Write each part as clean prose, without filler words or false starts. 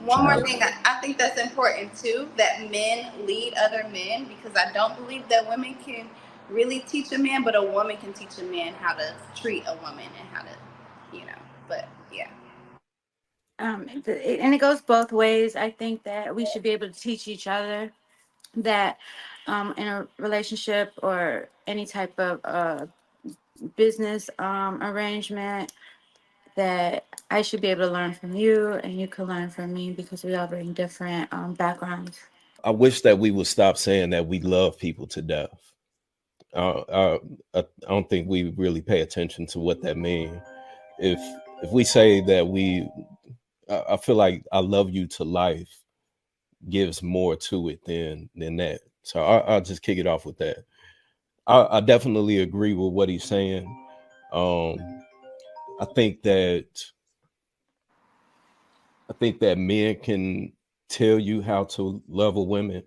One more thing, I think that's important too, that men lead other men, because I don't believe that women can really teach a man, but a woman can teach a man how to treat a woman and how to, but yeah. And it goes both ways. I think that we should be able to teach each other that in a relationship or any type of business arrangement, that I should be able to learn from you and you can learn from me, because we all bring different backgrounds. I wish that we would stop saying that we love people to death. I don't think we really pay attention to what that means. If we say that I feel like I love you to life gives more to it than that. So I'll just kick it off with that. I definitely agree with what he's saying. I think that men can tell you how to love a woman,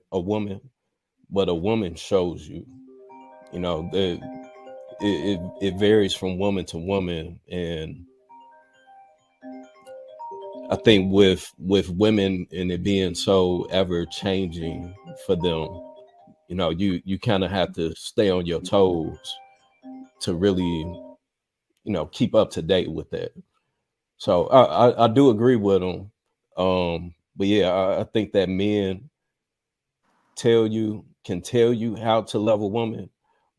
but a woman shows you. It varies from woman to woman, and I think with women and it being so ever changing for them, you kind of have to stay on your toes to really, keep up to date with that. So I do agree with him. But yeah, I think that men can tell you how to love a woman,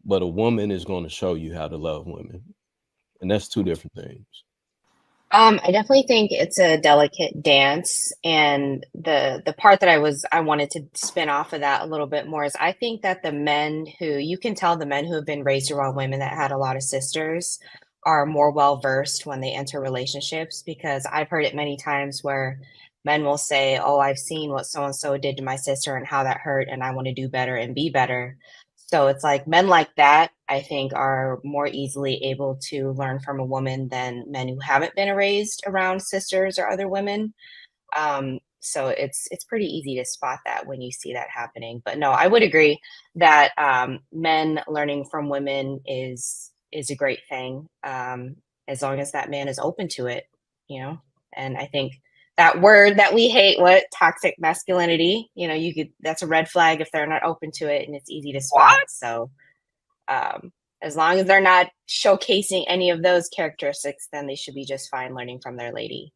but a woman is going to show you how to love women. And that's two different things. I definitely think it's a delicate dance. And the part that I wanted to spin off of that a little bit more is I think that you can tell the men who have been raised around women that had a lot of sisters are more well-versed when they enter relationships, because I've heard it many times where men will say, oh, I've seen what so-and-so did to my sister and how that hurt, and I want to do better and be better. So it's like men like that, I think, are more easily able to learn from a woman than men who haven't been raised around sisters or other women. So it's pretty easy to spot that when you see that happening. But no, I would agree that men learning from women is a great thing, as long as that man is open to it, And I think that word that we hate, toxic masculinity, that's a red flag if they're not open to it, and it's easy to spot. What? So as long as they're not showcasing any of those characteristics, then they should be just fine learning from their lady.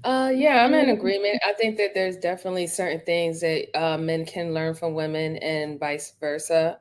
Yeah, I'm in agreement. I think that there's definitely certain things that men can learn from women and vice versa.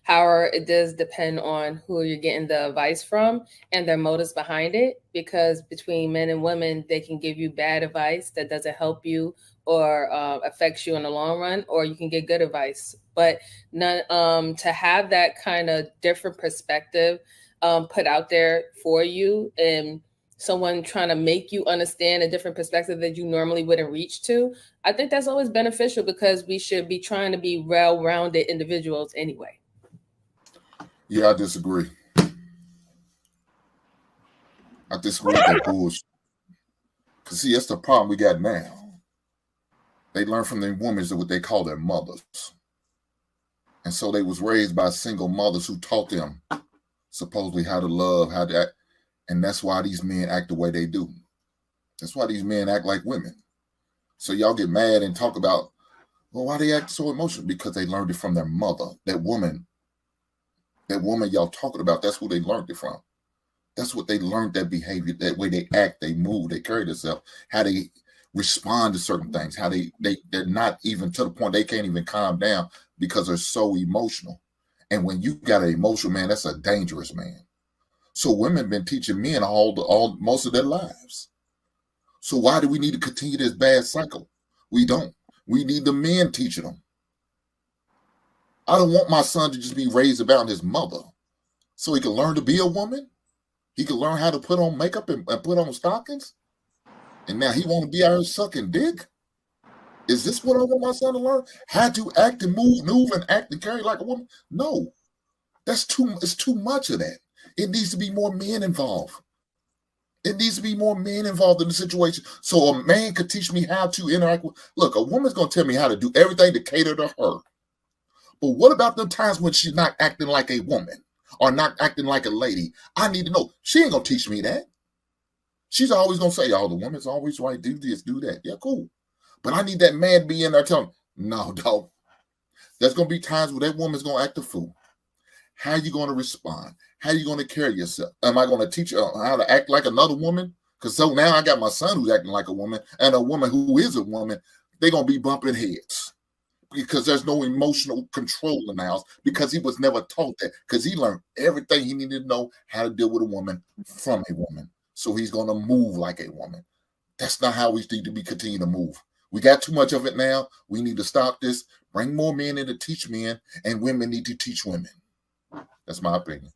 However, it does depend on who you're getting the advice from and their motives behind it, because between men and women, they can give you bad advice that doesn't help you or affects you in the long run, or you can get good advice. But to have that kind of different perspective put out there for you, and someone trying to make you understand a different perspective that you normally wouldn't reach to, I think that's always beneficial, because we should be trying to be well-rounded individuals anyway. Yeah, I disagree. I disagree with that bullshit. Because, see, that's the problem we got now. They learn from their women what they call their mothers. And so they was raised by single mothers who taught them supposedly how to love, how to act. And that's why these men act the way they do. That's why these men act like women. So y'all get mad and talk about, well, why they act so emotional? Because they learned it from their mother. That woman y'all talking about, that's who they learned it from. That's what they learned, that behavior, that way they act, they move, they carry themselves, how they respond to certain things, how they're not even to the point they can't even calm down because they're so emotional. And when you got an emotional man, that's a dangerous man. So women been teaching men most of their lives. So why do we need to continue this bad cycle? We don't. We need the men teaching them. I don't want my son to just be raised around his mother so he can learn to be a woman. He can learn how to put on makeup and put on stockings. And now he want to be out here sucking dick. Is this what I want my son to learn? How to act and move and act and carry like a woman? No, it's too much of that. It needs to be more men involved. It needs to be more men involved in the situation. So a man could teach me how to interact with. Look, a woman's going to tell me how to do everything to cater to her. But what about the times when she's not acting like a woman or not acting like a lady? I need to know. She ain't going to teach me that. She's always going to say, oh, the woman's always right. Do this, do that. Yeah, cool. But I need that man to be in there telling me, no, dog. There's going to be times where that woman's going to act a fool. How are you going to respond? How are you going to carry yourself? Am I going to teach her how to act like another woman? Because so now I got my son who's acting like a woman and a woman who is a woman. They're going to be bumping heads because there's no emotional control in the house because he was never taught that, because he learned everything he needed to know how to deal with a woman from a woman. So he's going to move like a woman. That's not how we need to be continue to move. We got too much of it now. We need to stop this, bring more men in to teach men, and women need to teach women. That's my opinion.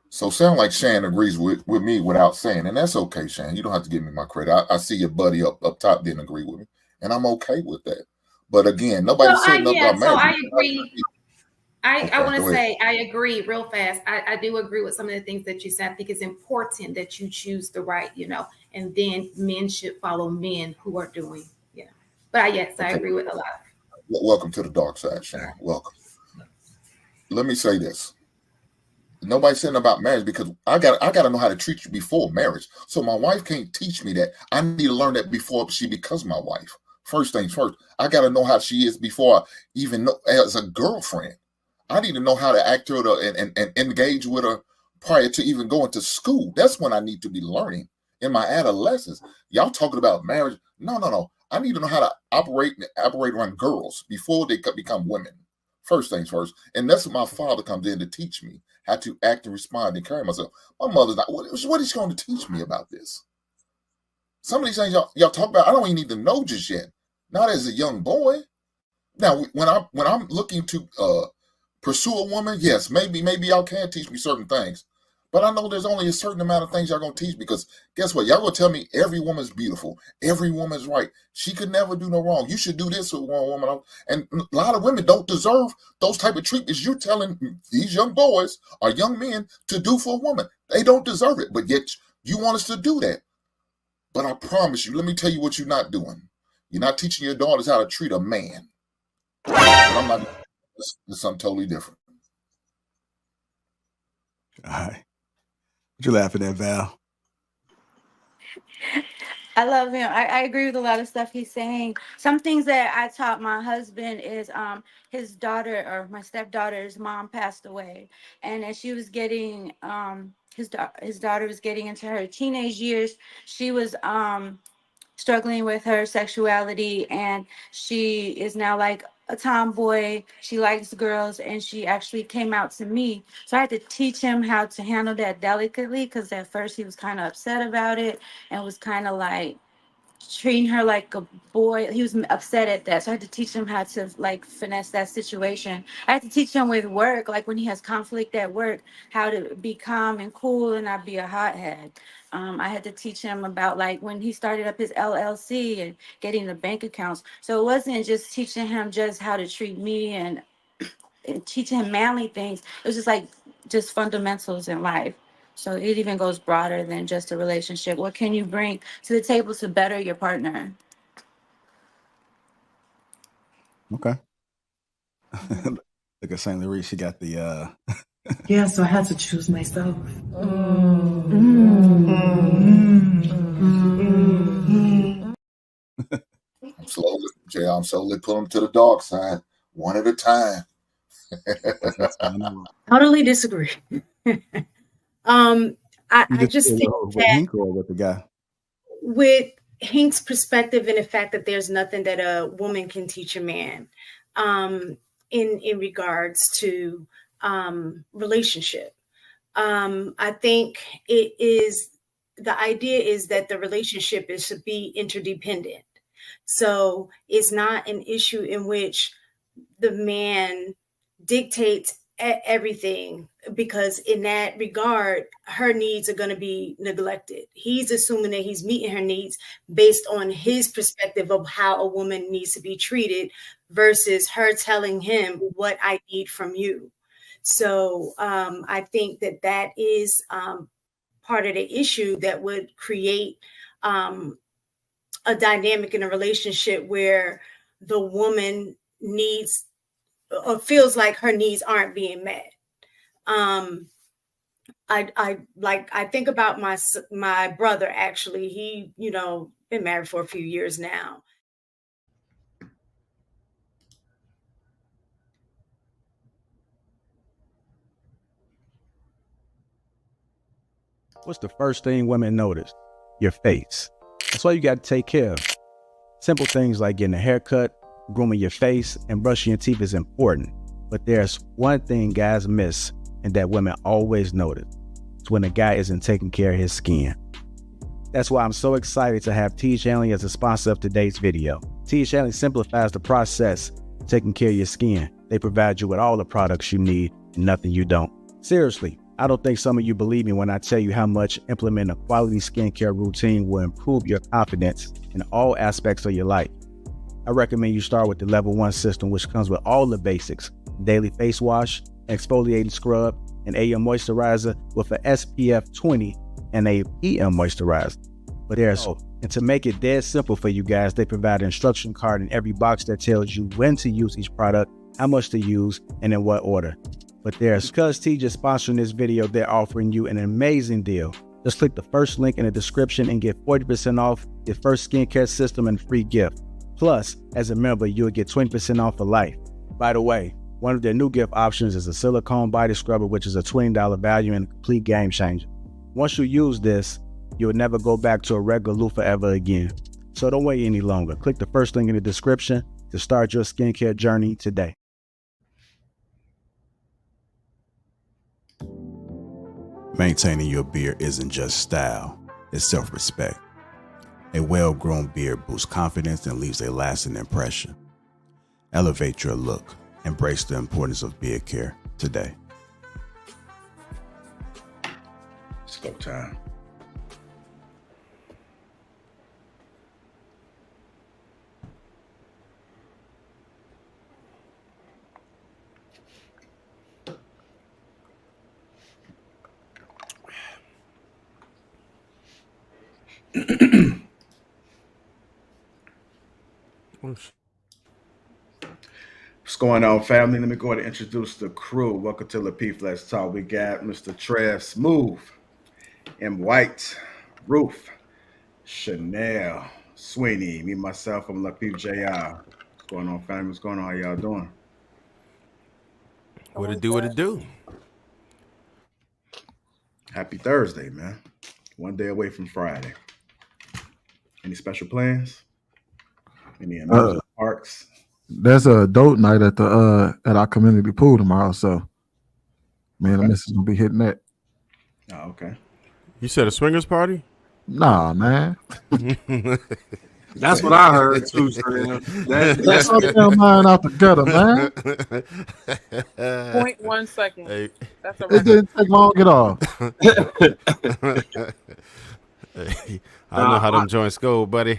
So sound like Shan agrees with me without saying, and that's okay, Shan. You don't have to give me my credit. I see your buddy up top didn't agree with me, and I'm okay with that. But again, nobody said nothing about marriage. So I agree. I want to go ahead. say I agree real fast. I do agree with some of the things that you said. I think it's important that you choose the right, and then men should follow men who are doing, But yes, I agree with a lot. Welcome to the dark side, Shan. Welcome. Let me say this. Nobody's saying about marriage because I got to know how to treat you before marriage. So my wife can't teach me that. I need to learn that before she becomes my wife. First things first, I got to know how she is before I even know as a girlfriend. I need to know how to act to her and engage with her prior to even going to school. That's when I need to be learning in my adolescence. Y'all talking about marriage? No. I need to know how to operate around girls before they become women. First things first. And that's what my father comes in to teach me, how to act and respond and carry myself. My mother's not, what is she going to teach me about this? Some of these things y'all talk about, I don't even need to know just yet. Not as a young boy. Now, when I'm looking to pursue a woman, yes, maybe y'all can teach me certain things. But I know there's only a certain amount of things y'all going to teach, because guess what? Y'all going to tell me every woman's beautiful. Every woman's right. She could never do no wrong. You should do this with one woman. And a lot of women don't deserve those type of treatments you're telling these young boys or young men to do for a woman. They don't deserve it, but yet you want us to do that. But I promise you, let me tell you what you're not doing. You're not teaching your daughters how to treat a man. But I'm not. It's something totally different. All right. What you laughing at, Val? I love him. I agree with a lot of stuff he's saying. Some things that I taught my husband is his daughter, or my stepdaughter's mom, passed away, and as she was getting his daughter was getting into her teenage years, she was struggling with her sexuality, and she is now like a tomboy. She likes girls, and she actually came out to me. So I had to teach him how to handle that delicately, because at first he was kind of upset about it and was kind of like treating her like a boy. He was upset at that. So I had to teach him how to like finesse that situation. I had to teach him with work, like when he has conflict at work, how to be calm and cool and not be a hothead. I had to teach him about like when he started up his LLC and getting the bank accounts. So it wasn't just teaching him just how to treat me and teaching him manly things. It was just like just fundamentals in life. So it even goes broader than just a relationship. What can you bring to the table to better your partner? Okay. Look at St. Louis. She got the Yeah, so I had to choose myself. I'm slowly pulling them to the dark side, one at a time. Totally disagree. I just think with Hink or with the guy? With Hink's perspective and the fact that there's nothing that a woman can teach a man in regards to relationship. I think the idea is that the relationship is to be interdependent. So it's not an issue in which the man dictates everything, because in that regard, her needs are going to be neglected. He's assuming that he's meeting her needs based on his perspective of how a woman needs to be treated versus her telling him what I need from you. So I think that is part of the issue that would create a dynamic in a relationship where the woman needs or feels like her needs aren't being met. I think about my brother. Actually, he been married for a few years now. What's the first thing women notice? Your face. That's why you got to take care of. Simple things like getting a haircut, grooming your face, and brushing your teeth is important. But there's one thing guys miss and that women always notice. It's when a guy isn't taking care of his skin. That's why I'm so excited to have T. Shanley as a sponsor of today's video. T. Shanley simplifies the process of taking care of your skin. They provide you with all the products you need and nothing you don't. Seriously, I don't think some of you believe me when I tell you how much implementing a quality skincare routine will improve your confidence in all aspects of your life. I recommend you start with the level 1 system, which comes with all the basics: daily face wash, exfoliating scrub, an AM moisturizer with an SPF 20 and a PM moisturizer. But there's and to make it dead simple for you guys, they provide an instruction card in every box that tells you when to use each product, how much to use, and in what order. But because T just sponsoring this video, they're offering you an amazing deal. Just click the first link in the description and get 40% off your first skincare system and free gift. Plus, as a member, you'll get 20% off for life. By the way, one of their new gift options is a silicone body scrubber, which is a $20 value and a complete game changer. Once you use this, you'll never go back to a regular loofah ever again. So don't wait any longer. Click the first link in the description to start your skincare journey today. Maintaining your beard isn't just style, it's self-respect. A well-grown beard boosts confidence and leaves a lasting impression. Elevate your look. Embrace the importance of beard care today. It's go time. What's going on, family? Let me go ahead and introduce the crew. Welcome to Lapeef Let's Talk. We got Mr. Trev Smooth, M. White, Roof, Chanel, Sweeney, me, myself, I'm Lapeef JR. What's going on, family? What's going on? How y'all doing? What it do, what it do? Happy Thursday, man. One day away from Friday. Any special plans? Any amusement parks? There's a adult night at the at our community pool tomorrow, so man, the missus gonna be hitting that. Oh, okay. You said a swingers party? Nah, man. That's what I heard too, Trev. That's what your mind out the gutter, man. 0.1 second. Hey. That's a It didn't take long at all. Hey, I know how them joints go, buddy.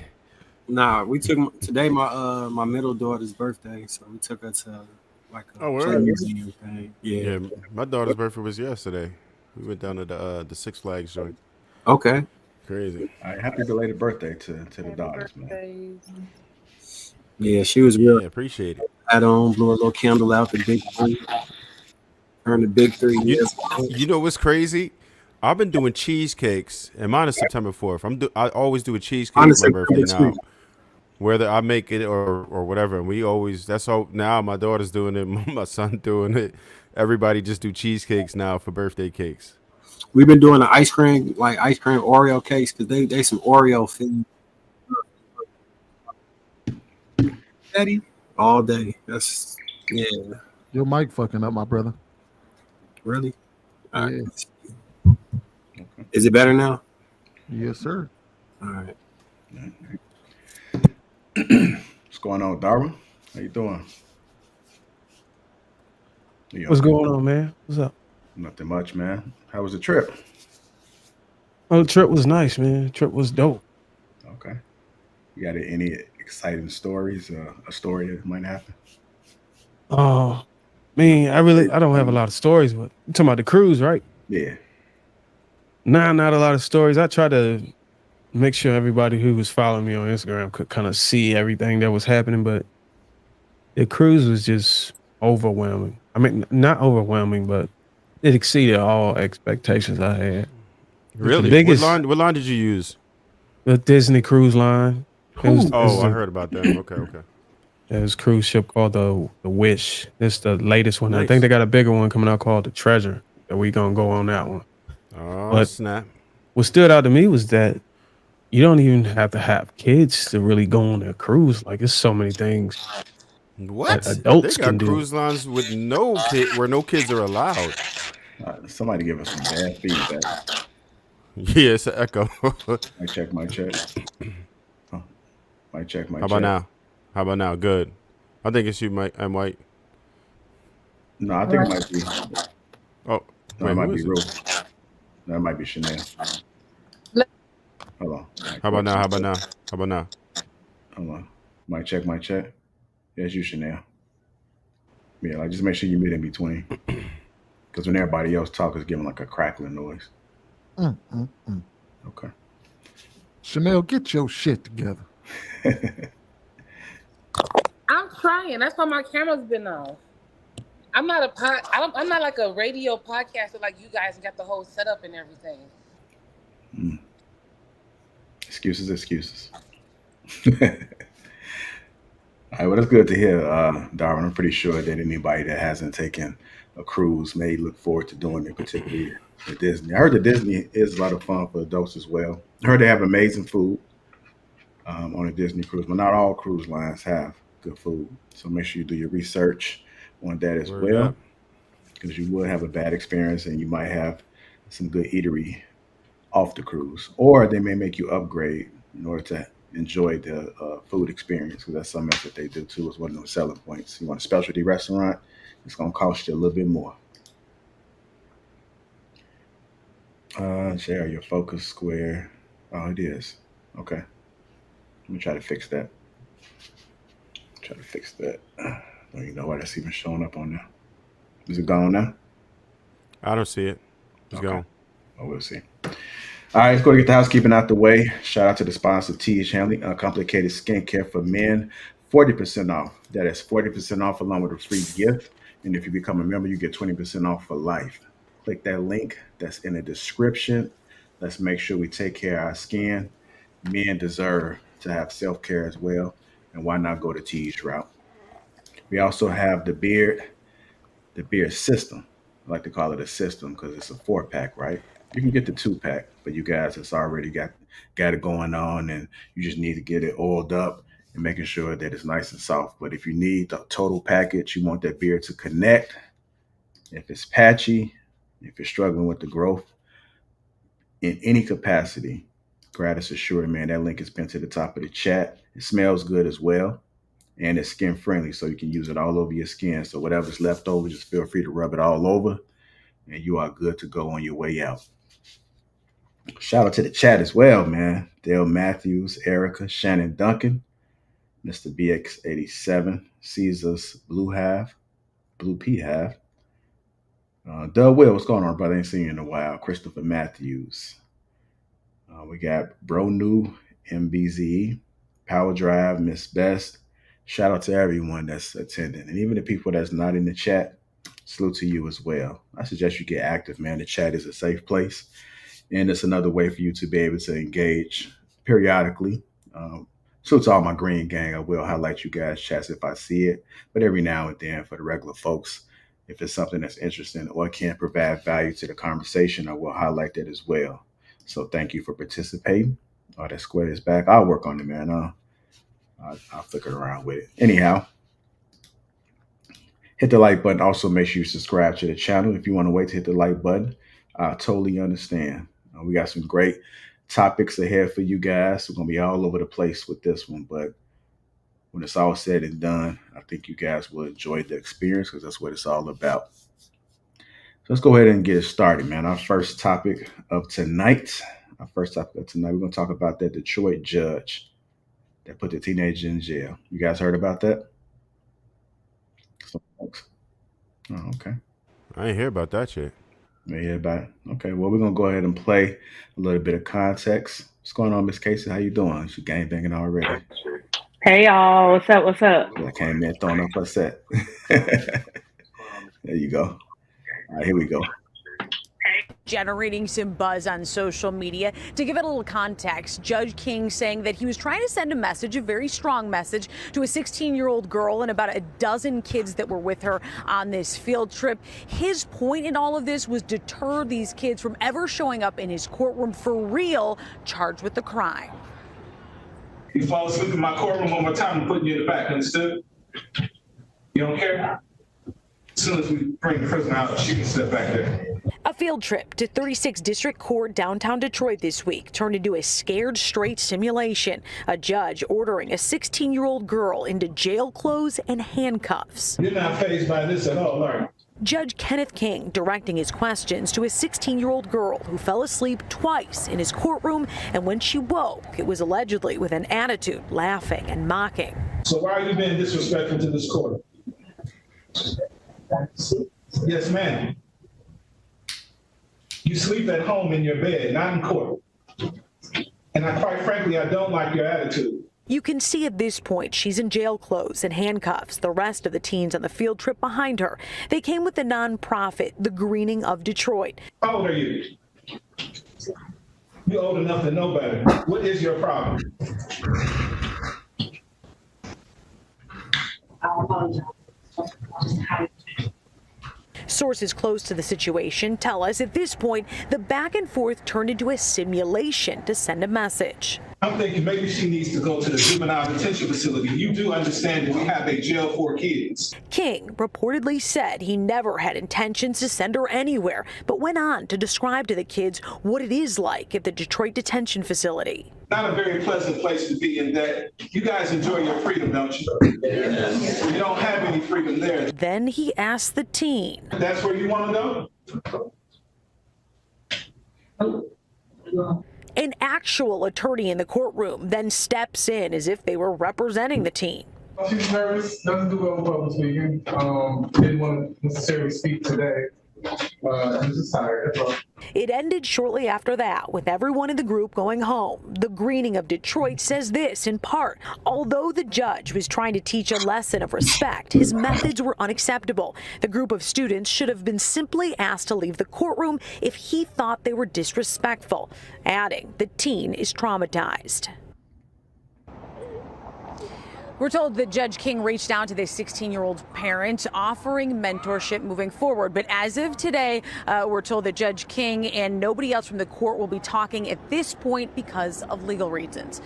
Nah, we took today my middle daughter's birthday, so we took her to like a museum thing. Yeah, my daughter's birthday was yesterday. We went down to the Six Flags joint. Okay. Crazy. All right, happy belated birthday to the daughters, man. Yeah, she was real. Yeah, appreciate it. Had on, blew a little candle out the big 3. Turned the big 3 years. You know what's crazy? I've been doing cheesecakes, and mine is September 4th. I always do a cheesecake for my birthday now. Whether I make it or whatever, and we always, that's all. Now my daughter's doing it, my son doing it. Everybody just do cheesecakes now for birthday cakes. We've been doing the ice cream Oreo cakes because they some Oreo thing. Daddy, all day. That's Your mic fucking up, my brother. Really? Yeah. Okay. Is it better now? Yes, sir. All right. What's going on, Darwin? How you doing? What's going on, man? What's up? Nothing much, man. How was the trip? Oh, the trip was nice, man. The trip was dope. Okay. You got any exciting stories? A story that might happen? Oh, I don't have a lot of stories, but you talking about the cruise, right? Yeah. Nah, not a lot of stories. I try to make sure everybody who was following me on Instagram could kind of see everything that was happening, but the cruise was just overwhelming. I mean, not overwhelming, but it exceeded all expectations I had. Really? The biggest, What line did you use? the Disney Cruise Line. I heard about them. Okay. There's a cruise ship called the Wish. It's the latest one. Nice. I think they got a bigger one coming out called the Treasure. That we gonna go on that one. Oh, but snap. What stood out to me was that you don't even have to have kids to really go on a cruise. Like, there's so many things What? adults They got can do. cruise lines with where no kids are allowed. Somebody give us some bad feedback. Yeah, it's an echo. Mic check. Oh, mic check. How about now? Good. I think it's you, Mike. I'm White. No, I think it might be. Oh, no, it might be Ruth. No, it might be Chanel. Hold on. How about now? Hold on. Mic check. Yeah, it's you, Chanel. Yeah, like just make sure you mute in between. Because when everybody else talks, it's giving like a crackling noise. Okay. Chanel, get your shit together. I'm trying. That's why my camera's been off. I'm not I'm not like a radio podcaster like you guys and got the whole setup and everything. Excuses. All right, well, that's good to hear, Darwin. I'm pretty sure that anybody that hasn't taken a cruise may look forward to doing it, particularly at Disney. I heard that Disney is a lot of fun for adults as well. I heard they have amazing food on a Disney cruise, but not all cruise lines have good food. So make sure you do your research on that as well, because you will have a bad experience and you might have some good eatery off the cruise, or they may make you upgrade in order to enjoy the food experience, because that's something else that they do too. Is one of those selling points. You want a specialty restaurant, it's going to cost you a little bit more. Share your focus square. Oh, it is. Okay. Let me try to fix that. Don't even know why that's even showing up on there. Is it gone now? I don't see it. It's gone. Oh, we'll see. All right, let's go to get the housekeeping out the way. Shout out to the sponsor, T.H. Hanley, Uncomplicated Skincare for Men. 40% off. That is 40% off along with a free gift. And if you become a member, you get 20% off for life. Click that link that's in the description. Let's make sure we take care of our skin. Men deserve to have self-care as well. And why not go the T's route? We also have the beard system. I like to call it a system because it's a 4-pack, right? You can get the 2-pack, but you guys that's already got it going on, and you just need to get it oiled up and making sure that it's nice and soft. But if you need the total package, you want that beard to connect. If it's patchy, if you're struggling with the growth in any capacity, Gratis Assured, man, that link is pinned to the top of the chat. It smells good as well, and it's skin friendly, so you can use it all over your skin. So whatever's left over, just feel free to rub it all over, and you are good to go on your way out. Shout out to the chat as well, man. Dale Matthews, Erica, Shannon Duncan, Mr. BX87, Caesar's Blue P Half. Doug Will, what's going on, brother? Ain't seen you in a while. Christopher Matthews. We got Bro New, MBZE, Power Drive, Miss Best. Shout out to everyone that's attending. And even the people that's not in the chat, salute to you as well. I suggest you get active, man. The chat is a safe place. And it's another way for you to be able to engage periodically. So to all my green gang, I will highlight you guys' chats if I see it. But every now and then for the regular folks, if it's something that's interesting or can provide value to the conversation, I will highlight that as well. So thank you for participating. Oh, that square is back. I'll work on it, man. I'll flicker around with it. Anyhow, hit the like button. Also, make sure you subscribe to the channel. If you want to wait to hit the like button, I totally understand. We got some great topics ahead for you guys. We're going to be all over the place with this one. But when it's all said and done, I think you guys will enjoy the experience because that's what it's all about. So let's go ahead and get it started, man. Our first topic of tonight. We're going to talk about that Detroit judge that put the teenager in jail. You guys heard about that? Some folks. Oh, okay. I ain't hear about that shit. You hear about it? Okay. Well, we're gonna go ahead and play a little bit of context. What's going on, Miss Casey? How you doing? She gang banging already. Hey y'all, what's up? What's up? I came in throwing up her set. There you go. All right, here we go. Generating some buzz on social media. To give it a little context, Judge King saying that he was trying to send a message, a very strong message, to a 16-year-old girl and about a dozen kids that were with her on this field trip. His point in all of this was deter these kids from ever showing up in his courtroom for real, charged with the crime. You fall asleep in my courtroom one more time, I'm putting you in the back, understood? You don't care? As soon as we bring the prisoner out, she can step back there. A field trip to 36 District Court downtown Detroit this week turned into a scared straight simulation. A judge ordering a 16-year-old girl into jail clothes and handcuffs. You're not fazed by this at all, are you? Judge Kenneth King directing his questions to a 16-year-old girl who fell asleep twice in his courtroom, and when she woke, it was allegedly with an attitude, laughing and mocking. So why are you being disrespectful to this court? Yes, ma'am. You sleep at home in your bed, not in court. And quite frankly, I don't like your attitude. You can see at this point she's in jail clothes and handcuffs. The rest of the teens on the field trip behind her. They came with the nonprofit, the Greening of Detroit. How old are you? You're old enough to know better. What is your problem? I apologize. Sources close to the situation tell us at this point, the back and forth turned into a simulation to send a message. I'm thinking maybe she needs to go to the juvenile detention facility. You do understand that we have a jail for kids. King reportedly said he never had intentions to send her anywhere, but went on to describe to the kids what it is like at the Detroit detention facility. Not a very pleasant place to be in that. You guys enjoy your freedom, don't you? Yes. You don't have any freedom there. Then he asked the teen. That's where you want to go? An actual attorney in the courtroom then steps in as if they were representing the teen. She's nervous, doesn't do well with public speaking. Didn't want to necessarily speak today. I'm just tired. That's all. It ended shortly after that, with everyone in the group going home. The Greening of Detroit says this in part: although the judge was trying to teach a lesson of respect, his methods were unacceptable. The group of students should have been simply asked to leave the courtroom if he thought they were disrespectful, adding the teen is traumatized. We're told that Judge King reached out to this 16-year-old parent offering mentorship moving forward. But as of today, we're told that Judge King and nobody else from the court will be talking at this point because of legal reasons.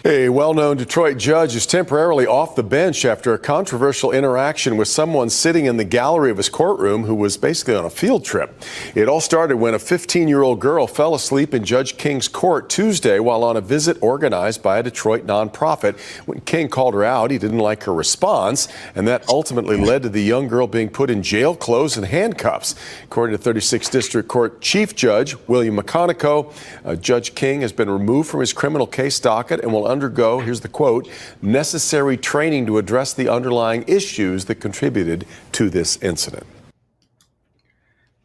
A well-known Detroit judge is temporarily off the bench after a controversial interaction with someone sitting in the gallery of his courtroom who was basically on a field trip. It all started when a 15-year-old girl fell asleep in Judge King's court Tuesday while on a visit organized by a Detroit nonprofit. When King called her out, he didn't like her response, and that ultimately led to the young girl being put in jail clothes and handcuffs. According to 36th District Court Chief Judge William McConico, Judge King has been removed from his criminal case docket and will undergo, here's the quote, necessary training to address the underlying issues that contributed to this incident.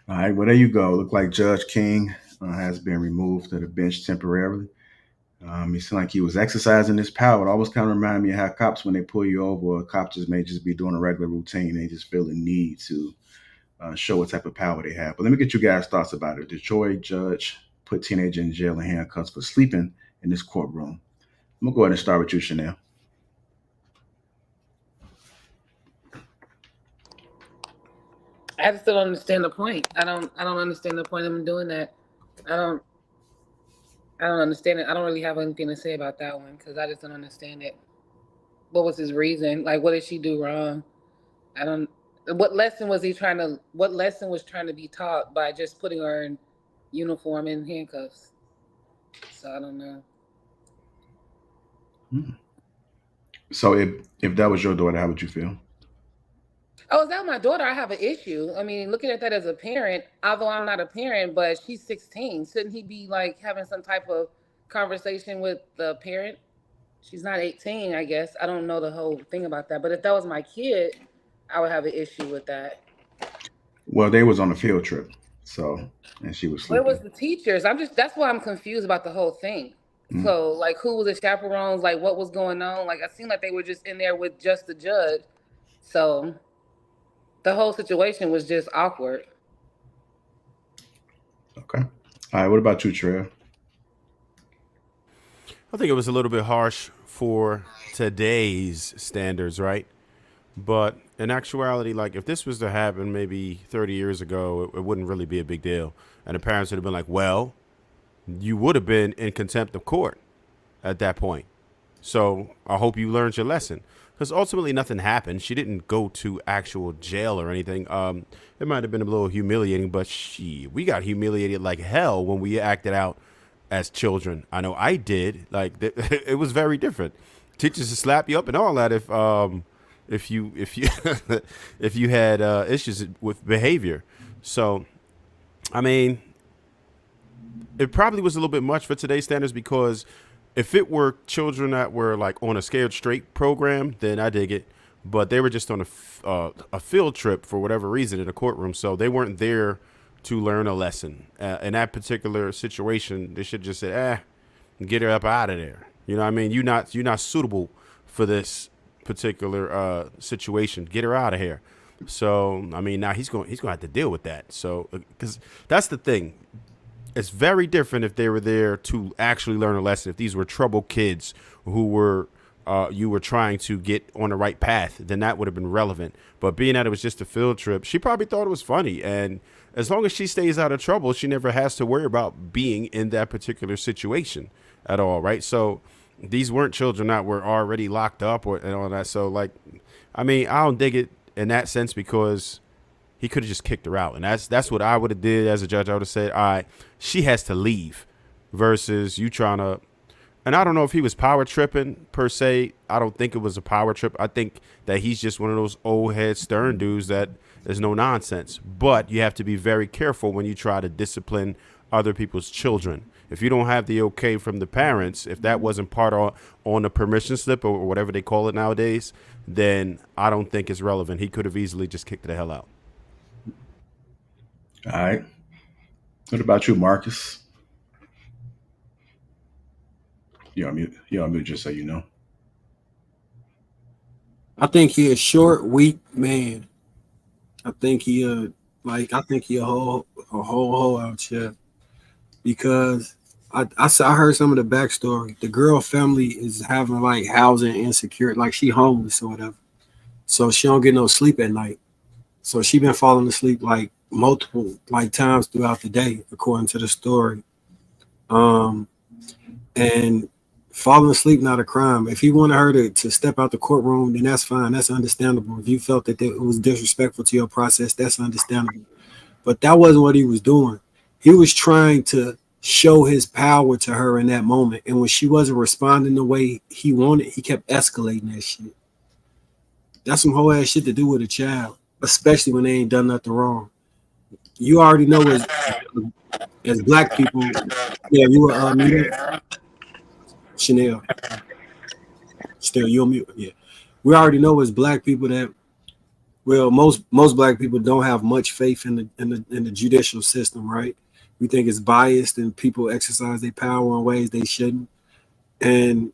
All right, well, there you go. Look like Judge King has been removed to the bench temporarily. It seemed like he was exercising his power. It always kind of remind me of how cops, when they pull you over, a cop just may just be doing a regular routine. They just feel the need to show what type of power they have. But let me get you guys' thoughts about it. Detroit judge put teenager in jail in handcuffs for sleeping in this courtroom. I'm going to go ahead and start with you, Chanel. I just don't understand the point. I don't understand the point of him doing that. I don't understand it. I don't really have anything to say about that one because I just don't understand it. What was his reason? Like, what did she do wrong? What lesson was trying to be taught by just putting her in uniform and handcuffs? So I don't know. So if that was your daughter, how would you feel? Oh, is that my daughter? I have an issue. I mean, looking at that as a parent, although I'm not a parent, but she's 16. Shouldn't he be like having some type of conversation with the parent? She's not 18, I guess. I don't know the whole thing about that. But if that was my kid, I would have an issue with that. Well, they was on a field trip, so and she was Where sleeping. was the teachers? That's why I'm confused about the whole thing. So, like, who was the chaperones? Like, what was going on? Like, it seemed like they were just in there with just the judge. So, the whole situation was just awkward. Okay. All right. What about you, Trev? I think it was a little bit harsh for today's standards, right? But in actuality, like if this was to happen maybe 30 years ago, it wouldn't really be a big deal. And the parents would have been like, well, you would have been in contempt of court at that point. So I hope you learned your lesson. Because ultimately nothing happened. She didn't go to actual jail or anything. It might have been a little humiliating, but we got humiliated like hell when we acted out as children. I know I did. Like it was very different. Teachers would slap you up and all that if you if you had issues with behavior. So, I mean, it probably was a little bit much for today's standards because if it were children that were like on a Scared Straight program, then I dig it. But they were just on a field trip for whatever reason in a courtroom, so they weren't there to learn a lesson. In that particular situation, they should just say, get her up out of there. You know what I mean? You're not suitable for this particular situation. Get her out of here. So, I mean, now he's going to have to deal with that. So, because that's the thing. It's very different if they were there to actually learn a lesson. If these were troubled kids who were you were trying to get on the right path, then that would have been relevant. But being that it was just a field trip, she probably thought it was funny. And as long as she stays out of trouble, she never has to worry about being in that particular situation at all, right? So these weren't children that were already locked up and all that. So, like, I mean, I don't dig it in that sense because he could have just kicked her out. And that's what I would have did as a judge. I would have said, all right, she has to leave versus you trying to. And I don't know if he was power tripping per se. I don't think it was a power trip. I think that he's just one of those old head stern dudes that there's no nonsense. But you have to be very careful when you try to discipline other people's children. If you don't have the okay from the parents, if that wasn't part on the permission slip or whatever they call it nowadays, then I don't think it's relevant. He could have easily just kicked the hell out. All right. What about you, Marcus? You're on mute just so you know. I think he a short, weak man. I think he a whole out here. Because I heard some of the backstory. The girl family is having like housing insecurity, like she homeless or whatever. So she don't get no sleep at night. So she been falling asleep like multiple times throughout the day, according to the story. And falling asleep not a crime. If he wanted her to step out the courtroom, then that's fine. That's understandable. If you felt that it was disrespectful to your process, that's understandable. But that wasn't what he was doing. He was trying to show his power to her in that moment. And when she wasn't responding the way he wanted, he kept escalating that shit. That's some whole ass shit to do with a child, especially when they ain't done nothing wrong. You already know as black people, yeah, you were muted. Chanel. Still, you on mute. Yeah. We already know as black people that, well, most black people don't have much faith in the judicial system, right? We think it's biased and people exercise their power in ways they shouldn't. And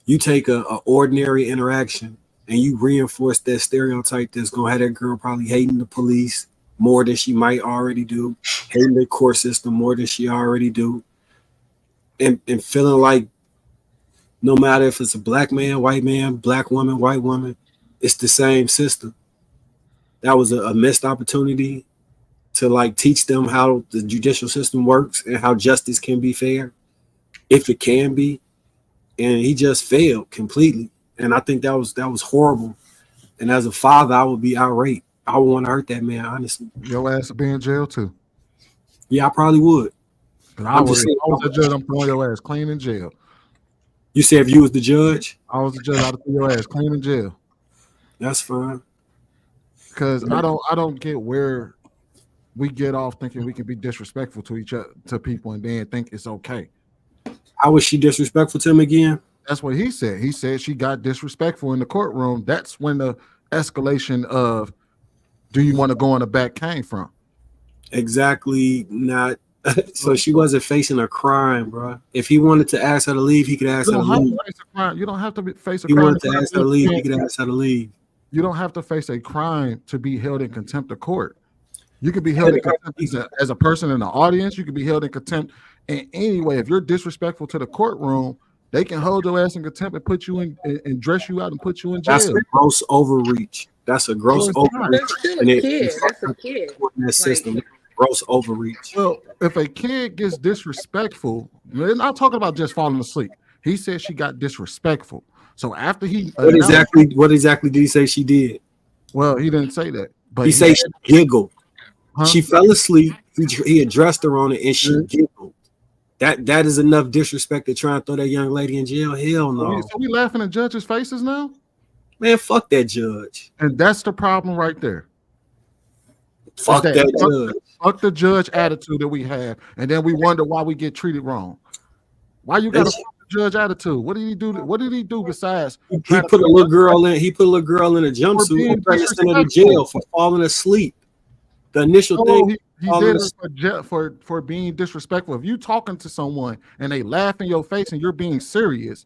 you take a ordinary interaction and you reinforce that stereotype that's gonna have that girl probably hating the police more than she might already do, hating the court system more than she already do, and feeling like no matter if it's a black man, white man, black woman, white woman, it's the same system. That was a missed opportunity to like teach them how the judicial system works and how justice can be fair, if it can be. And he just failed completely. And I think that was horrible. And as a father, I would be irate. I would want to hurt that man, honestly. Your ass would be in jail too. Yeah, I probably would. And I was the judge. I'm throwing your ass clean in jail. You said if you was the judge? I was the judge. I'd throw your ass clean in jail. That's fine. because I don't get where we get off thinking we can be disrespectful to each other, to people, and then think it's okay. How was she disrespectful to him again? That's what he said. He said she got disrespectful in the courtroom. That's when the escalation of "do you want to go in the back" came from. Exactly. Not. So she wasn't facing a crime, bro. If he wanted to ask her to leave, he could ask her to leave. You don't have to face a He crime. wanted to ask her to leave, he could ask her to leave. You don't have to face a crime to be held in contempt of court. You could be held in contempt as a person in the audience. You could be held in contempt in any way. If you're disrespectful to the courtroom, they can hold your ass in contempt and put you in and dress you out and put you in jail. That's a gross overreach. That's a gross overreach. That's still a kid. That's a kid. In that system, gross overreach. Well, if a kid gets disrespectful, we're not talking about just falling asleep. He said she got disrespectful. So after he What exactly did he say she did? Well, he didn't say that. But he said she giggled. Huh? She fell asleep. He addressed her on it, and she giggled. That is enough disrespect to try and throw that young lady in jail. Hell no. So we laughing in judges' faces now? Man, fuck that judge. And that's the problem right there. Fuck that judge. Fuck the judge attitude that we have, and then we wonder why we get treated wrong. Why you got a judge attitude? What did he do? What did he do besides he put a little girl in? He put a little girl in a jumpsuit and sent her to jail for falling asleep. The initial thing he did it for being disrespectful. If you talking to someone and they laugh in your face and you're being serious,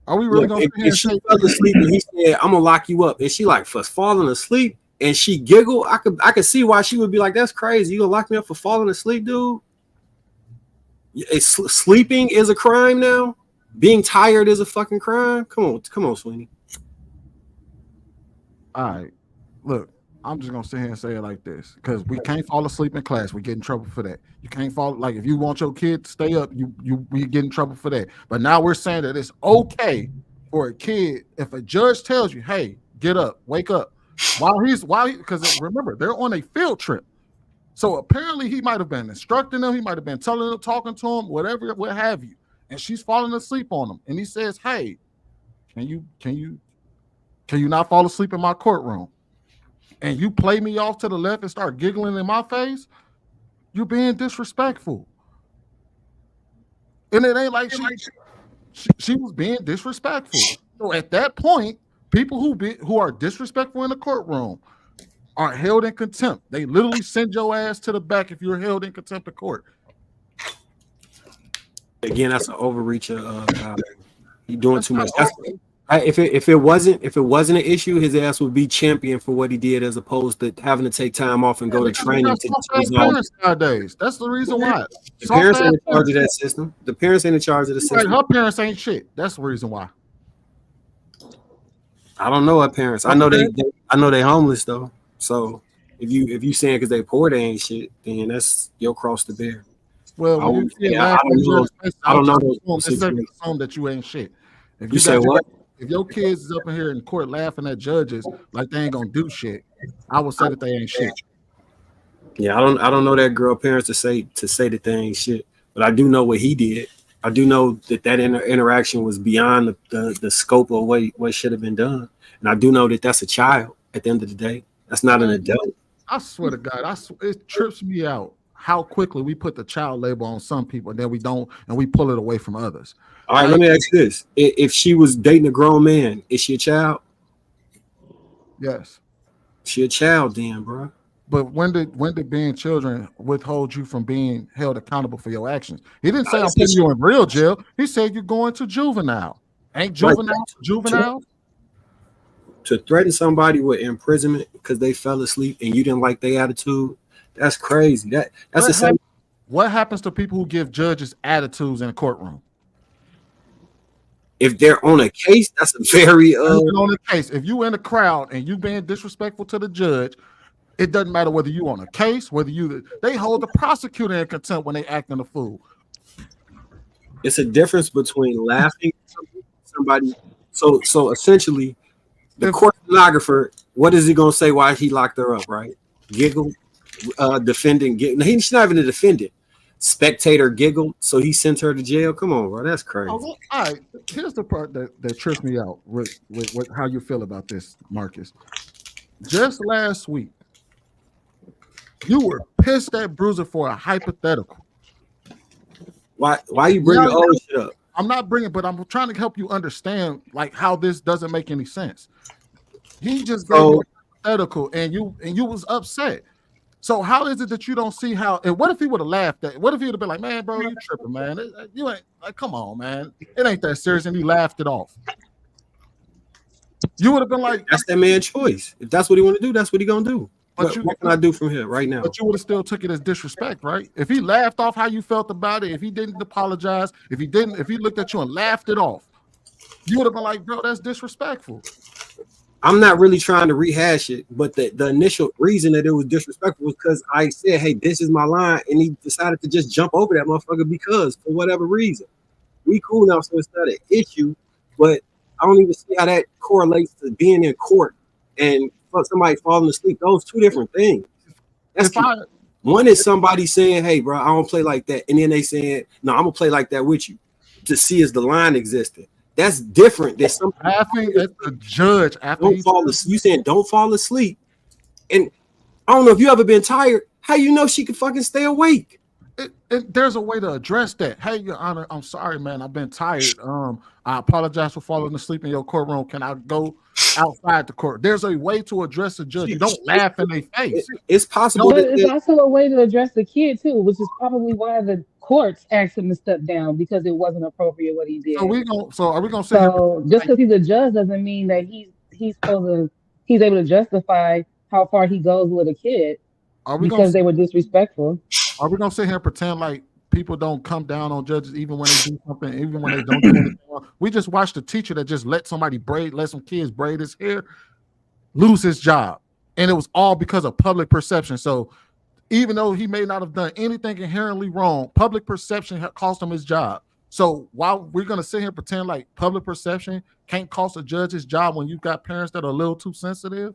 are we really going to? She fell asleep and he said, "I'm gonna lock you up," and she like for falling asleep. And she giggled. I could see why she would be like, "That's crazy. You gonna lock me up for falling asleep, dude?" Sleeping is a crime now. Being tired is a fucking crime. Come on, Sweeney. All right, look, I'm just gonna sit here and say it like this because we can't fall asleep in class. We get in trouble for that. You can't fall like if you want your kid to stay up, we get in trouble for that. But now we're saying that it's okay for a kid if a judge tells you, "Hey, get up, wake up." Because remember, they're on a field trip. So apparently he might have been instructing them, he might have been telling them, talking to them, whatever, what have you. And she's falling asleep on him. And he says, "Hey, can you not fall asleep in my courtroom?" And you play me off to the left and start giggling in my face, you're being disrespectful. And it ain't like she was being disrespectful. So at that point, people who are disrespectful in the courtroom are held in contempt. They literally send your ass to the back if you're held in contempt of court. Again, that's an overreach. You're doing too much. If it wasn't an issue, his ass would be champion for what he did, as opposed to having to take time off and go to training to resolve. Nowadays, that's the reason why. The parents ain't in charge of that system. The parents ain't in charge of the system. Her parents ain't shit. That's the reason why. I don't know her parents. I know they homeless though. So if you saying because they poor they ain't shit, then that's your cross to bear. Well, I don't know. Assume that you ain't shit. If you say what? If your kids is up in here in court laughing at judges like they ain't gonna do shit, I would say that they ain't shit. Yeah, I don't know that girl parents to say that they ain't shit, but I do know what he did. I do know that interaction was beyond the scope of what should have been done, and I do know that that's a child. At the end of the day, that's not an adult. I swear to God, it trips me out how quickly we put the child label on some people, and then we don't, and we pull it away from others. All right, let me ask you this: if she was dating a grown man, is she a child? Yes. She a child then, bro. But when did being children withhold you from being held accountable for your actions? He didn't say I'm putting you in real jail. He said you're going to juvenile. Ain't juvenile? To threaten somebody with imprisonment because they fell asleep and you didn't like their attitude, that's crazy. That's the same. What happens to people who give judges attitudes in a courtroom? If they're on a case, that's a very on a case. If you in a crowd and you being disrespectful to the judge, it doesn't matter whether you on a case, they hold the prosecutor in contempt when they acting a fool. It's a difference between laughing at somebody. So essentially, the court stenographer, what is he gonna say? Why he locked her up? Right? Giggle, defendant. He's not even a defendant. Spectator giggled, so he sent her to jail. Come on, bro, that's crazy. All right, here's the part that trips me out with how you feel about this, Marcus. just last week, you were pissed at Bruiser for a hypothetical. Why you bring the old shit up? I'm not bringing, but I'm trying to help you understand like how this doesn't make any sense. He just gave you a hypothetical, and you was upset. So how is it that you don't see how? And what if he would have laughed at? What if he would have been like, "Man, bro, you tripping, man? You ain't like, come on, man. It ain't that serious," and he laughed it off. You would have been like, "That's that man's choice. If that's what he want to do, that's what he gonna do." But you, what can I do from here right now? But you would have still took it as disrespect, right? If he laughed off how you felt about it, if he didn't apologize, if he looked at you and laughed it off, you would have been like, "Bro, that's disrespectful." I'm not really trying to rehash it, but the initial reason that it was disrespectful was because I said, "Hey, this is my line," and he decided to just jump over that motherfucker because for whatever reason. We cool now, so it's not an issue, but I don't even see how that correlates to being in court and somebody falling asleep. Those two different things. One is somebody saying, "Hey, bro, I don't play like that," and then they saying, "No, I'm gonna play like that with you," to see as the line existed. That's different than something. Laughing at the judge after don't fall asleep. You saying don't fall asleep, and I don't know if you ever been tired. How you know she could fucking stay awake? There's a way to address that. "Hey, Your Honor, I'm sorry, man. I've been tired. I apologize for falling asleep in your courtroom. Can I go outside the court?" There's a way to address a judge. You don't laugh in their face. It's possible, but it's also a way to address the kid too, which is probably why the courts asked him to step down because it wasn't appropriate what he did. So are we gonna say? So just because he's a judge doesn't mean that he's able to justify how far he goes with a kid because they were disrespectful. Are we gonna sit here and pretend like people don't come down on judges even when they do something, even when they don't do anything wrong? We just watched a teacher that just let some kids braid his hair, lose his job, and it was all because of public perception. So even though he may not have done anything inherently wrong, public perception cost him his job. So while we're gonna sit here and pretend like public perception can't cost a judge his job when you've got parents that are a little too sensitive?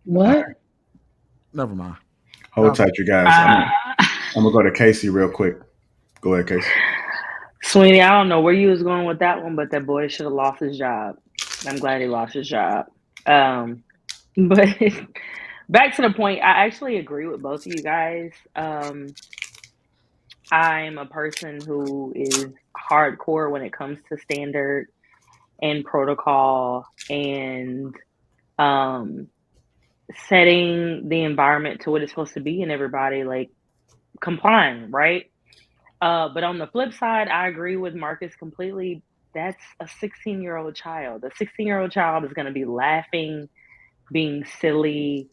What? Never mind. Hold tight, you guys. I'm gonna go to Casey real quick. Go ahead, Casey. Sweeney, I don't know where you was going with that one, but that boy should have lost his job. I'm glad he lost his job. But back to the point, I actually agree with both of you guys. I'm a person who is hardcore when it comes to standard and protocol and setting the environment to what it's supposed to be and everybody like complying, right? But on the flip side, I agree with Marcus completely. That's a 16-year-old child. A 16-year-old child is going to be laughing, being silly.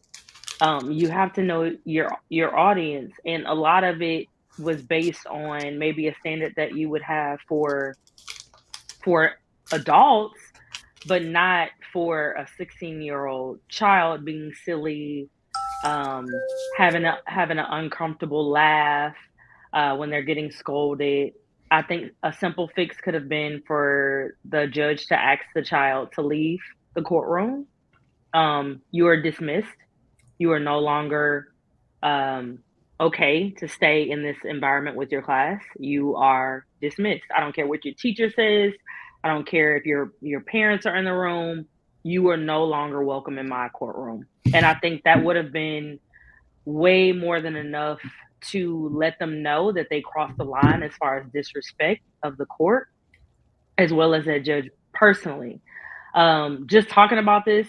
You have to know your audience, and a lot of it was based on maybe a standard that you would have for adults, but not for a 16-year-old child being silly, having an uncomfortable laugh when they're getting scolded. I think a simple fix could have been for the judge to ask the child to leave the courtroom. You are dismissed. You are no longer okay to stay in this environment with your class. You are dismissed. I don't care what your teacher says. I don't care if your parents are in the room. You are no longer welcome in my courtroom. And I think that would have been way more than enough to let them know that they crossed the line as far as disrespect of the court, as well as that judge personally. Just talking about this,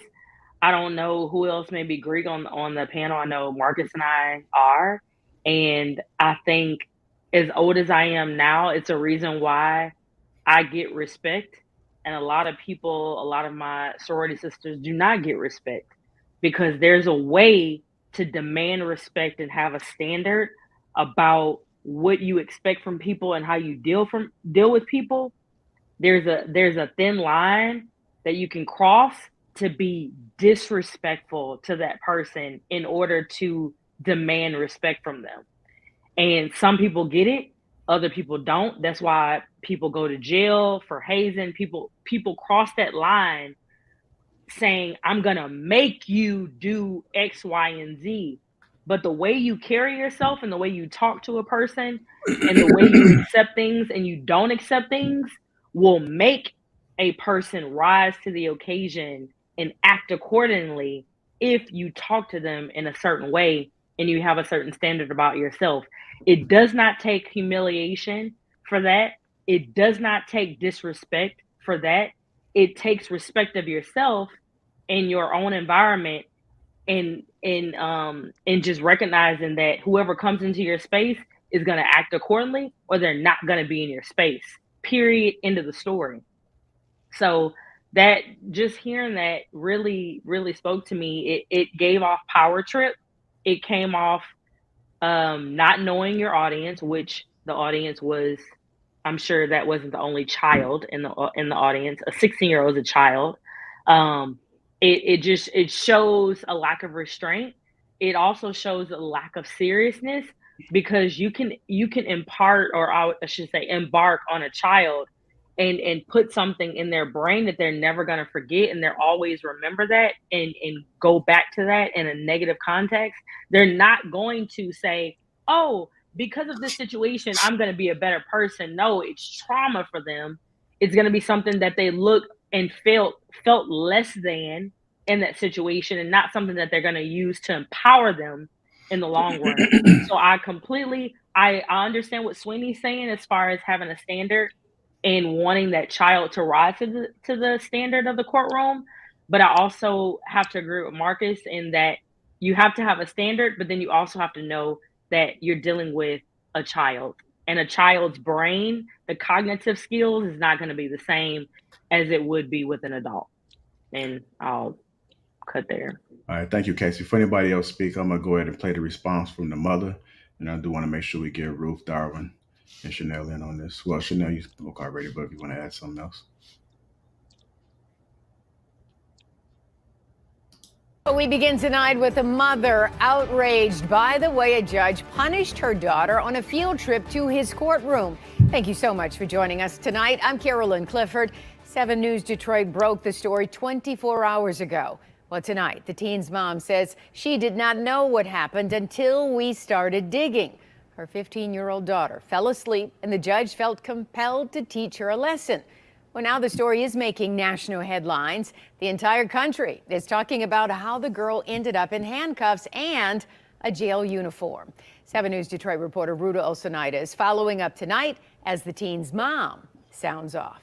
I don't know who else may be Greek on the panel. I know Marcus and I are. And I think as old as I am now, it's a reason why I get respect. And a lot of people, a lot of my sorority sisters do not get respect because there's a way to demand respect and have a standard about what you expect from people and how you deal with people. There's a thin line that you can cross to be disrespectful to that person in order to demand respect from them. And some people get it, other people don't. That's why people go to jail for hazing. People cross that line saying, I'm gonna make you do X, Y, and Z. But the way you carry yourself and the way you talk to a person and the way you accept things and you don't accept things will make a person rise to the occasion and act accordingly if you talk to them in a certain way and you have a certain standard about yourself. It does not take humiliation for that. It does not take disrespect for that. It takes respect of yourself and your own environment, and just recognizing that whoever comes into your space is going to act accordingly, or they're not going to be in your space. Period. End of the story. So that, just hearing that really, really spoke to me. It gave off power trip. It came off not knowing your audience, which the audience was, I'm sure that wasn't the only child in the audience. A 16-year-old is a child. It shows a lack of restraint. It also shows a lack of seriousness, because you can impart, or I should say embark on a child and put something in their brain that they're never going to forget, and they're always remember that and go back to that in a negative context. They're not going to say, oh, because of this situation, I'm going to be a better person. No, it's trauma for them. It's going to be something that they look and felt less than in that situation, and not something that they're going to use to empower them in the long run. So I understand what Sweeney's saying as far as having a standard and wanting that child to rise to the standard of the courtroom. But I also have to agree with Marcus in that you have to have a standard, but then you also have to know that you're dealing with a child, and a child's brain, the cognitive skills is not going to be the same as it would be with an adult. And I'll cut there. All right, thank you, Casey. For anybody else speak, I'm gonna go ahead and play the response from the mother, and I do want to make sure we get Ruth, Darwin, and Chanel in on this. Well, Chanel, you spoke already, but if you want to add something else. We begin tonight with a mother outraged by the way a judge punished her daughter on a field trip to his courtroom. Thank you so much for joining us tonight. I'm Carolyn Clifford. 7 News Detroit broke the story 24 hours ago. Well, tonight, the teen's mom says she did not know what happened until we started digging. Her 15-year-old daughter fell asleep, and the judge felt compelled to teach her a lesson. Well, now the story is making national headlines. The entire country is talking about how the girl ended up in handcuffs and a jail uniform. 7 News Detroit reporter Ruta Olsonida is following up tonight as the teen's mom sounds off.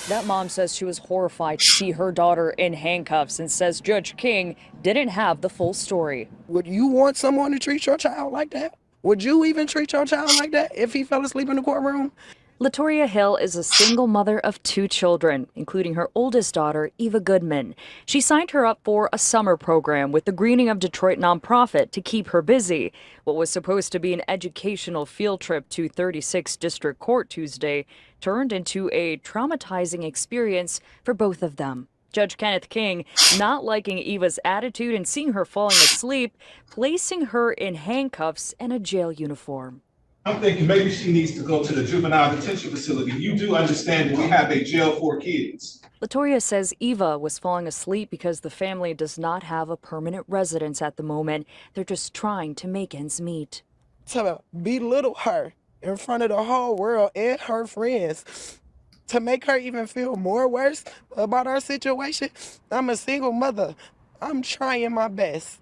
That mom says she was horrified to see her daughter in handcuffs and says Judge King didn't have the full story. Would you want someone to treat your child like that? Would you even treat your child like that if he fell asleep in the courtroom? Latoria Hill is a single mother of 2 children, including her oldest daughter, Eva Goodman. She signed her up for a summer program with the Greening of Detroit nonprofit to keep her busy. What was supposed to be an educational field trip to 36th District Court Tuesday turned into a traumatizing experience for both of them. Judge Kenneth King, not liking Eva's attitude and seeing her falling asleep, placing her in handcuffs and a jail uniform. I'm thinking maybe she needs to go to the juvenile detention facility. You do understand that we have a jail for kids. Latoria says Eva was falling asleep because the family does not have a permanent residence at the moment. They're just trying to make ends meet. To belittle her in front of the whole world and her friends, to make her even feel more worse about our situation. I'm a single mother. I'm trying my best.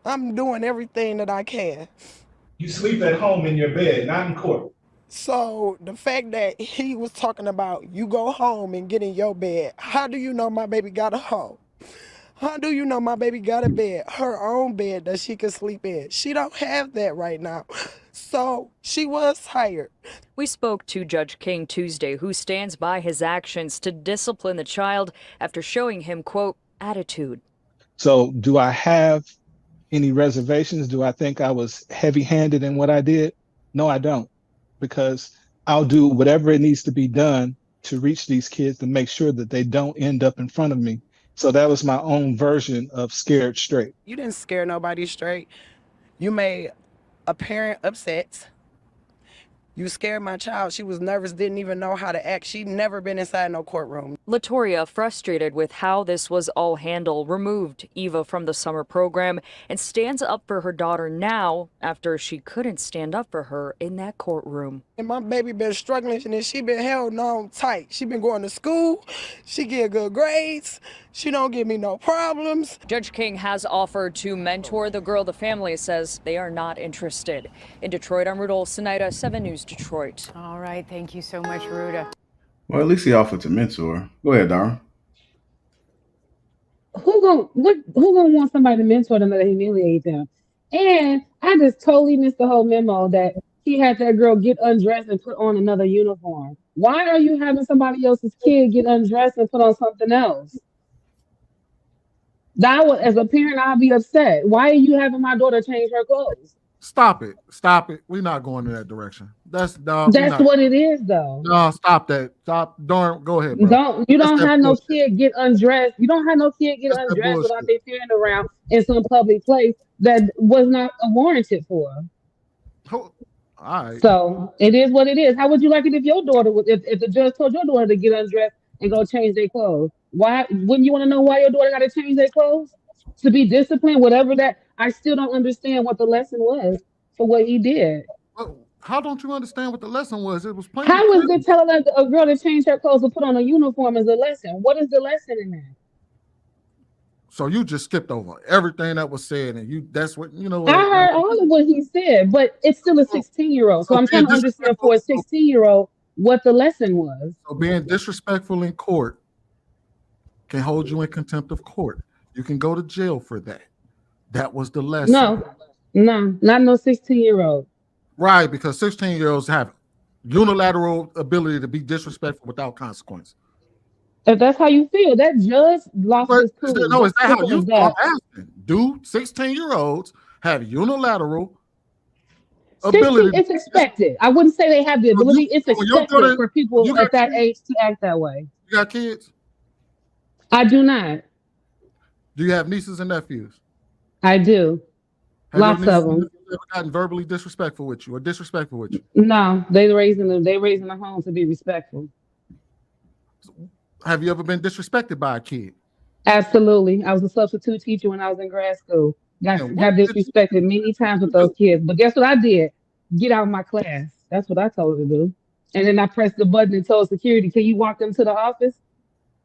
I'm doing everything that I can. You sleep at home in your bed, not in court. So the fact that he was talking about you go home and get in your bed, how do you know my baby got a home? How do you know my baby got a bed, her own bed that she could sleep in? She don't have that right now. So she was tired. We spoke to Judge King Tuesday, who stands by his actions to discipline the child after showing him, quote, attitude. So do I have any reservations? Do I think I was heavy-handed in what I did? No, I don't, because I'll do whatever it needs to be done to reach these kids to make sure that they don't end up in front of me. So that was my own version of scared straight. You didn't scare nobody straight. You made a parent upset. You scared my child. She was nervous, didn't even know how to act. She'd never been inside no courtroom. Latoria, frustrated with how this was all handled, removed Eva from the summer program and stands up for her daughter now after she couldn't stand up for her in that courtroom. And my baby been struggling, and she been held on tight. She been going to school. She get good grades. She don't give me no problems. Judge King has offered to mentor the girl. The family says they are not interested. In Detroit, I'm Rudolph Sinaida, 7 News Detroit. All right, thank you so much, Ruda. Well, at least he offered to mentor. Go ahead, Dara. Who gonna want somebody to mentor them that humiliate them? And I just totally missed the whole memo that he had that girl get undressed and put on another uniform. Why are you having somebody else's kid get undressed and put on something else? That would, as a parent, I'd be upset. Why are you having my daughter change her clothes? Stop it. We're not going in that direction. That's what it is, though. No, stop that. Stop. Go ahead, bro. You don't have no kid get undressed. You don't have no kid get undressed without their parent around in some public place that was not warranted for. All right. So it is what it is. How would you like it if your daughter if the judge told your daughter to get undressed and go change their clothes? Why wouldn't you want to know why your daughter got to change their clothes? To be disciplined, whatever that. I still don't understand what the lesson was for what he did. How don't you understand what the lesson was? It was plain. How is it telling a girl to change her clothes or put on a uniform as a lesson? What is the lesson in that? So you just skipped over everything that was said, and that's what you know. I heard all of what he said, but it's still a 16-year-old. So I'm trying to understand for a 16-year-old what the lesson was. So being disrespectful in court can hold you in contempt of court. You can go to jail for that. That was the lesson. No, not no 16-year-old. Right, because 16-year-olds have unilateral ability to be disrespectful without consequence. If that's how you feel, that judge lost his cool. No, is that how you feel? I'm asking. Do 16-year-olds have unilateral ability? It's expected. I wouldn't say they have the ability. It's expected for people at that age to act that way. You got kids? I do not. Do you have nieces and nephews? I do. Lots of them. Ever gotten verbally disrespectful with you or disrespectful with you? No, they raising the home to be respectful. Have you ever been disrespected by a kid? Absolutely. I was a substitute teacher when I was in grad school. Got disrespected many times with those kids. But guess what I did? Get out of my class. That's what I told her to do. And then I pressed the button and told security, can you walk them to the office?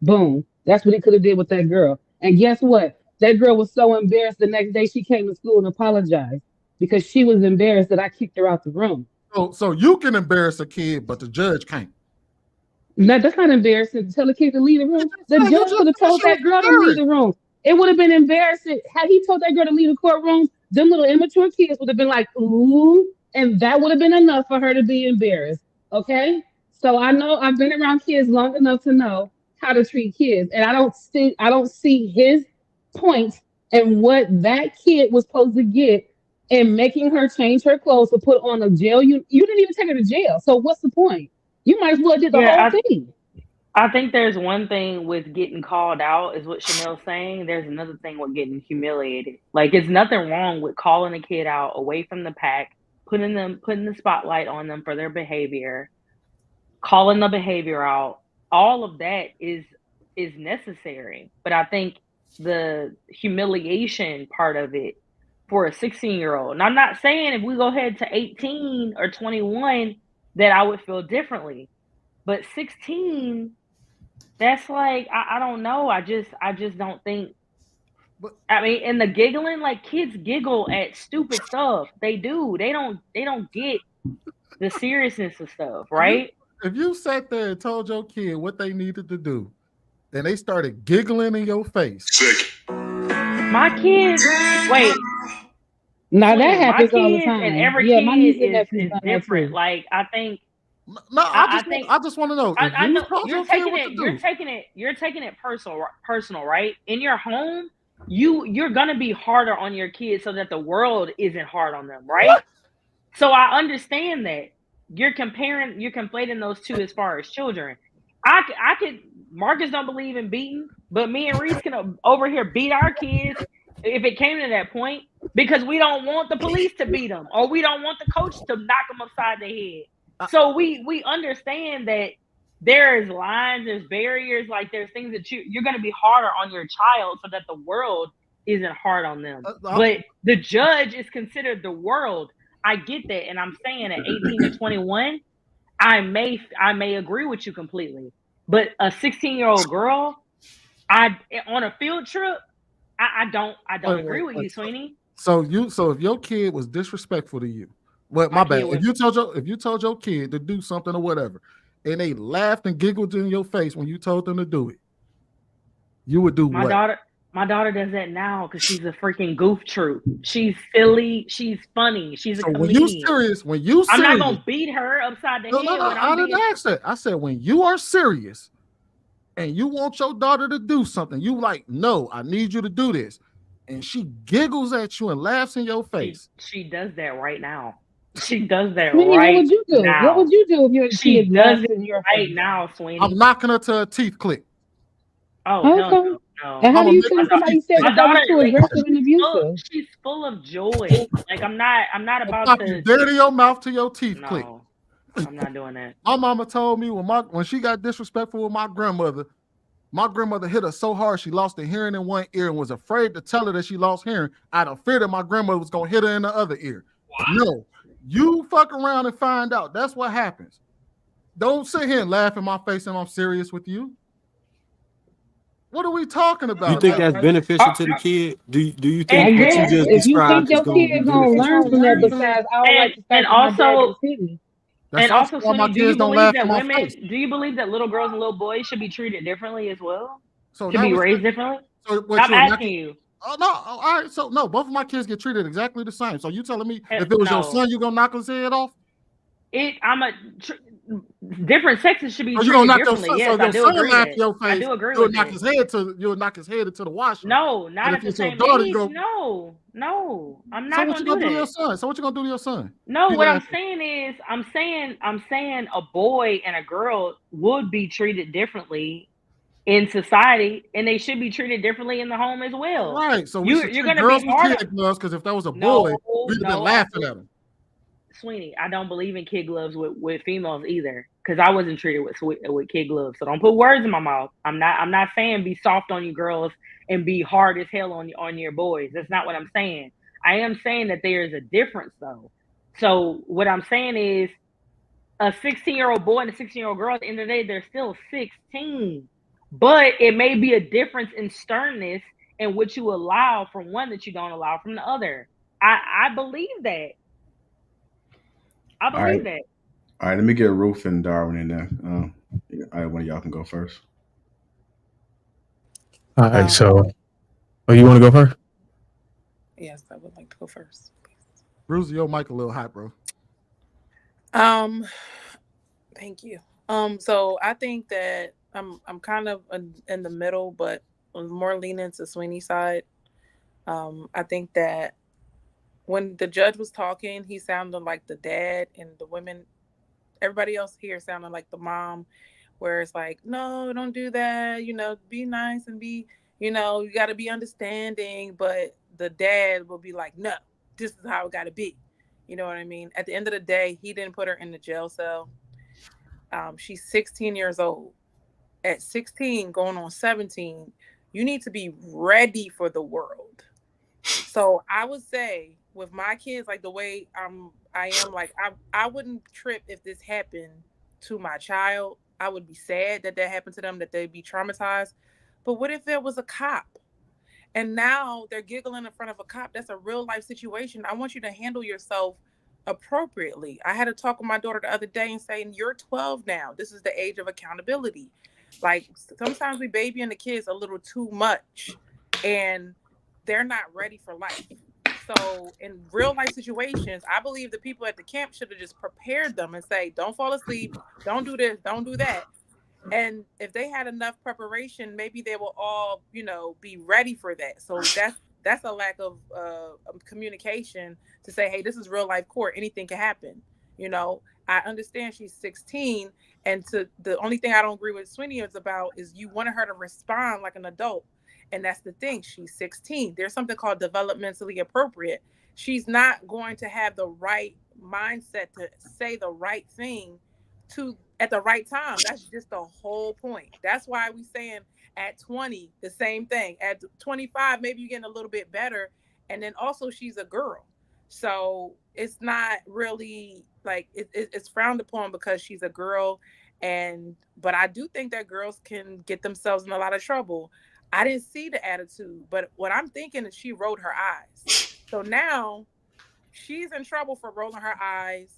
Boom. That's what he could have did with that girl. And guess what? That girl was so embarrassed the next day she came to school and apologized because she was embarrassed that I kicked her out the room. So you can embarrass a kid, but the judge can't. No, that's not embarrassing. Tell the kid to leave the room. The judge could have told that girl to leave the room. It would have been embarrassing. Had he told that girl to leave the courtroom, them little immature kids would have been like, ooh, and that would have been enough for her to be embarrassed. Okay? So I know I've been around kids long enough to know how to treat kids. And I don't see his point and what that kid was supposed to get in making her change her clothes to put on a jail. You didn't even take her to jail. So what's the point? You might as well did the whole thing. I think there's one thing with getting called out is what Chanel's saying. There's another thing with getting humiliated. Like, it's nothing wrong with calling a kid out away from the pack, putting the spotlight on them for their behavior, calling the behavior out. All of that is necessary. But I think the humiliation part of it for a 16-year-old, and I'm not saying if we go ahead to 18 or 21 that I would feel differently, but 16, that's like, I don't know. I just don't think. I mean, and the giggling, like, kids giggle at stupid stuff. They do. They don't get the seriousness of stuff, right? If you sat there and told your kid what they needed to do, and they started giggling in your face. My kids, wait. Now that happens all the time. And every kid is different. Like, I think. No, I just want to know. I know you're taking it personal, right? In your home, you're gonna be harder on your kids so that the world isn't hard on them, right? What? So I understand that you're conflating those two as far as children. I could. Marcus don't believe in beating, but me and Reese can over here beat our kids if it came to that point, because we don't want the police to beat them, or we don't want the coach to knock them upside the head. So we understand that there is lines, there's barriers, like there's things that you're going to be harder on your child so that the world isn't hard on them. But the judge is considered the world. I get that, and I'm saying at 18 to 21, I may agree with you completely. But a 16-year-old girl, On a field trip, I don't agree with you, Sweeney. So if your kid was disrespectful to you, well, my bad. If you told your kid to do something or whatever, and they laughed and giggled in your face when you told them to do it, you would do what? My daughter does that now because she's a freaking goof troop. She's silly. She's funny. She's a comedian. When you serious, I'm not gonna beat her upside the head. No, I didn't ask that. I said when you are serious and you want your daughter to do something, you like, no, I need you to do this, and she giggles at you and laughs in your face. She does that right now. She does that Sweeney, right what would you do? now. What would you do if your kid does laughs it in your right face? now, Sweeney. I'm knocking her to a teeth click. Oh, Okay. no. And how do you feel somebody said that was too aggressive and abusive? She's full of joy. Like I'm not about to dirty your mouth to your teeth click. I'm not doing that. My mama told me when she got disrespectful with my grandmother hit her so hard she lost the hearing in one ear and was afraid to tell her that she lost hearing out of fear that my grandmother was gonna hit her in the other ear. Wow. No, you fuck around and find out. That's what happens. Don't sit here and laugh in my face and I'm serious with you. What are we talking about? You think that's beneficial to the kid? Do you think what you just if you described think your kid gonna learn from that, besides I don't like the fact that my dad just hit me. And also, Sweeney, do you believe that women? Do you believe that little girls and little boys should be treated differently as well? So should be raised differently? So I'm asking you. Oh no! All right. So no, both of my kids get treated exactly the same. So you telling me if it was your son, you gonna knock his head off? Different sexes should be treated differently. Yes, I do agree with that. I do agree with that. You'll knock his head into the washer. No, not at the same age. No, I'm not gonna do that. To your son? So what you gonna do to your son? No, what I'm saying is, I'm saying a boy and a girl would be treated differently in society, and they should be treated differently in the home as well. Right. So you're going to be harder because if that was a boy, we'd have been laughing at him. Sweeney, I don't believe in kid gloves with females either, because I wasn't treated with kid gloves. So don't put words in my mouth. I'm not saying be soft on you girls and be hard as hell on your boys. That's not what I'm saying. I am saying that there is a difference though. So what I'm saying is a 16-year-old boy and a 16-year-old girl, at the end of the day, they're still 16. But it may be a difference in sternness in what you allow from one that you don't allow from the other. I believe that. I believe that. All right, let me get Ruth and Darwin in there. One of y'all can go first. All right, so you want to go first? Yes, I would like to go first. Bruce, your mic a little hot, bro. Thank you. So I think that I'm kind of in the middle, but more leaning to Sweeney's side. I think that when the judge was talking, he sounded like the dad, and the women, everybody else here sounded like the mom, where it's like, no, don't do that. Be nice and be, you got to be understanding. But the dad will be like, no, this is how it got to be. You know what I mean? At the end of the day, he didn't put her in the jail cell. She's 16 years old. At 16, going on 17, you need to be ready for the world. So I would say with my kids, like the way I am, like I wouldn't trip if this happened to my child. I would be sad that happened to them, that they'd be traumatized. But what if there was a cop? And now they're giggling in front of a cop. That's a real life situation. I want you to handle yourself appropriately. I had to talk with my daughter the other day and say, you're 12 now. This is the age of accountability. Like sometimes we babying the kids a little too much and they're not ready for life. So in real life situations, I believe the people at the camp should have just prepared them and say, don't fall asleep. Don't do this. Don't do that. And if they had enough preparation, maybe they will all, be ready for that. So that's a lack of communication to say, hey, this is real life court. Anything can happen. I understand she's 16. And the only thing I don't agree with Sweeney is you wanted her to respond like an adult. And that's the thing. She's 16. There's something called developmentally appropriate. She's not going to have the right mindset to say the right thing at the right time. That's just the whole point. That's why we saying at 20, the same thing. At 25, maybe you're getting a little bit better. And then also she's a girl. So it's not really like it's frowned upon because she's a girl. But I do think that girls can get themselves in a lot of trouble. I didn't see the attitude, but what I'm thinking is she rolled her eyes. So now she's in trouble for rolling her eyes.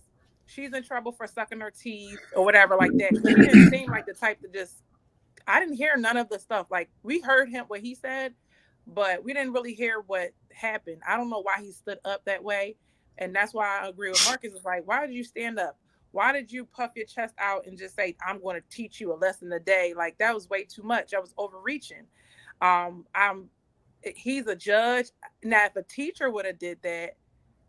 She's in trouble for sucking her teeth or whatever like that. Cause she didn't seem like the type to just, I didn't hear none of the stuff. Like we heard him, what he said, but we didn't really hear what happened. I don't know why he stood up that way. And that's why I agree with Marcus. Is like, why did you stand up? Why did you puff your chest out and just say, I'm going to teach you a lesson today? Like that was way too much. That was overreaching. He's a judge. Now, if a teacher would have did that,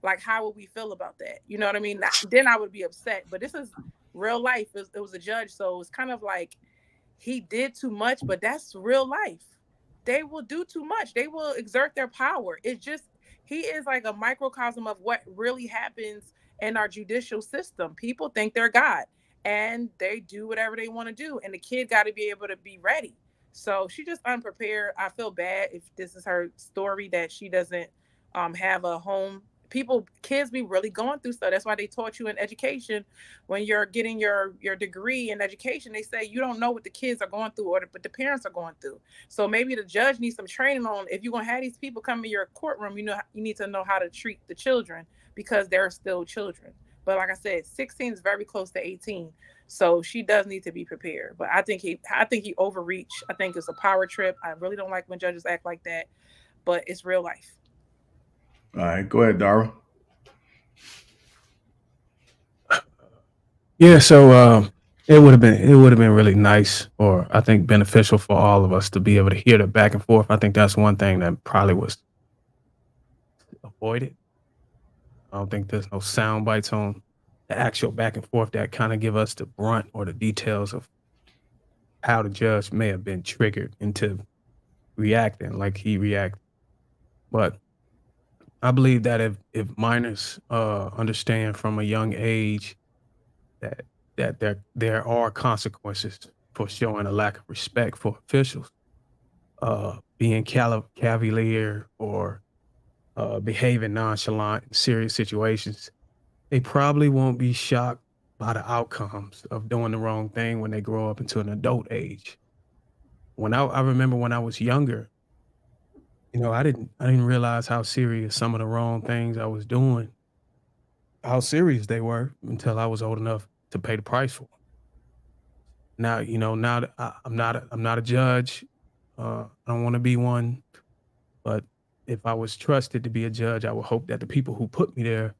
like, how would we feel about that? You know what I mean? Then I would be upset. But this is real life. It was a judge. So it's kind of like he did too much, but that's real life. They will do too much. They will exert their power. It's just, he is like a microcosm of what really happens in our judicial system. People think they're God and they do whatever they want to do. And the kid got to be able to be ready. So she's just unprepared. I feel bad if this is her story, that she doesn't have a home. Kids be really going through stuff. That's why they taught you in education, when you're getting your degree in education, they say you don't know what the kids are going through or what the parents are going through. So maybe the judge needs some training on, if you're going to have these people come in your courtroom, you need to know how to treat the children, because they're still children. But like I said, 16 is very close to 18. So she does need to be prepared. But I think he overreached. I think it's a power trip. I really don't like when judges act like that, but it's real life. All right, go ahead, Dara. Yeah, so it would have been really nice, or I think beneficial for all of us to be able to hear the back and forth. I think that's one thing that probably was avoided. I don't think there's no sound bites on the actual back and forth that kind of give us the brunt or the details of how the judge may have been triggered into reacting like he reacted. But I believe that if minors understand from a young age that there are consequences for showing a lack of respect for officials, being cavalier or behaving nonchalant in serious situations, they probably won't be shocked by the outcomes of doing the wrong thing when they grow up into an adult age. When I remember when I was younger, I didn't realize how serious some of the wrong things I was doing, how serious they were, until I was old enough to pay the price for them. Now, now that I'm not a judge, I don't want to be one, but if I was trusted to be a judge, I would hope that the people who put me there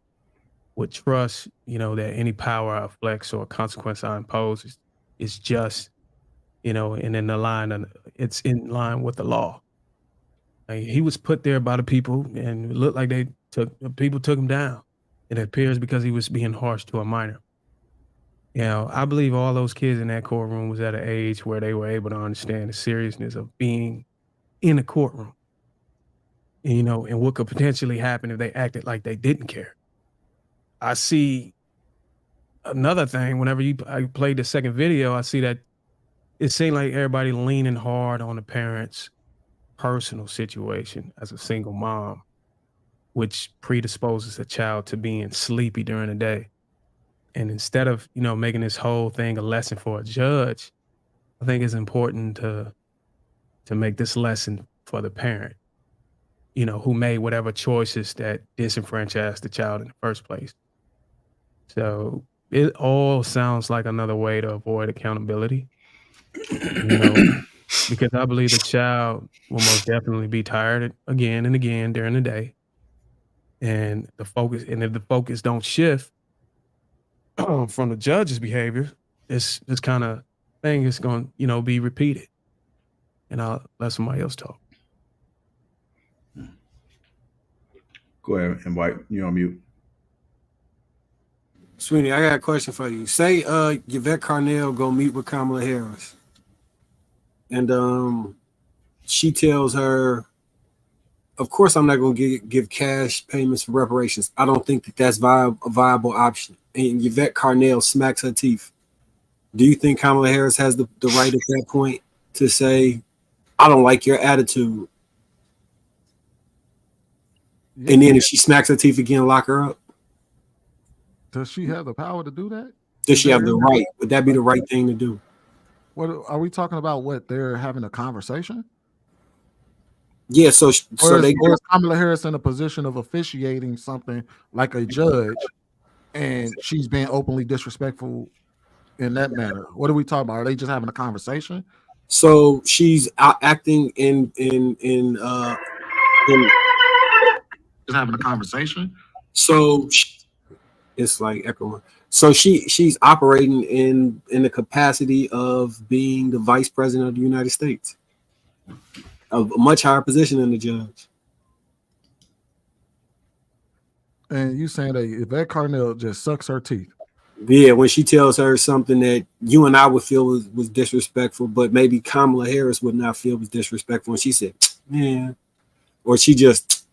would trust, that any power I flex or consequence I impose is just, and it's in line with the law. He was put there by the people, and it looked like people took him down. It appears because he was being harsh to a minor. I believe all those kids in that courtroom was at an age where they were able to understand the seriousness of being in a courtroom, and what could potentially happen if they acted like they didn't care. I see another thing. Whenever I played the second video, I see that it seemed like everybody leaning hard on the parents' personal situation as a single mom, which predisposes a child to being sleepy during the day. And instead of, making this whole thing a lesson for a judge, I think it's important to make this lesson for the parent, who made whatever choices that disenfranchised the child in the first place. So it all sounds like another way to avoid accountability, because I believe the child will most definitely be tired again and again during the day. And if the focus don't shift from the judge's behavior, this kind of thing is going to be repeated. And I'll let somebody else talk. Go ahead, invite you on mute. Sweeney, I got a question for you. Say Yvette Carnell go meet with Kamala Harris, and she tells her, of course I'm not going to give cash payments for reparations. I don't think that's a viable option. And Yvette Carnell smacks her teeth. Do you think Kamala Harris has the right at that point to say, I don't like your attitude? Yeah. And then if she smacks her teeth again, lock her up? Does she have the power to do that? Does she have the right? Would that be the right thing to do? What are we talking about? What, they're having a conversation? Yeah, so or is Kamala Harris in a position of officiating something like a judge, and she's being openly disrespectful in that manner? What are we talking about? Are they just having a conversation? So she's acting in just having a conversation. So it's like echoing. So she's operating in the capacity of being the vice president of the United States, of a much higher position than the judge. And you saying that Yvette Carnell just sucks her teeth? Yeah, when she tells her something that you and I would feel was disrespectful, but maybe Kamala Harris would not feel was disrespectful, and she said, "Man," or she just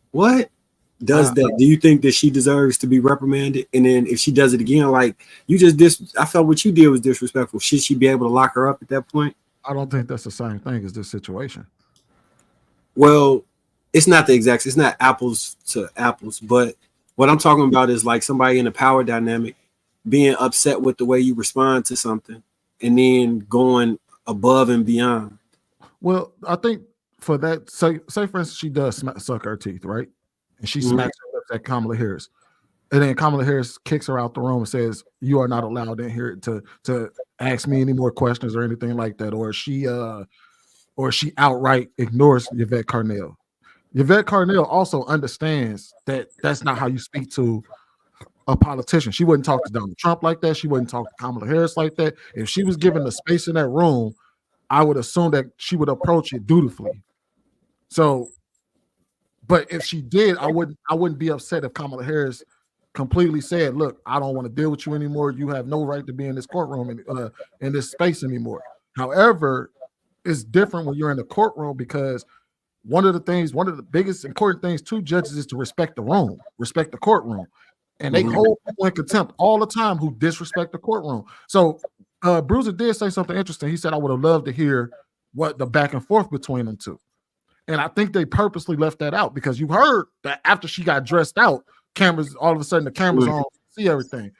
does that. Do you think that she deserves to be reprimanded? And then if she does it again, like you just I felt what you did was disrespectful. Should she be able to lock her up at that point? I don't think that's the same thing as this situation. Well, it's not it's not apples to apples, but what I'm talking about is like somebody in a power dynamic being upset with the way you respond to something and then going above and beyond. Well, I think for that, say for instance, she does suck her teeth, right? And she smacks her lips at Kamala Harris. And then Kamala Harris kicks her out the room and says, "You are not allowed in here to ask me any more questions or anything like that." Or she outright ignores Yvette Carnell. Yvette Carnell also understands that that's not how you speak to a politician. She wouldn't talk to Donald Trump like that. She wouldn't talk to Kamala Harris like that. If she was given the space in that room, I would assume that she would approach it dutifully. So, but if she did, I wouldn't be upset if Kamala Harris completely said, "Look, I don't want to deal with you anymore. You have no right to be in this courtroom in this space anymore." However, it's different when you're in the courtroom because one of the biggest important things to judges is to respect the room, respect the courtroom. And they hold people in contempt all the time who disrespect the courtroom. So Bruiser did say something interesting. He said, "I would have loved to hear what the back and forth between them two." And I think they purposely left that out because you heard that after she got dressed out, cameras, all of a sudden the cameras on, see everything.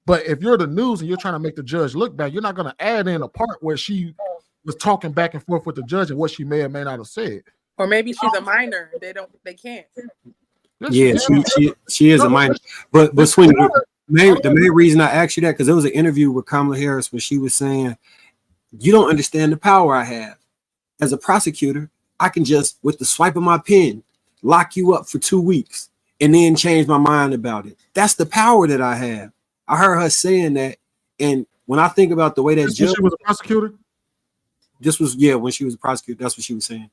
But if you're the news and you're trying to make the judge look bad, you're not going to add in a part where she was talking back and forth with the judge and what she may or may not have said. Or maybe she's a minor. They can't. Yeah, she is a minor. But Sweeney, the main reason I asked you that because there was an interview with Kamala Harris where she was saying, "You don't understand the power I have as a prosecutor. I can just with the swipe of my pen lock you up for 2 weeks and then change my mind about it. That's the power that I have." I heard her saying that, and when I think about the way that she was a prosecutor, this was when she was a prosecutor. That's what she was saying.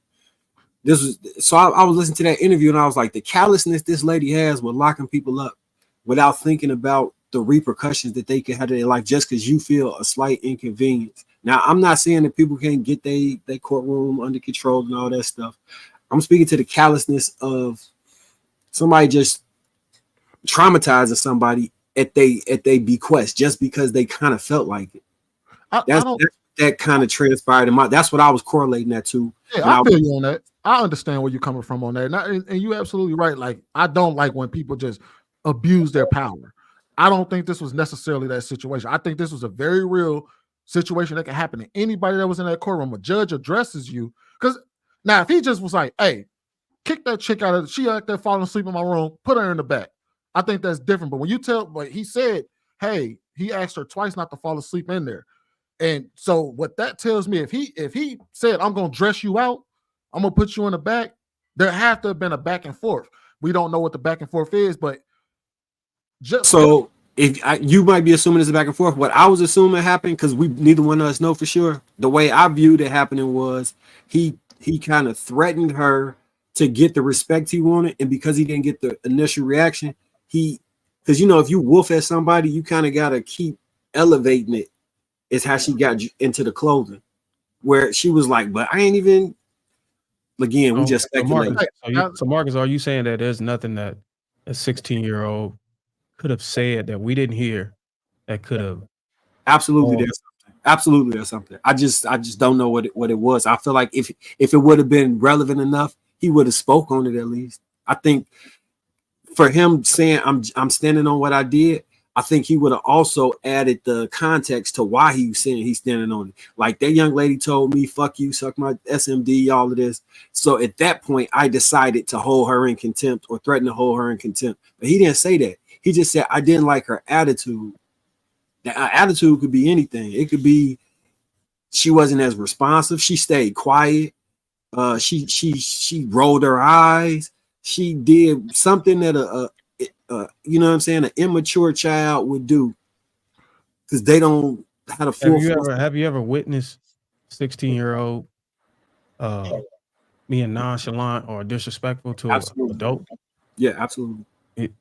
This was so I was listening to that interview and I was like, the callousness this lady has with locking people up without thinking about the repercussions that they could have in their life just because you feel a slight inconvenience. Now, I'm not saying that people can't get their courtroom under control and all that stuff. I'm speaking to the callousness of somebody just traumatizing somebody at they bequest just because they kind of felt like it. That kind of transpired in my. That's what I was correlating that to. Yeah, I feel you on that. I understand where you're coming from on that, and you're absolutely right. Like, I don't like when people just abuse their power. I don't think this was necessarily that situation. I think this was a very real situation that can happen to anybody that was in that courtroom. A judge addresses you because now if he just was like, "Hey, kick that chick out of she out there falling asleep in my room, put her in the back," I think that's different. But when you but he said, "Hey," he asked her twice not to fall asleep in there. And so what that tells me, if he said, "I'm gonna dress you out, I'm gonna put you in the back," there have to have been a back and forth. We don't know what the back and forth is, but just so if you might be assuming it's a back and forth. What I was assuming happened, because we neither one of us know for sure. The way I viewed it happening was he kind of threatened her to get the respect he wanted, and because he didn't get the initial reaction, because if you wolf at somebody, you kind of gotta keep elevating it. Is how she got into the clothing, where she was like, "But I ain't even." Again, we just speculate. So Marcus, are you saying that there's nothing that a 16-year-old could have said that we didn't hear that could have? Absolutely, there's something. I just don't know what it was. I feel like if it would have been relevant enough, he would have spoke on it at least. I think for him saying I'm standing on what I did, I think he would have also added the context to why he was saying he's standing on it. Like that young lady told me, fuck you, suck my SMD, all of this. So at that point, I decided to hold her in contempt or threaten to hold her in contempt. But he didn't say that. He just said, I didn't like her attitude. That attitude could be anything. It could be she wasn't as responsive. She stayed quiet. She rolled her eyes. She did something that you know what I'm saying, an immature child would do, because they don't have a full. Have you ever witnessed 16-year-old being nonchalant or disrespectful to an adult? Yeah, absolutely.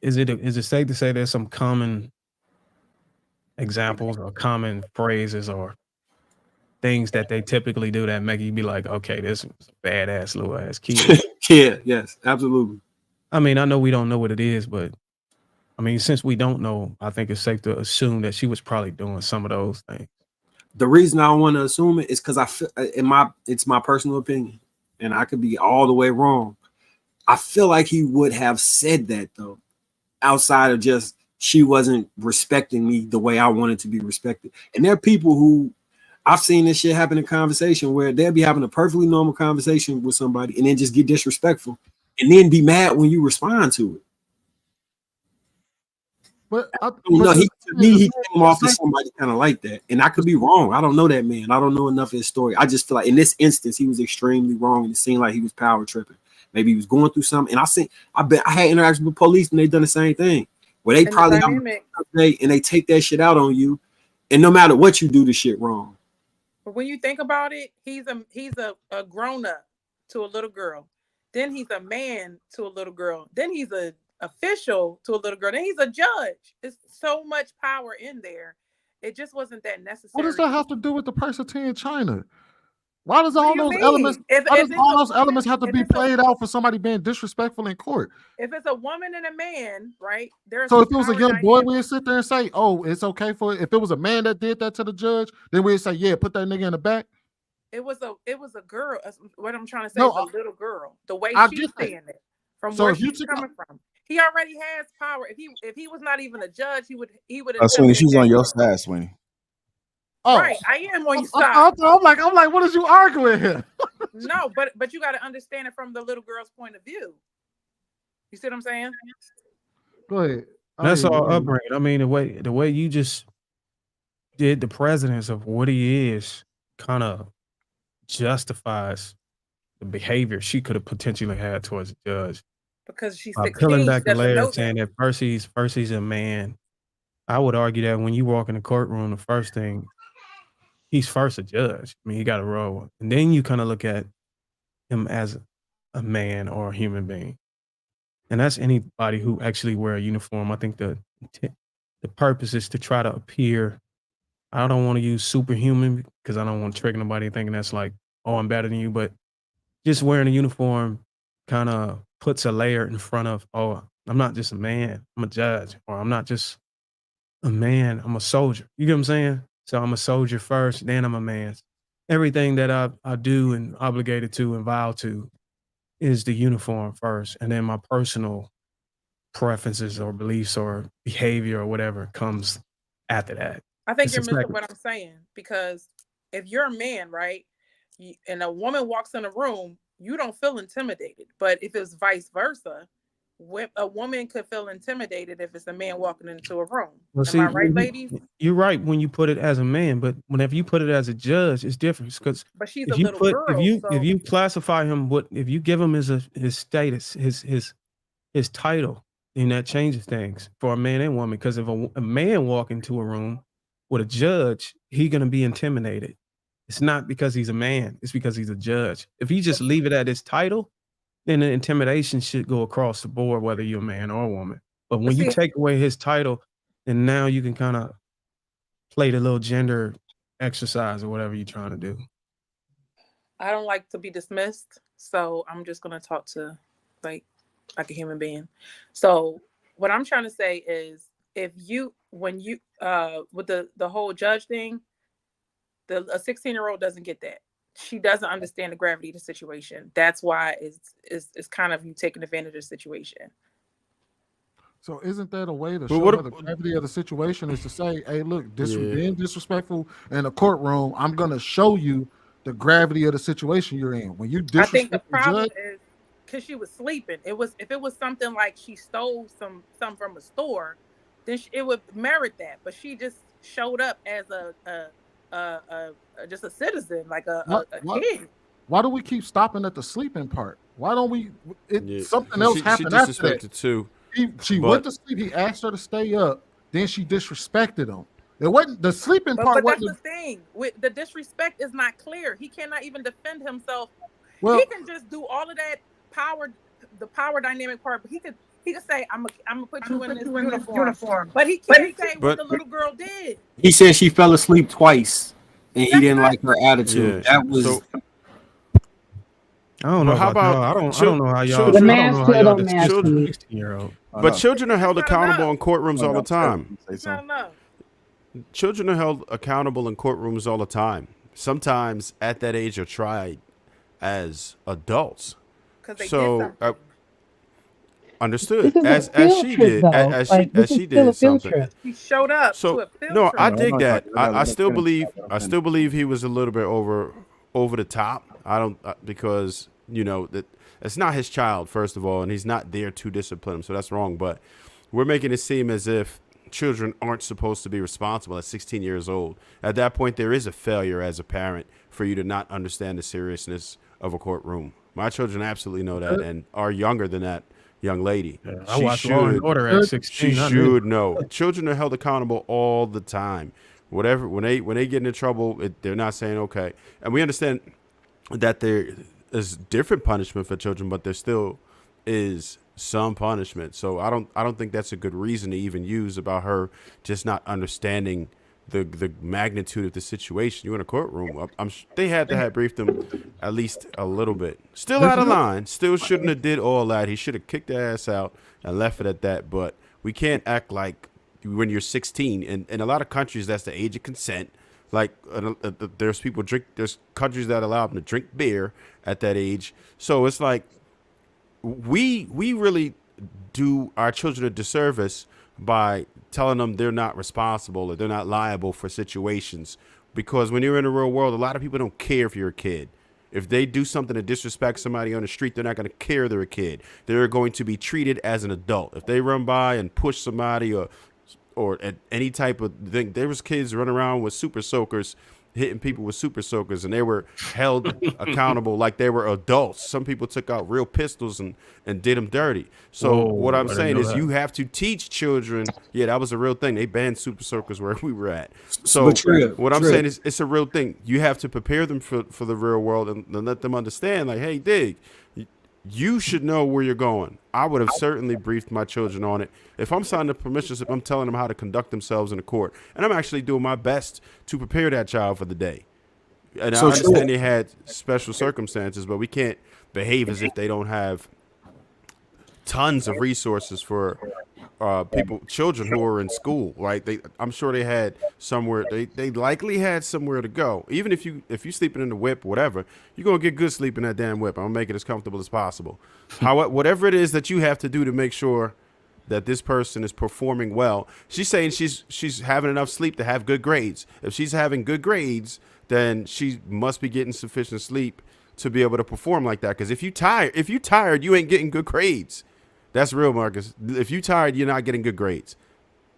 Is it safe to say there's some common examples or common phrases or things that they typically do that make you be like, okay, this is a badass little ass kid? Yeah, yes, absolutely. I mean, I know we don't know what it is, but I mean, since we don't know, I think it's safe to assume that she was probably doing some of those things. The reason I want to assume it is because I feel it's my personal opinion, and I could be all the way wrong. I feel like he would have said that though, outside of just she wasn't respecting me the way I wanted to be respected. And there are people who I've seen this shit happen in conversation where they'll be having a perfectly normal conversation with somebody and then just get disrespectful and then be mad when you respond to it. But he came off as somebody kind of like that, and I could be wrong. I don't know that man. I don't know enough of his story. I just feel like in this instance, he was extremely wrong, and it seemed like he was power tripping. Maybe he was going through something. And I had interactions with police, and they done the same thing, where they probably and they take that shit out on you, and no matter what you do, the shit wrong. But when you think about it, he's a grown up to a little girl. Then he's a man to a little girl. Then he's a official to a little girl. Then he's a judge. There's so much power in there. It just wasn't that necessary. What does that have to do with the person in China? Why does all those elements? Elements have to be played out for somebody being disrespectful in court? If it's a woman and a man, right? So if it was a young boy, we'd sit there and say, "Oh, it's okay for it." If it was a man that did that to the judge, then we'd say, "Yeah, put that nigga in the back." It was a girl. What I'm trying to say is a little girl. The way she's saying it, from where she's coming from. He already has power. If he was not even a judge, he would. Sweeney, she's on your side, Sweeney. Oh, right, I am on your side. I'm like, what is you arguing here? No, but you got to understand it from the little girl's point of view. You see what I'm saying? Go ahead. That's all upbringing. I mean, the way you just did the precedence of what he is kind of justifies the behavior she could have potentially had towards the judge. Because she's peeling back the layer, saying that first he's a man. I would argue that when you walk in the courtroom, the first thing, he's first a judge. I mean, he got a role, and then you kind of look at him as a man or a human being, and that's anybody who actually wear a uniform. I think the purpose is to try to appear. I don't want to use superhuman because I don't want to trigger nobody thinking that's like, oh, I'm better than you, but just wearing a uniform kind of puts a layer in front of, oh, I'm not just a man, I'm a judge, or I'm not just a man, I'm a soldier. You get what I'm saying? So I'm a soldier first, then I'm a man. Everything that I do and obligated to and vow to is the uniform first, and then my personal preferences or beliefs or behavior or whatever comes after that. I think you're missing what I'm saying, because if you're a man, right, and a woman walks in a room, you don't feel intimidated. But if it's vice versa, a woman could feel intimidated if it's a man walking into a room. Am I right, ladies? You're right when you put it as a man, but whenever you put it as a judge, it's different. Because but she's a little girl. If you classify him, if you give him his status, his title, then that changes things for a man and woman. Because if a man walk into a room with a judge, he's gonna be intimidated. It's not because he's a man; it's because he's a judge. If you just leave it at his title, then the intimidation should go across the board, whether you're a man or a woman. But when you take away his title, then now you can kind of play the little gender exercise or whatever you're trying to do. I don't like to be dismissed, so I'm just gonna talk to like a human being. So what I'm trying to say is, when you with the whole judge thing, a 16-year-old doesn't get that. She doesn't understand the gravity of the situation. That's why it's kind of you taking advantage of the situation. So isn't that a way to But show what her the gravity of the situation is to say, hey, look, being disrespectful in a courtroom, I'm gonna show you the gravity of the situation you're in. When you I think the disrespect the problem judge, is because she was sleeping. If it was something like she stole some from a store, then it would merit that. But she just showed up as just a citizen, like a kid. why do we keep stopping at the sleeping part? Why don't we? Yeah. Something else She happened after that. disrespected too. She but went to sleep. He asked her to stay up. Then she disrespected him. It wasn't the sleeping part. But that's Wasn't the thing. With the disrespect is not clear. He cannot even defend himself. Well- He can just do all of that the power dynamic part. But he could say, "I'm gonna put you in this uniform." But he can't say what the little girl did. He said she fell asleep twice, and he didn't like her attitude. Yeah. That was. I don't know how about about y'all. I don't know how y'all. children- I don't know how y'all dismiss a children- 16-year-old. But children are held accountable in courtrooms all the time. It's not enough. Children are held accountable in courtrooms all the time. Sometimes at that age, are tried as adults. Because they So, did something. Understood. This is a As field she trip, did, though. as Like, this she is still a did field something. trip. He showed up to So a field no, trip. I dig that. I still believe he was a little bit over the top. I don't because that it's not his child, first of all, and he's not there to discipline him, so that's wrong. But we're making it seem as if children aren't supposed to be responsible at 16 years old. At that point, there is a failure as a parent for you to not understand the seriousness of a courtroom. My children absolutely know that and are younger than that young lady. I watched Law and Order at 16. She should know. Children are held accountable all the time. Whatever when they get into trouble, they're not saying okay. And we understand that there is different punishment for children, but there still is some punishment. So I don't think that's a good reason to even use about her just not understanding the magnitude of the situation. You're in a courtroom. They had to have briefed him at least a little bit. Still out of line. Still shouldn't have did all that. He should have kicked their ass out and left it at that. But we can't act like when you're 16. And in a lot of countries, that's the age of consent. Like there's countries that allow them to drink beer at that age. So it's like we really do our children a disservice by telling them they're not responsible or they're not liable for situations. Because when you're in the real world, a lot of people don't care if you're a kid. If they do something to disrespect somebody on the street, they're not going to care they're a kid. They're going to be treated as an adult. If they run by and push somebody or at any type of thing, there was kids running around with super soakers, hitting people with super soakers, and they were held accountable like they were adults. Some people took out real pistols and did them dirty. So what I'm saying is you have to teach children. Yeah, that was a real thing. They banned super soakers where we were at. So what I'm saying is it's a real thing. You have to prepare them for the real world and let them understand, like, hey, dig, you should know where you're going. I would have certainly briefed my children on it. If I'm signing a permission slip, I'm telling them how to conduct themselves in the court. And I'm actually doing my best to prepare that child for the day. And I understand they had special circumstances, but we can't behave as if they don't have tons of resources for children who are in school, right? I'm sure they had somewhere. They likely had somewhere to go. Even if you sleeping in the whip, whatever, you're gonna get good sleep in that damn whip. I'm gonna make it as comfortable as possible. Whatever it is that you have to do to make sure that this person is performing well. She's saying she's having enough sleep to have good grades. If she's having good grades, then she must be getting sufficient sleep to be able to perform like that. Because if you tired, you ain't getting good grades. That's real, Marcus. If you tired, you're not getting good grades.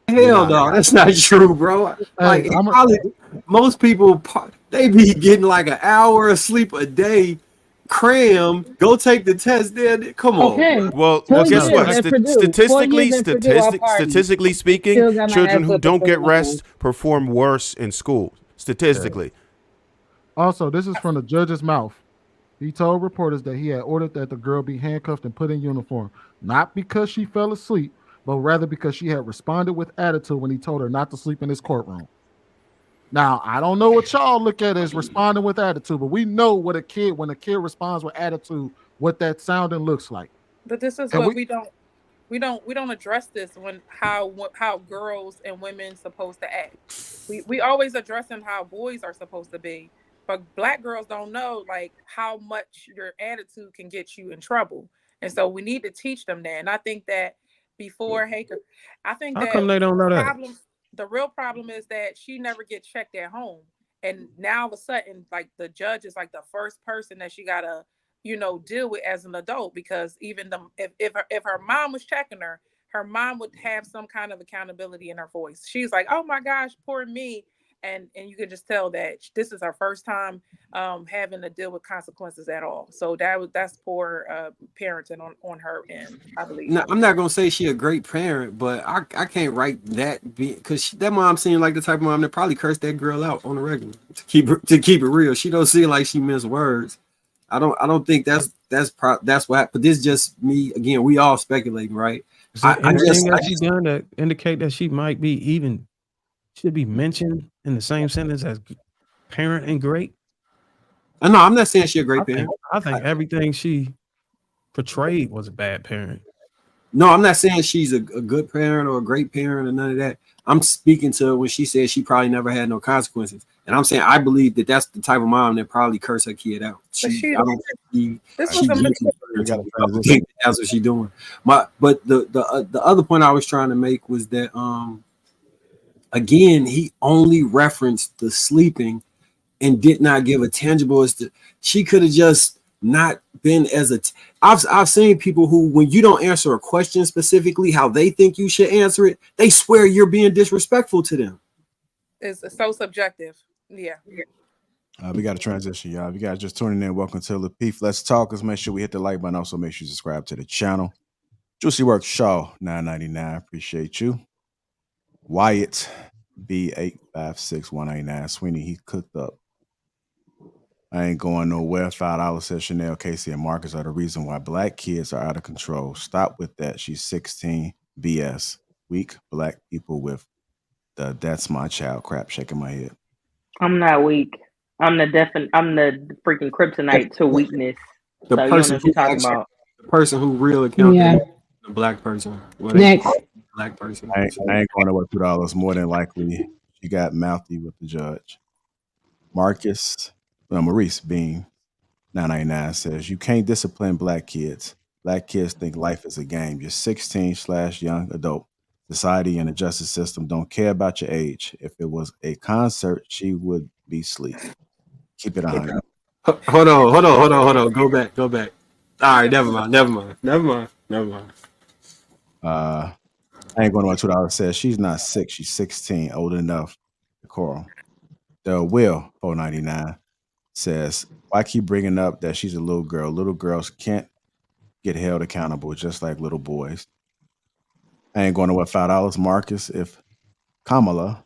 Hell no, that's not true, bro. Like in college, most people they be getting like an hour of sleep a day. Cram, go take the test. Then come on. Okay. Well, guess what? Statistically speaking, children who don't get rest perform worse in school. Statistically. Also, this is from the judge's mouth. He told reporters that he had ordered that the girl be handcuffed and put in uniform, not because she fell asleep, but rather because she had responded with attitude when he told her not to sleep in his courtroom. Now, I don't know what y'all look at as responding with attitude, but we know when a kid responds with attitude, what that sounding looks like. But this is what we don't address this when how girls and women supposed to act. We always addressing how boys are supposed to be, but black girls don't know like how much your attitude can get you in trouble. And so we need to teach them that. And I think that before Haker. I think How that come they don't know that? the real problem is that she never gets checked at home. And now all of a sudden, like the judge is like the first person that she gotta, deal with as an adult, because even if her mom was checking her mom would have some kind of accountability in her voice. She's like, "Oh my gosh, poor me." And you can just tell that this is her first time having to deal with consequences at all. So that's poor parenting on her end, I believe. No, I'm not gonna say she a great parent, but I can't write that because that mom seemed like the type of mom that probably cursed that girl out on the regular to keep it real. She don't seem like she missed words. I don't think that's what. But this just me again. We all speculating, right? Is there anything that she done that indicate that she might be should be mentioned in the same sentence as parent and great? No, I'm not saying she a great parent. I think everything she portrayed was a bad parent. No, I'm not saying she's a good parent or a great parent or none of that. I'm speaking to when she said she probably never had no consequences, and I'm saying I believe that that's the type of mom that probably cursed her kid out. I don't think that's what she's doing. But the other point I was trying to make was that again, he only referenced the sleeping and did not give a tangible as to she could have just not been as a I've seen people who, when you don't answer a question specifically how they think you should answer it, they swear you're being disrespectful to them. It's so subjective. Yeah. We got to transition, y'all. If you guys just tuning in, welcome to Lapeef Let's Talk. Let's make sure we hit the like button. Also, make sure you subscribe to the channel. Juicy Work Shaw, $9.99. Appreciate you. Wyatt B856199. Sweeney, he cooked up. I ain't going nowhere. $5 says Chanel, Casey, and Marcus are the reason why black kids are out of control. Stop with that. She's 16. BS. Weak black people with the "that's my child" crap. Shaking my head. I'm not weak. I'm the freaking kryptonite to weakness. The so person you know what you're talking about. The person who real accountable, the black person. Next. Black person. I ain't going over $2. More than likely, she got mouthy with the judge. Maurice Bean, $9.99 says, you can't discipline black kids. Black kids think life is a game. You're 16/young adult. Society and the justice system don't care about your age. If it was a concert, she would be asleep. Keep it 100. Hold on. Go back. All right, never mind. I ain't going to $2 says she's not 6, she's 16, old enough. Coral. The Will, $4.99, says, why keep bringing up that she's a little girl? Little girls can't get held accountable just like little boys. I ain't going to $5. Marcus, if Kamala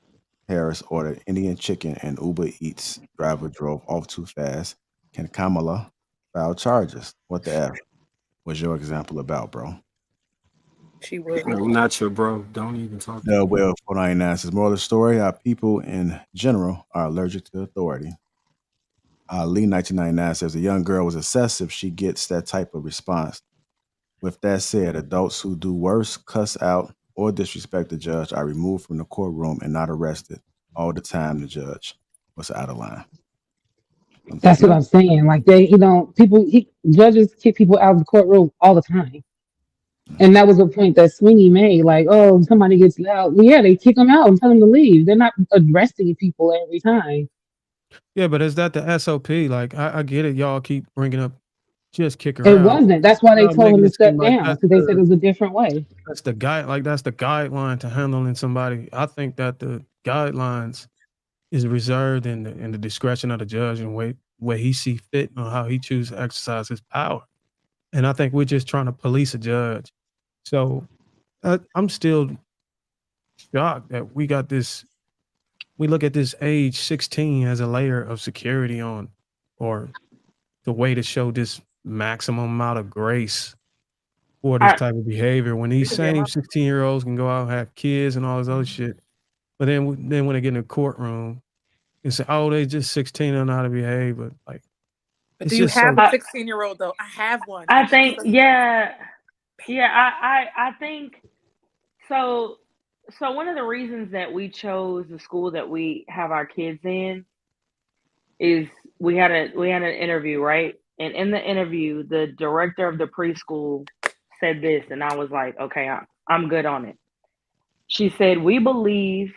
Harris ordered Indian chicken and Uber Eats driver drove off too fast, can Kamala file charges? What the F was your example about, bro? She would. I'm not your bro. Don't even talk. The Will 499 says, more of the story, our people in general are allergic to authority. Lee 1999 says, a young girl was assessed if she gets that type of response. With that said, adults who do worse, cuss out, or disrespect the judge are removed from the courtroom and not arrested all the time. The judge was out of line. That's what I'm saying. Like judges kick people out of the courtroom all the time. And that was a point that Sweeney made. Like, oh, somebody gets loud. Well, yeah, they kick them out and tell them to leave. They're not arresting people every time. Yeah, but is that the SOP? Like, I get it. Y'all keep bringing up just kick her It out. wasn't. That's why they told him to step Like down, because they said it was a different way. That's the guideline to handling somebody. I think that the guidelines is reserved in the discretion of the judge and where he see fit on how he chooses to exercise his power. And I think we're just trying to police a judge. So I'm still shocked that we got this. We look at this age 16 as a layer of security on, or the way to show this maximum amount of grace for this type of behavior, when these same 16-year-olds can go out and have kids and all this other shit. But then when they get in the courtroom and say, oh, they just 16, don't know how to behave. But like, but do you have a 16-year-old though? I have one. I think, I think so. So one of the reasons that we chose the school that we have our kids in is we had an interview, right? And in the interview, the director of the preschool said this, and I was like, okay, I'm good on it. She said, we believe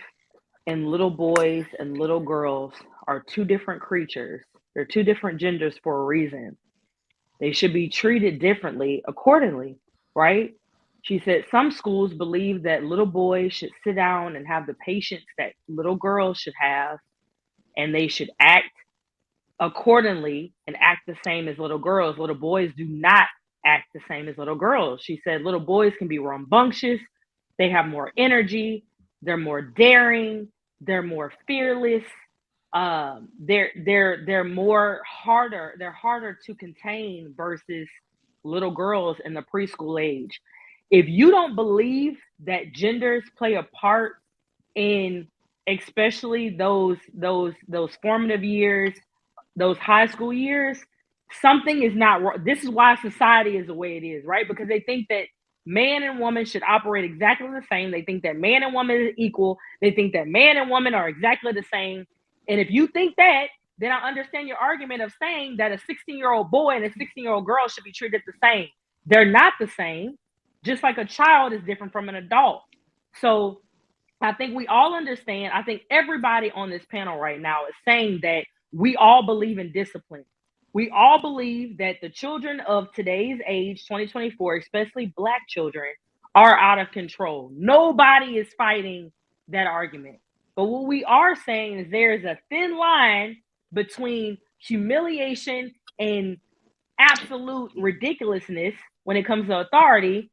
in little boys and little girls are two different creatures. They're two different genders for a reason. They should be treated differently accordingly, right? She said some schools believe that little boys should sit down and have the patience that little girls should have, and they should act accordingly and act the same as little girls. Little boys do not act the same as little girls. She said little boys can be rambunctious, they have more energy, they're more daring, they're more fearless. They're more harder. They're harder to contain versus little girls in the preschool age. If you don't believe that genders play a part in, especially those formative years, those high school years, something is not wrong. This is why society is the way it is, right? Because they think that man and woman should operate exactly the same. They think that man and woman is equal. They think that man and woman are exactly the same. And if you think that, then I understand your argument of saying that a 16-year-old boy and a 16-year-old girl should be treated the same. They're not the same, just like a child is different from an adult. So I think we all understand. I think everybody on this panel right now is saying that we all believe in discipline. We all believe that the children of today's age, 2024, especially Black children, are out of control. Nobody is fighting that argument. But what we are saying is there is a thin line between humiliation and absolute ridiculousness when it comes to authority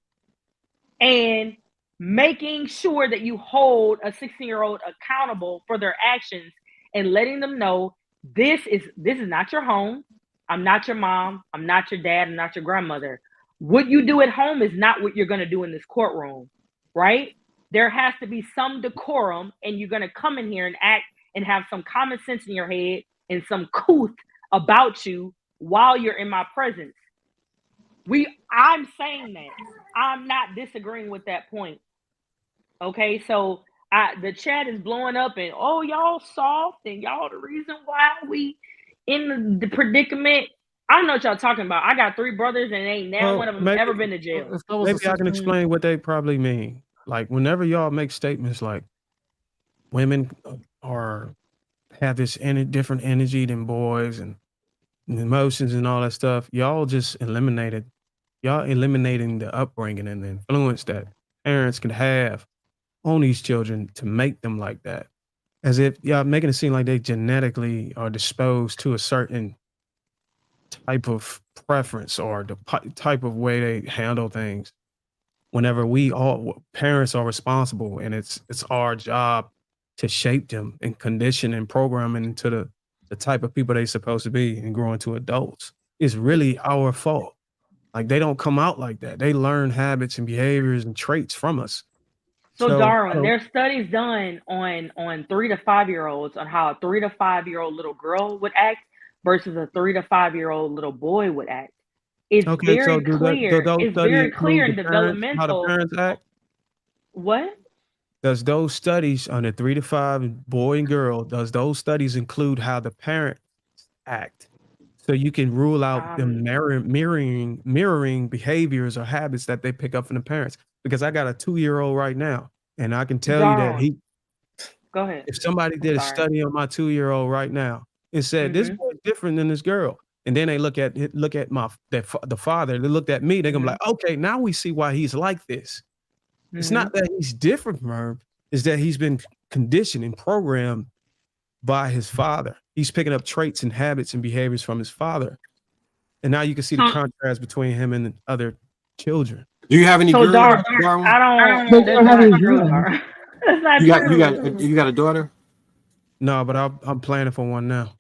and making sure that you hold a 16-year-old accountable for their actions and letting them know this is not your home. I'm not your mom. I'm not your dad. I'm not your grandmother. What you do at home is not what you're going to do in this courtroom, right? There has to be some decorum, and you're going to come in here and act and have some common sense in your head and some couth about you while you're in my presence. I'm saying that. I'm not disagreeing with that point. Okay, so the chat is blowing up and y'all soft and y'all the reason why we in the predicament. I don't know what y'all talking about. I got 3 brothers and ain't now one of them ever been to jail. Maybe I can explain what they probably mean. Like whenever y'all make statements like women have this different energy than boys and emotions and all that stuff, y'all eliminating the upbringing and the influence that parents can have on these children to make them like that. As if y'all making it seem like they genetically are disposed to a certain type of preference or the type of way they handle things. Whenever parents are responsible, and it's our job to shape them and condition and program them into the type of people they're supposed to be and grow into adults. It's really our fault. Like they don't come out like that. They learn habits and behaviors and traits from us. So Darwin, there's studies done on 3 to 5 year olds on how a 3 to 5 year old little girl would act versus a 3 to 5 year old little boy would act. It's very clear. It's very clear in developmental. How the parents act? What? Does those studies on the 3 to 5 boy and girl? Does those studies include how the parents act? So you can rule out them mirroring behaviors or habits that they pick up from the parents. Because I got a 2-year-old right now, and I can tell you that Go ahead. If somebody did a study on my 2-year-old right now and said this boy's different than this girl, and then they look at the father, they looked at me, they're gonna be like, okay, now we see why he's like this. It's not that he's different from her; it's that he's been conditioned and programmed by his father. He's picking up traits and habits and behaviors from his father. And now you can see the contrast between him and the other children. Do you have any girls? I don't. That's not true. That's not true. You got a daughter? No, but I'm planning for one now.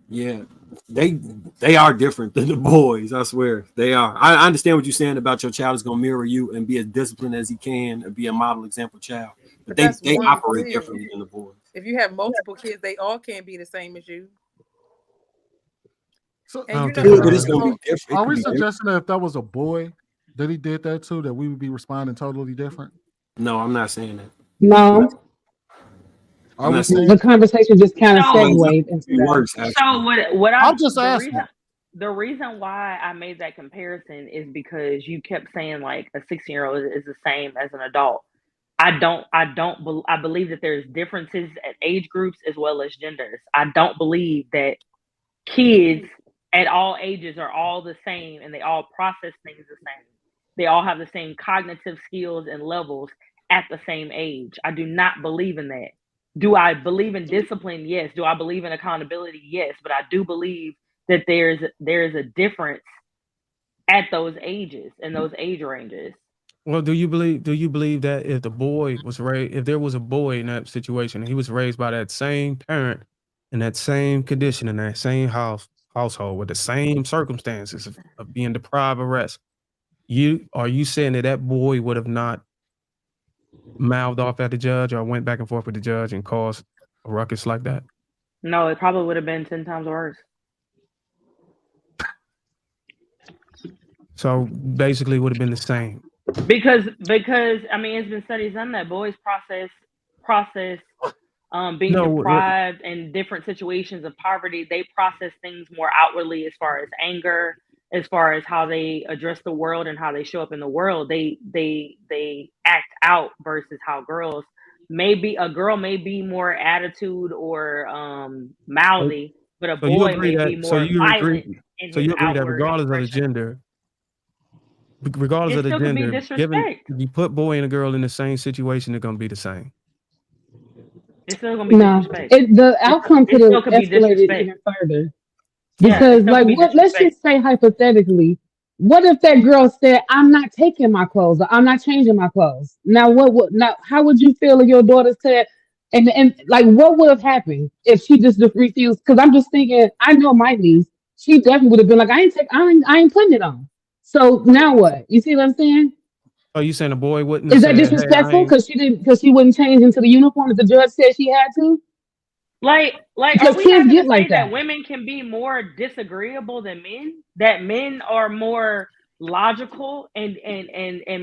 Yeah, they are different than the boys. I swear they are. I understand what you're saying about your child is going to mirror you and be as disciplined as he can and be a model example child. But they operate differently than the boys. If you have multiple kids, they all can't be the same as you. So, and it's gonna be different. Are we suggesting that if that was a boy that he did that too, that we would be responding totally different? No, I'm not saying that. No. The conversation just kind of segued into that. So what I'm just asking. the reason why I made that comparison is because you kept saying like a 16-year-old is the same as an adult. I believe that there's differences at age groups as well as genders. I don't believe that kids at all ages are all the same and they all process things the same. They all have the same cognitive skills and levels at the same age. I do not believe in that. Do I believe in discipline? Yes. Do I believe in accountability? Yes. But I do believe that there's a difference at those ages and those age ranges. Well, do you believe that if there was a boy in that situation and he was raised by that same parent in that same condition in that same household with the same circumstances of being deprived of rest, are you saying that boy would have not mouthed off at the judge or went back and forth with the judge and caused a ruckus like that? No, it probably would have been 10 times worse. So basically, it would have been the same. Because I mean, it's been studies on that boys process being deprived in different situations of poverty. They process things more outwardly as far as anger, as far as how they address the world and how they show up in the world. They act out versus how girls a girl may be more attitude or mouthy, but a boy may be more violent. So you agree that regardless of the gender, you put boy and a girl in the same situation, they're gonna be the same. It's still gonna be disrespect. The outcome could have escalated even further. Because, let's just say hypothetically, what if that girl said, "I'm not taking my clothes, or I'm not changing my clothes"? Now, how would you feel if your daughter said, and like, what would have happened if she just refused? Because I'm just thinking, I know my niece, she definitely would have been like, I ain't putting it on. So now what? You see what I'm saying? Oh, you saying a boy wouldn't? Is that disrespectful? Because she wouldn't change into the uniform that the judge said she had to? Like, because are we kids having get to like say that women can be more disagreeable than men? That men are more logical and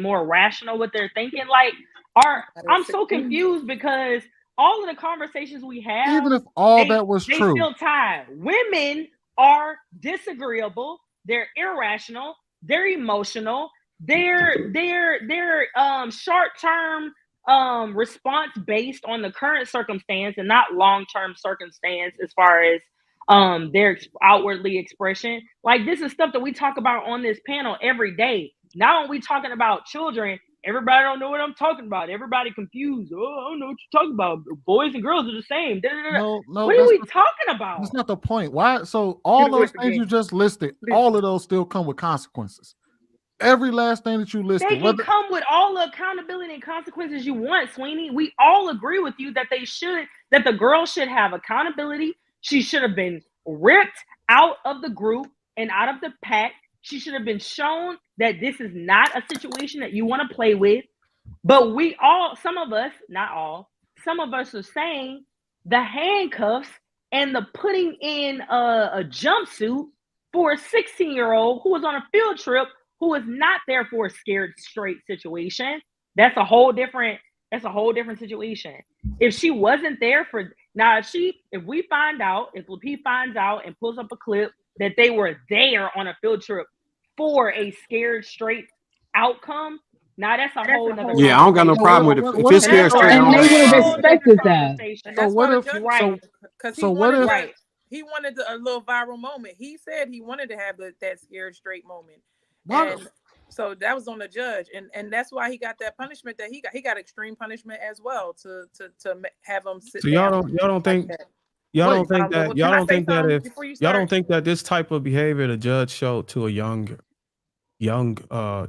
more rational with their thinking? Like, I'm so confused because all of the conversations we have, even if all that was they true, still tie. Women are disagreeable. They're irrational. They're emotional. They're short-term response based on the current circumstance and not long-term circumstance as far as their outwardly expression. Like, this is stuff that we talk about on this panel every day. Now when we talking about children, everybody don't know what I'm talking about. Everybody confused. Oh, I don't know what you're talking about. Boys and girls are the same. No, what are we talking about? That's not the point. Why? So all those things you just listed, all of those still come with consequences. Every last thing that you listed. They can come with all the accountability and consequences you want, Sweeney. We all agree with you that that the girl should have accountability. She should have been ripped out of the group and out of the pack. She should have been shown that this is not a situation that you want to play with. But some of us, not all, some of us are saying the handcuffs and the putting in a jumpsuit for a 16-year-old who was on a field trip, who is not there for a scared straight situation. That's a whole different situation. If she wasn't there if we find out, if Lapeef finds out and pulls up a clip that they were there on a field trip for a scared straight outcome, now that's a whole nother. Yeah, I don't got no problem with it. If it's scared straight, and they would have expected that. So what if? He wanted a little viral moment. He said he wanted to have that scared straight moment. And so that was on the judge, and that's why he got that punishment that he got. He got extreme punishment as well to have him sit. So y'all don't think that this type of behavior the judge showed to a young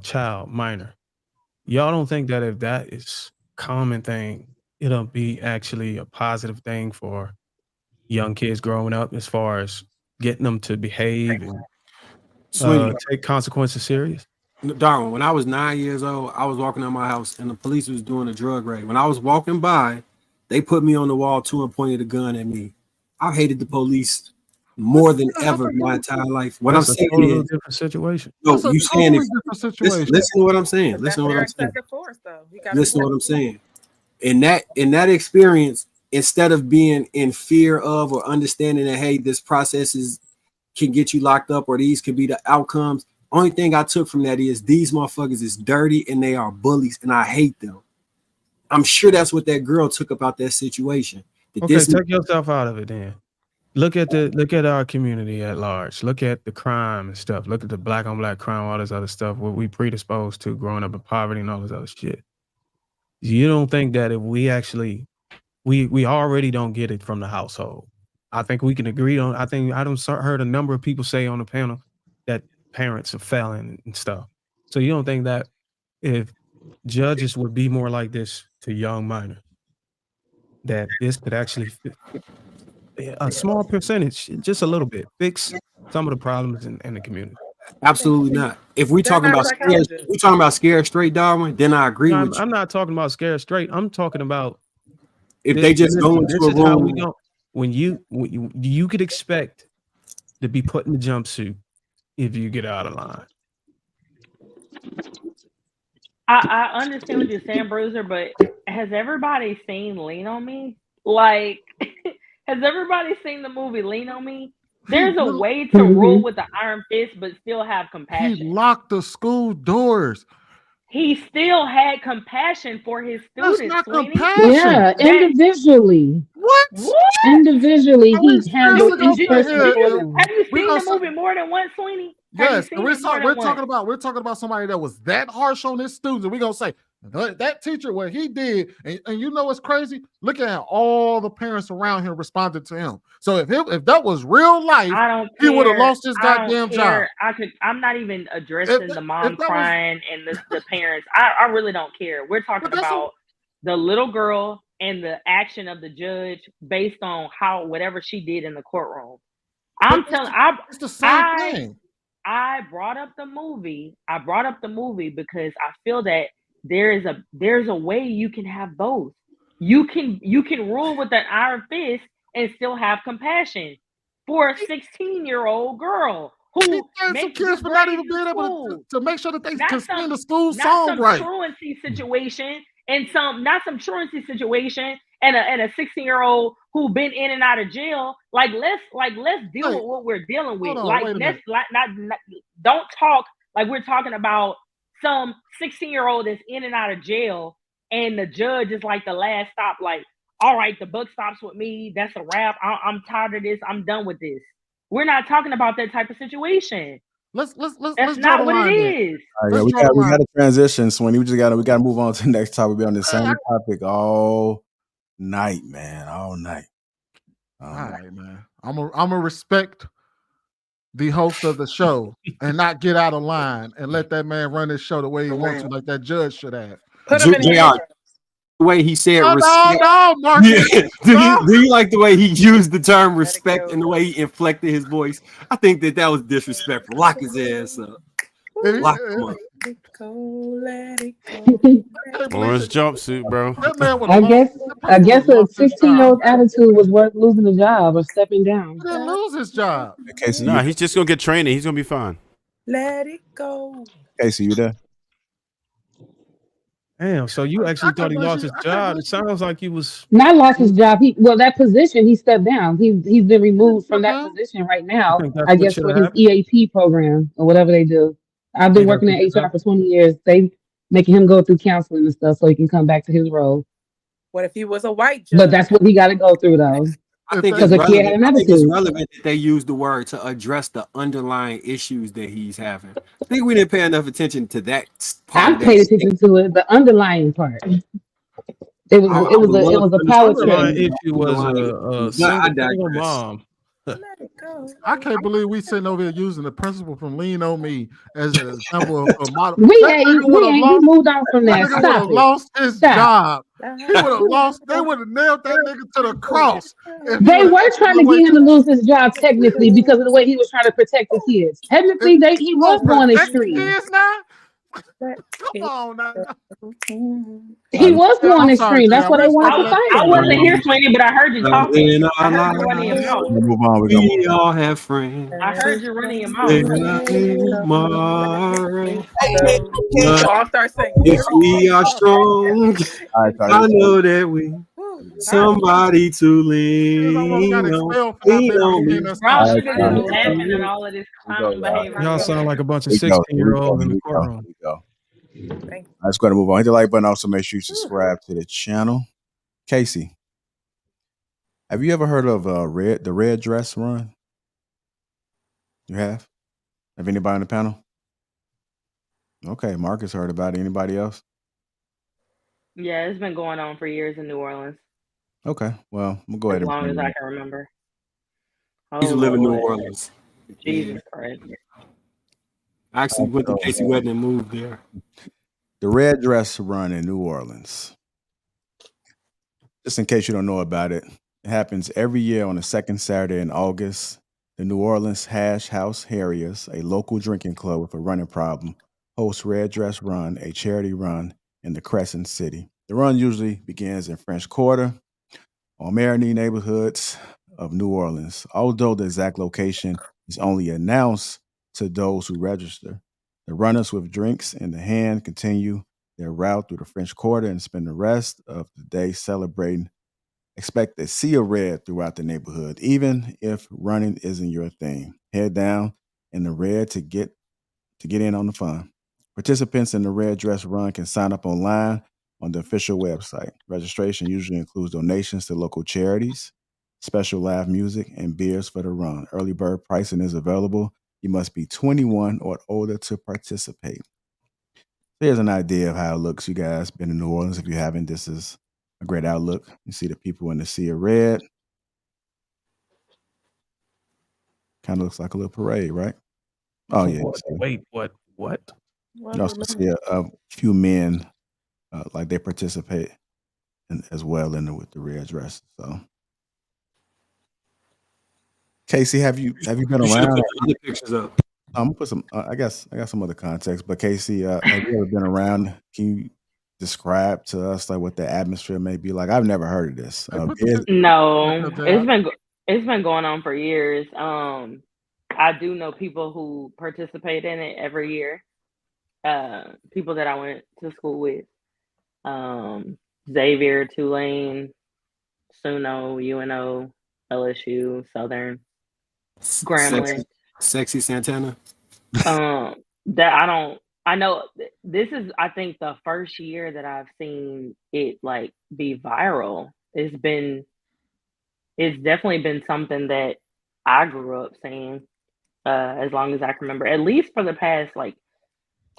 child, minor. Y'all don't think that if that is common thing, it'll be actually a positive thing for young kids growing up as far as getting them to behave and take consequences serious? Darwin, when I was 9 years old, I was walking out my house and the police was doing a drug raid. When I was walking by, they put me on the wall too and pointed a gun at me. I hated the police more than ever my entire life. What I'm saying is different situation. No, you saying listen to what I'm saying. Listen to what I'm saying. Listen to what I'm saying. In that experience, instead of being in fear of or understanding that, hey, this process is can get you locked up, or these could be the outcomes. Only thing I took from that is these motherfuckers is dirty and they are bullies, and I hate them. I'm sure that's what that girl took about that situation. Okay, take yourself out of it then. Look at our community at large. Look at the crime and stuff. Look at the black on black crime, all this other stuff, what we predisposed to growing up in poverty and all this other shit. You don't think that if we actually we already don't get it from the household. I think we can agree on. I heard a number of people say on the panel that parents are failing and stuff. So you don't think that if judges would be more like this to young minors, that this could actually a small percentage, just a little bit, fix some of the problems in the community? Absolutely not. If we talking about scared straight, Darwin, then I agree with you. I'm not talking about scared straight. I'm talking about if they just go into a room. When you could expect to be put in the jumpsuit if you get out of line. I understand what you're saying, Bruiser, but has everybody seen Lean on Me? Like, has everybody seen the movie Lean on Me? There's a way to rule with the iron fist, but still have compassion. He locked the school doors. He still had compassion for his students. That's not Sweeney. compassion. Yeah, individually. What? Individually, he handled each person for them. Have you seen the movie more than once, Sweeney? Yes, we're talking about somebody that was that harsh on his students, and we're gonna say that teacher, what he did, and you know what's crazy? Look at how all the parents around him responded to him. So if that was real life, he would have lost his goddamn job. I'm not even addressing the mom crying and the parents. I really don't care. We're talking about the little girl and the action of the judge based on whatever she did in the courtroom. It's the same thing. I brought up the movie because I feel that there's a way you can have both. You can rule with an iron fist and still have compassion for a 16-year-old girl who makes kids for not even being able to make sure that they can sing the school song right. Truancy situation and not some truancy situation and a 16-year-old who been in and out of jail. Like let's deal with what we're dealing with. Don't talk like we're talking about some 16-year-old that's in and out of jail and the judge is like the last stop. Like, all right, the buck stops with me. That's a wrap. I'm tired of this. I'm done with this. We're not talking about that type of situation. Let's That's not what it is. All right, we got to transition, Sweeney. We got to move on to the next topic. We'll be on the same topic all night, man. All night. All right, man. I'm gonna respect the host of the show and not get out of line and let that man run his show the way he wants to, like that judge should have. Put him in the way he said respect. No, Marcus. Do you like the way he used the term respect and the way he inflected his voice? I think that was disrespectful. Lock his ass up. Lock him up. Orange jumpsuit, bro. I guess a 16-year-old attitude was worth losing a job or stepping down. He didn't lose his job. Casey, nah, he's just gonna get training. He's gonna be fine. Let it go. Casey, you there? Damn, so you actually thought he lost his job? It sounds like he was not lost his job. That position he stepped down. He's been removed from that position right now. I guess for his EAP program or whatever they do. I've been working in HR for 20 years. They making him go through counseling and stuff so he can come back to his role. What if he was a white judge? But that's what he got to go through, though. I think it's relevant that they use the word to address the underlying issues that he's having. I think we didn't pay enough attention to that part. I paid attention to it, the underlying part. It was a power trip. Issue was a single mom. I can't believe we sitting over here using the principle from Lean on Me as an example of model. We moved on from that. He would have lost his job. He would have lost. They would have nailed that nigga to the cross. They were trying to get him to lose his job technically because of the way he was trying to protect the kids. Technically, he was going extreme. Come on now. He was going extreme. That's what they wanted to fight. I wasn't here, Sweeney, but I heard you talking. I heard you running your mouth. Move on. We all have friends. I heard you running your mouth. I'll start saying. If we are strong, I know that we. Somebody to Niggas almost got lean on. expelled for not being able to sing that Y'all song. should have just laughing at all of this clown behavior. Y'all sound like a bunch of Here we go. 16-year-olds in Here the we go. courtroom. Here we go. Thank you. I'm just going to move on. Hit the like button. Also, make sure you subscribe to the channel. Casey, have you ever heard of the red dress run? You have? Have anybody on the panel? Okay, Marcus heard about it. Anybody else? Yeah, it's been going on for years in New Orleans, Okay, well, we'll go ahead as and long bring as it I up. can remember. I used Oh to live in New Lord, Orleans. Jesus Christ! I actually went to So, Casey Wedding and moved there. the red dress run in New Orleans. Just in case you don't know about it, it happens every year on the second Saturday in August. The New Orleans Hash House Harriers, a local drinking club with a running problem, hosts Red Dress Run, a charity run in the Crescent City. The run usually begins in French Quarter or Marigny neighborhoods of New Orleans, although the exact location is only announced to those who register. The runners with drinks in the hand continue their route through the French Quarter and spend the rest of the day celebrating. Expect a sea of red throughout the neighborhood, even if running isn't your thing. Head down in the red to get in on the fun. Participants in the red dress run can sign up online on the official website. Registration usually includes donations to local charities, special live music, and beers for the run. Early bird pricing is available. You must be 21 or older to participate. Here's an idea of how it looks. You guys been in New Orleans. If you haven't, this is a great outlook. You see the people in the sea of red. Kind of looks like a little parade, right? Oh yeah. Wait, what? You also see a few men like they participate as well with the red dresses. So, Casey, have you been You should have around? put the other pictures up. I'm gonna put some. I guess I got some other context. But Casey, have you ever been around? Can you describe to us like what the atmosphere may be like? I've never heard of this. No, it's been going on for years. I do know people who participate in it every year. People that I went to school with. Xavier, Tulane, SUNO, UNO, LSU, Southern, Grambling. Sexy Santana. I know this is, I think, the first year that I've seen it like be viral. It's definitely been something that I grew up seeing as long as I can remember, at least for the past like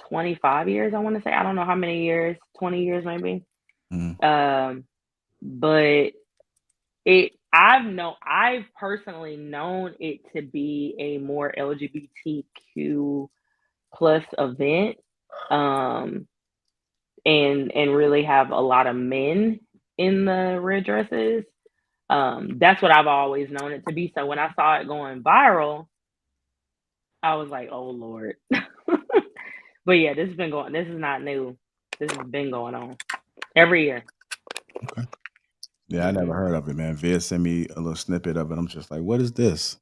25 years, I want to say. I don't know how many years, 20 years maybe. But I've personally known it to be a more LGBTQ plus event, and really have a lot of men in the red dresses. That's what I've always known it to be. So when I saw it going viral, I was like, oh Lord. But yeah, this is not new. This has been going on every year. Okay. Yeah, I never heard of it, man. Viz sent me a little snippet of it. I'm just like, what is this?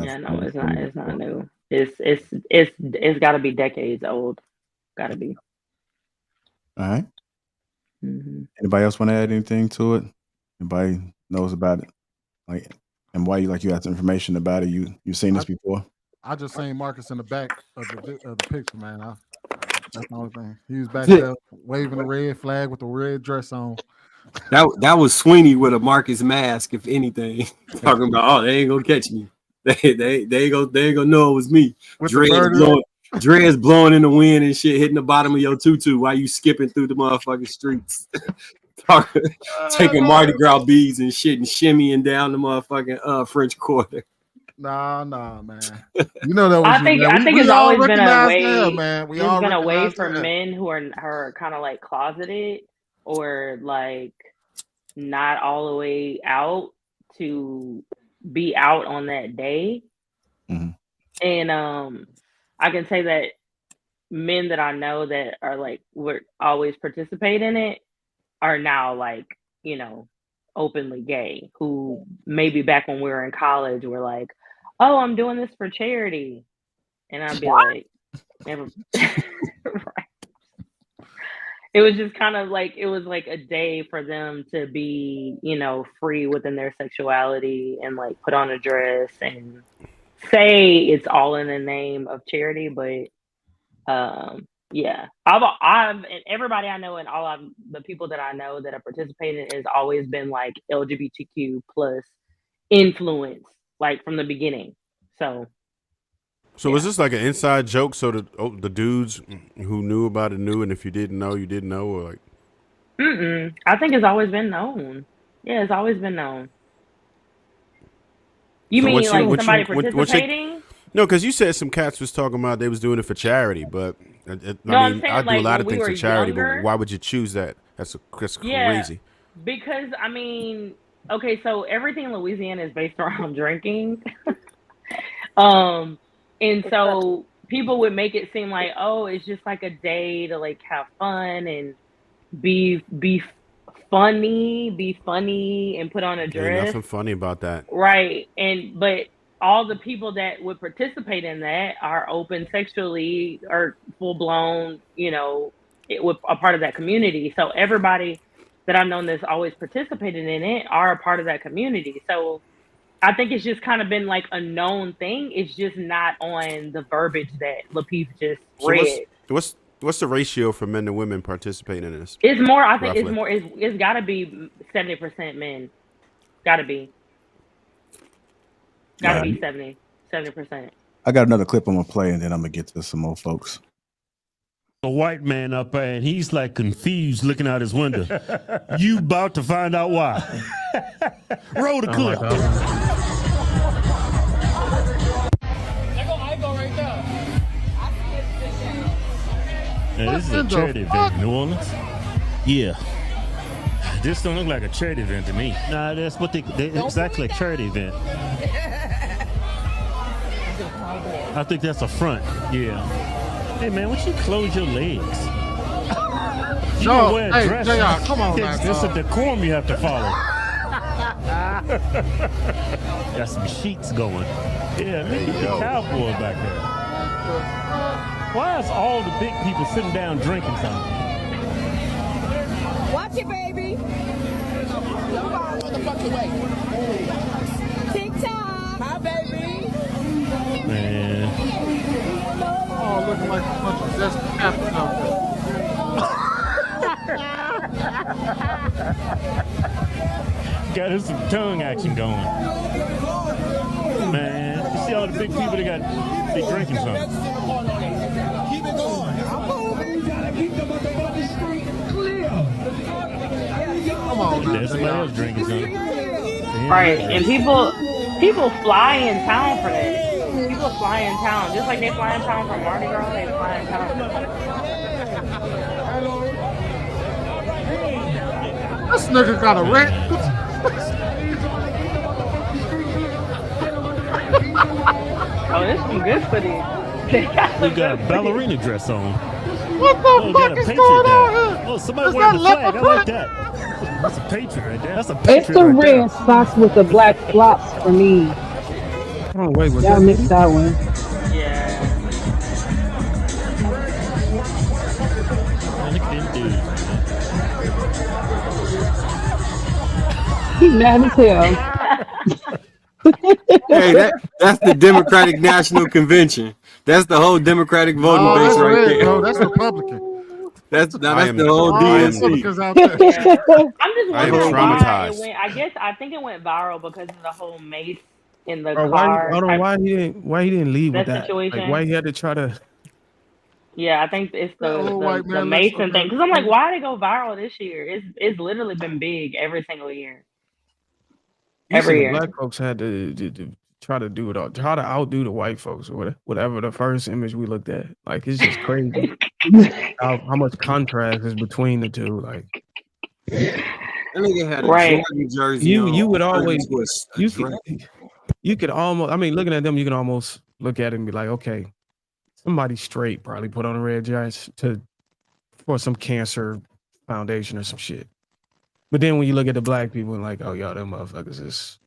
Yeah, no, it's not new. It's got to be decades old. Got to be. All right. Mm-hmm. Anybody else want to add anything to it? Anybody knows about it? Like, and why you got some information about it? You've seen this before? I just seen Marcus in the back of the picture, man. That's the only thing. He was back there waving the red flag with the red dress on. That was Sweeney with a Marcus mask, if anything. Talking about, oh, they ain't gonna catch me. They ain't gonna know it was me. Dreads blowing in the wind and shit, hitting the bottom of your tutu while you skipping through the motherfucking streets. Taking Mardi Gras beads and shit and shimmying down the motherfucking French Quarter. Nah, man. You know that was I think it's always been a way, man. It's been a way for men who are kind of like closeted or like not all the way out to be out on that day. Mm-hmm. And I can say that men that I know that are like would always participate in it are now like, openly gay, who maybe back when we were in college were like, oh, I'm doing this for charity. And I'd be like, never. Right. it was just kind of like, it was like a day for them to be, free within their sexuality and like put on a dress and say it's all in the name of charity. But yeah, I've and everybody I know and the people that I know that have participated has always been like LGBTQ plus influence, like from the beginning. So was this like an inside joke? So the dudes who knew about it knew, and if you didn't know, you didn't know, or like? I think it's always been known. Yeah, it's always been known. You mean like somebody participating? No, because you said some cats was talking about they was doing it for charity, but I do a lot of things for charity. But why would you choose that? That's crazy. Because okay, so everything in Louisiana is based around drinking. And so people would make it seem like, oh, it's just like a day to like have fun and be funny and put on a dress. There's nothing funny about that. Right. But all the people that would participate in that are open sexually or full blown, with a part of that community. So everybody that I've known that's always participated in it are a part of that community. So I think it's just kind of been like a known thing. It's just not on the verbiage that Lapeef just read. What's the ratio for men and women participating in this? It's more. I think it's more. It's got to be 70% men. Got to be. Got to be 70%. I got another clip I'm gonna play, and then I'm gonna get to some more folks. A white man up there, and he's like confused, looking out his window. You about to find out why? Roll the clip. Hey, this is a charity event in New Orleans. Yeah. This don't look like a charity event to me. Nah, that's what it's actually a charity event. I think that's a front. Yeah. Hey man, why don't you close your legs? You no, wear a hey, dress. JR, come on now. It's a decorum you have to follow. Got some sheets going. Yeah, look at the cowboy back there. Why is all the big people sitting down drinking something? Watch it, baby. Motherfucking way. TikTok. Hi, baby. Man. Oh, looking like a bunch of zesty captains out there. Got some tongue action going. Man, you see all the big people that they drinking something. Keep it going. I'm moving. Gotta keep the motherfucking street clear. Come on, there's somebody else drinking something. Right, and people fly in town for that. People fly in town, just like they fly in town for Mardi Gras. They fly in town for that. This nigga got a rent. Oh, this some good footage. We got a ballerina dress on. What the fuck is going on here? Oh, somebody Is wearing that the flag. I leopard like print? that. That's a patriot right there. That's a patriot It's the right there. red socks with the black flops for me. Oh, wait, was Y'all that missed that one. Yeah. Man, look at them dudes. He's mad as hell. Hey, that's the Democratic National Convention. That's the whole Democratic voting base that's right red, there. bro. That's Republican. That's the whole All DNC. Republicans out there. I'm just I am wondering why traumatized. it went. I think it went viral because of the whole mace in the Or car. why he didn't leave that with that? situation. Like, why he had to try to? Yeah, I think it's That old white the man Mason looks thing. Because I'm like, why did it go viral this year? It's literally been big every single year. Every year. Black folks had to try to do it all, try to outdo the white folks or whatever the first image we looked at. Like, it's just crazy how much contrast is between the two. Like, That nigga had a Right. Jordan jersey on. you would always Was a you dress. could almost, I mean, looking at them, you can almost look at it and be like, okay, somebody straight probably put on a red dress for some cancer foundation or some shit. But then when you look at the black people and like, oh, y'all, them motherfuckers is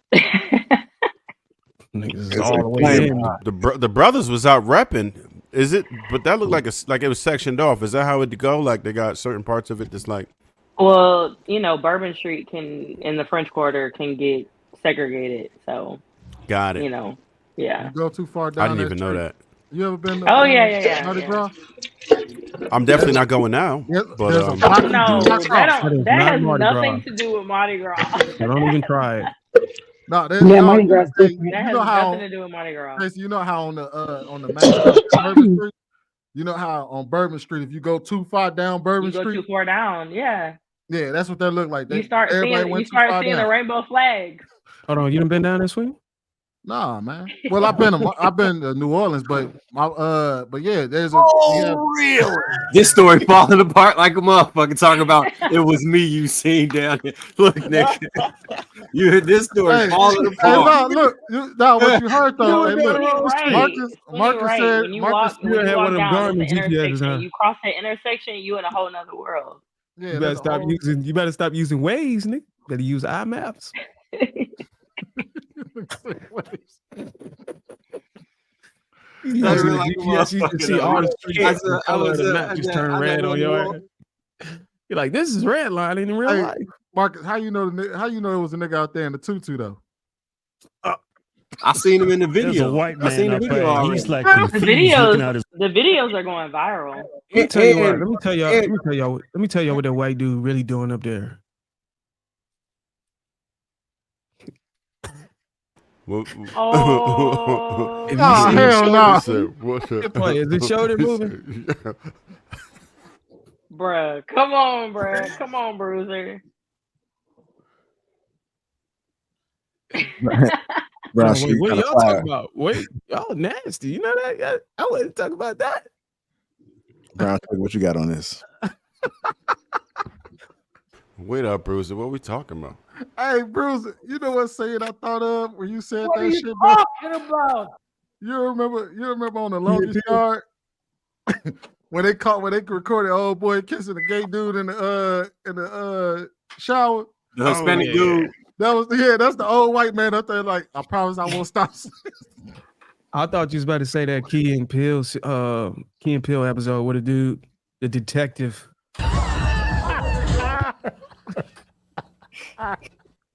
niggas is all the way in. The brothers was out repping. Is it? But that looked like it was sectioned off. Is that how it go? Like they got certain parts of it that's like. Well, Bourbon Street in the French Quarter can get segregated. So, Got it. Yeah. You go too far down. I didn't even know that. You ever been to Mardi Gras? I'm definitely not going now. But No, that has Mardi nothing Gras. to do with Mardi Gras. I don't even try it. No, Mardi Gras is different. That has nothing to do with Mardi Gras. Tracy, you know how on the main street, Bourbon Street, you know how on Bourbon Street, if you go too far down Bourbon You go Street, too far down, yeah. yeah, that's what that looked like. You start seeing the rainbow flags. Hold on, you done been down there, Sweeney? Nah, man. Well, I've been to New Orleans, but yeah, there's a really? This story falling apart like a motherfucker. Talking about it was me you seen down here. Look, nigga, you heard this story falling apart. Hey, look, what you heard though. Hey, look, Marcus said, when you Marcus, walk, when you walk down the GPSs, intersection, huh? you cross that intersection, you in a whole nother world. Yeah, You better stop using Waze, nigga. Better use iMaps. You know, the GPS, you can see all the streets. The map just turn red on your ass. You're like, this is red line in real life. Marcus, how you know it was a nigga out there in the tutu though? I seen him in the video. There's a white I seen man the up video there. already. He's like The confused, looking out his. videos are going viral. Let me tell you what. Let me tell y'all what that white dude really doing up there. Oh, hell no. Is the shoulder moving? Bruh, come on, Bruiser. Bro, Wait, what are y'all talking about? Wait, y'all nasty. You know that? I wasn't talking about that. Brown, what you got on this? Wait up, Bruiser. What are we talking about? Hey, Bruce, you know what saying I thought of when you said What that are you shit, bro? talking about? You remember on the longest yard when they recorded old boy kissing the gay dude in the shower. The Hispanic dude. That's the old white man up there. Like, I promise I won't stop. I thought you was about to say that Key and Peele episode with a dude, the detective.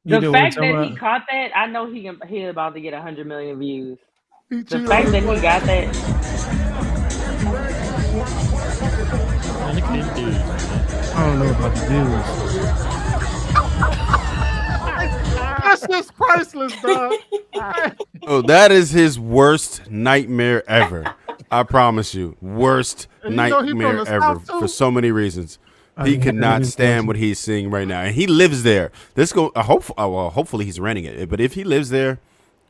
The fact that he caught that, I know he about to get 100 million views. The fact that he got that. I don't know about the dudes. That's just priceless, dog. Oh, that is his worst nightmare ever. I promise you, worst nightmare ever for so many reasons. He could not stand what he's seeing right now, and he lives there. Hopefully he's renting it. But if he lives there,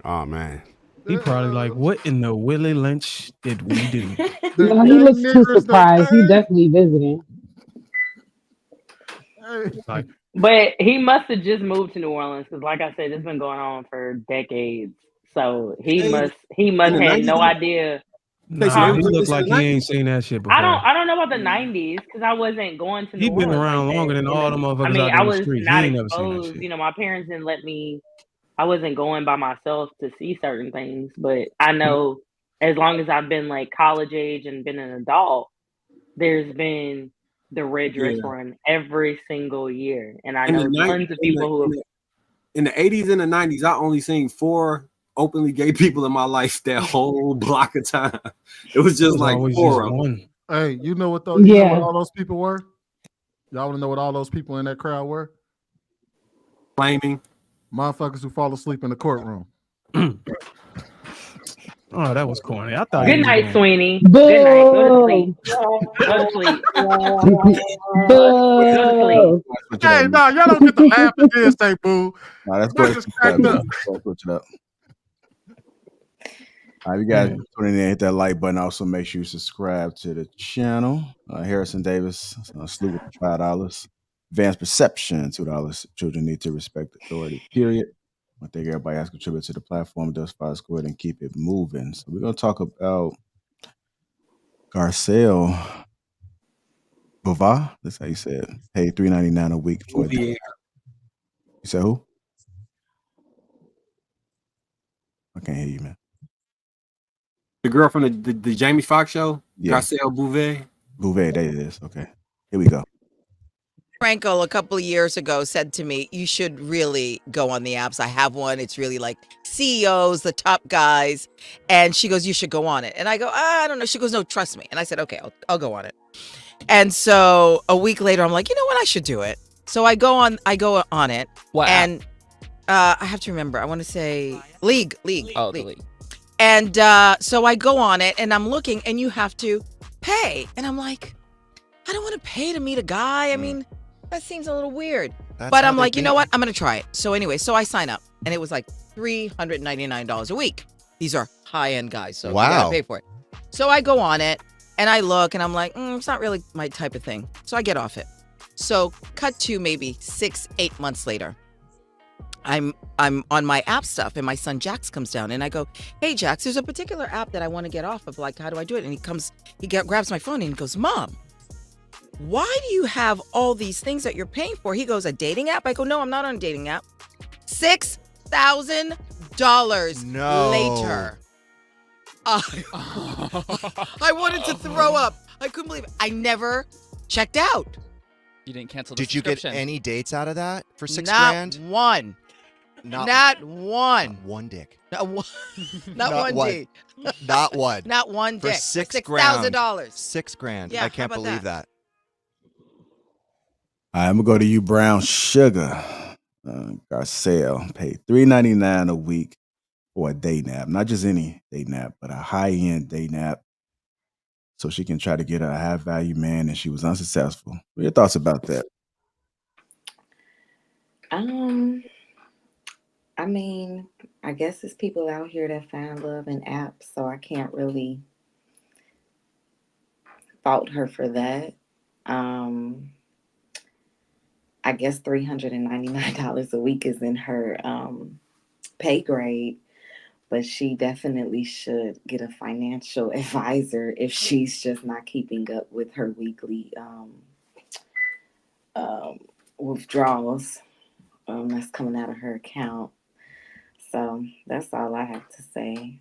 oh man, he probably like, what in the Willie Lynch did we do? No, he looks too surprised. He definitely visiting. But he must have just moved to New Orleans because, like I said, it's been going on for decades. So he must have no idea. Nah, he look like he ain't seen that shit before. I don't know about the 90s because I wasn't going to New Orleans. He been around longer than all them motherfuckers. I mean, out I on was the street. not He ain't never seen that exposed. shit. My parents didn't let me. I wasn't going by myself to see certain things, but I know as long as I've been like college age and been an adult, there's been the red dress run every single year, and I know tons of people who have. In the 80s and the 90s, I only seen 4 openly gay people in my life that whole block of time. It was just like 4 of them. Hey, you know what though? You know what all those people were? Y'all want to know what all those people in that crowd were? Flaming motherfuckers who fall asleep in the courtroom. Oh, that was corny. I thought. Good night, Sweeney. Good night. Go to sleep. Go to sleep. Go to sleep. Hey, no, y'all don't get to laugh at this, say boo. Nah, that's good. Switch it up. All right, you guys tuning in, hit that like button. Also, make sure you subscribe to the channel. Harrison Davis, salute with $5. Advanced Perception, $2. Children need to respect authority, period. I think everybody has contributed to the platform. Does five squared and keep it moving. So we're going to talk about Garcelle Bova. That's how you say it. Paid $3.99 a week for it. You said who? I can't hear you, man. The girl from the Jamie Foxx show? Yeah. Garcelle Bouvet? Bouvet, there it is. Okay. Here we go. Franco a couple of years ago said to me, you should really go on the apps. I have one. It's really like CEOs, the top guys. And she goes, you should go on it. And I go, I don't know. She goes, no, trust me. And I said, okay, I'll go on it. And so a week later, I'm like, you know what? I should do it. So I go on it. What and I have to remember, I want to say League. Oh, the League. And so I go on it and I'm looking and you have to pay. And I'm like, I don't want to pay to meet a guy. I mean, that seems a little weird. But I'm like, you know what? I'm going to try it. So anyway, so I sign up and it was like $399 a week. These are high-end guys. So you gotta pay for it. So I go on it and I look and I'm like, it's not really my type of thing. So I get off it. So cut to maybe 6-8 months later. I'm on my app stuff and my son Jax comes down and I go, hey Jax, there's a particular app that I want to get off of. Like, how do I do it? And he grabs my phone and he goes, Mom, why do you have all these things that you're paying for? He goes, a dating app? I go, no, I'm not on a dating app. $6,000 later. I wanted to throw up. I couldn't believe it. I never checked out. You didn't cancel the Did you get subscription. any dates out of that for $6,000? Not one. Not one. Not one dick. Not one. Not one date. Not one. Not one For dick. $6,000. $6,000. $6,000. Yeah, I can't how about believe that. All right, I'm gonna go to you, Brown Sugar. Garcelle paid $399 a week for a day nap, not just any day nap, but a high-end day nap, so she can try to get a high-value man, and she was unsuccessful. What are your thoughts about that? I mean, I guess it's people out here that find love in apps, so I can't really fault her for that. I guess $399 a week is in her pay grade, but she definitely should get a financial advisor if she's just not keeping up with her weekly withdrawals that's coming out of her account. So that's all I have to say.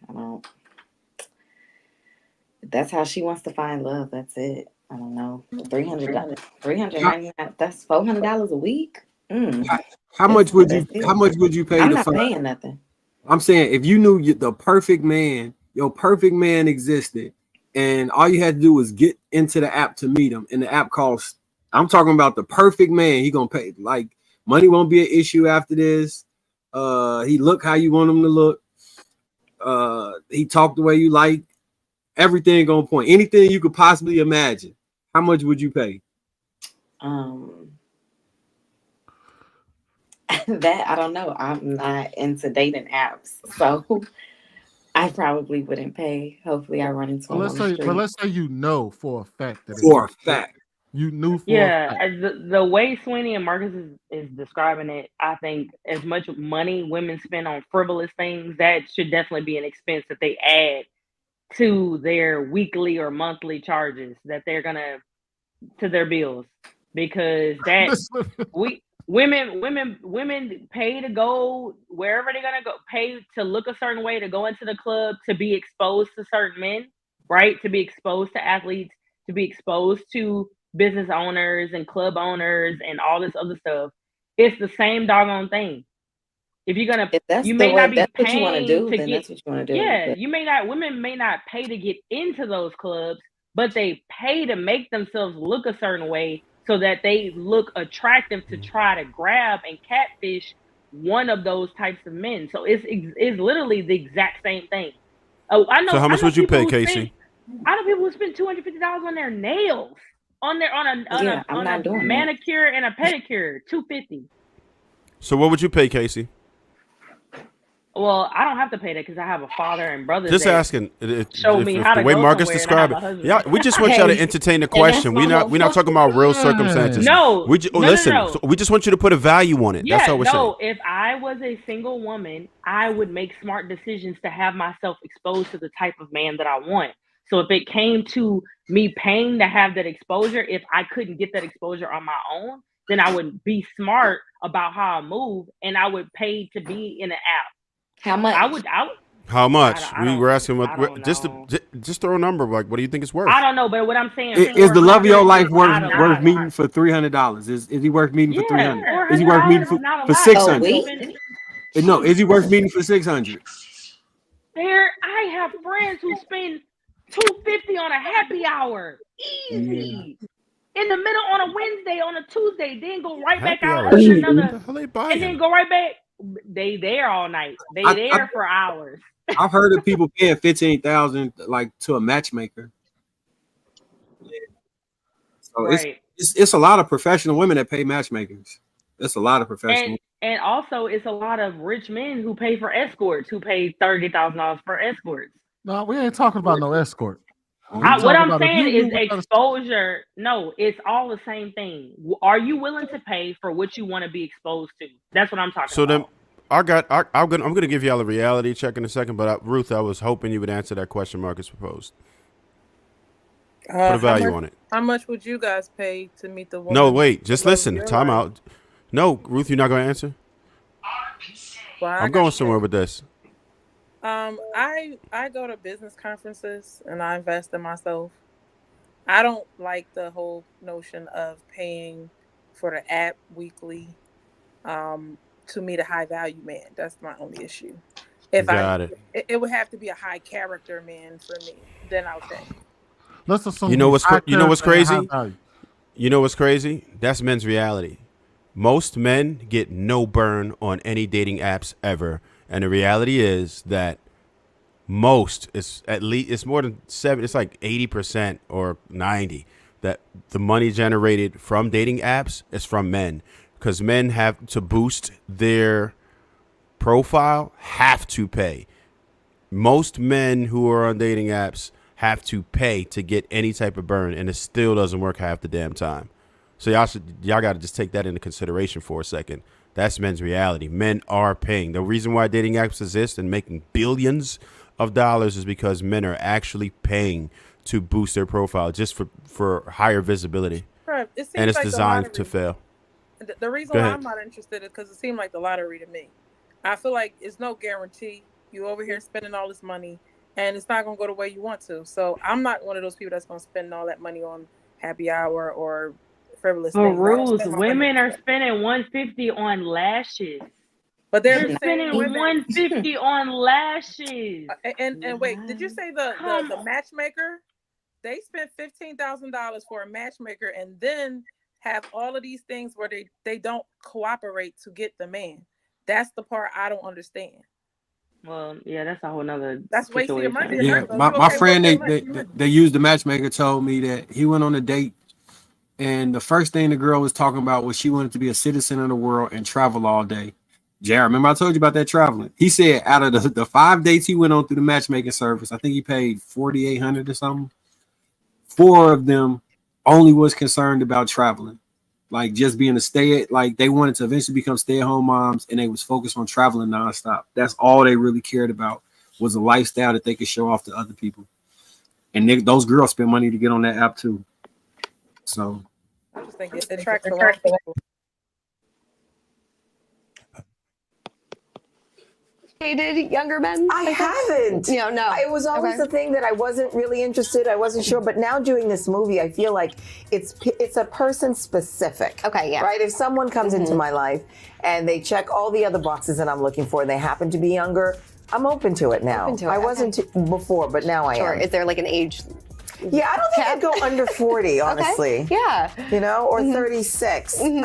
That's how she wants to find love. That's it. I don't know. $399. That's $400 a week. How much would you pay I'm to not find? paying nothing. I'm saying if you knew the perfect man, your perfect man existed, and all you had to do was get into the app to meet him, and the app costs. I'm talking about the perfect man. He gonna pay. Like, money won't be an issue after this. He look how you want him to look. He talk the way you like. Everything on point. Anything you could possibly imagine. How much would you pay? That I don't know. I'm not into dating apps, so I probably wouldn't pay. Hopefully, I run into him on the street. But let's say you know for a fact that For a fact. You knew for a Yeah, fact. the way Sweeney and Marcus is describing it, I think as much money women spend on frivolous things, that should definitely be an expense that they add to their weekly or monthly charges that they're gonna to their bills, because that women pay to go wherever they're gonna go, pay to look a certain way, to go into the club, to be exposed to certain men, right? To be exposed to athletes, to be exposed to business owners and club owners and all this other stuff. It's the same doggone thing. If you're gonna, that's you the may way, not be that's what you want to paying do, to then get. that's what you want to do. Yeah, But you may not. Women may not pay to get into those clubs, but they pay to make themselves look a certain way so that they look attractive to try to grab and catfish one of those types of men. So it's literally the exact same thing. Oh, I know. So how much I know would you people pay, who Casey? I know people who spend $250 on their nails, on not a doing that. manicure and a pedicure, $250. So what would you pay, Casey? Well, I don't have to pay that because I have a father and brothers. Just that asking. Show me how the to way go Marcus somewhere and I described have a it. husband. Yeah, we just want y'all to entertain the question. We're not talking about real circumstances. No, listen. no. So we just want you to put a value on it. That's all we're saying. If I was a single woman, I would make smart decisions to have myself exposed to the type of man that I want. So if it came to me paying to have that exposure, if I couldn't get that exposure on my own, then I would be smart about how I move, and I would pay to be in an app. How much? I would How much? We were asking I don't know. just throw a number. Like, what do you think it's worth? I don't know, but what I'm saying Is the love of your life worth not a lot. meeting for $300? Is he worth meeting for Yeah, $300? Is he worth meeting for $400 is not a lot. $600? No, is he worth meeting for $600? I have friends who spend $250 on a happy hour, easy. In the middle on a Wednesday, on a Tuesday, then go right back out on another, and then go right back. They there all night. They there for hours. I've heard of people paying $15,000 like to a matchmaker. So it's a lot of professional women that pay matchmakers. That's a lot of professional. And also, it's a lot of rich men who pay for escorts, who pay $30,000 for escorts. No, we ain't talking about no escort. What I'm saying is exposure. No, it's all the same thing. Are you willing to pay for what you want to be exposed to? That's what I'm talking about. So then, I'm gonna give y'all a reality check in a second. But Ruth, I was hoping you would answer that question Marcus proposed. Put a value on it. How much would you guys pay to meet the woman? No, wait. Just listen. Time out. No, Ruth, you're not gonna answer. Well, I'm going somewhere with this. I go to business conferences and I invest in myself. I don't like the whole notion of paying for the app weekly to meet a high value man. That's my only issue. It would have to be a high character man for me. Then I'll pay. Let's assume You know what's crazy? You know what's crazy? That's men's reality. Most men get no burn on any dating apps ever. And the reality is that it's more than 7. It's like 80% or 90% that the money generated from dating apps is from men, because men have to boost their profile, have to pay. Most men who are on dating apps have to pay to get any type of burn, and it still doesn't work half the damn time. So y'all got to just take that into consideration for a second. That's men's reality. Men are paying. The reason why dating apps exist and making billions of dollars is because men are actually paying to boost their profile just for higher visibility. Right. And it's designed to fail. The reason why I'm not interested is because it seemed like the lottery to me. I feel like it's no guarantee. You over here spending all this money and it's not going to go the way you want to. So I'm not one of those people that's going to spend all that money on happy hour or frivolous things. Rules. Women are spending $150 on lashes. But they're spending $150 on lashes. And wait, did you say the matchmaker? They spent $15,000 for a matchmaker and then have all of these things where they don't cooperate to get the man. That's the part I don't understand. Well, yeah, that's a whole nother. That's wasting your money. Yeah, my friend they used the matchmaker told me that he went on a date, and the first thing the girl was talking about was she wanted to be a citizen of the world and travel all day. Jared, remember I told you about that traveling? He said out of the 5 dates he went on through the matchmaking service, I think he paid $4,800 or something. 4 of them only was concerned about traveling, like just being like they wanted to eventually become stay-at-home moms, and they was focused on traveling nonstop. That's all they really cared about, was a lifestyle that they could show off to other people. And those girls spend money to get on that app too. So I just think it attracts a lot of people. Dated younger men? I haven't. No. It was always a thing that I wasn't really interested. I wasn't sure, but now doing this movie, I feel like it's a person specific. Okay, yeah. Right? If someone comes into my life and they check all the other boxes that I'm looking for, and they happen to be younger, I'm open to it now. I wasn't before, but now I am. Is there like an age? Yeah, I don't think I'd go under 40, honestly. Okay. Yeah. Or 36. Every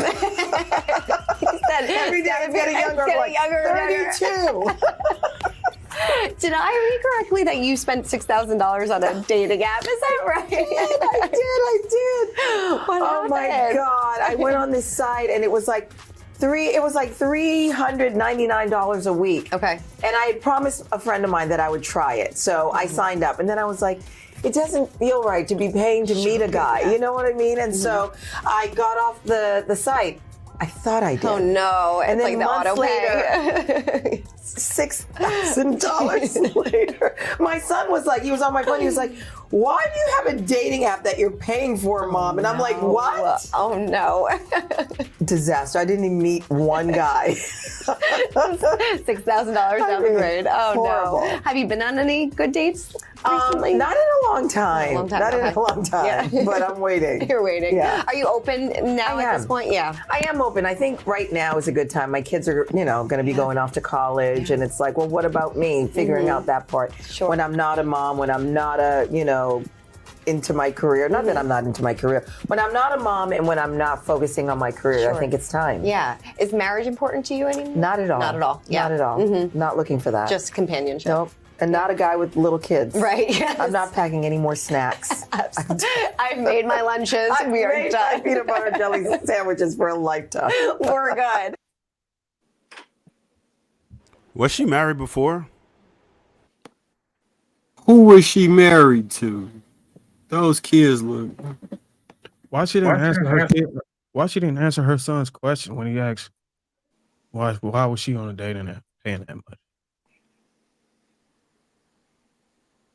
day I'm getting younger. I'm like, 32. Did I read correctly that you spent $6,000 on a dating app? Is that right? I did. What oh my God. I went on this site and it was like $399 a week. Okay. And I had promised a friend of mine that I would try it. So I signed up, and then I was like, it doesn't feel right to be paying to meet a guy. You know what I mean? And so I got off the site. I thought I did. Oh no. And it's then like months the auto later, $6,000 later, my son was like, he was on my phone, he was like, why do you have a dating app that you're paying for, Mom? And I'm like, what? Oh no. Disaster. I didn't even meet one guy. $6,000 down the drain. Oh horrible. no. Have you been on any good dates recently? Not in a long time. Not in okay. a long time. Yeah. But I'm waiting. You're waiting. Yeah. Are you open now at this point? Yeah. I am open. I think right now is a good time. My kids are, going to be going off to college, and it's like, well, what about me? Figuring out that part. Sure. When I'm not a mom, when I'm not into my career. Not that I'm not into my career. When I'm not a mom and when I'm not focusing on my career, I think it's time. Yeah. Is marriage important to you anymore? Not at all. Not at all. Yeah. Not at all. Not looking for that. Just companionship. Nope. And not a guy with little kids. Right. Yes. I'm not packing any more snacks. I've made my lunches. We are made done. my peanut butter jelly sandwiches for a lifetime. We're good. Was she married before? Who was she married to? Those kids look. Why she didn't answer her kid? Why she didn't answer her son's question when he asked why was she on a date and paying that much?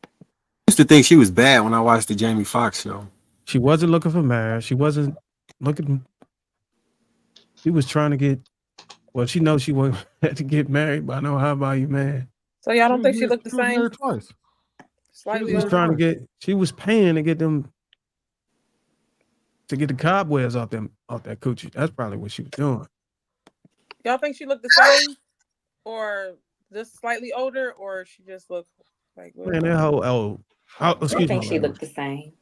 I used to think she was bad when I watched the Jamie Foxx show. She wasn't looking for marriage. She wasn't looking. She was trying to get. Well, she knows she had to get married by no high value man. So y'all don't think she looked the She was same? married twice. Slightly She was older? trying to get. She was paying to get them. To get the cobwebs off that coochie. That's probably what she was doing. Y'all think she looked the same, or just slightly older, or she just looked like? Man, that whole I excuse think me. she looked the same.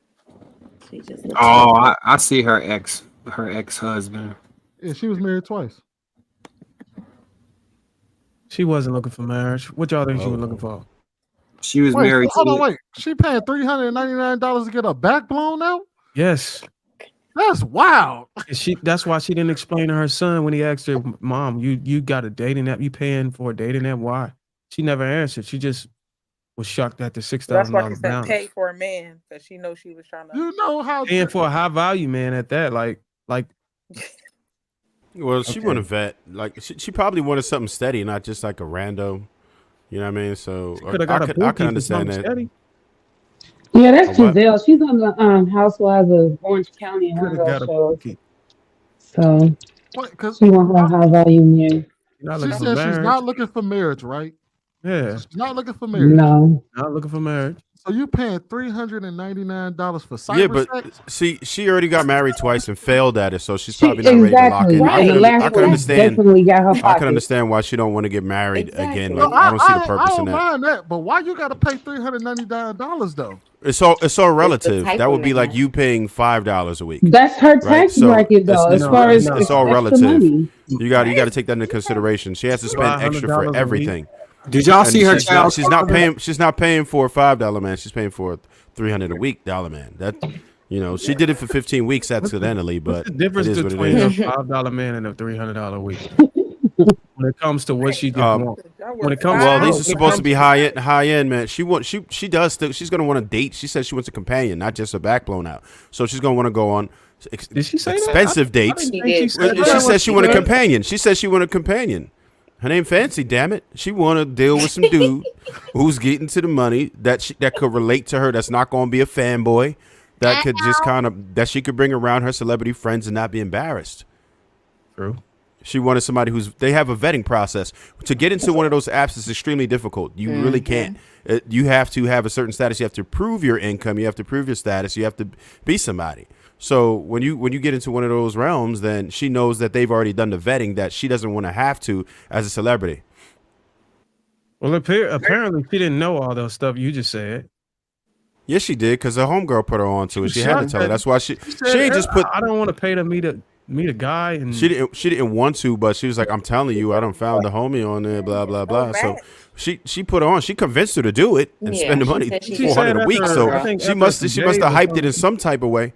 She just looked I see her ex-husband. Yeah, she was married twice. She wasn't looking for marriage. What y'all think she was looking for? She was Wait, married hold to on, wait. She paying $399 to get her back blown out? Yes. That's wild. That's why she didn't explain to her son when he asked her, Mom, you got a dating app, you paying for a dating app? Why? She never answered. She just was shocked at the That's why she $6,000 said balance. pay for a man, because she knows she was trying to. You know how Paying for a high value man at that, like. Well, she wanted a vet. Like she probably wanted something steady, not just like a rando. You know what I mean? So I can understand that. Steady. Yeah, that's A what? Giselle. She's on the Housewives of Orange County and her Got a show. bookie. So Because she wants her high value man. she said she's not looking for marriage, right? Yeah. She's not looking for marriage. No. Not looking for marriage. So you paying $399 for cyber Yeah, but sex? see, she already got married twice and failed at it, so she's probably not ready to lock Exactly. in. Right. The I last can one understand. definitely got her I pocket. can understand why she don't want to get married again. No, Like, I don't see the purpose I in don't that. mind that, but why you got to pay $399 though? It's all relative. type That would of be man. like you paying $5 a week. That's her tax Right? So bracket though. it's- As far as it's all extra relative. money. You got to take that into consideration. She has to spend extra $500 a for week. everything. Did y'all And see her she's child? Not, she's not paying for a $5 man. She's paying for a $300 a week man. That she did it for 15 weeks accidentally, but What's the difference it is what it between a is. $5 man and a $300 a week? When it comes to what she just wants. When it comes Well, to these are supposed to be high end, man. She does still. She's gonna want to date. She says she wants a companion, not just a back blown out. So she's gonna want to go on Did she say expensive that? I dates. didn't think she said She that. said she wanted a companion. She said she wanted a companion. Her name Fancy, damn it. She want to deal with some dude who's getting to the money that could relate to her. That's not going to be a fanboy. That could just that she could bring around her celebrity friends and not be embarrassed. True. She wanted somebody they have a vetting process. To get into one of those apps is extremely difficult. You really can't. You have to have a certain status. You have to prove your income. You have to prove your status. You have to be somebody. So when you get into one of those realms, then she knows that they've already done the vetting that she doesn't want to have to as a celebrity. Well, apparently she didn't know all those stuff you just said. Yes, she did, because her homegirl put her on to it. She had to tell her. That's why she ain't just put. I don't want to pay to meet a guy, and She didn't want to, but she was like, I'm telling you, I done found the homie on there, blah blah blah. So she put her on. She convinced her to do it and spend the money, $400 a week. So she must have hyped it in some type of way.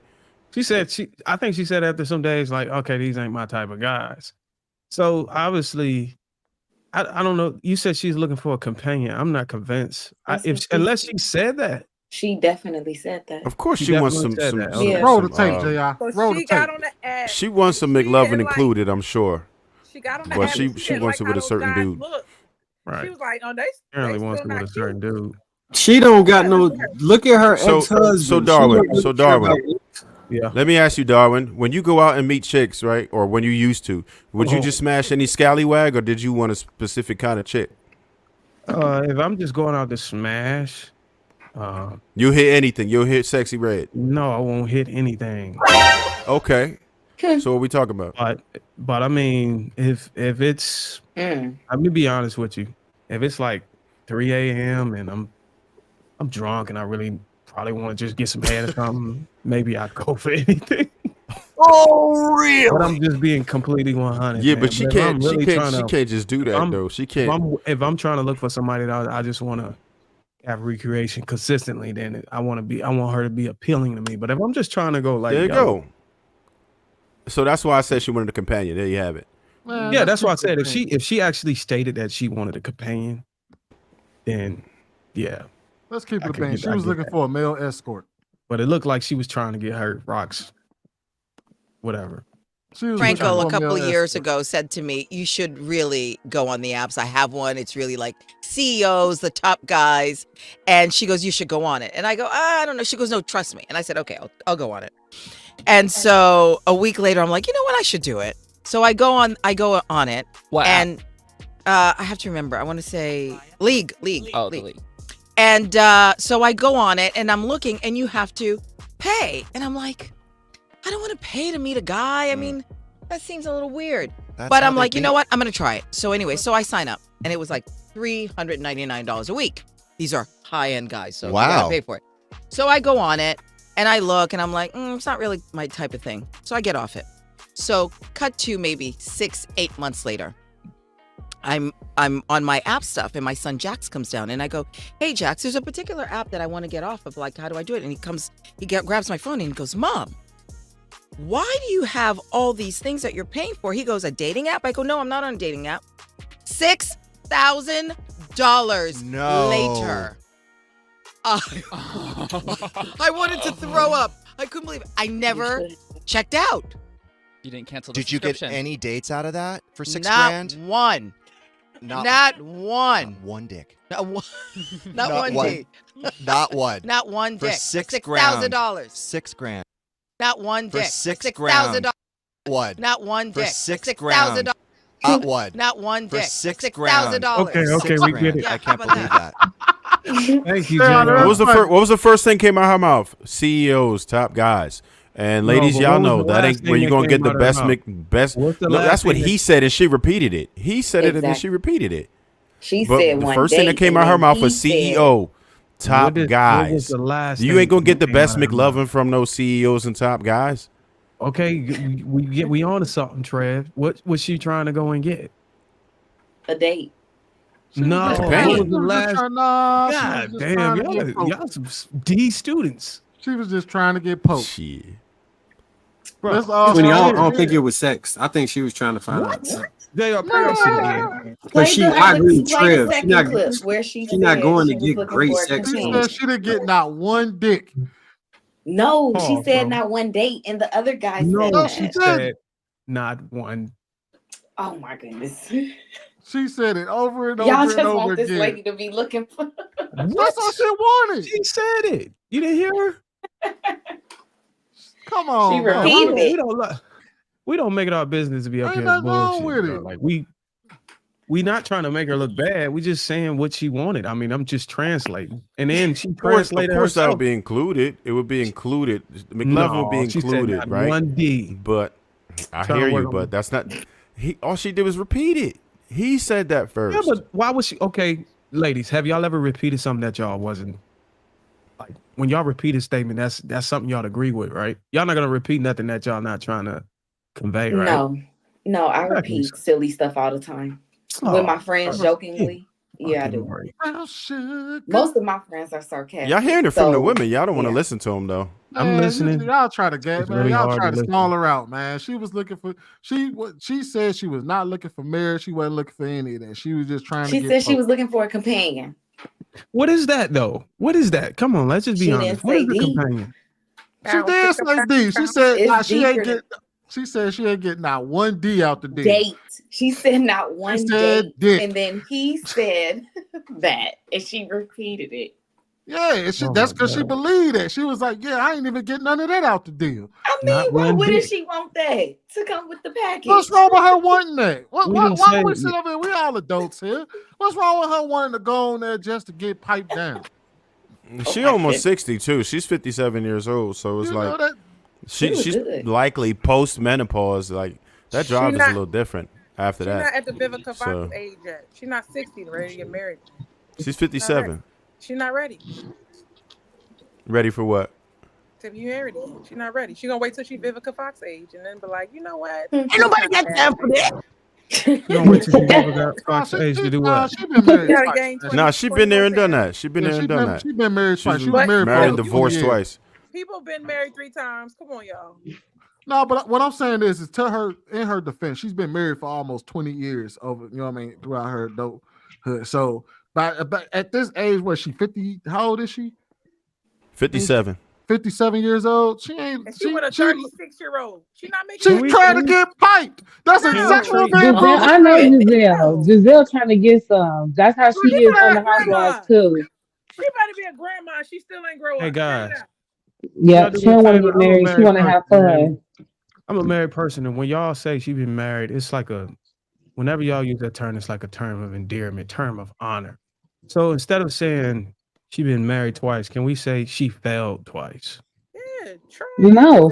She said I think she said after some days, like, okay, these ain't my type of guys. So obviously, I don't know. You said she's looking for a companion. I'm not convinced. Unless she said that. She definitely said that. Of course, she wants some. Yeah. Roll the tape, J.I. So Roll she the got tape. on the app. She wants some McLovin included, I'm sure. She got on the But app. she and wants like it with how a certain those guys dude. look. Right. She was like, "Oh, they Apparently still wants to not with a certain dude. She don't got no. Look at her So ex-husband. so She Darwin, don't really so care about Darwin. Yeah. Let me ask you, Darwin. When you go out and meet chicks, right, or when you used to, would you just smash any scallywag, or did you want a specific kind of chick? If I'm just going out to smash, You hit anything. You'll hit sexy red. no, I won't hit anything. Okay. So what we talking about? But I mean, if it's, Mm. let me be honest with you. If it's like 3 a.m. and I'm drunk and I really probably want to just get some head or something, maybe I'd go for anything. Oh, really? But I'm just being completely 100. Yeah, man. but she if can't. I'm She really can't. trying She to- can't just do that I'm- though. She can't. If I'm trying to look for somebody that I just want to have recreation consistently, then I want her to be appealing to me. But if I'm just trying to go like, There you yo, go. So that's why I said she wanted a companion. There you have it. Man, yeah, that's why I keep it said clean. if she actually stated that she wanted a companion, then yeah. Let's keep I it could clean. get- She I was get looking that. for a male escort. But it looked like she was trying to get her rocks, whatever. She was Franco looking a for couple male years escort. ago said to me, "You should really go on the apps. I have one. It's really like CEOs, the top guys." And she goes, "You should go on it." And I go, "I don't know." She goes, "No, trust me." And I said, "Okay, I'll go on it." And so a week later, I'm like, "You know what? I should do it." So I go on it, What app? and I have to remember. I want to say League. Oh, the league. And so I go on it, and I'm looking, and you have to pay. And I'm like, I don't want to pay to meet a guy. I mean, that seems a little weird. That's But how I'm they like, you know get. what? I'm going to try it. So anyway, so I sign up, and it was like $399 a week. These are high-end guys, so you got Wow. to pay for it. So I go on it, and I look, and I'm like, it's not really my type of thing. So I get off it. So cut to maybe 6-8 months later. I'm on my app stuff, and my son Jax comes down, and I go, "Hey Jax, there's a particular app that I want to get off of. Like, how do I do it?" And grabs my phone and he goes, "Mom, why do you have all these things that you're paying for?" He goes, "A dating app?" I go, "No, I'm not on a dating app." $6,000 No. later. I wanted to throw up. I couldn't believe it. I never checked out. You didn't cancel the Did you get subscription. any dates out of that for $6 Not grand? one. Not one. One dick. Not one. Not one date. Not one. Not one For dick. $6 grand. $6,000. $6 grand. Not one For dick. $6 grand. $6,000. One. Not one For dick. $6 grand. $6,000. One. Not one For dick. $6 grand. Okay, we get it. Yeah, I can't how about believe that? that. Thank you, Yeah, Jenna. that's What was the first thing came out of her mouth? CEOs, top guys. And No, ladies, but y'all what was know the that last ain't thing where you're that gonna came get the out of best her mouth? best. What's the No, last that's what thing he said, and she repeated it. He said it, and then she repeated it. She But said the one first thing that date, came and out of her then mouth he was said- CEO, top What was guys. the last You thing ain't gonna get the that came best out of her mouth? McLovin from those CEOs and top guys. Okay, we on to something, Trev. What was she trying to go and get? A date. No, what companion. was the last? Nah, she was God just damn, trying to get poked. y'all some D students. She was just trying to get poked. Shit. Bro, Let's all Sweeney, I start don't here. think it was sex. I think she was trying to find out. They are again. Play But the- I agree with play the Trev. second clip where she She's not said going she to was get looking great for a sex. She companion. said she didn't get not one dick. No, she Pause, said bro. not one date, and the other guy No, said she that. said not one. Oh my goodness. She said it over and Y'all over just and over want this again. lady to be looking for. That's all she wanted. She said it. You didn't hear her? Come on, She man. repeated we it. we don't make it our business to be up Ain't here nothing wrong bullshit. with Bro. it. Like we not trying to make her look bad. We just saying what she wanted. I mean, I'm just translating, and then she Of course translated that'll herself. be included. It would be included. McLovin would be No, she said included, not right? one D. But I Trying to hear work you, on but it. that's not. All she did was repeat it. He said that first. Yeah, but why was she? Okay, ladies, have y'all ever repeated something that y'all wasn't like? When y'all repeat a statement, that's something y'all agree with, right? Y'all not gonna repeat nothing that y'all not trying to convey, right? No, I Exactly. repeat silly stuff all the time. Oh, With my friends oh, jokingly. Yeah, I fucking do. right. Most of my friends are sarcastic. Y'all hearing it from the so, women. Y'all don't want to yeah. listen to them though. I'm Man, listening. Y'all try to get It's man. really Y'all hard try to to listen. stall her out, man. She was looking for she said she was not looking for marriage. She wasn't looking for any of that. She was just trying She to said get she was poked. looking for a companion. What is that though? What is that? Come on, let's just be She honest. didn't What is say the D. companion? She did say D. She said It's nah, she deeper ain't get she said she ain't get not one D out the D. Date. She said not one said date. dick. And then he said that. And she repeated it. Yeah, that's because she believed that. She was like, yeah, I ain't even getting none of that out the deal. I mean, why wouldn't she want that to come with the package? What's wrong with her wanting that? Why say- do we sit over here? We all adults here. What's wrong with her wanting to go on there just to get piped down? She almost 60 too. She's 57 years old, so it's like she's likely post menopause. Like that drive is a little different after She's that. not at the Vivica Fox So- age yet. She's not 60 ready to get married. She's 57. She's not ready. Ready for what? To be married again. She's not ready. She's gonna wait till she's Vivica Fox age and then be like, you know what? Ain't nobody got time for that. You don't wait till you got Fox age to do what? She been married twice. Nah, she been there and done that. She been there and done that. She been married twice. She She's was married married and for divorced 20 years. twice. People been married 3 times. Come on, y'all. No, but what I'm saying is to her, in her defense, she's been married for almost 20 years over, you know what I mean, throughout her adulthood. So but at this age, what, she 50? How old is she? 57. 57 years old. She ain't. And she with a 36-year-old. She not making. She's trying to get piped. That's exactly what Giselle, I know Giselle. Giselle trying to get some. That's how she is on the housewives too. She better be a grandma. She still ain't growing. Hey guys, Yeah, she don't want to get married. She want to have fun. I'm a married person, and when y'all say she been married, it's like whenever y'all use that term, it's like a term of endearment, term of honor. So instead of saying she been married twice, can we say she failed twice? Yeah, true. No,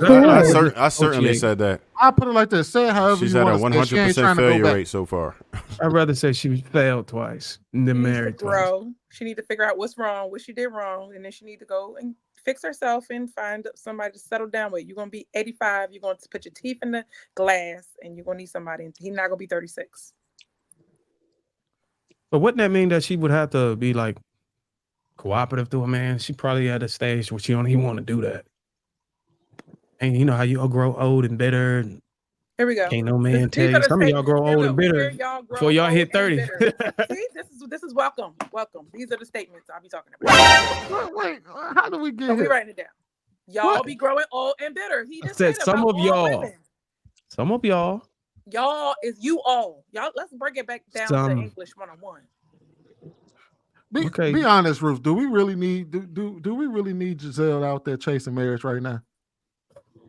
I certainly said that. I put it like this. Say it however She's you at a want to say. She ain't 100% trying to go failure back. rate so far. I'd rather say she failed twice than married twice. Grow. She need to figure out what's wrong, what she did wrong, and then she need to go and fix herself and find somebody to settle down with. You're gonna be 85. You're going to put your teeth in the glass, and you're gonna need somebody. He's not gonna be 36. But wouldn't that mean that she would have to be like cooperative to a man? She probably at a stage where she don't even want to do that. And you know how you all grow old and bitter. And Here we go. Can't no man tell you. Some of y'all grow old and bitter before y'all hit 30. See, this is welcome. These are the statements I'll be talking about. Wait, how do we get Are we here? writing it down? Y'all be growing old and bitter. He I just said said some about of all y'all. women. Some of y'all. Y'all is you all. Y'all, let's break it back down to English 101. Be honest, Ruth. Do we really need do we really need Giselle out there chasing marriage right now?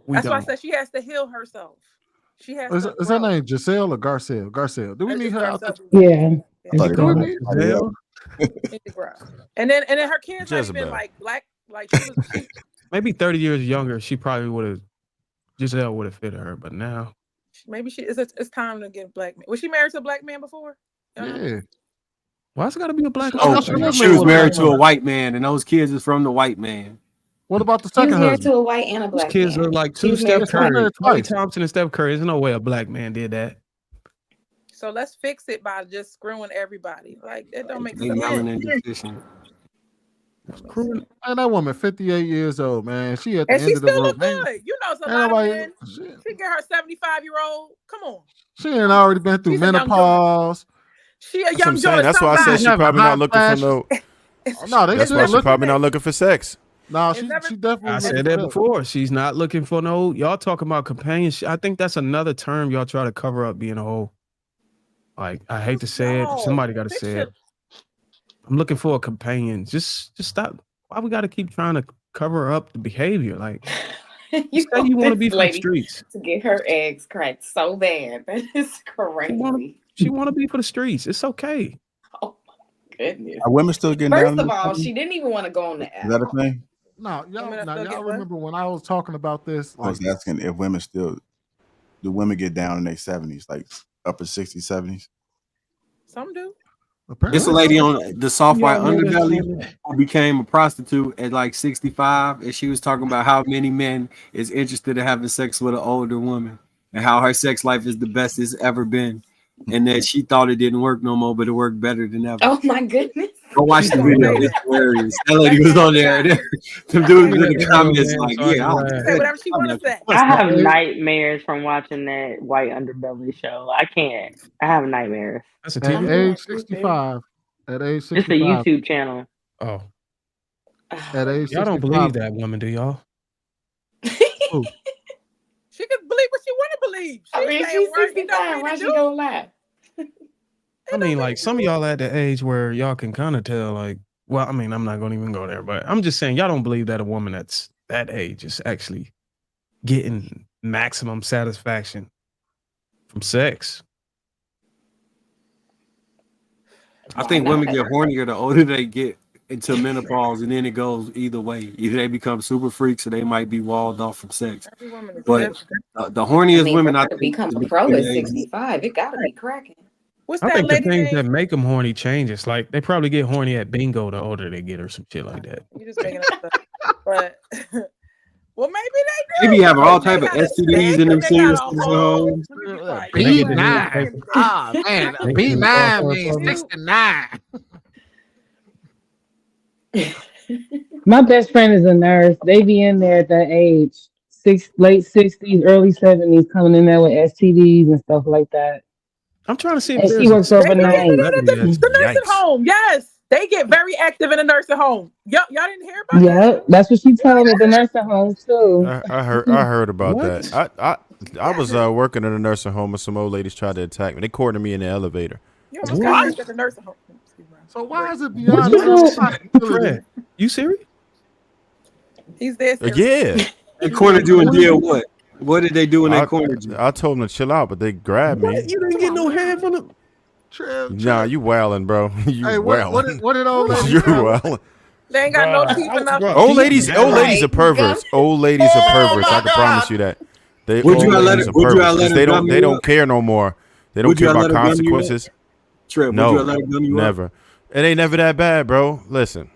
That's why I said she has to heal herself. She has to. Is her name Giselle or Garcelle? Garcelle. Do we need her out there? Yeah. Do we need- Need to grow. And then her kids have been Jezebel. like black, like she was. Maybe 30 years younger, she probably would have, Giselle would have fit her. But now, Maybe it's time to get a black man. Was she married to a black man before? Yeah. why's it got to be a black Oh, man? she was married to a white man, and those kids is from the white man. What about the He was second married husband? to a white and a Those black kids man. are like He two was married Steph to a Curry. white- Klay Thompson and Steph Curry. There's no way a black man did that. So let's fix it by just screwing everybody. Like it don't make They sense. melanin deficient. Man, that woman 58 years old, man. She at the And end she of the still road. look good. You know, some Ain't lot nobody- of men. She get her 75-year-old. Come on. She ain't already been through She's a young menopause. She a That's what young I'm saying. daughter. That's why I said she probably not looking for no. No, they That's still why she looking. probably not looking for sex. No, she definitely. I said that before. She's not looking for no. Y'all talking about companionship. I think that's another term y'all try to cover up being a whole. Like I hate to say it, somebody got to say it. I'm looking for a companion. Just stop. Why we got to keep trying to cover up the behavior? Like You say you want to be this from the lady streets. to get her eggs cracked so bad. That is crazy. She want to be for the streets. It's okay. Goodness. Are women still getting First down? of all, she didn't even want to go on the app. Is that a thing? No, y'all remember when I was talking about this? I was asking if women still do women get down in their 70s, like upper 60s, 70s? Some do. This a lady on the soft white Y'all know this underbelly woman. who became a prostitute at like 65, and she was talking about how many men is interested in having sex with an older woman, and how her sex life is the best it's ever been, and that she thought it didn't work no more, but it worked better than ever. Oh my goodness. Go watch the video. It's hilarious. That lady was on there. Some dudes in the comments like, yeah, Say whatever she want to say. I have nightmares from watching that white underbelly show. I can't. I have nightmares. That's a At TV. age 65. At age 65. It's a YouTube channel. Oh, At age 65. y'all don't believe that woman, do y'all? She can believe what she want to believe. She I mean, say she's a word, it don't 65. mean Why to she do. gonna lie? I mean, like some of y'all at the age where y'all can kind of tell, like Well, I mean, I'm not going to even go there, but I'm just saying, y'all don't believe that a woman that's that age is actually getting maximum satisfaction from sex. I think women get hornier the older they get into menopause, and then it goes either way. Either they become super freaks, or they might be walled off from sex. But the horniest women, I to think, become is a between pro the at ages- 65, it gotta be cracking. What's I that think the lady things name? that make them horny changes. Like they probably get horny at bingo the older they get, or some shit like that. You just making up stuff. But well, maybe They they be do. having all They type of got a STDs stick, in them they senior got a citizen hole. homes. Let me be quiet. And they get the B9. Ah, man, They get the B9 software means program. 69. My best friend is a nurse. They be in there at that age, late 60s, early 70s, coming in there with STDs and stuff like that. I'm trying to see if And she there's works They be overnight. in it at the nursing Yikes. home. Yes, they get very active in the nursing home. Y'all didn't hear about Yeah, that's what she told me at the nursing home too. I heard about that. I was working in a nursing home and some old ladies tried to attack me. They cornered me in the elevator. You almost got hurt at the nursing home. So why is it What beyond you do? possibility? You serious? He's there. Yeah. They cornered you and did what? What did they do when they cornered you? I told them to chill out, but they grabbed me. You didn't get no hand from them. Nah, you wilding, bro. You Hey, wilding. what did old lady You do? wilding. They ain't got no teeth enough. Old ladies are perverts. Old ladies are perverts. I can promise you that. They Would you old have let ladies it- are would you have perverts, let 'cause it they gum don't you don't up? care no more. They don't Would you care have about let it gum you up? consequences. Trip, would No, you have let it gum you up? never. It ain't never that bad, bro. Listen,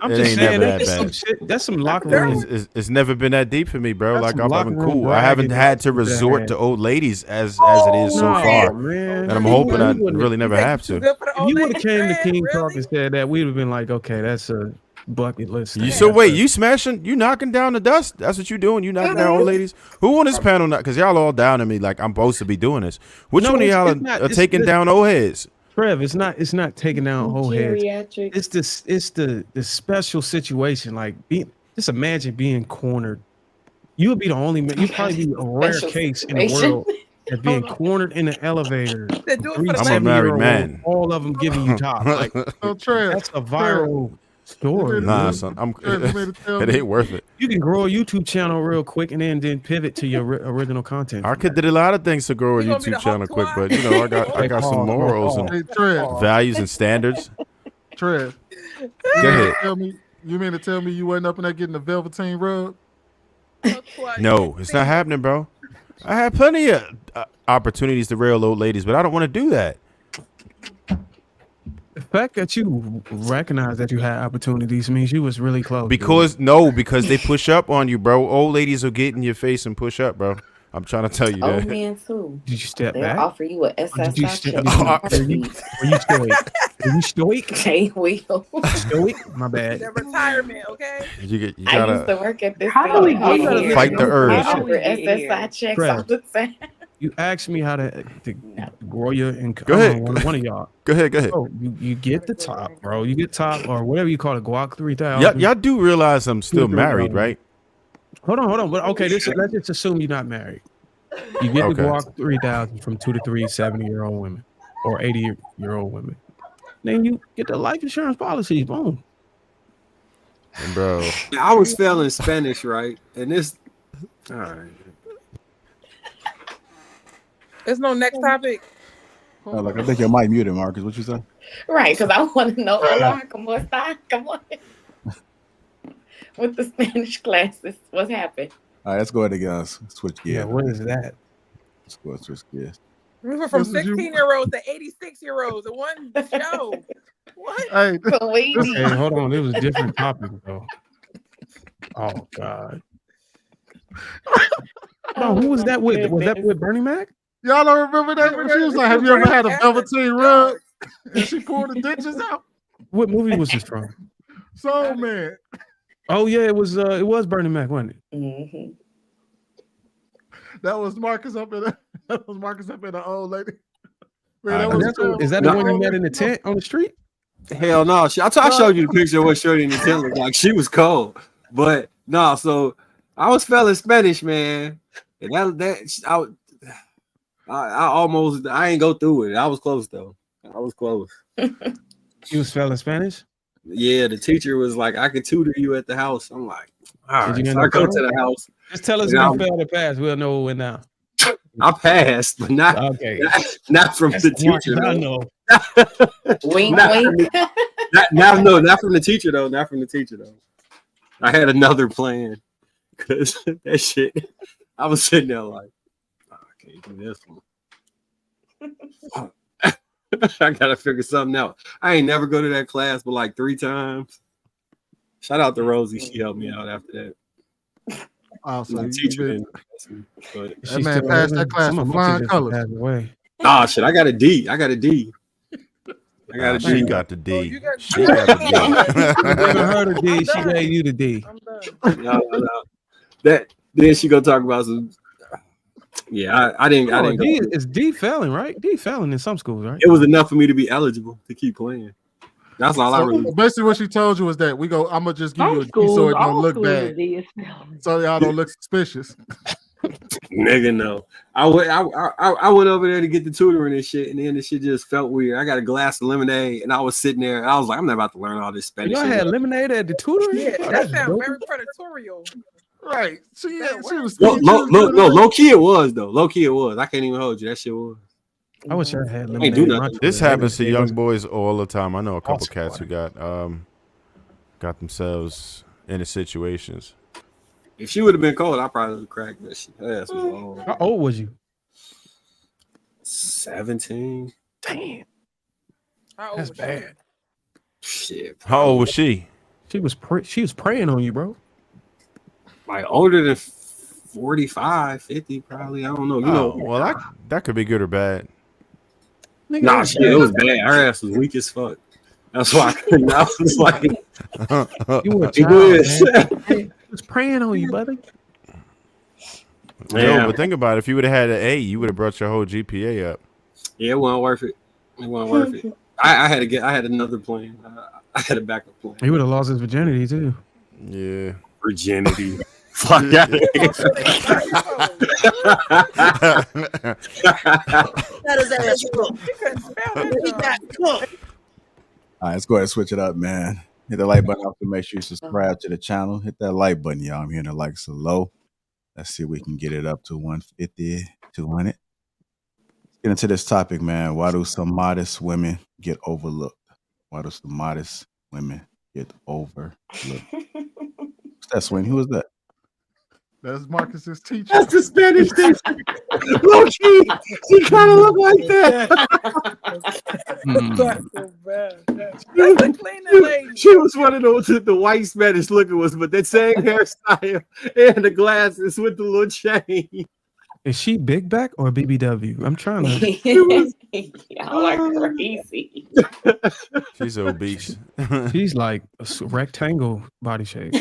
I'm it just ain't saying never that that's some bad. shit. That's some locker room. It's never been that deep for me, bro. That's Like some I've locker been room cool. I haven't bragging had to about that. resort to old ladies as it is so No, far, man. and I'm He hoping I wouldn't- really never have to. If you would have came to King Talk and said that, we'd have been like, okay, that's a bucket list. You so wait, you smashing, you knocking down the dust? That's what you doing? You knocking down old ladies? Who on this panel? Because y'all all down at me like I'm supposed to be doing this. Which No, one of it's- y'all it's not- are it's- taking it's- down old heads? Trev, it's not taking down whole heads. Geriatrics. It's the special situation. Like just imagine being cornered. You would be the only man. You'd probably be a rare Special case in the situation. world at being cornered in an elevator. They do it for the I'm a ladies. married man. All of them giving you top. Like So Trev, that's a viral story. Nah, dude. son, Trev, it ain't worth it. You can grow a YouTube channel real quick and then pivot to your original content. I could did a lot of things to grow a You gonna be YouTube the channel Hulk quick, twat? but you know I got some morals Hey, and Trev, values and standards. Trev. Go ahead. You mean to tell me you wasn't up in there getting the velveteen rub? No, it's not happening, bro. I had plenty of opportunities to rail old ladies, but I don't want to do that. The fact that you recognize that you had opportunities means you was really close. Because they push up on you, bro. Old ladies will get in your face and push up, bro. I'm trying to tell you Old that. men too. Did you step They'll back? offer you a Did you SSI step? check. Were you stoic? Were you stoic? They will. Stoic? My bad. Their retirement, okay? You I used to gotta work at this. How do we thing. get here? fight the urge. They offer SSI checks all the time. You asked me how to grow your income. Go ahead. One of y'all. Go ahead. Oh, you get the top, bro. You get top or whatever you call it, Guac 3000. Y'all do realize I'm still married, right? Hold on. But okay, let's just assume you're not married. You get the Okay. Guac 3000 from 2 to 3 70-year-old women or 80-year-old women. Then you get the life insurance policies. Boom. Bro. I was failing Spanish, right? And this, all right. There's no next topic. Oh, like I think your mic muted, Marcus. What you say? Right, because I want to know. Hola, ¿cómo está? Come on. With the Spanish classes, what's happened? All right, let's go ahead and switch gears. Yeah, what is that? Let's go and switch gears. We went from This is you. 16-year-olds to 86-year-olds in one show. What? Hey, Okay, hold on. It was a different topic, though. Oh, God. No, who was that with? Was that with Bernie Mac? y'all don't remember that? When she was like, "Have you ever had a velveteen rub?" And she pulled the ditches out. What movie was this from? So man, Oh yeah, it was Bernie Mac, wasn't it? Mm-hmm. that was Marcus up in the old lady. Man, that was Is that the one you met in the tent on the street? Hell no. I showed you the picture of what Shorty in the tent looked like. She was cold. But no, so I was failing Spanish, man. And I ain't go through it. I was close though. I was close. You was spelling Spanish? Yeah, the teacher was like, I could tutor you at the house. I'm like, all Did right. you So end I up go to going? the house. Just tell us and if you failed or passed. We'll know when now. I passed, but not Okay. not from That's the smart, teacher. 'cause I though. know. Wink, Not from wink. not from the teacher though. Not from the teacher though. I had another plan because that shit. I was sitting there like, oh, I can't do this one. I gotta figure something out. I ain't never go to that class but like 3 times. Shout out to Rosie. She helped me out after that. Oh, so The you teacher been, didn't. But that man passed that class with flying colors. oh shit, I got a D. I got a D. I got a She D. got the D. She got the You gave D. her the D. She gave you the D. No. That then she gonna talk about some. Yeah, I didn't. I Oh, didn't. D, Go. it's D failing, right? D failing in some schools, right? It was enough for me to be eligible to keep playing. That's all I really. So basically, what she told you was that I'm gonna just give you a D so schools, it don't all look schools bad, are D is failing. so y'all don't look suspicious. Nigga, no. I went over there to get the tutoring and shit, and then the shit just felt weird. I got a glass of lemonade, and I was sitting there, and I was like, I'm not about to learn all this Spanish. Y'all had lemonade at the tutoring? Yeah, Oh, that that's sounds dope. very predatorial. Right. She was Low key it was though. Low key it was. I can't even hold you. That shit was. I wish I had Ain't lemonade. do in my nothing. This tutoring. happens to young boys all the time. I know a couple Awesome. cats who got themselves into situations. If she would have been cold, I probably would have cracked that shit. Ass was long. How old was you? 17. Damn. How old That's was she? bad. Shit. How old was she? She was preying on you, bro. Like older than 45, 50, probably. I don't know. You know. Well, that could be good or bad. Nigga, Nah, that's shit, it was bad. Her ass was weak as fuck. That's why I couldn't. I was like, You were a it child, is. man. He was preying on you, buddy. Yo, but think about it. If you would have had an A, you would have brought your whole GPA up. Yeah, it wasn't worth it. It wasn't worth it. I had another plan. I had a backup plan. He would have lost his virginity too. Yeah. Virginity. Fuck out of here. All right, let's go ahead and switch it up, man. Hit the like button. Also, make sure you subscribe to the channel. Hit that like button, y'all. I'm hearing the likes are low. Let's see if we can get it up to 150, 200. Let's get into this topic, man. Why do some modest women get overlooked? Why do some modest women get overlooked? What's that, Swing? Who is that? That's Marcus's teacher. That's the Spanish teacher. Low key, she kind of look like that. That's so bad. That's the cleaning lady. She was one of those the white Spanish looking ones, but that same hairstyle and the glasses with the little chain. Is she big back or BBW? I'm trying to. Y'all are crazy. She's obese. She's like a rectangle body shape.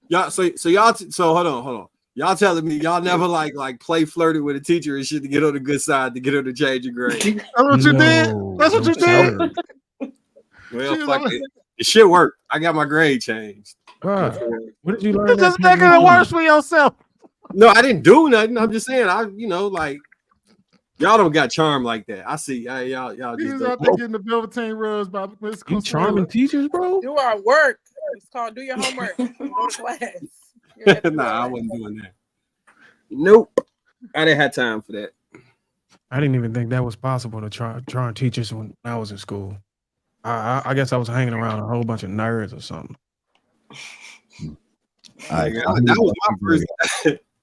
Y'all, so hold on. Y'all telling me y'all never like play flirted with a teacher and shit to get on the good side to get her to change your grade? That's what you did. That's what you did. Well, fuck it. The shit worked. I got my grade changed. Bruh, what did you learn? You're just making it worse for yourself. No, I didn't do nothing. I'm just saying, like y'all don't got charm like that. I see. Y'all He's just out there getting the velveteen rubs by Miss You charming teachers, bro? Do our work. It's called do your homework. Go to class. Nah, I wasn't doing that. Nope. I didn't have time for that. I didn't even think that was possible to charm teachers when I was in school. I guess I was hanging around a whole bunch of nerds or something. All right, That was my first.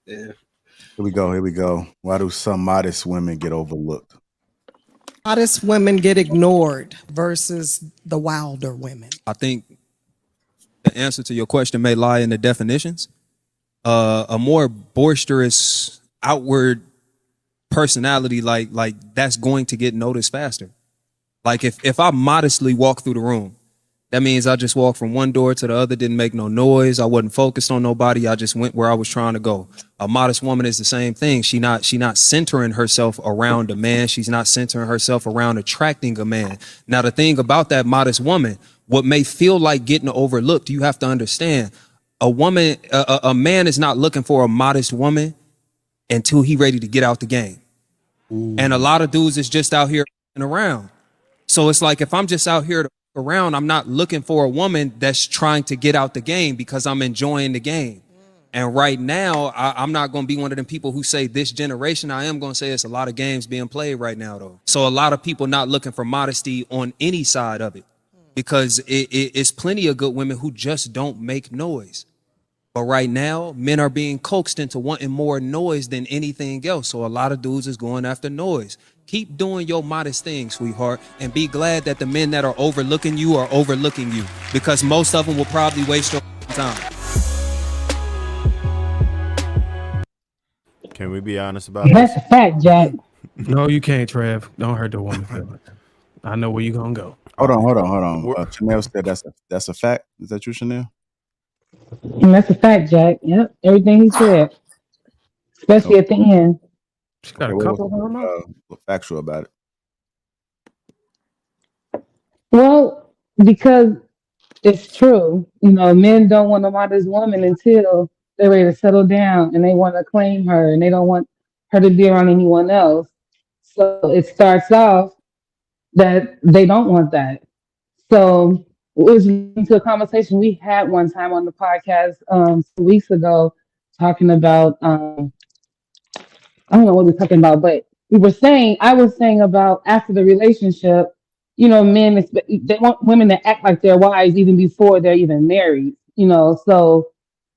Yeah. Here we go. Why do some modest women get overlooked? Modest women get ignored versus the wilder women. I think the answer to your question may lie in the definitions. A more boisterous outward personality, like that's going to get noticed faster. Like if I modestly walk through the room, that means I just walked from one door to the other, didn't make no noise. I wasn't focused on nobody. I just went where I was trying to go. A modest woman is the same thing. She not centering herself around a man. She's not centering herself around attracting a man. Now, the thing about that modest woman, what may feel like getting overlooked, you have to understand, a man is not looking for a modest woman until he ready to get out the game. Ooh. And a lot of dudes is just out here around. So it's like, if I'm just out here to around, I'm not looking for a woman that's trying to get out the game because I'm enjoying the game. And right now, I'm not going to be one of them people who say this generation. I am going to say it's a lot of games being played right now, though. So a lot of people not looking for modesty on any side of it, because it's plenty of good women who just don't make noise. But right now, men are being coaxed into wanting more noise than anything else. So a lot of dudes is going after noise. Keep doing your modest thing, sweetheart, and be glad that the men that are overlooking you are overlooking you, because most of them will probably waste your time. Can we be honest about That's this? a fact, Jack. No, you can't, Trav. Don't hurt the woman feelings. I know where you're gonna go. Hold on. Chanel said that's a fact. Is that you, Chanel? And that's a fact, Jack. Yep. Everything he said. Especially at the end. She got Okay, a what couple of them. was factual about it? Well, because it's true. You know, men don't want to modest woman until they're ready to settle down and they want to claim her and they don't want her to be around anyone else. So it starts off that they don't want that. So it was into a conversation we had one time on the podcast some weeks ago, talking about I don't know what we're talking about, but I was saying about after the relationship, you know, they want women to act like their wives even before they're even married, you know. So,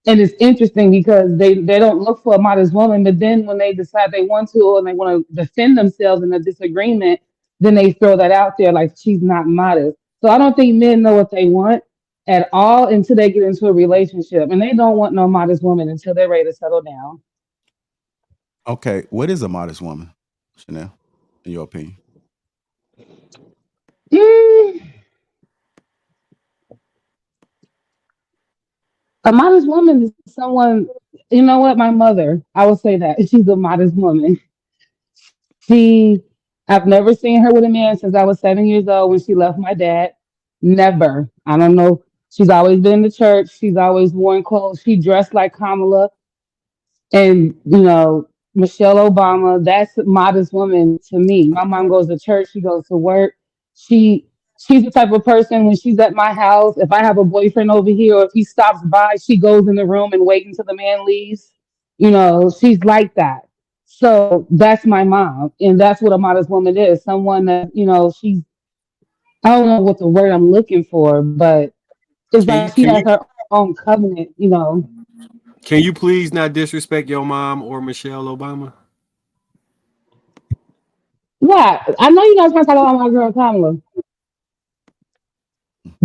and it's interesting because they don't look for a modest woman, but then when they decide they want to and they want to defend themselves in a disagreement, then they throw that out there like she's not modest. So I don't think men know what they want at all until they get into a relationship, and they don't want no modest woman until they're ready to settle down. Okay, what is a modest woman, Chanel, in your opinion? A modest woman is someone, you know what, my mother, I would say that she's a modest woman. She, I've never seen her with a man since I was 7 years old when she left my dad. Never. I don't know. She's always been in the church. She's always worn clothes. She dressed like Kamala and, you know, Michelle Obama. That's a modest woman to me. My mom goes to church. She goes to work. She she's the type of person when she's at my house, if I have a boyfriend over here or if he stops by, she goes in the room and waits until the man leaves. You know, she's like that. So that's my mom. And that's what a modest woman is. Someone that, you know, I don't know what the word I'm looking for, but it's Can you like she can has you her own covenant, you know. can you please not disrespect your mom or Michelle Obama? Yeah, I know you're not trying to talk about my girl Kamala.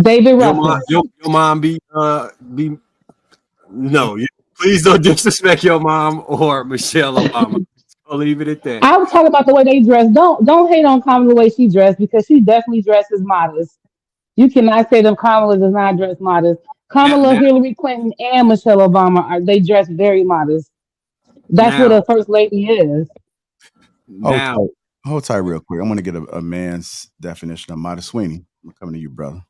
David Your mom, Ruffin. your mom be no. Please don't disrespect your mom or Michelle Obama. I'll leave it at that. I was talking about the way they dress. Don't hate on Kamala the way she dressed because she definitely dresses modest. You cannot say that Kamala does not dress modest. Kamala, Now, Hillary Clinton, and Michelle Obama they dress very modest. That's what now, a first lady is. Hold now, tight. Hold tight real quick. I'm going to get a man's definition of modest. Sweeney, I'm coming to you, brother.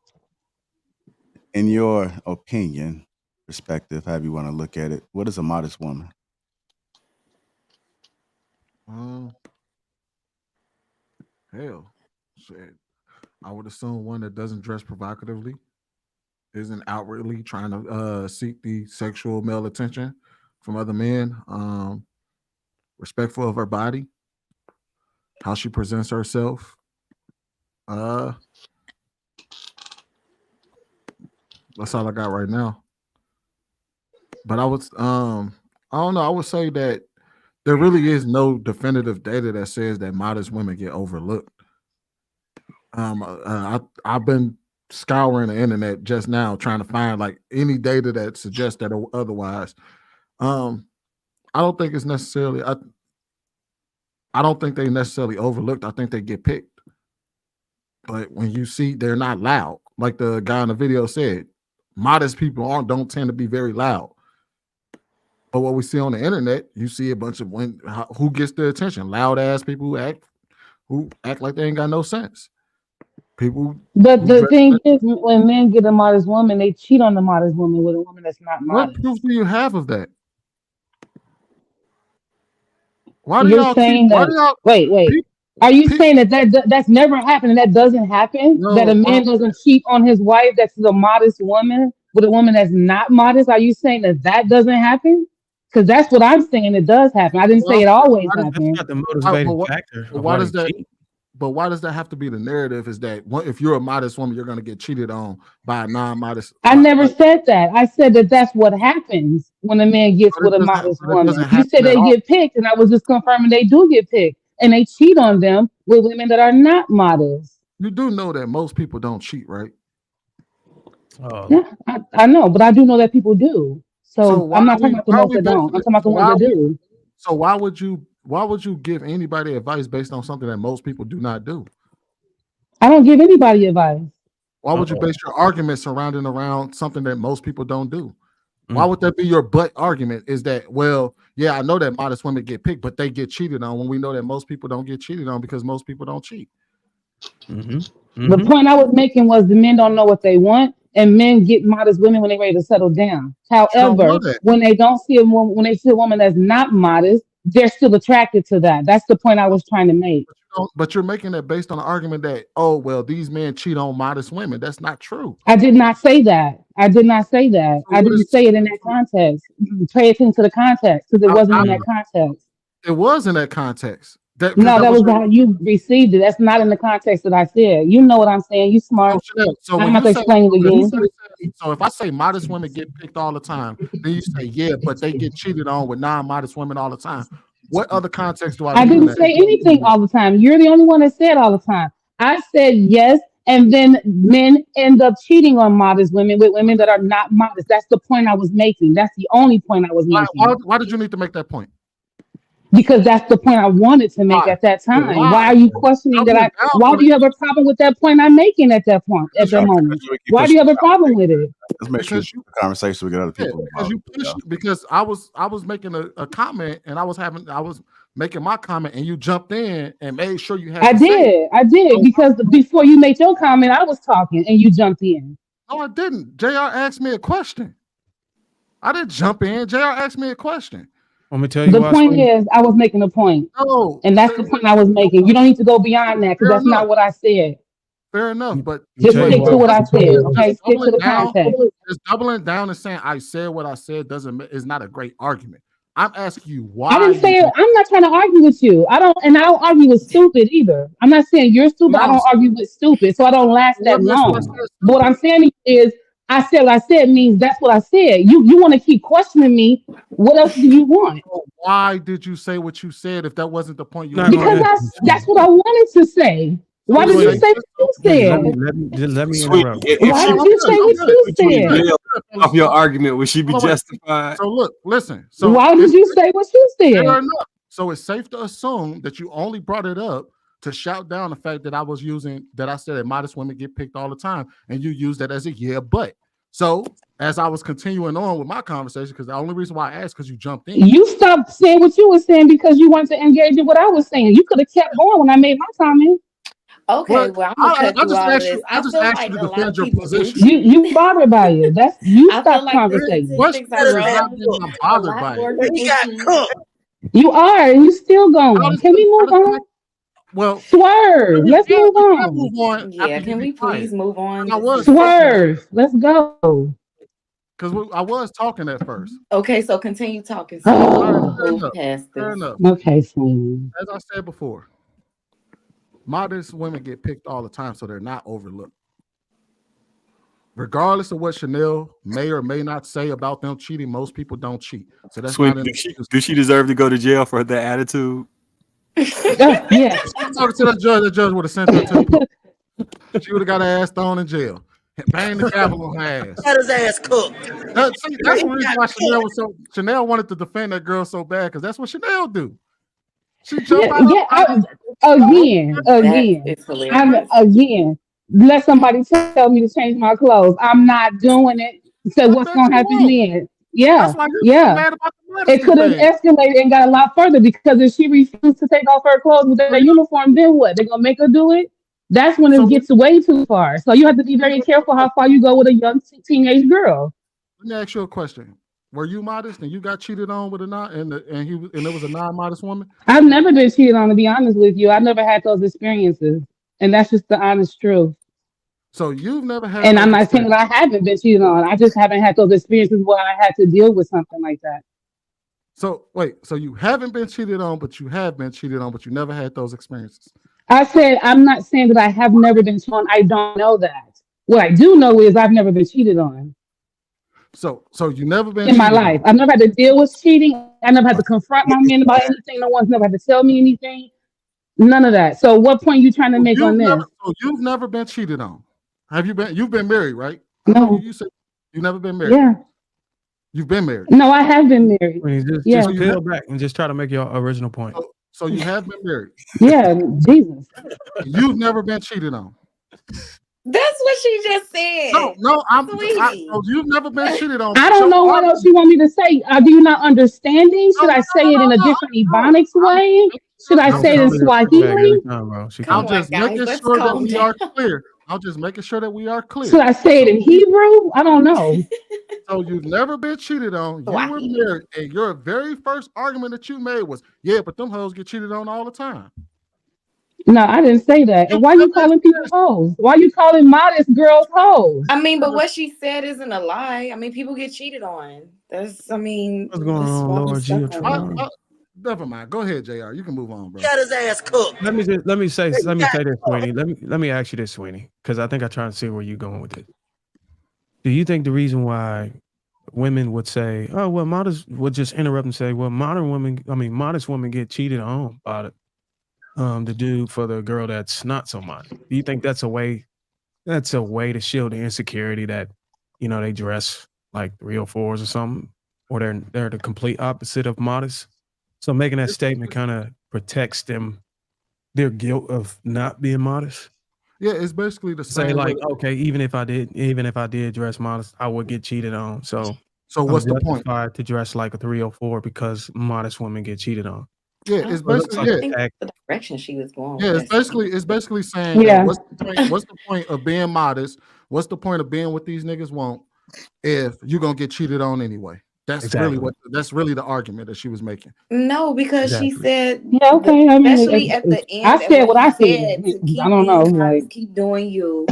In your opinion, perspective, however you want to look at it, what is a modest woman? Hell, shit. I would assume one that doesn't dress provocatively, isn't outwardly trying to seek the sexual male attention from other men, respectful of her body, how she presents herself. That's all I got right now. But I don't know. I would say that there really definitive data that says that modest women get overlooked. I've been scouring the internet just now trying to find like any data that suggests that otherwise. I don't think it's necessarily. I don't think they necessarily overlooked. I think they get picked. But when you see they're not loud, like the guy in the video said, modest people don't tend to be very loud. But what we see on the internet, you see a bunch of who gets the attention? Loud ass people who act like they ain't got no sense. People. But the thing is, when men get a modest woman, they cheat on the modest woman with a woman that's not What modest. proof do you have of that? Why do You're y'all keep? saying Why that. do y'all? Wait. Are you saying that's never happened and that doesn't happen? That a No, man doesn't cheat on his wife that's a modest woman with a woman that's not modest? Are you saying that doesn't happen? Because that's what I'm saying. It does happen. I didn't well, say it always why does, That's happens. not the why, motivating factor but of why why does they that? cheat. But why does that have to be the narrative? Is that if you're a modest woman, you're going to get cheated on by a non-modest? I never said that. I said that that's what happens when a man gets with a modest But it woman. doesn't You said happen at they all. get picked, and I was just confirming they do get picked, and they cheat on them with women that are not modest. You do know that most people don't cheat, right? Yeah, I know, but I do know that people do. So So I'm not talking about the why are most we that don't. basing I'm it? talking about the ones that do. So why would you give anybody advice based on something that most people do not do? I don't give anybody advice. Why would you base your argument surrounding around something that most people don't do? Why would that be your but argument? Is that, well, yeah, I know that modest women get picked, but they get cheated on when we know that most people don't get cheated on because most people don't cheat. The point I was making was the men don't know what they want, and men get modest women when they're ready to settle down. You don't know However, that. when they don't see a woman, when they see a woman that's not modest, they're still attracted to that. That's the point I was trying to make. But you're making that based on the argument that, oh, well, these men cheat on modest women. That's not true. I did not say that. I did not say that. So I what didn't is say it in that context. Pay attention to the context because it wasn't in that context. It was in that context. No, that was how you received it. That's not in the context that I said. You know what I'm saying. You smart. So I'm when not you to say, explain it again. so if I say modest women get picked all the time, then you say, yeah, but they get cheated on with non-modest women all the time. What other context do I I leave in didn't that? say anything all the time. You're the only one that said all the time. I said yes, and then men end up cheating on modest women with women that are not modest. That's the point I was making. That's the only point I was making. Why did you need to make that point? Because that's the point I wanted to make at that time. Why are you questioning that? Why do you have a problem with that point I'm making at that point, at that moment? Why do you have a problem with it? Let's make sure it's a conversation so we get other people involved. Because I was making a comment and I was making my comment and you jumped in and made sure you had I to say it. did, because before you made your comment, I was talking and you jumped in. No, I didn't. JR asked me a question. I didn't jump in. JR asked me a question. Let me tell you The why. point is, I was making a point. No, and that's the point I was making. You don't need to go beyond that because that's not what I said. Fair enough, but Just stick to what I said. Okay, stick to the context. Just doubling down and saying I said what I said is not a great argument. I'm asking you why. I didn't say it. I'm not trying to argue with you. I don't argue with stupid either. I'm not saying you're stupid. I don't argue with stupid, so I don't last that long. But what I'm saying is, I said what I said means that's what I said. You want to keep questioning me. What else do you want? Why did you say what you said if that wasn't the point you? Because that's what I wanted to say. Why did you say what you said? Let me Sweet. interrupt. Why did you say what you said? Off your argument, would she be justified? So look, listen. So why did you say what you said? Fair enough. So it's safe to assume that you only brought it up to shout down the fact that I said that modest women get picked all the time, and you used that as a yeah, but. So as I was continuing on with my conversation, because the only reason why I asked because you jumped in. You stopped saying what you were saying because you wanted to engage in what I was saying. You could have kept going when I made my comment. Okay, well, I'm gonna cut through all of this. I feel like a lot of people do. You bothered by it. That's you I feel stop like conversating. I'm bothered by it. You are, and you still going. Can we move on? Well, swerve. Let's move on. Yeah, can we please move on? Swerve. Let's go. Because I was talking at first. Okay, so continue talking. So move past this. Fair enough. Okay, fine. As I said before, modest women get picked all the time, so they're not overlooked. Regardless of what Chanel may or may not say about them cheating, most people don't cheat. So that's Sweet. not Do she deserve to go to jail for that attitude? Yeah. I'm talking to the judge would have sent her to she would have got her ass thrown in jail. Bang the gavel on her ass. Got his ass cooked. That's the reason why Chanel wanted to defend that girl so bad, because that's what Chanel do. She jumped again. Let somebody tell me to change my clothes. I'm not doing it. So what's gonna happen then? Yeah. It could have escalated and got a lot further, because if she refused to take off her clothes with her uniform, then what? They're gonna make her do it? That's when it gets way too far. So you have to be very careful how far you go with a young teenage girl. Let me ask you a question. Were you modest and you got cheated on with a non and it was a non-modest woman? I've never been cheated on, to be honest with you. I've never had those experiences. And that's just the honest truth. So you've never had And those I'm not saying experiences. that I haven't been cheated on. I just haven't had those experiences where I had to deal with something like that. So wait, so you haven't been cheated on, but you have been cheated on, but you never had those experiences. I said, I'm not saying that I have never been cheated on. I don't know that. What I do know is I've never been cheated on So you never been in my cheated life. on. I've never had to deal with cheating. I never had to confront my men about anything. No one's never had to tell me anything. None of that. So what point are you trying to make on this? You've never been cheated on. Have you been? You've been married, right? I know No. you said you've never been married. Yeah. You've been married. No, I have been married. Yeah. Just peel back and just try to make your original point. So you have been married. Yeah, Jesus. You've never been cheated on. That's what she just said. No, so you've never been cheated on. I don't know what else you want me to say. Do you not understanding? Should I say it in a different Ebonics way? Should I say it in Swahili? I'm just making sure that we are clear. I'm just making sure that we are clear. Should I say it in Hebrew? I don't know. So you've never been cheated on. You were married, and your very first argument that you made was, "Yeah, but them hoes get cheated on all the time." No, I didn't say that. And why are you calling people hoes? Why are you calling modest girls hoes? I mean, but what she said isn't a lie. I mean, people get cheated on. What's going on, Lord G? Never mind. Go ahead, JR. You can move on, bro. Got his ass cooked. Let me say this, Sweeney. Let me ask you this, Sweeney, because I think I'm trying to see where you're going with it. Do you think the reason why women would say, "Oh, well," modest would just interrupt and say, "Well, modest women get cheated on by the dude for the girl that's not so modest." Do you think that's a way to shield the insecurity that they dress like 304s or something, or they're the complete opposite of modest? So making that statement kind of protects their guilt of not being modest. Yeah, it's basically the same. Say like, okay, even if I did dress modest, I would get cheated on. So what's the point? To dress like a 304 because modest women get cheated on. Yeah, it's basically the direction she was going. Yeah, it's basically saying, what's the point of being modest? What's the point of being what these niggas want if you're gonna get cheated on anyway? That's really the argument that she was making. No, because she said, okay. Especially at the end, I said what I said. I don't know. Keep doing you,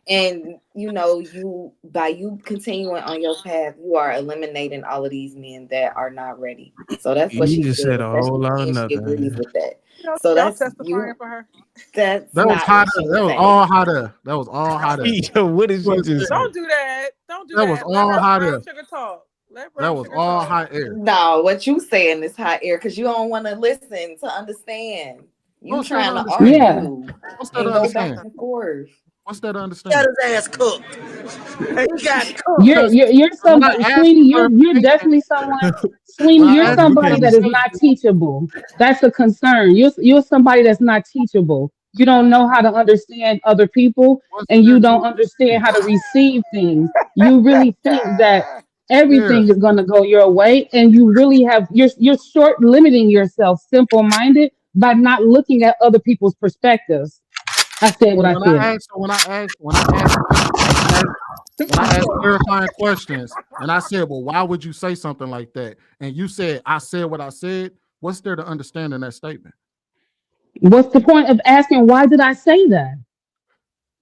and you by you continuing on your path, you are eliminating all of these men that are not ready. So that's what she just said. A whole lot of nothing. She agrees with that. So that's testifying for her. That was hot. That was all hot. That was all hot. What is you just? Don't do that. Don't do that. That was all hot air. Sugar talk. That was all hot air. No, what you saying is hot air because you don't want to listen to understand. You trying to argue. Yeah. What's that to understand? Back and forth. What's that to understand? Got his ass cooked. He got cooked. You're somebody, Sweeney. You're definitely someone. Sweeney, you're somebody that is not teachable. That's a concern. You're somebody that's not teachable. You don't know how to understand other people, and you don't understand how to receive things. You really think that everything is going to go your way, and you really you're short limiting yourself, simple minded, by not looking at other people's perspectives. I said what I said. When I asked clarifying questions, and I said, "Well, why would you say something like that?" And you said, "I said what I said." What's there to understand in that statement? What's the point of asking why did I say that?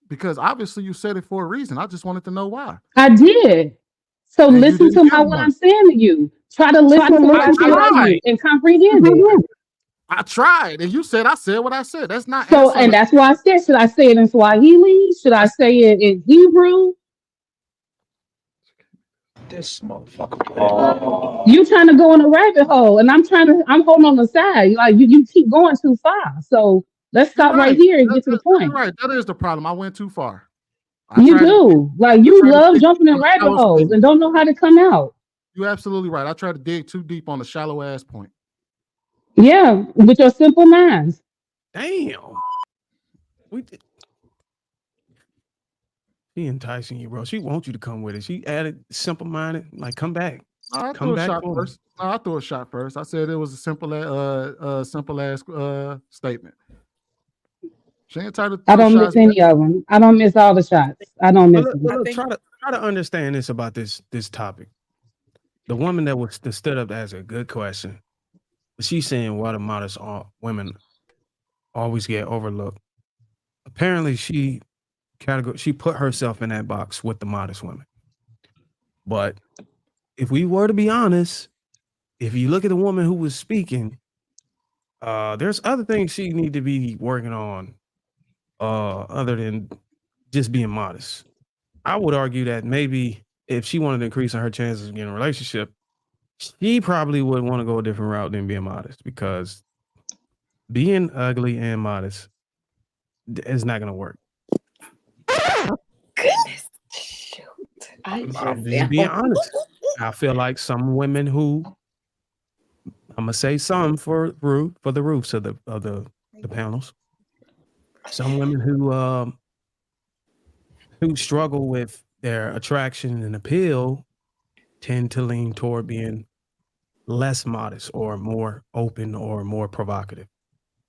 Because obviously you said it for a reason. I just wanted to know why. I did. So and listen to what I'm saying to you. Try to listen to what I'm saying and comprehend it. I tried, and you said I said what I said. That's not so. And that's why I said, should I say it in Swahili? Should I say it in Hebrew? This motherfucker. You trying to go in a rabbit hole, and I'm holding on the side. Like you keep going too far. So let's stop right here and get to the point. Right, that is the problem. I went too far. You do. Like you love jumping in rabbit holes and don't know how to come out. You're absolutely right. I tried to dig too deep on the shallow ass point. Yeah, with your simple minds. Damn. She enticing you, bro. She wants you to come with it. She added simple minded, like come back. I threw a shot first. No, I threw a shot first. I said it was a simple ass statement. She ain't tired of I don't miss any of them. I don't miss all the shots. I don't miss them. Try to understand this about this topic. the woman that stood up as a good question. She's saying why the modest women always get overlooked. Apparently, she put herself in that box with the modest women. But if we were to be honest, if you look at the woman who was speaking, there's other things she need to be working on, other than just being modest. I would argue that maybe if she wanted to increase her chances of getting a relationship, she probably would want to go a different route than being modest, because being ugly and modest is not going to work. Goodness, shoot! I'm just being honest. I feel like some women who, I'm gonna say some for the roofs of the panels. Some women who struggle with their attraction and appeal tend to lean toward being less modest or more open or more provocative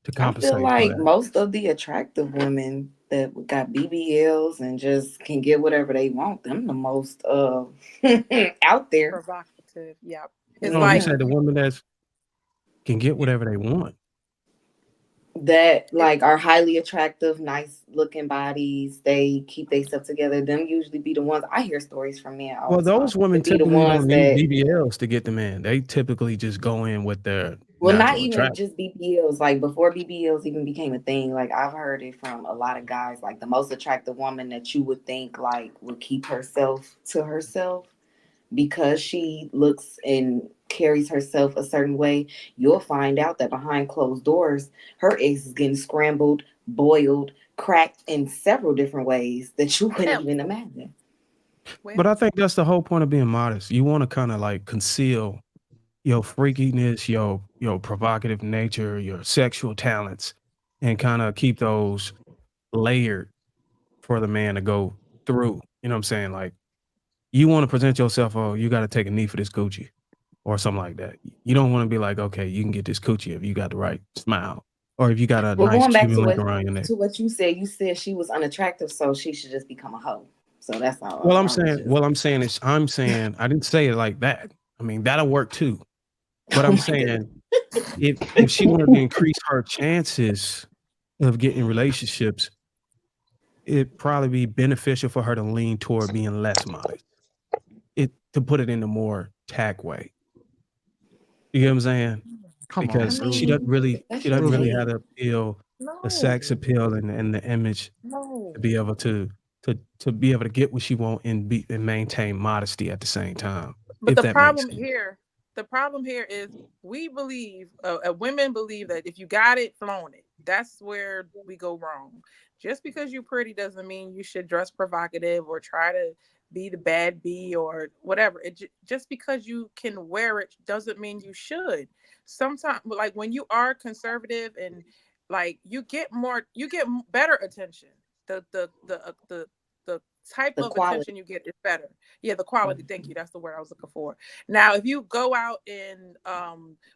to I compensate feel for like that. most of the attractive women that got BBLs and just can get whatever they want, them the most out there. Provocative. Yeah. You It's know, you like said the women that can get whatever they want. That like are highly attractive, nice looking bodies. They keep themselves together. Them usually be the ones I hear stories from men all Well, the time. those women They be the typically ones don't need that BBLs to get them in. They typically just go in with their well, not natural even attraction. just BBLs. Like before BBLs even became a thing, like I've heard it from a lot of guys. Like the most attractive woman that you would think like would keep herself to herself because she looks and carries herself a certain way. You'll find out that behind closed doors, her eggs is getting scrambled, boiled, cracked in several different ways that you wouldn't even imagine. But I think that's the whole point of being modest. You want to kind of like conceal your freakiness, your provocative nature, your sexual talents, and kind of keep those layered for the man to go through. You know what I'm saying? Like, you want to present yourself, oh, you got to take a knee for this coochie or something like that. You don't want to be like, okay, you can get this coochie if you got the right smile or if you got a Well, nice going back Cuban link around your neck. to what you said she was unattractive, so she should just become a hoe. So that's all. Well, I'm saying, I didn't say it like that. I mean, that'll work too. But I'm saying if she wanted to increase her chances of getting relationships, it'd probably be beneficial for her to lean toward being less modest. To put it in a more tack way. You know what I'm saying? Because she doesn't really have the appeal, the sex appeal and the image to be able to be able to get what she wants and maintain modesty at the same time. But if the that makes problem sense. here is we believe, women believe that if you got it, flaunt it. That's where we go wrong. Just because you're pretty doesn't mean you should dress provocative or try to be the bad bee or whatever. Just because you can wear it doesn't mean you should. Sometimes, like when you are conservative and like you get better attention. The type of attention you get is better. Yeah, the quality. Thank you. That's the word I was looking for. Now, if you go out and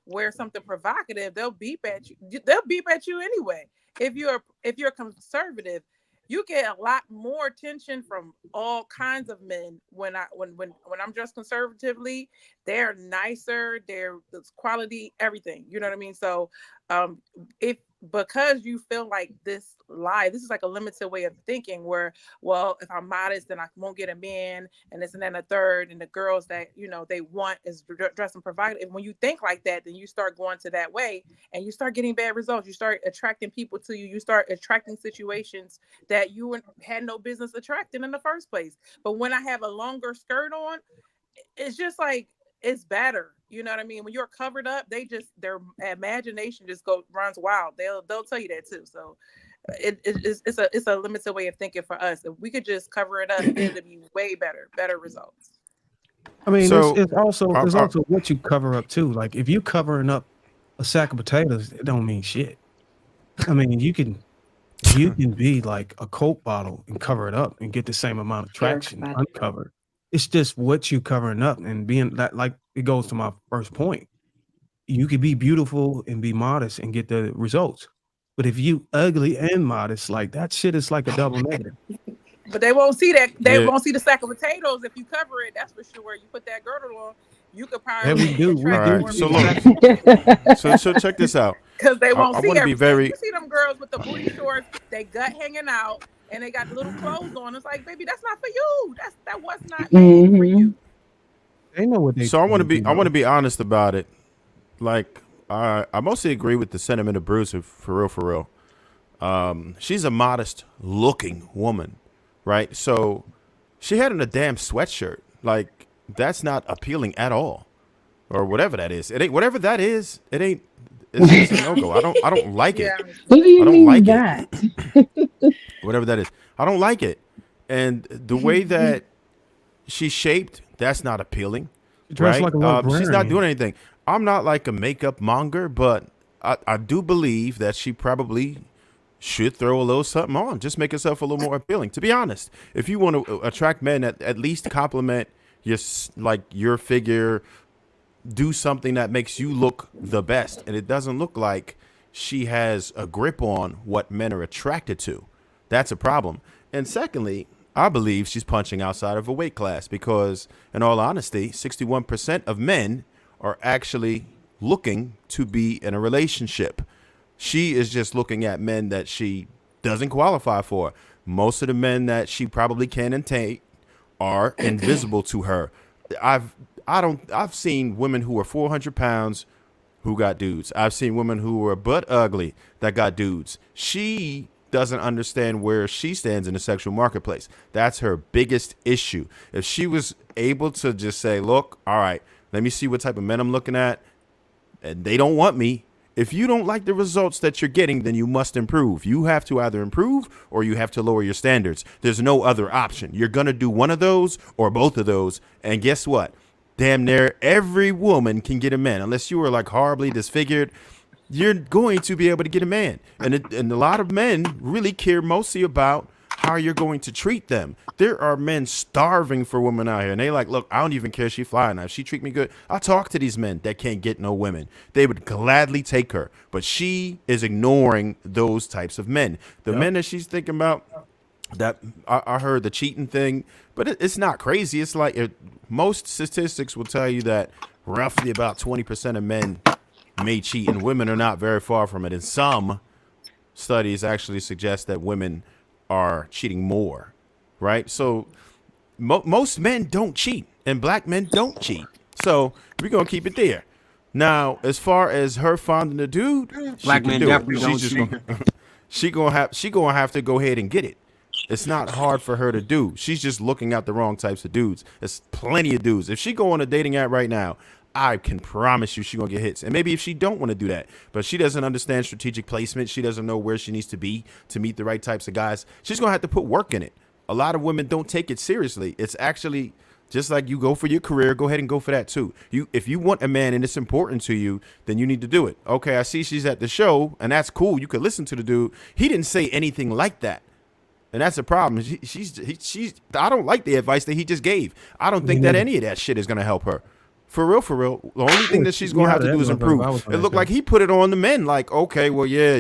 wear something provocative, they'll beep at you. They'll beep at you anyway. If you're conservative, you get a lot more attention from all kinds of men. When I'm dressed conservatively, they're nicer. They're quality, everything. You know what I mean? So, if because you feel like this is like a limited way of thinking where, well, if I'm modest, then I won't get a man and this and then a third, and the girls that, they want is dressing provocative. When you think like that, then you start going to that way and you start getting bad results. You start attracting people to you. You start attracting situations that you had no business attracting in the first place. But when I have a longer skirt on, it's just like, it's better. You know what I mean? When you're covered up, their imagination just runs wild. They'll tell you that too. So it's a limited way of thinking for us. If we could just cover it up, it'd be way better results. I mean, it's also what you cover up too. Like if you covering up a sack of potatoes, it don't mean shit. I mean, you can be like a Coke bottle and cover it up and get the same amount of traction uncovered. It's just what you covering up and being that, like it goes to my first point. You could be beautiful and be modest and get the results. But if you ugly and modest, like that shit is like a double negative. But they won't see that. They won't see the sack of potatoes if you cover it. That's for sure. You put that girdle on, you could Yeah, we probably do. We All attract do. more right. So men look. So check this out. because they won't I see want to be everything. very. You see them girls with the booty shorts, they gut hanging out, and they got little clothes on. It's like, baby, that's not for you. That was not made for you. They know what they So I want to trying be. do, I want to though. be honest about it. Like I mostly agree with the sentiment of Bruce. For real, for real. She's a modest looking woman, right? So she had on a damn sweatshirt. Like that's not appealing at all, or whatever that is. It ain't whatever that is. It ain't. It's a no go. I don't like it. What do you I don't mean like that? it. Whatever that is. I don't like it. And the way that she's shaped, that's not appealing. She dressed Right? like a She's not librarian. doing anything. I'm not like a makeup monger, but I do believe that she probably should throw a little something on, just make herself a little more appealing. To be honest, if you want to attract men, at least compliment your figure, do something that makes you look the best. And it doesn't look like she has a grip on what men are attracted to. That's a problem. And secondly, I believe she's punching outside of her weight class because, in all honesty, 61% of men are actually looking to be in a relationship. She is just looking at men that she doesn't qualify for. Most of the men that she probably can take are invisible to her. I've seen women who are 400 pounds who got dudes. I've seen women who were butt ugly that got dudes. She doesn't understand where she stands in the sexual marketplace. That's her biggest issue. If she was able to just say, look, all right, let me see what type of men I'm looking at, and they don't want me. If you don't like the results that you're getting, then you must improve. You have to either improve or you have to lower your standards. There's no other option. You're going to do one of those or both of those. And guess what? Damn near every woman can get a man. Unless you are like horribly disfigured, you're going to be able to get a man. And a lot of men really care mostly about how you're going to treat them. There are men starving for women out here. And they like, look, I don't even care if she fly now. If she treat me good, I'll talk to these men that can't get no women. They would gladly take her. But she is ignoring those types of men. The men that she's thinking about, that I heard the cheating thing, but it's not crazy. It's like most statistics will tell you that roughly about 20% of men may cheat, and women are not very far from it. And some studies actually suggest that women are cheating more, right? So most men don't cheat, and black men don't cheat. So we're gonna keep it there. Now, as far as her finding a dude, Black men definitely don't cheat. She gonna have to go ahead and get it. It's not hard for her to do. She's just looking at the wrong types of dudes. There's plenty of dudes. If she go on a dating app right now, I can promise you she's going to get hits. And maybe if she don't want to do that, but she doesn't understand strategic placement, she doesn't know where she needs to be to meet the right types of guys, she's going to have to put work in it. A lot of women don't take it seriously. It's actually just like you go for your career, go ahead and go for that too. If you want a man and it's important to you, then you need to do it. Okay, I see she's at the show, and that's cool. You could listen to the dude. He didn't say anything like that. And that's a problem. She's. I don't like the advice that he just gave. I don't think that any of that shit is going to help her. For real, for real. The only thing that she's going to have to do is improve. It looked like he put it on the men. Like, okay, well, yeah,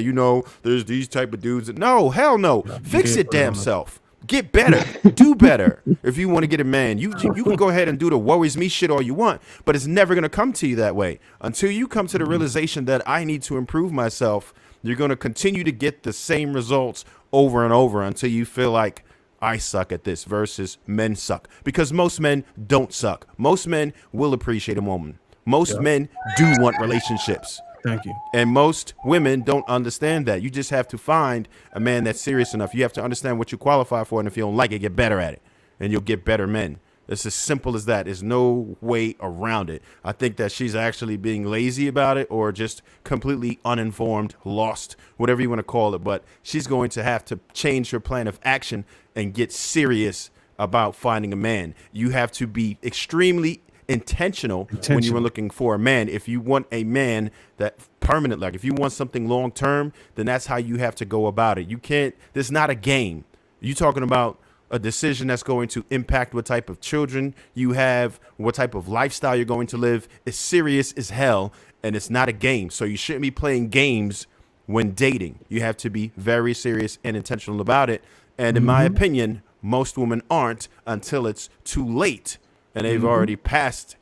there's these type of dudes. No, hell no. Fix it damn self. Get better. Do better. If you want to get a man, you can go ahead and do the worries me shit all you want, but it's never going to come to you that way. Until you come to the realization that I need to improve myself, you're going to continue to get the same results over and over until you feel like I suck at this versus men suck. Because most men don't suck. Most men will appreciate a woman. Most men do want relationships. Thank you. And most women don't understand that. You just have to find a man that's serious enough. You have to understand what you qualify for, and if you don't like it, get better at it, and you'll get better men. It's as simple as that. There's no way around it. I think that she's actually being lazy about it or just completely uninformed, lost, whatever you want to call it. But she's going to have to change her plan of action and get serious about finding a man. You have to be extremely intentional when you are looking for a man. If you want a man that permanent, like if you want something long term, then that's how you have to go about it. You can't, this is not a game. You talking about a decision that's going to impact what type of children you have, what type of lifestyle you're going to live. It's serious as hell, and it's not a game. So you shouldn't be playing games when dating. You have to be very serious and intentional about it. And in my opinion, most women aren't until it's too late and they've already passed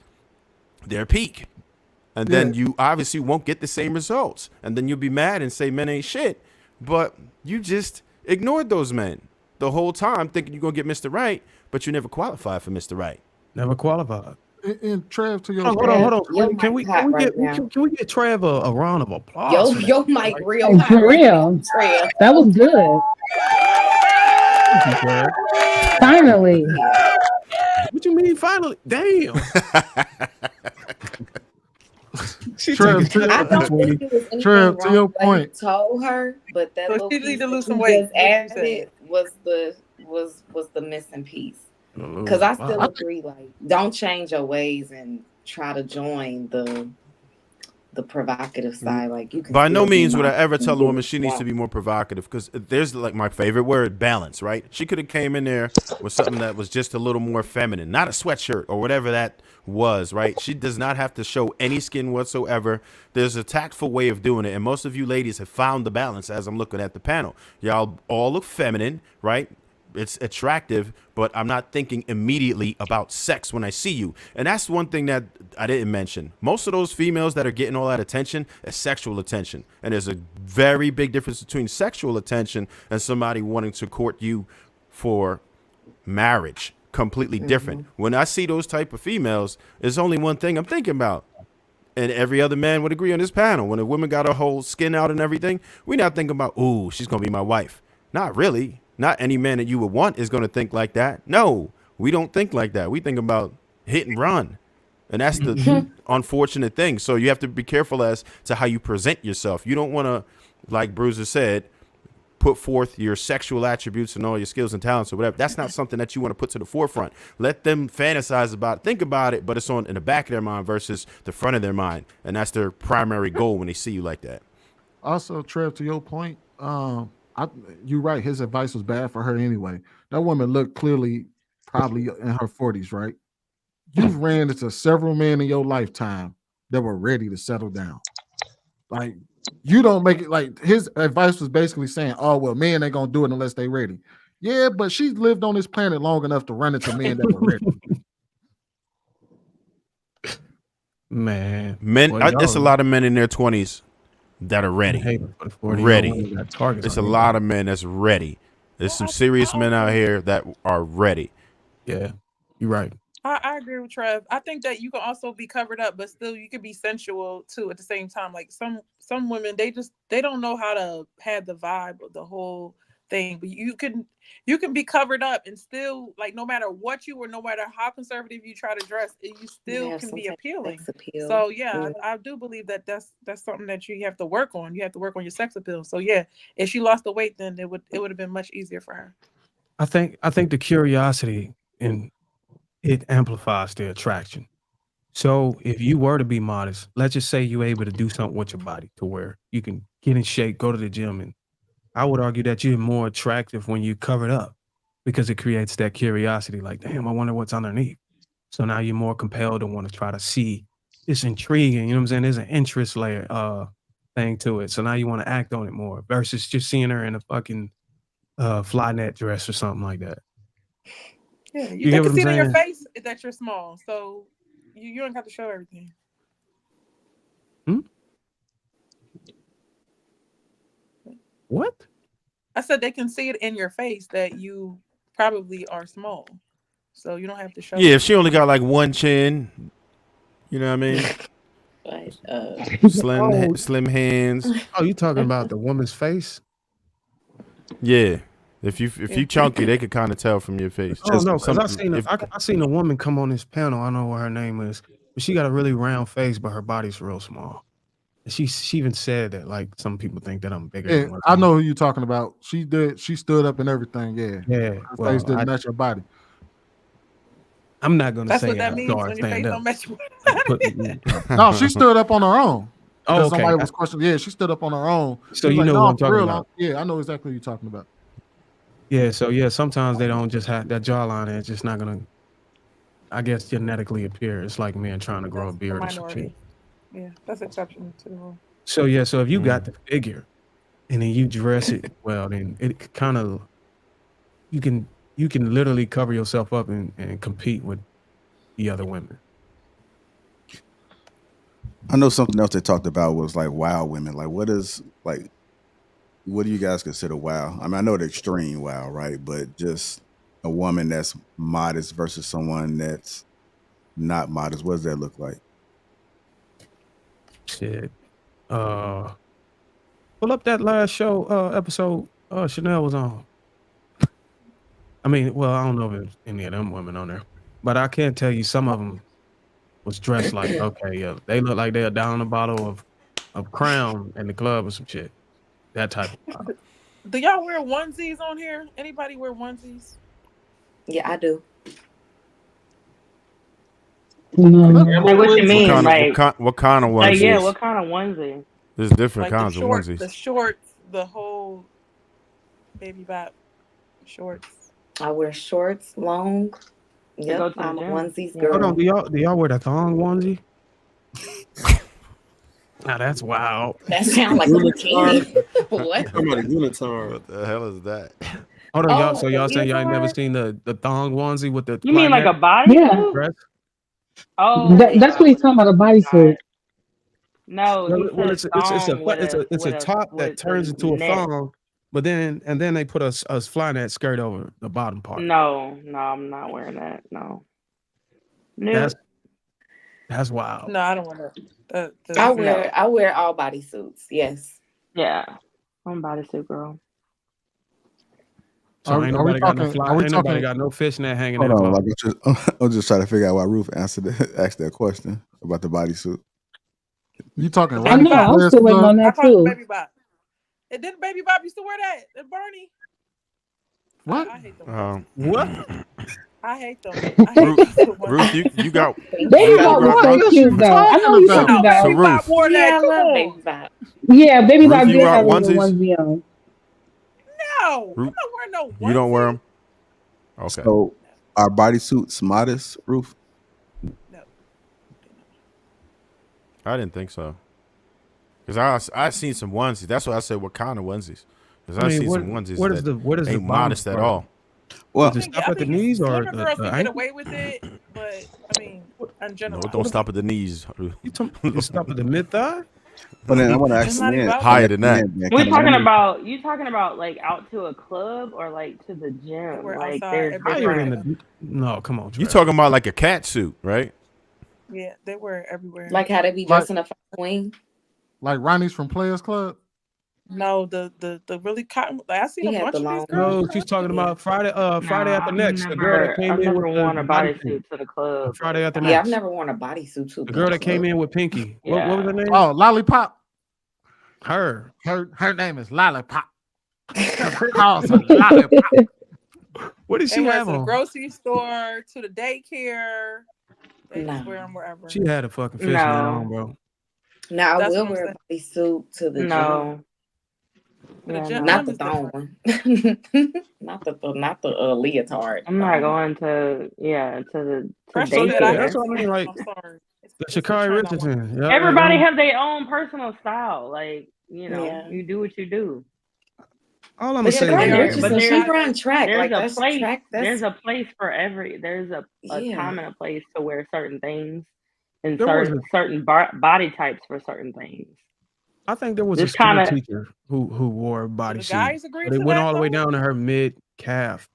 their peak. And then you obviously won't get the same results. And then you'll be mad and say men ain't shit. But you just ignored those men the whole time thinking you're going to get Mr. Right, but you never qualified for Mr. Right. Never qualified. And Trev, to your hold on. Can we get Trev a round of applause? Yo, mic real hot. For real. Trev. That was good. Finally. What you mean finally? Damn. Trev, I don't think it was anything Trev, to wrong your with what he point. told her, but that So little she piece need to that lose you some weight. just added was the missing piece. Because I still agree, like, don't change your ways and try to join the provocative side. Like, you can By no still be means would I nice ever and tell a do woman what she you needs to want. be more provocative, because there's like my favorite word, balance, right? She could have came in there with something that was just a little more feminine, not a sweatshirt or whatever that was, right? She does not have to show any skin whatsoever. There's a tactful way of doing it, and most of you ladies have found the balance as I'm looking at the panel. Y'all all look feminine, right? It's attractive, but I'm not thinking immediately about sex when I see you. And that's one thing that I didn't mention. Most of those females that are getting all that attention is sexual attention. And there's a very big difference between sexual attention and somebody wanting to court you for marriage. Completely different. When I see those type of females, there's only one thing I'm thinking about. And every other man would agree on this panel. When a woman got her whole skin out and everything, we're not thinking about, ooh, she's going to be my wife. Not really. Not any man that you would want is going to think like that. No, we don't think like that. We think about hit and run. And that's the unfortunate thing. So you have to be careful as to how you present yourself. You don't want to, like Bruiser said, put forth your sexual attributes and all your skills and talents or whatever. That's not something that you want to put to the forefront. Let them fantasize about it, think about it, but it's on in the back of their mind versus the front of their mind. And that's their primary goal when they see you like that. Also, Trev, to your point, you're right. His advice was bad for her anyway. That woman looked clearly probably in her 40s, right? You've ran into several men in your lifetime that were ready to settle down. Like, you don't make it. Like, his advice was basically saying, oh, well, men ain't gonna do it unless they ready. Yeah, but she's lived on this planet long enough to run into men that were ready. Man, Men, it's a lot of men in their 20s that are ready. Ready. It's a lot of men that's ready. There's some serious men out here that are ready. Yeah, you're right. I agree with Trev. I think that you can also be covered up, but still you can be sensual too at the same time. Like some women, they don't know how to have the vibe of the whole thing. But you can be covered up and still, like, no matter what you or no matter how conservative you try to dress, you still can be appealing. So yeah, I do believe that that's something that you have to work on. You have to work on your sex appeal. So yeah, if she lost the weight, then it would have been much easier for her. I think the curiosity and it amplifies the attraction. So if you were to be modest, let's just say you're able to do something with your body to where you can get in shape, go to the gym, and I would argue that you're more attractive when you covered up because it creates that curiosity. Like, damn, I wonder what's underneath. So now you're more compelled to want to try to see. It's intriguing. You know what I'm saying? There's an interest layer thing to it. So now you want to act on it more versus just seeing her in a fucking fly net dress or something like that. Yeah, You they get what can I'm see it on your saying? face that you're small, so you don't have to show everything. What? I said they can see it in your face that you probably are small, so you don't have to show. Yeah, if she only got like one chin, you know what I mean? Slim hands. Oh, you talking about the woman's face? Yeah. If you chunky, they could kind of tell from your face. Oh no, because I seen a woman come on this panel. I don't know what her name is, but she got a really round face, but her body's real small. And she even said that, like, some people think that I'm bigger. Yeah, than what I know who you're talking about. She did. She stood up and everything. Yeah. Yeah. Her face didn't match her body. I'm not gonna That's say what that how means far when your stand face up. don't match your body. No, she stood up on her own. Oh, Because okay. somebody was questioning. Yeah, she stood up on her own. So She was you know "No, what I'm for talking real, about. Yeah, I know exactly what you're talking about. Yeah, so yeah, sometimes they don't just have that jawline, and it's just not gonna, I guess, genetically appear. It's like men trying to grow a beard or some shit. Minority. Yeah, that's exception to the rule. So yeah, so if you got the figure and then you dress it well, then it kind of you can literally cover yourself up and compete with the other women. I know something else they talked about was like wow women. Like, what do you guys consider wow? I mean, I know the extreme wow, right? But just a woman that's modest versus someone that's not modest. What does that look like? Shit. Pull up that last show episode Chanel was on. I mean, well, I don't know if there's any of them women on there, but I can tell you some of them was dressed like, okay, yeah, they look like they're down a bottle of Crown in the club or some shit. That type of vibe. Do y'all wear onesies on here? Anybody wear onesies? Yeah, I do. Like, what you mean? What kind of onesies? Like, yeah, what kind of onesie? There's different Like kinds of onesies. The shorts, the whole baby bop shorts. I wear shorts, long. Yep, I'm a onesies girl. Hold on, do y'all wear the thong onesie? Now that's wild. That sounds like a bikini. What? Talking about a unitard. What the hell is that? Hold on, y'all. So y'all say y'all ain't never seen the thong onesie with the? You mean like a body? Yeah. Dress? Oh, That's what he's talking about, a bodysuit. No, Well, it's a top that turns into a thong, but then they put a fly net skirt over the bottom part. No, I'm not wearing that. No. That's wild. No, I don't want to. I wear all bodysuits. Yes. Yeah, I'm a bodysuit girl. So ain't nobody got no fly. Ain't nobody got no fishnet hanging in the Hold on, closet. I'm just trying to figure out why Ruth asked that question about the bodysuit. You talking? I know. I'm still waiting on that too. Baby bop. And didn't Baby Bop used to wear that? And Bernie. What? I hate them. What? I hate them. Ruth, you got. Baby Bop was so cute though. I know you talking about. Baby Bop wore that. Yeah, I Come love on. Baby Bop. Yeah, Baby Ruth, Bop you did rock have a little onesies? onesie on. No, Ruth, I'm not wearing no onesie. You don't wear them? Okay. So are bodysuits modest, Ruth? No. I didn't think so. Because I seen some onesies. That's why I said what kind of onesies. Because I seen some onesies that ain't modest at all. Well, does it stop at the knees or Slimmer girls the can get ankle? away with it, but I mean, in general. No, don't stop at the knees. You stop at the mid thigh? But then I want to ask It's not men. even about Higher than that. We're talking about you talking about like out to a club or like to the gym. We're Like outside there's every Higher day. than the. No, come on. You talking about like a cat suit, right? Yeah, they wear it everywhere. Like how they be dressing up for Queen. Like Ronnie's from Players Club. No, the really cotton. Like, I seen He a had bunch the of these long girls. No, she's talking about Friday after next. The girl that came I've in never with worn the a bodysuit. bodysuit to the club. Friday after Yeah, next. I've never worn a bodysuit to The girl that came in with Pinky. What was her name? Oh, Lollipop. Her. Her name is Lollipop. Calls her Lollipop. What did They she wear have to the on? grocery store, to the daycare. They just wear them wherever. She had a fucking fishnet on, bro. Now I That's will what I'm wear a bodysuit to the No. gym. Not the thong one. not the leotard. I'm not going to to Fresh daycare. that I That's what I mean. Like I'm sorry. the Sha'Carri Richardson. Yeah, Everybody yeah. has their own personal style. Like, you do what you do. All I'm But gonna say Sha'Carri is Richardson, she run track. There's Like a that's place. track. There's a place for there's a Yeah. time and a place to wear certain things, and There was certain body types for certain things. I think there was This a school kinda- teacher who wore a bodysuit. guys agree But it to went that, all the way though? down to her mid calf.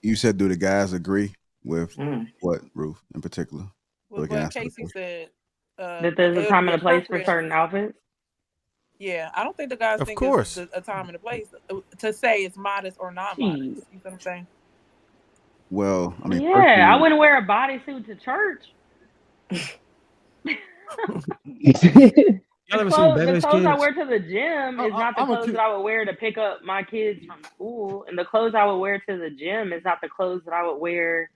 You said, do the guys agree with what, Ruth, in particular? With what Casey said. That there's a time and a place for certain outfits. Yeah, I don't think the guys Of think course. it's a time and a place to say it's modest or not modest. You know what I'm saying? Well, I mean, Yeah, I wouldn't wear a bodysuit to church. Y'all ever The seen clothes Beverly I Hills? wear to the gym is not the clothes that I would wear to pick up my kids from school, and the clothes I would wear to the gym is not the clothes that I would wear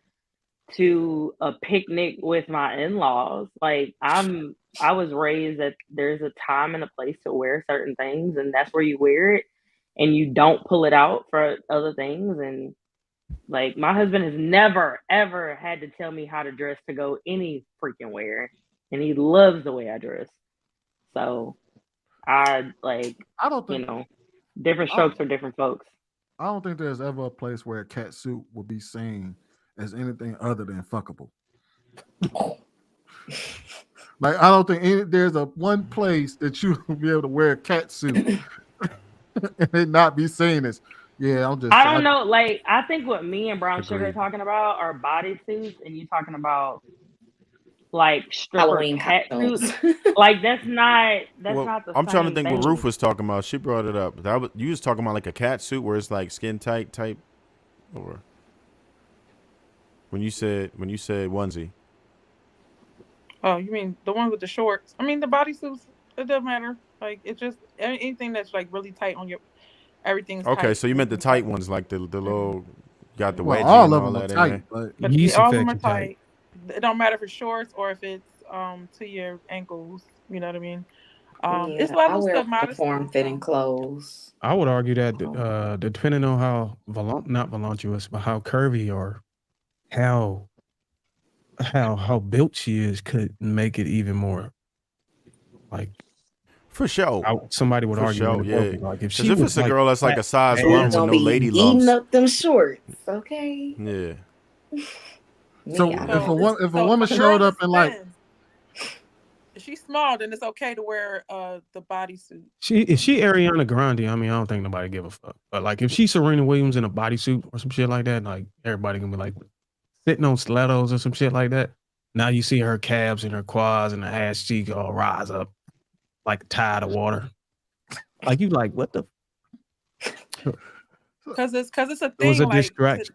to a picnic with my in-laws. Like I was raised that there's a time and a place to wear certain things, and that's where you wear it, and you don't pull it out for other things. And like my husband has never ever had to tell me how to dress to go any freaking where, and he loves the way I dress. So I don't think different strokes for different folks. I don't think there's ever a place where a cat suit will be seen as anything other than fuckable. Like I don't think there's a one place that you will be able to wear a cat suit and it not be seen as. Yeah, I'm just. I don't know. Like, I think what me and Brown Sugar are Agreed. talking about are bodysuits, and you talking about like stripper Halloween cat suits. costumes. Like, that's not Well, the I'm trying to same think what thing. Ruth was talking about. She brought it up. You was talking about like a cat suit where it's like skin tight type, or when you said onesie. Oh, you mean the one with the shorts? I mean the bodysuits. It doesn't matter. Like it's just anything that's like really tight on your. Everything's Okay, tight. so you meant the tight ones, like the little got the Well, wedgie all and of all them are that in tight, there. But Yeast all of them are infection tight. tight. It don't matter if it's shorts or if it's to your ankles. You know what I mean? It's Yeah, I levels wear to modesty. form-fitting clothes. I would argue that depending on how not voluptuous, but how curvy or how built she is, could make it even more like. For sure. Somebody would For argue sure, yeah. inappropriate. Like if Because she if was it's a like girl that's like a size fat one He's with gonna no be lady eating lumps, up them shorts, okay? yeah. So I if don't a know. woman showed up and like, If she's small, then it's okay to wear the bodysuit. if she Ariana Grande, I mean, I don't think nobody give a fuck. But like if she's Serena Williams in a bodysuit or some shit like that, like everybody gonna be like sitting on stilettos or some shit like that. Now you see her calves and her quads and her ass cheek all rise up like a tide of water. Like you like what the? Because it's a It was thing a like. distraction.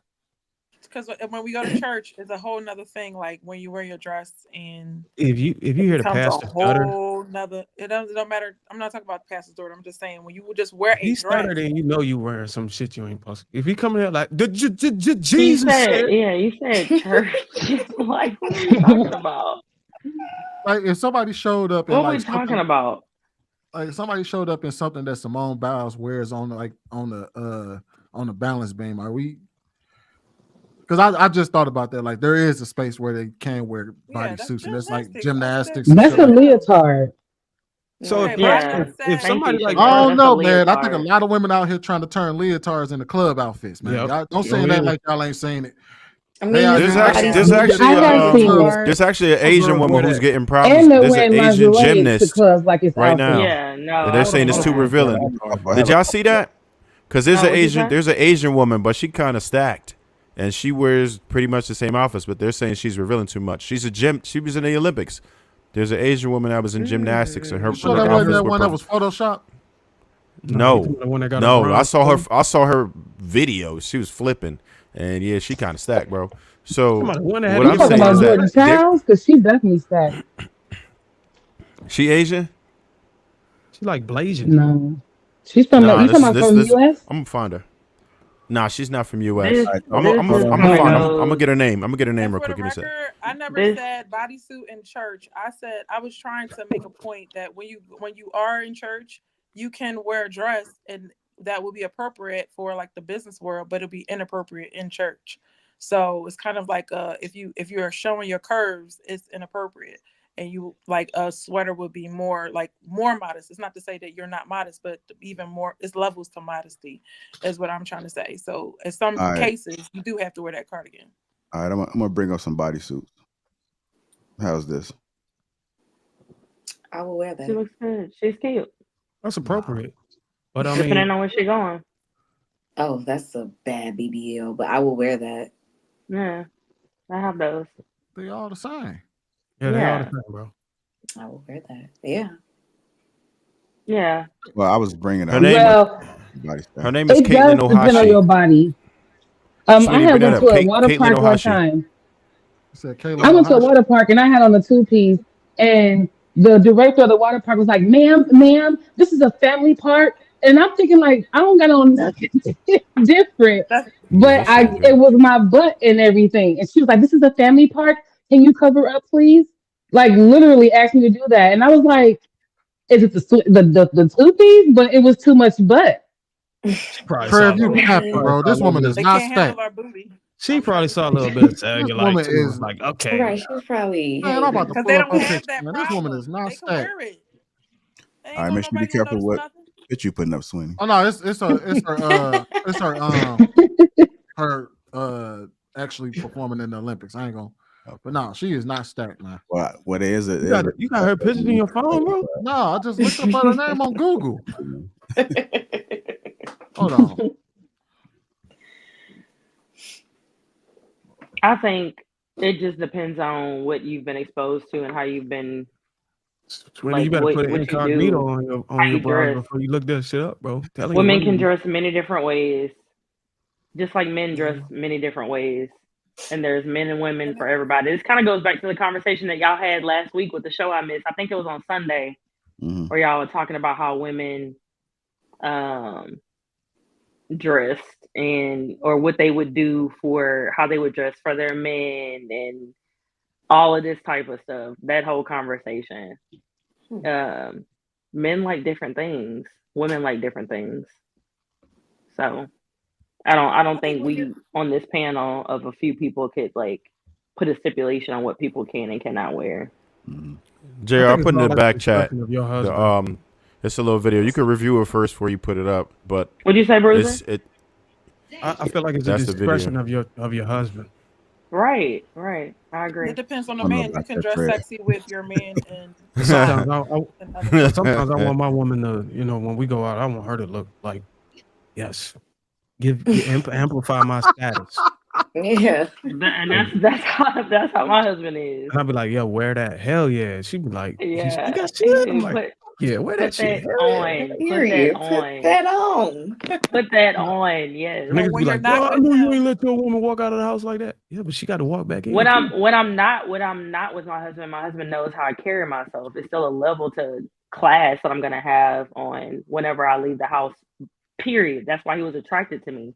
Because when we go to church, it's a whole nother thing. Like when you wear your dress and If you it hear the becomes a pastor stutter, whole nother. It don't matter. I'm not talking about the pastor's daughter. I'm just saying when you would just wear he a dress. stuttered and you know you wearing some shit you ain't supposed to. If he coming out like You Jesus said, said, yeah, you said church. Like, what are you talking about? like if somebody showed up in What are like we talking something, about? like somebody showed up in something that Simone Biles wears on the balance beam, are we? Because I just thought about that. Like there is a space where they can wear body suits, and there's like gymnastics. And That's shit a like that. leotard. So Yeah. if somebody like I don't That's a know, man. I think a leotard. lot of women out here trying to turn leotards into club outfits, man. Yep. Y'all don't say Oh, that yeah. like y'all ain't saying it. I mean, They out you here can There's actually an Asian Girls woman wear who's that. getting And problems. they're There's an wearing Asian lingerie to gymnast clubs like it's right outfit. now. Yeah, no. And they're saying it's too revealing. Did y'all see that? Because there's No, an what'd you say? There's an Asian woman, but she kind of stacked, and she wears pretty much the same outfits. But they're saying she's revealing too much. She was in the Olympics. There's an Asian woman that was in gymnastics, and her You sure that wasn't that one that was Photoshop? No, the one that got a no. bronze I saw her video. She was flipping, and yeah, she kind of stacked, bro. So Come on, what you I'm talking saying about is Jordan that Childs? Because she's definitely stacked. she Asian. She like blazing. No. She's from Nah, you talking about from the US? I'm gonna find her. Nah, she's not from U.S. This- I'm this gonna is find. one of I'm those- gonna get her name. I'm gonna get her name And real for quick. the Give me a sec. record, I never This- said bodysuit in church. I was trying to make a point that when you are in church, you can wear a dress and that will be appropriate for like the business world, but it'll be inappropriate in church. So it's kind of like if you're showing your curves, it's inappropriate. And you like a sweater would be more modest. It's not to say that you're not modest, but even more, it's levels to modesty, is what I'm trying to say. So in some All right. cases, you do have to wear that cardigan. All right, I'm gonna bring up some bodysuits. How's this? I will wear that. She looks good. She's cute. That's appropriate. But I mean, Depending on where she's going. Oh, that's a bad BBL, but I will wear that. Yeah. I have those. They all the same. yeah, they all Yeah. the time, bro. I will wear that. Yeah. Yeah. Well, I was bringing Her up name. Well, body stuff. Her name is it does Caitlin depend on your Ohashi. body. Sweetie, I had bring went that to up. a water Caitlin park one Ohashi. time. You said Kayla I went to a Ohashi. water park and I had on a two-piece, and the director of the water park was like, ma'am, this is a family park. And I'm thinking like, I don't got on nothing different. That's But it was my butt and everything. And she was like, this is a family park. Can you cover up, please? Like literally asked me to do that. And I was like, is it the two-piece? But it was too much butt. Probably Trev, saw you a little- capping, probably bro. saw a This little woman bit. is they not can't handle fat. our booty. She probably saw a little bit of cellulite woman too. is- Like, okay. Right. She's probably. Man, I'm about to Because pull they up don't her have picture, that man. problem. This woman is not They can stacked. wear it. They ain't All right, gonna make sure you be nobody gonna careful notice what nothing. bitch you putting up, Sweeney. Oh no, it's her actually performing in the Olympics. I ain't gonna But no, she is not stacked, man. What is it? You got her pictures in your phone, bro? No, I just looked up her name on Google. Hold on. I think it just depends on what you've been exposed to and how you've been. Swinny, you better put an incognito on your browser dress. before you look that shit up, bro. Women can dress many different ways, just like men dress many different ways. And there's men and women for everybody. This kind of goes back to the conversation that y'all had last week with the show I missed. I think it was on Sunday, where y'all were talking about how women dressed or what they would do for how they would dress for their men and all of this type of stuff. That whole conversation. Men like different things. Women like different things. So I don't think we on this panel of a few people could like put a stipulation on what people can and cannot wear. JR, I'll put in the back chat. It's a little video. You can review it first before you put it up. But what'd you say, Bruiser? I feel like it's a discretion of your husband. Right. I agree. It depends on the man. You can dress sexy with your man, and sometimes I want my woman to, when we go out, I want her to look like, yes, amplify my status. Yeah, and that's how my husband is. And I'd be like, yeah, wear that. Hell yeah. She'd be like, yeah, you got shit? I'm like, yeah, wear that shit. Put that on. Put that on. Yes. Niggas be like, I knew you ain't let your woman walk out of the house like that. Yeah, but she got to walk back in. When I'm not with my husband knows how I carry myself. It's still a level to class that I'm gonna have on whenever I leave the house. Period. That's why he was attracted to me.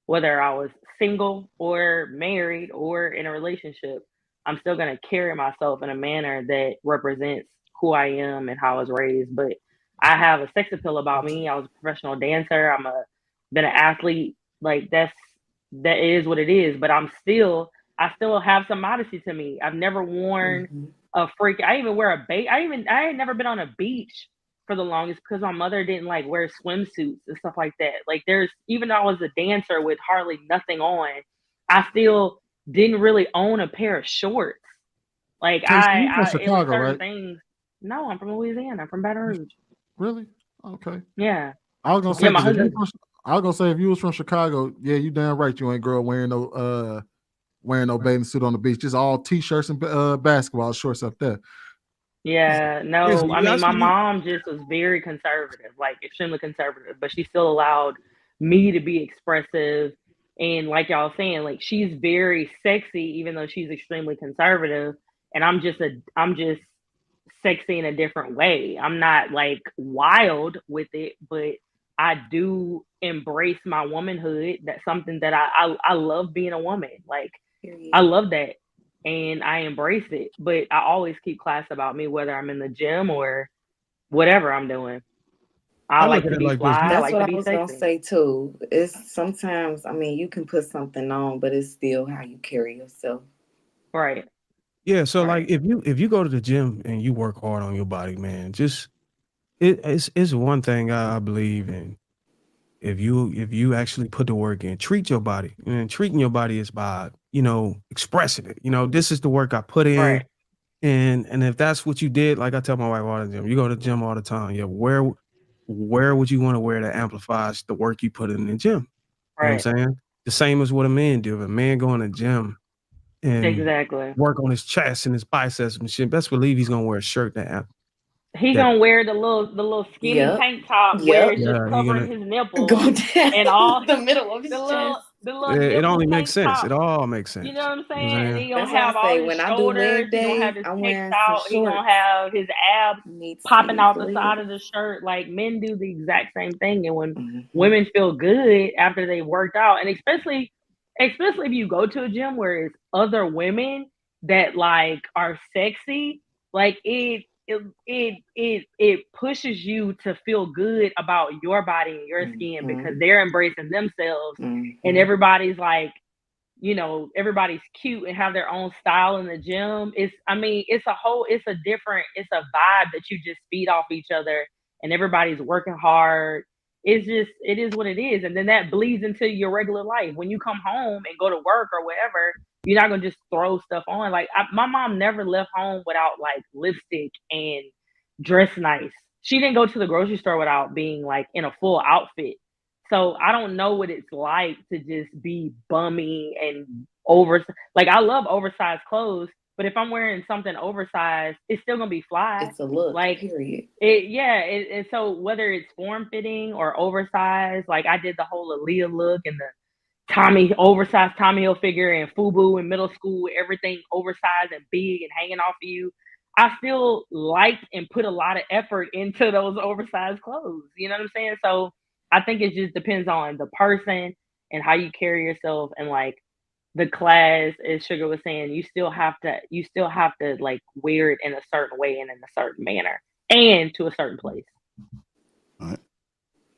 Whether I was single or married or in a relationship, I'm still gonna carry myself in a manner that represents who I am and how I was raised. But I have a sex appeal about me. I was a professional dancer. Been an athlete. Like that is what it is. But I still have some modesty to me. I've never worn a freak. I even wear I ain't never been on a beach for the longest because my mother didn't like wear swimsuits and stuff like that. Like even though I was a dancer with hardly nothing on, I still didn't really own a pair of shorts. Like you're from Chicago, right? Things. No, I'm from Louisiana. I'm from Baton Rouge. Really? Okay. Yeah. I was gonna say if you was from Chicago, yeah, you damn right you ain't girl wearing no bathing suit on the beach. Just all t-shirts and basketball shorts up there. Yeah, no, I mean my mom just was very conservative, like extremely conservative, but she still allowed me to be expressive. And like y'all saying, like she's very sexy, even though she's extremely conservative. And I'm just sexy in a different way. I'm not like wild with it, but I do embrace my womanhood. That's something that I love being a woman. Like I love that. And I embrace it, but I always keep class about me, whether I'm in the gym or whatever I'm doing. I like to be fly. That's what I was gonna say too. It's sometimes, I mean, you can put something on, but it's still how you carry yourself. Right. Yeah. So like if you go to the gym and you work hard on your body, man, it's one thing I believe in. If you actually put the work in, treat your body. And treating your body is by, expressing it. This is the work I put in. Right. And if that's what you did, like I tell my wife all the time, you go to the gym all the time. Yeah, where would you want to wear that amplifies the work you put in the gym? Right. You know what I'm saying? The same as what a man do. If a man go in the gym and work on his chest and his biceps and shit, best believe he's gonna wear a shirt that gonna wear the little skinny tank top where it's just covering his nipples and all the middle of his chest. It only makes sense. Top. It all makes sense. You know what I'm saying? And he gonna have all his shoulders. He gonna have his chest out. He gonna have his abs popping out the side of the shirt. Like men do the exact same thing. And when women feel good after they worked out, and especially if you go to a gym where it's other women that like are sexy, like it pushes you to feel good about your body and your skin because they're embracing themselves and everybody's like, everybody's cute and have their own style in the gym. It's a vibe that you just feed off each other and everybody's working hard. It is what it is. And then that bleeds into your regular life. When you come home and go to work or whatever, You're not gonna just throw stuff on. Like my mom never left home without like lipstick and dress nice. She didn't go to the grocery store without being like in a full outfit. So I don't know what it's like to just be bummy and like I love oversized clothes, but if I'm wearing something oversized, it's still gonna be fly. It's a look, like period. So whether it's form fitting or oversized, like I did the whole Aaliyah look and the oversized Tommy Hilfiger and FUBU in middle school, everything oversized and big and hanging off of you. I still liked and put a lot of effort into those oversized clothes. You know what I'm saying? So I think it just depends on the person and how you carry yourself, and like the class, as Sugar was saying, you still have to like wear it in a certain way and in a certain manner and to a certain place. All right.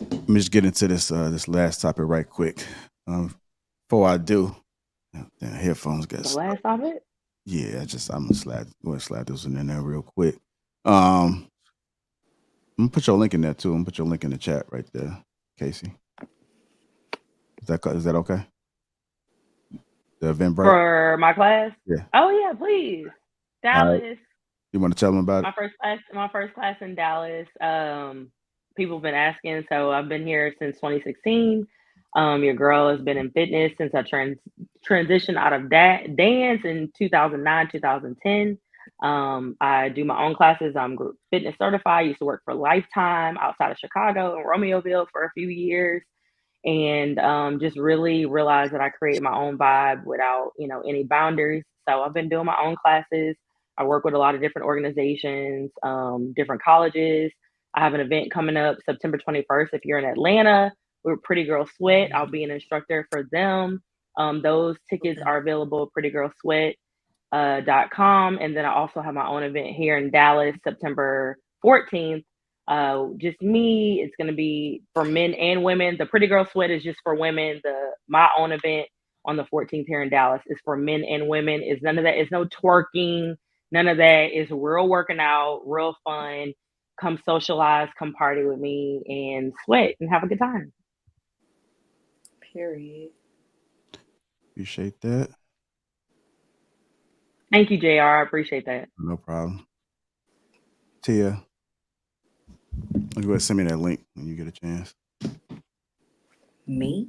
Let me just get into this last topic right quick. Before I do, the headphones got The last topic? Yeah, I'm gonna slide this in there real quick. I'm gonna put your link in there too. I'm gonna put your link in the chat right there, Casey. Is that okay? The Eventbrite for my class. Yeah. Oh yeah, please. Dallas. Right. You want to tell them about my first class in Dallas. People have been asking, so I've been here since 2016. Your girl has been in fitness since I transitioned out of dance in 2009, 2010. I do my own classes. I'm group fitness certified. I used to work for Lifetime outside of Chicago and Romeoville for a few years, and just really realized that I create my own vibe without, any boundaries. So I've been doing my own classes. I work with a lot of different organizations, different colleges. I have an event coming up September 21st. If you're in Atlanta, we're Pretty Girl Sweat. I'll be an instructor for them. Those tickets are available at prettygirlsweat.com. And then I also have my own event here in Dallas, September 14th. Just me. It's going to be for men and women. The Pretty Girl Sweat is just for women. My own event on the 14th here in Dallas is for men and women. It's none of that. It's no twerking. None of that. It's real working out, real fun. Come socialize, come party with me and sweat and have a good time. Period. Appreciate that. Thank you, JR. I appreciate that. No problem. Tia, you go send me that link when you get a chance. Me?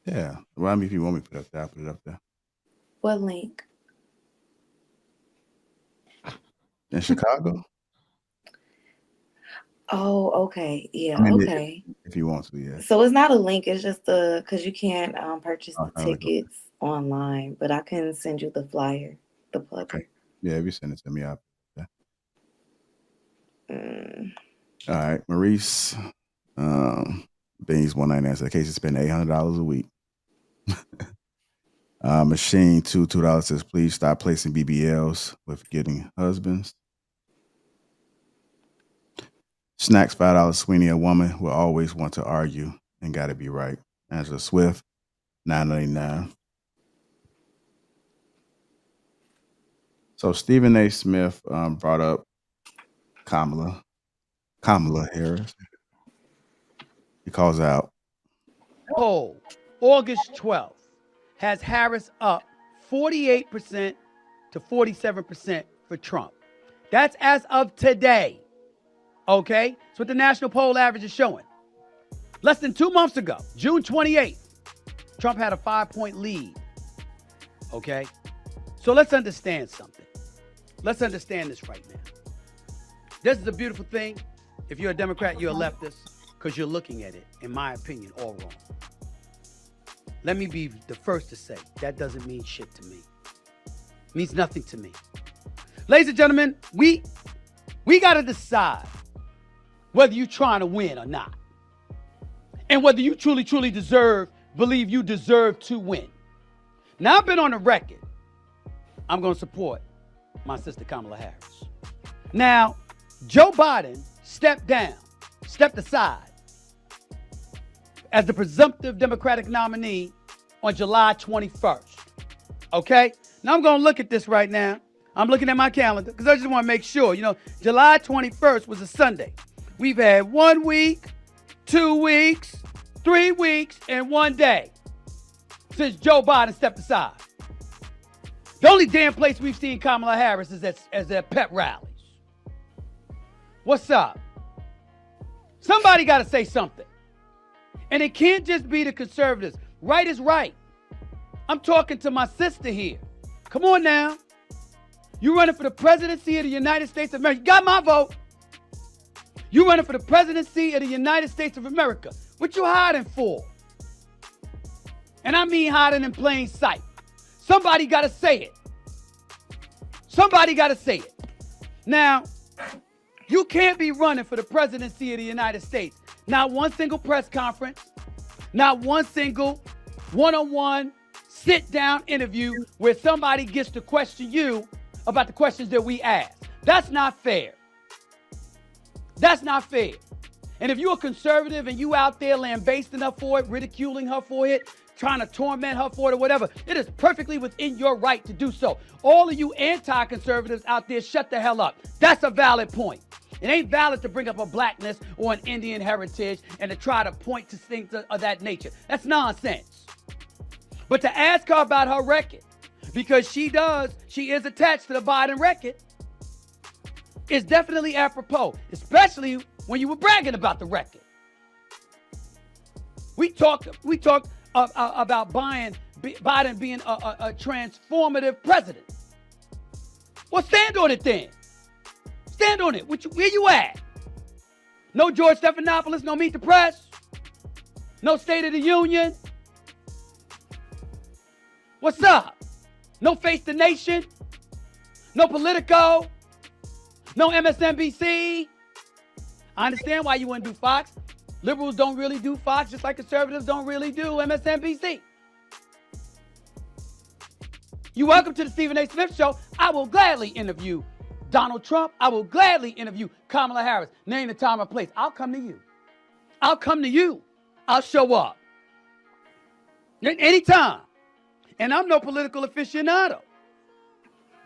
Yeah. Well, I mean, if you want me to put it up there, I'll put it up there. What link? In Chicago? Oh, okay. Yeah, okay. If you want to, yeah. So it's not a link. It's just because you can't purchase the tickets online, but I can send you the flyer, the plugger. Okay. Yeah, if you send it to me, I'll put it there. All right, Maurice. Beans 199 said, Casey spend $800 a week. Machine $2 says, please stop placing BBLs with getting husbands. Snacks $5 Sweeney, a woman will always want to argue and gotta be right. Angela Swift, $9.99. So Stephen A. Smith brought up Kamala Harris. He calls out. Poll August 12th has Harris up 48% to 47% for Trump. That's as of today. Okay? That's what the national poll average is showing. Less than 2 months ago, June 28th, Trump had a 5-point lead. Okay? So let's understand something. Let's understand this right now. This is a beautiful thing. If you're a Democrat, you're a leftist, because you're looking at it, in my opinion, all wrong. Let me be the first to say that doesn't mean shit to me. It means nothing to me. Ladies and gentlemen, we got to decide whether you're trying to win or not. And whether you truly believe you deserve to win. Now, I've been on the record. I'm going to support my sister Kamala Harris. Now, Joe Biden stepped aside as the presumptive Democratic nominee on July 21st. Okay? Now, I'm going to look at this right now. I'm looking at my calendar because I just want to make sure. July 21st was a Sunday. We've had 1 week, 2 weeks, 3 weeks, and 1 day since Joe Biden stepped aside. The only damn place we've seen Kamala Harris is at pep rallies. What's up? Somebody got to say something. And it can't just be the conservatives. Right is right. I'm talking to my sister here. Come on now. You running for the presidency of the United States of America. You got my vote. You running for the presidency of the United States of America. What you hiding for? And I mean hiding in plain sight. Somebody got to say it. Somebody got to say it. Now, you can't be running for the presidency of the United States. Not one single press conference. Not one single one-on-one sit-down interview where somebody gets to question you about the questions that we ask. That's not fair. That's not fair. And if you're a conservative and you out there lambasting her for it, ridiculing her for it, trying to torment her for it or whatever, it is perfectly within your right to do so. All of you anti-conservatives out there, shut the hell up. That's a valid point. It ain't valid to bring up a blackness or an Indian heritage and to try to point to things of that nature. That's nonsense. But to ask her about her record, because she is attached to the Biden record, is definitely apropos, especially when you were bragging about the record. We talked about Biden being a transformative president. Well, stand on it then. Stand on it. Where you at? No George Stephanopoulos, no Meet the Press, no State of the Union. What's up? No Face the Nation, no Politico, no MSNBC. I understand why you wouldn't do Fox. Liberals don't really do Fox, just like conservatives don't really do MSNBC. You're welcome to the Stephen A. Smith Show. I will gladly interview Donald Trump. I will gladly interview Kamala Harris. Name the time or place. I'll come to you. I'll come to you. I'll show up. Anytime. And I'm no political aficionado.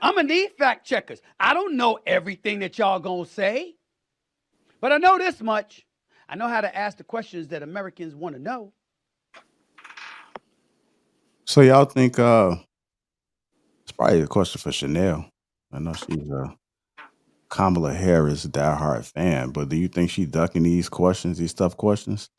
I'm going to need fact checkers. I don't know everything that y'all going to say. But I know this much. I know how to ask the questions that Americans want to know. So y'all think it's probably a question for Chanel. I know she's a Kamala Harris diehard fan, but do you think she's ducking these questions, these tough questions?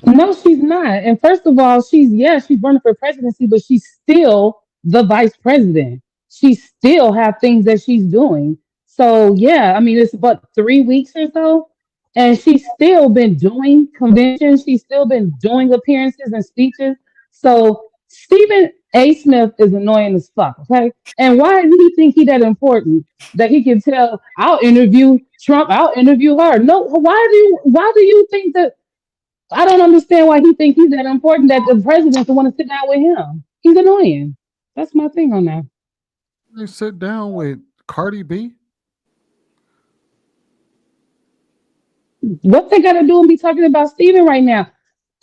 No, she's not. And first of all, she's running for presidency, but she's still the vice president. She still have things that she's doing. So yeah, I mean, it's about 3 weeks or so. And she's still been doing conventions. She's still been doing appearances and speeches. So Stephen A. Smith is annoying as fuck, okay? And why does he think he that important that he can tell, I'll interview Trump, I'll interview her? No, why do you think that? I don't understand why he thinks he's that important that the president will want to sit down with him. He's annoying. That's my thing on that. They sit down with Cardi B. What they got to do and be talking about Stephen right now?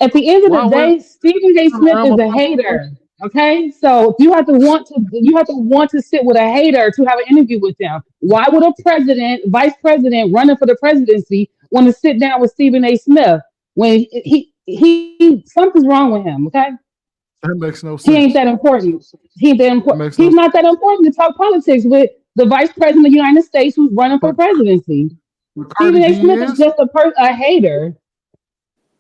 At the end of the day, Stephen A. Smith is a hater. Okay, so you have to want to sit with a hater to have an interview with them. Why would a vice president running for the presidency want to sit down with Stephen A. Smith when he something's wrong with him? Okay, that makes no sense. He ain't that important. He's not that important to talk politics with the vice president of the United States who's running for presidency. Stephen A. Smith is just a hater.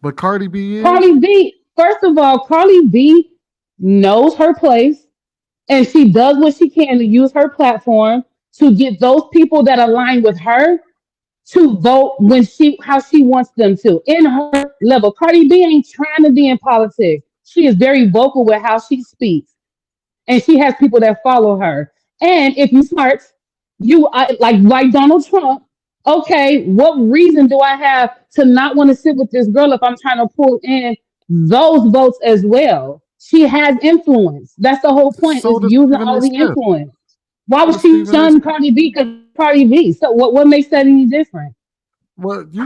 But Cardi B is? Cardi B, first of all, Cardi B knows her place and she does what she can to use her platform to get those people that align with her to vote how she wants them to, in her level. Cardi B ain't trying to be in politics. She is very vocal with how she speaks. And she has people that follow her. And if you smart, like Donald Trump, okay, what reason do I have to not want to sit with this girl if I'm trying to pull in those votes as well? She has influence. That's the whole point, is using all the influence. Why would she shun Cardi B? Because Cardi B. So what makes that any different?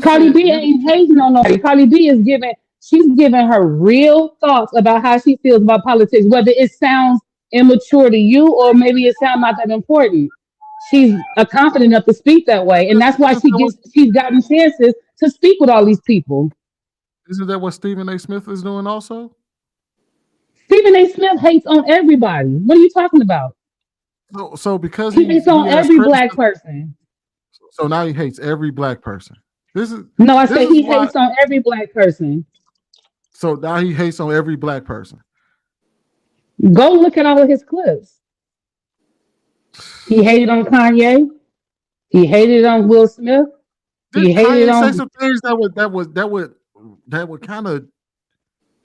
Cardi B ain't hating on nobody. Cardi B is she's giving her real thoughts about how she feels about politics, whether it sounds immature to you or maybe it sounds not that important. She's confident enough to speak that way, and that's why she's gotten chances to speak with all these people. Isn't that what Stephen A. Smith is doing also? Stephen A. Smith hates on everybody. What are you talking about? So because He hates on has every black criticism, person. so now he hates every black person. This is No, I this said is he why. hates on every black person. So now he hates on every black person. Go look at all of his clips. He hated on Kanye. He hated on Will Smith. He Didn't hated Kanye say on. some things that would kind of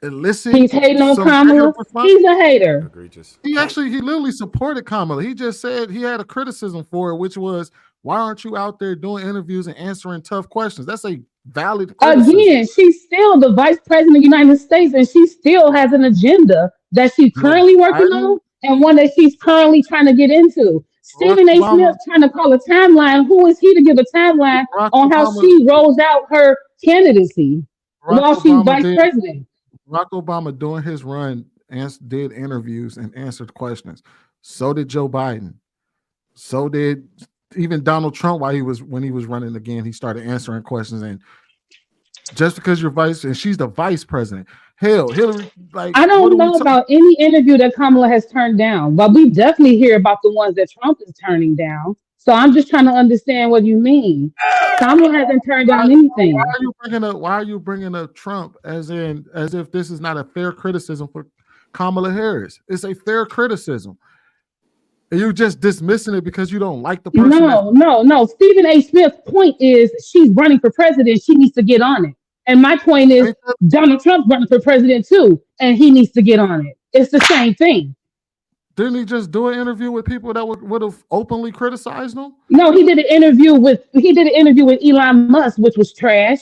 elicit He's hating on some negative Kamala. response? He's a hater. Egregious. He literally supported Kamala. He just said he had a criticism for it, which was, why aren't you out there doing interviews and answering tough questions? That's a valid criticism. Again, she's still the vice president of the United States, and she still has an agenda that she's Joe currently working Biden, on and one that she's currently trying to get into. Barack Stephen A. Obama, Smith trying to call a timeline. Who is he to give a timeline Barack on how Obama, she rolls out her candidacy Barack while she's Obama vice did president? Barack Obama during his run did interviews and answered questions. So did Joe Biden. So did even Donald Trump when he was running again. He started answering questions. And just because you're and she's the vice president. Hell, Hillary, like, I what are don't we know talking? about any interview that Kamala has turned down, but we definitely hear about the ones that Trump is turning down. So I'm just trying to understand what you mean. Kamala hasn't turned down anything. Why are you bringing up Trump as if this is not a fair criticism for Kamala Harris? It's a fair criticism. And you're just dismissing it because you don't like the person. No. Stephen A. Smith's point is she's running for president. She needs to get on it. And my point is Donald Trump's running for president too, and he needs to get on it. It's the same thing. Didn't he just do an interview with people that would have openly criticized him? No, he did an interview with Elon Musk, which was trash.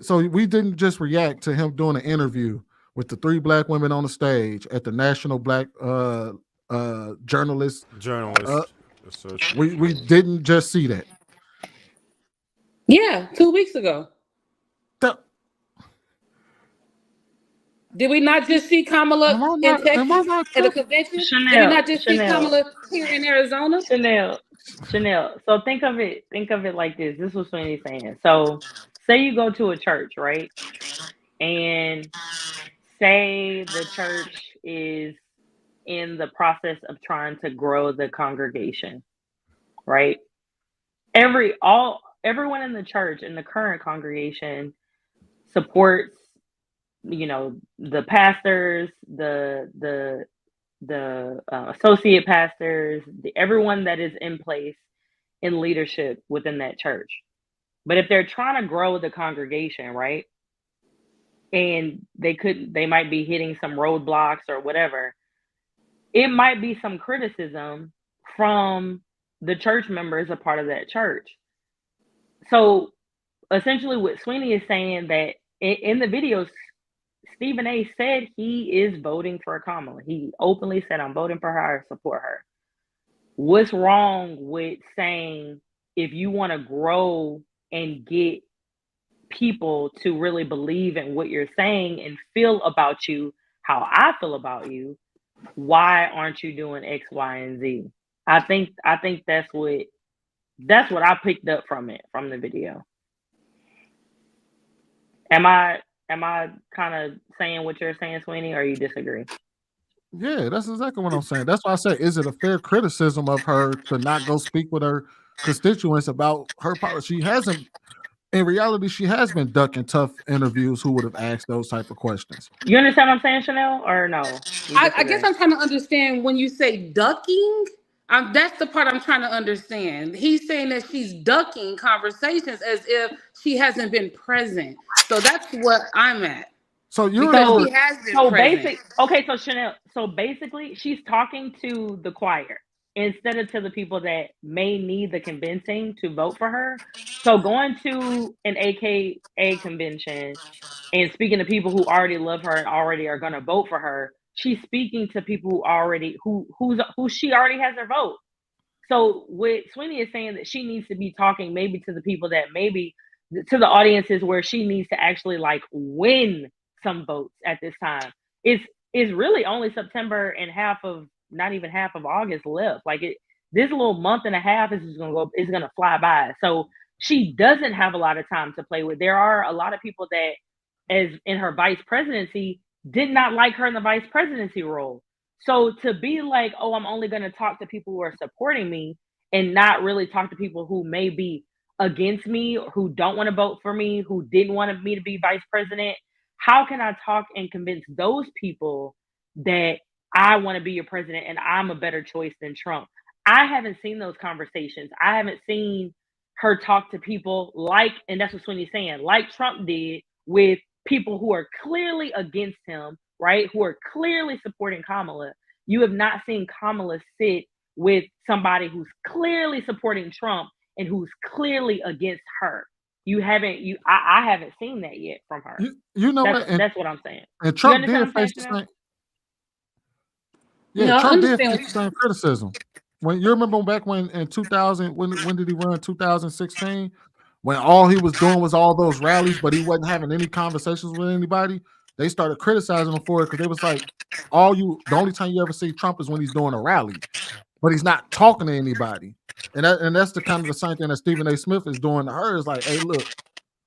So we didn't just react to him doing an interview with the 3 black women on the stage at the National Black Journalist. We didn't just see that. Yeah, 2 weeks ago. Did we not just see Kamala in Texas at a convention? Chanel, Did we not just see Chanel. Kamala here in Arizona? Chanel. So think of it like this. This was Sweeney's saying. So say you go to a church, right? And say the church is in the process of trying to grow the congregation, right? Everyone in the church, in the current congregation, supports, the pastors, the associate pastors, everyone that is in place in leadership within that church. But if they're trying to grow the congregation, right, and they might be hitting some roadblocks or whatever, it might be some criticism from the church members a part of that church. So essentially what Sweeney is saying, that in the videos, Stephen A. said he is voting for Kamala. He openly said, I'm voting for her, I support her. What's wrong with saying, if you want to grow and get people to really believe in what you're saying and feel about you how I feel about you, why aren't you doing X, Y, and Z? I think that's what I picked up from the video. Am I kind of saying what you're saying, Sweeney, or you disagree? Yeah, that's exactly what I'm saying. That's why I say, is it a fair criticism of her to not go speak with her constituents about her policy? In reality, she has been ducking tough interviews who would have asked those type of questions. You understand what I'm saying, Chanel, or no? I guess I'm trying to understand when you say ducking. That's the part I'm trying to understand. He's saying that she's ducking conversations as if she hasn't been present. So that's what I'm at. So she has been present. So Chanel, so basically she's talking to the choir instead of to the people that may need the convincing to vote for her. So going to an AKA convention and speaking to people who already love her and already are going to vote for her, she's speaking to people who she already has their vote. So what Sweeney is saying, that she needs to be talking maybe to the people that maybe to the audiences where she needs to actually like win some votes at this time. It's really only September and not even half of August left. Like this little month and a half is gonna fly by. So she doesn't have a lot of time to play with. There are a lot of people that, as in her vice presidency, did not like her in the vice presidency role. So to be like, oh, I'm only going to talk to people who are supporting me and not really talk to people who may be against me, who don't want to vote for me, who didn't want me to be vice president. How can I talk and convince those people that I want to be your president and I'm a better choice than Trump? I haven't seen those conversations. I haven't seen her talk to people like, and that's what Sweeney's saying, like Trump did with people who are clearly against him, right? Who are clearly supporting Kamala. You have not seen Kamala sit with somebody who's clearly supporting Trump and who's clearly against her. You haven't, I haven't seen that yet from her. You know that's, what? And, that's what I'm saying. and Trump You did face the same. Yeah, No, I Trump did understand face the same criticism. When you remember back when in 2000, when did he run? 2016, when all he was doing was all those rallies, but he wasn't having any conversations with anybody. They started criticizing him for it because they was like, the only time you ever see Trump is when he's doing a rally, but he's not talking to anybody. And that's the kind of the same thing that Stephen A. Smith is doing to her. Is like, hey, look,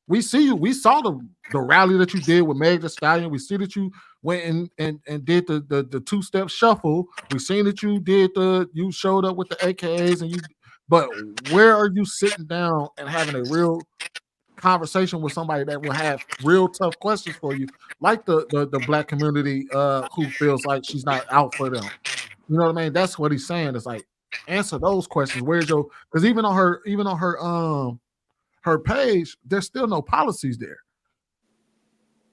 we see you. We saw the rally that you did with Meg Thee Stallion. We see that you went and did the two-step shuffle. We seen that you showed up with the AKAs but where are you sitting down and having a real conversation with somebody that will have real tough questions for you, like the black community who feels like she's not out for them. You know what I mean? That's what he's saying. It's like, answer those questions. Where's your, because even on her page, there's still no policies there.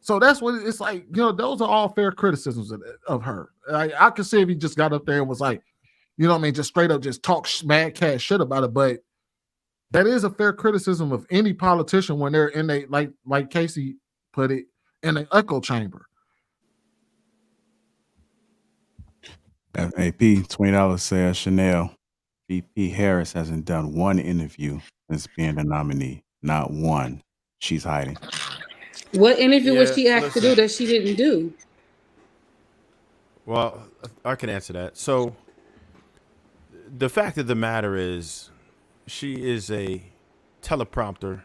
So that's what it's like. Those are all fair criticisms of her. I could see if he just got up there and was like, you know what I mean, just straight up just talk mad cat shit about it. But that is a fair criticism of any politician when they're in a, like Casey put it, in an echo chamber. FAP, $20 says Chanel. VP Harris hasn't done one interview since being the nominee. Not one. She's hiding. What interview was she asked to do that she didn't do? Well, I can answer that. So the fact of the matter is, she is a teleprompter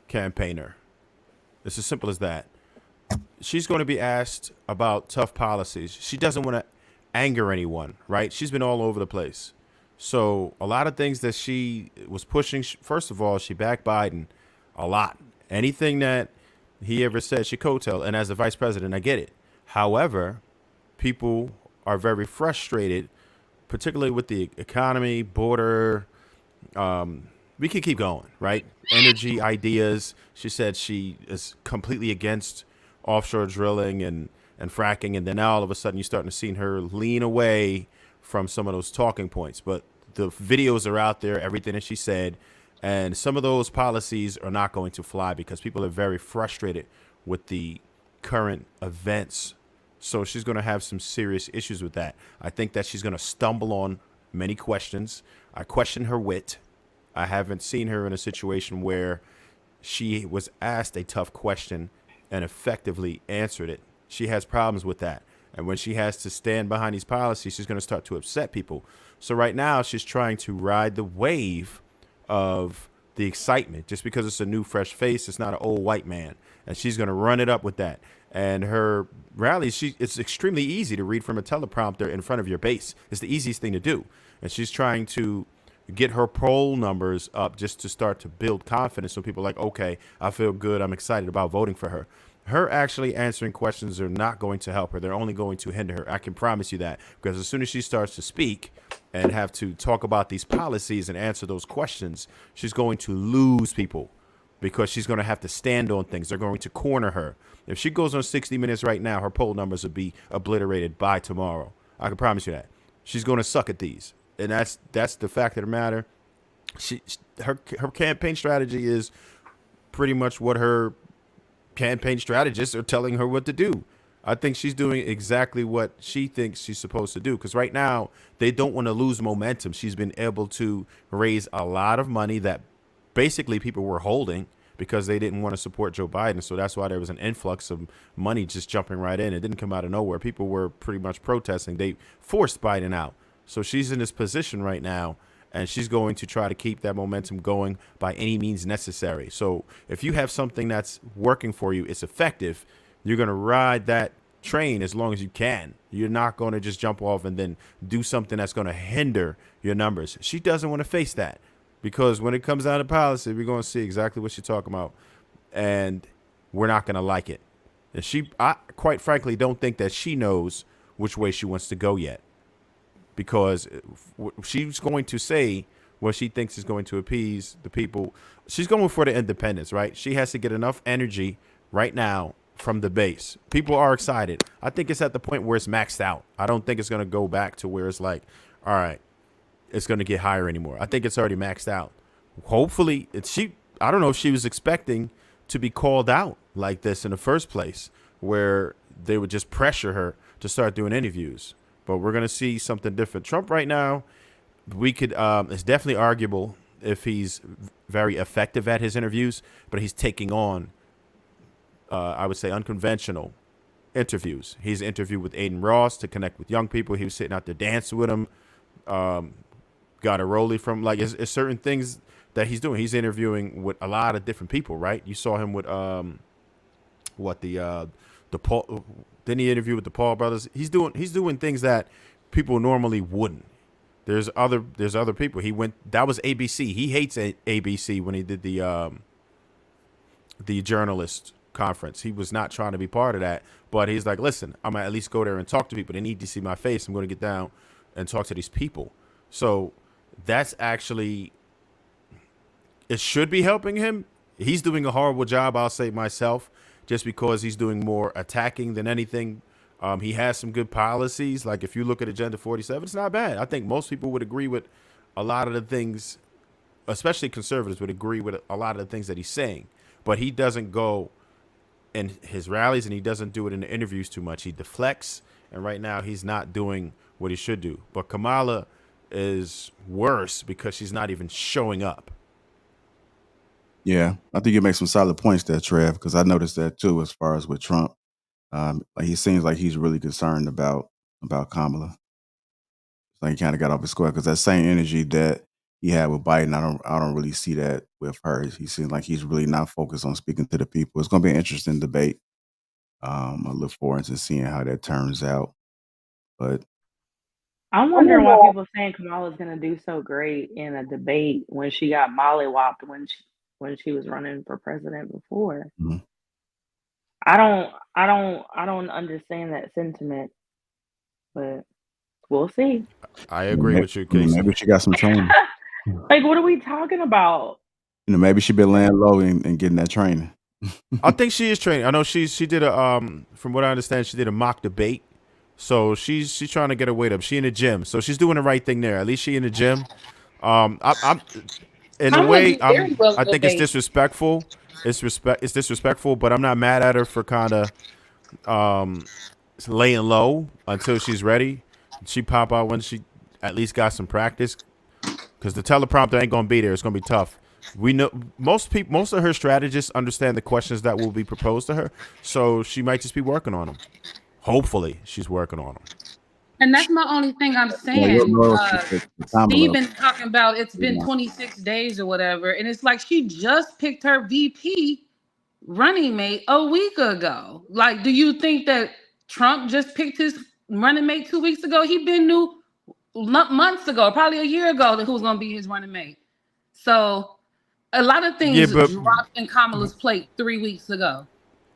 campaigner. It's as simple as that. She's going to be asked about tough policies. She doesn't want to anger anyone, right? She's been all over the place. So a lot of things that she was pushing, first of all, she backed Biden a lot. Anything that he ever said, she coattailed. And as a vice president, I get it. However, people are very frustrated, particularly with the economy, border. We can keep going, right? Energy ideas. She said she is completely against offshore drilling and fracking. And then now all of a sudden you're starting to see her lean away from some of those talking points. But the videos are out there, everything that she said. And some of those policies are not going to fly because people are very frustrated with the current events. So she's going to have some serious issues with that. I think that she's going to stumble on many questions. I question her wit. I haven't seen her in a situation where she was asked a tough question and effectively answered it. She has problems with that. And when she has to stand behind these policies, she's going to start to upset people. So right now she's trying to ride the wave of the excitement. Just because it's a new, fresh face, it's not an old white man. And she's going to run it up with that. And her rallies, it's extremely easy to read from a teleprompter in front of your base. It's the easiest thing to do. And she's trying to get her poll numbers up just to start to build confidence. So people are like, okay, I feel good. I'm excited about voting for her. Her actually answering questions are not going to help her. They're only going to hinder her. I can promise you that. Because as soon as she starts to speak and have to talk about these policies and answer those questions, she's going to lose people because she's going to have to stand on things. They're going to corner her. If she goes on 60 Minutes right now, her poll numbers will be obliterated by tomorrow. I can promise you that. She's going to suck at these. And that's the fact of the matter. Her campaign strategy is pretty much what her campaign strategists are telling her what to do. I think she's doing exactly what she thinks she's supposed to do, because right now they don't want to lose momentum. She's been able to raise a lot of money that basically people were holding because they didn't want to support Joe Biden. So that's why there was an influx of money just jumping right in. It didn't come out of nowhere. People were pretty much protesting. They forced Biden out. So she's in this position right now, and she's going to try to keep that momentum going by any means necessary. So if you have something that's working for you, it's effective, you're going to ride that train as long as you can. You're not going to just jump off and then do something that's going to hinder your numbers. She doesn't want to face that, because when it comes out of policy, we're going to see exactly what she's talking about, and we're not going to like it. And I quite frankly don't think that she knows which way she wants to go yet, because she's going to say what she thinks is going to appease the people. She's going for the independence, right? She has to get enough energy right now from the base. People are excited. I think it's at the point where it's maxed out. I don't think it's going to go back to where it's like, all right, it's going to get higher anymore. I think it's already maxed out. Hopefully, I don't know if she was expecting to be called out like this in the first place, where they would just pressure her to start doing interviews. But we're going to see something different. Trump right now, it's definitely arguable if he's very effective at his interviews, but he's taking on, I would say, unconventional interviews. He's interviewed with Aiden Ross to connect with young people. He was sitting out there dancing with him. Got a rollie from, like, it's certain things that he's doing. He's interviewing with a lot of different people, right? You saw him with the Paul. Then he interviewed with the Paul brothers. He's doing things that people normally wouldn't. There's other people. That was ABC. He hates ABC when he did the journalist conference. He was not trying to be part of that, but he's like, listen, I'm gonna at least go there and talk to people. They need to see my face. I'm going to get down and talk to these people. So that's actually, it should be helping him. He's doing a horrible job, I'll say myself, just because he's doing more attacking than anything. He has some good policies. Like, if you look at Agenda 47, it's not bad. I think most people would agree with a lot of the things, especially conservatives would agree with a lot of the things that he's saying. But he doesn't go in his rallies, and he doesn't do it in the interviews too much. He deflects, and right now he's not doing what he should do. But Kamala is worse because she's not even showing up. Yeah, I think you make some solid points there, Trev, because I noticed that too as far as with Trump. He seems like he's really concerned about Kamala. Like, he kind of got off his square, because that same energy that he had with Biden, I don't really see that with her. He seems like he's really not focused on speaking to the people. It's going to be an interesting debate. I look forward to seeing how that turns out. But I'm wondering why people saying Kamala's going to do so great in a debate when she got mollywopped when she was running for president before. Mm-hmm. I don't understand that sentiment, but we'll see. I agree with you, Casey. Maybe she got some training. Like, what are we talking about? Maybe she been laying low and getting that training. I think she is training. I know she did from what I understand, she did a mock debate. So she's trying to get her weight up. She in the gym, so she's doing the right thing there. At least she in the gym. I'm in a way, I think it's disrespectful. It's disrespectful, but I'm not mad at her for kind of laying low until she's ready. She pop out when she at least got some practice, because the teleprompter ain't gonna be there. It's gonna be tough. We know most of her strategists understand the questions that will be proposed to her, so she might just be working on them. Hopefully, she's working on them. And that's my only thing I'm saying. Steven's talking about it's been 26 days or whatever, and it's like she just picked her VP running mate a week ago. Like, do you think that Trump just picked his running mate 2 weeks ago? He been knew months ago, probably a year ago, that who was going to be his running mate. So a lot of things dropped in Kamala's plate 3 weeks ago.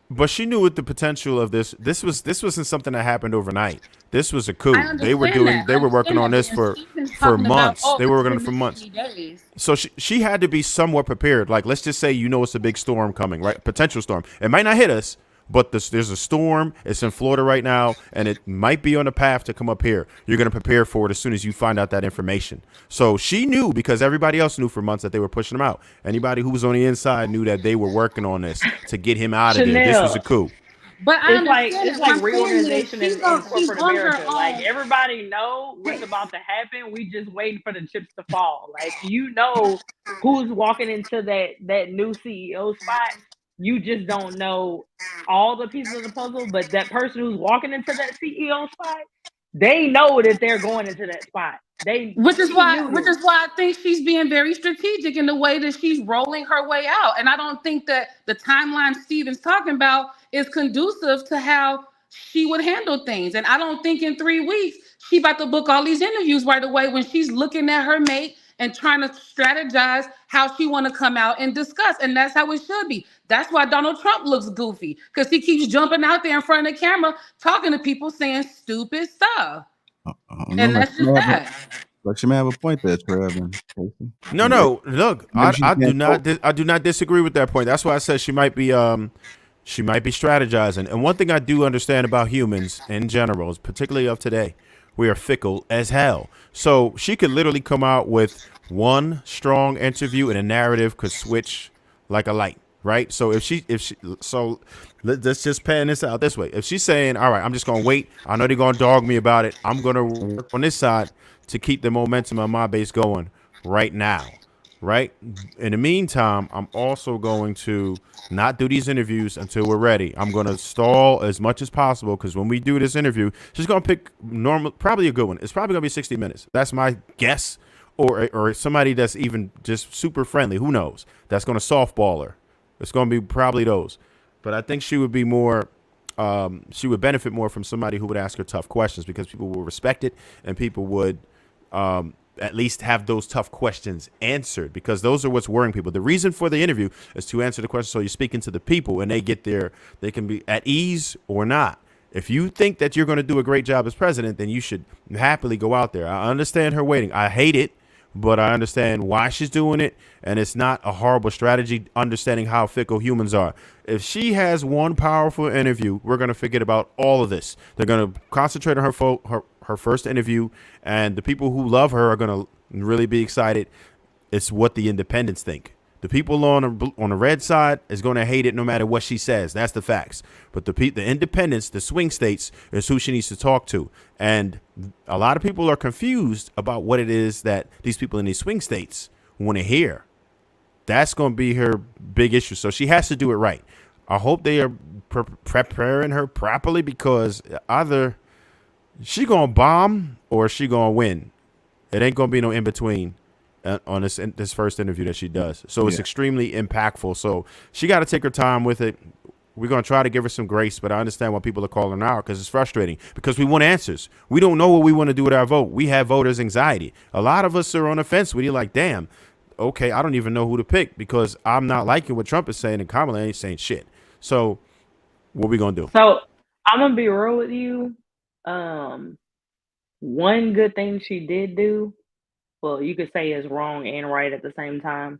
But she knew what the potential of this. This wasn't something that happened overnight. This was a coup. They were working on this for months. They were working on it for months. So she had to be somewhat prepared. Like, let's just say, it's a big storm coming, right? Potential storm. It might not hit us, but there's a storm. It's in Florida right now, and it might be on the path to come up here. You're going to prepare for it as soon as you find out that information. So she knew, because everybody else knew for months that they were pushing him out. Anybody who was on the inside knew that they were working on this to get him out of there. This was a coup. But it's like reorganization in corporate America. Like, everybody know what's about to happen. We just waiting for the chips to fall. Like, who's walking into that new CEO spot. You just don't know all the pieces of the puzzle, but that person who's walking into that CEO spot, they know that they're going into that spot. Which is why I think she's being very strategic in the way that she's rolling her way out. And I don't think that the timeline Steven's talking about is conducive to how she would handle things. And I don't think in 3 weeks she about to book all these interviews right away when she's looking at her mate and trying to strategize how she want to come out and discuss. And that's how it should be. That's why Donald Trump looks goofy, because he keeps jumping out there in front of the camera talking to people saying stupid stuff. And that's just that. But you may have a point there, Trev. And Casey. No. Look, Maybe she I do can't not. cope. I do not disagree with that point. That's why I said she might be strategizing. And one thing I do understand about humans in general, particularly of today, we are fickle as hell. So she could literally come out with one strong interview and a narrative could switch like a light, right? So let's just pan this out this way. If she's saying, all right, I'm just gonna wait, I know they're gonna dog me about it, I'm gonna work on this side to keep the momentum of my base going right now, right? In the meantime, I'm also going to not do these interviews until we're ready. I'm going to stall as much as possible, because when we do this interview, she's going to pick probably a good one. It's probably going to be 60 minutes. That's my guess. Or somebody that's even just super friendly. Who knows? That's going to softball her. It's going to be probably those. But I think she would be more, she would benefit more from somebody who would ask her tough questions, because people will respect it and people would at least have those tough questions answered, because those are what's worrying people. The reason for the interview is to answer the question, so you're speaking to the people and they can be at ease or not. If you think that you're going to do a great job as president, then you should happily go out there. I understand her waiting. I hate it, but I understand why she's doing it, and it's not a horrible strategy, understanding how fickle humans are. If she has one powerful interview, we're going to forget about all of this. They're going to concentrate on her first interview, and the people who love her are going to really be excited. It's what the independents think. The people on the red side is going to hate it no matter what she says. That's the facts. But the independents, the swing states, is who she needs to talk to. And a lot of people are confused about what it is that these people in these swing states want to hear. That's going to be her big issue. So she has to do it right. I hope they are preparing her properly, because either she going to bomb or she going to win. It ain't going to be no in between on this first interview that she does. So it's extremely impactful. So she got to take her time with it. We're going to try to give her some grace, but I understand why people are calling her out, because it's frustrating, because we want answers. We don't know what we want to do with our vote. We have voters' anxiety. A lot of us are on the fence with you, like, damn, okay, I don't even know who to pick, because I'm not liking what Trump is saying and Kamala ain't saying shit. So what we going to do? So I'm going to be real with you. One good thing she did do, well, you could say is wrong and right at the same time,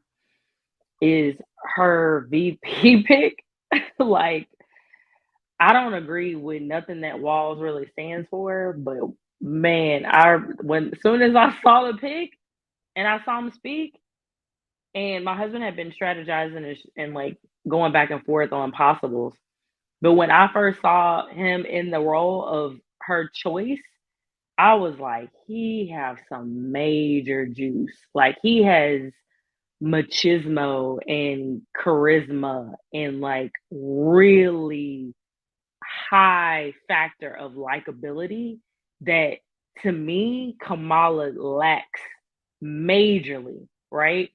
is her VP pick. Like, I don't agree with nothing that Walls really stands for, but man, as soon as I saw the pick and I saw him speak, and my husband had been strategizing and like going back and forth on possibles, but when I first saw him in the role of her choice, I was like, he has some major juice. Like, he has machismo and charisma and like really high factor of likability that, to me, Kamala lacks majorly, right?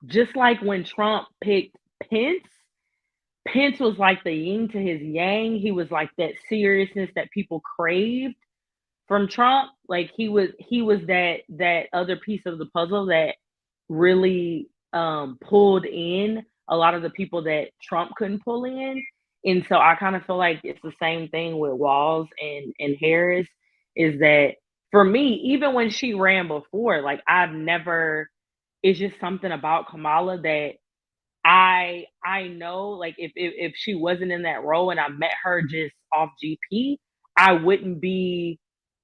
Just like when Trump picked Pence was like the yin to his yang. He was like that seriousness that people craved from Trump. Like, he was that other piece of the puzzle that really pulled in a lot of the people that Trump couldn't pull in. And so I kind of feel like it's the same thing with Walls and Harris, is that for me, even when she ran before, like, it's just something about Kamala that I know, like, if she wasn't in that role and I met her just off GP, I wouldn't be,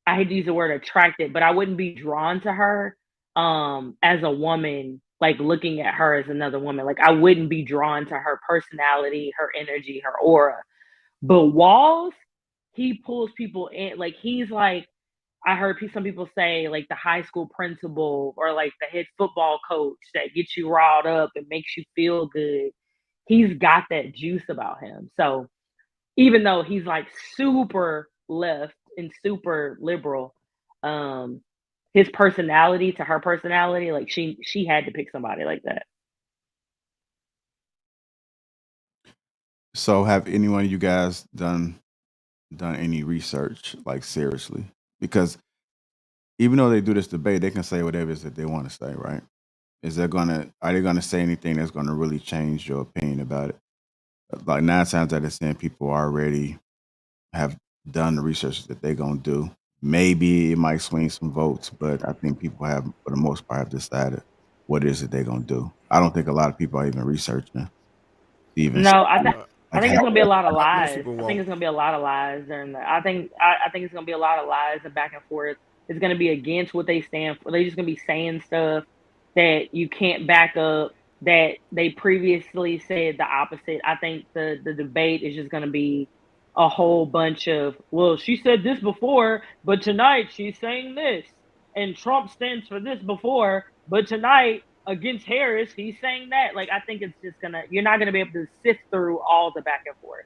I hate to use the word attracted, but I wouldn't be drawn to her as a woman, like looking at her as another woman. Like, I wouldn't be drawn to her personality, her energy, her aura. But Walls, he pulls people in. Like, he's like, I heard some people say, like, the high school principal or like the head football coach that gets you riled up and makes you feel good. He's got that juice about him. So even though he's like super left and super liberal, his personality to her personality, like, she had to pick somebody like that. So have anyone of you guys done done any research, like seriously, because even though they do this debate, they can say whatever it is that they want to say, right? Are they gonna say anything that's gonna really change your opinion about it? Like 9 times out of 10, people already have done the research that they're gonna do. Maybe it might swing some votes, but I think people have, for the most part, have decided what it is that they're gonna do. I don't think a lot of people are even researching to even No, I like think it's half gonna be a lot of Most lies. people I think won't. it's gonna be a lot of lies during the. I think it's gonna be a lot of lies and back and forth. It's gonna be against what they stand for. They're just gonna be saying stuff that you can't back up. That they previously said the opposite. I think the debate is just gonna be a whole bunch of, well, she said this before, but tonight she's saying this, and Trump stands for this before, but tonight against Harris, he's saying that. Like, I think it's just you're not gonna be able to sift through all the back and forth.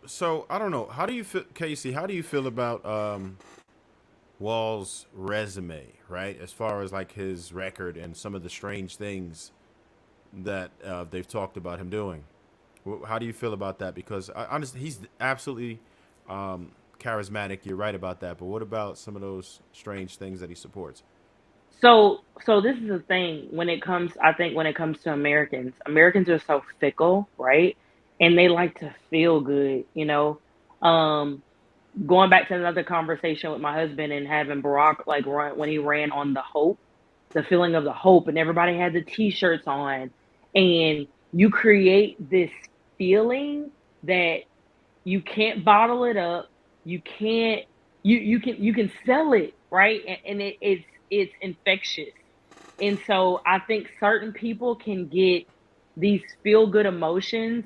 So I don't know. How do you feel, Casey? How do you feel about Wall's resume, right? As far as like his record and some of the strange things that they've talked about him doing. How do you feel about that? Because honestly, he's absolutely charismatic. You're right about that. But what about some of those strange things that he supports? So this is the thing when it comes. I think when it comes to Americans, Americans are so fickle, right? And they like to feel good, you know. Um, Going back to another conversation with my husband and having Barack like run when he ran on the hope, the feeling of the hope, and everybody had the T-shirts on, and you create this feeling that you can't bottle it up. You can't. You can sell it, right? And it's infectious. And so I think certain people can get these feel good emotions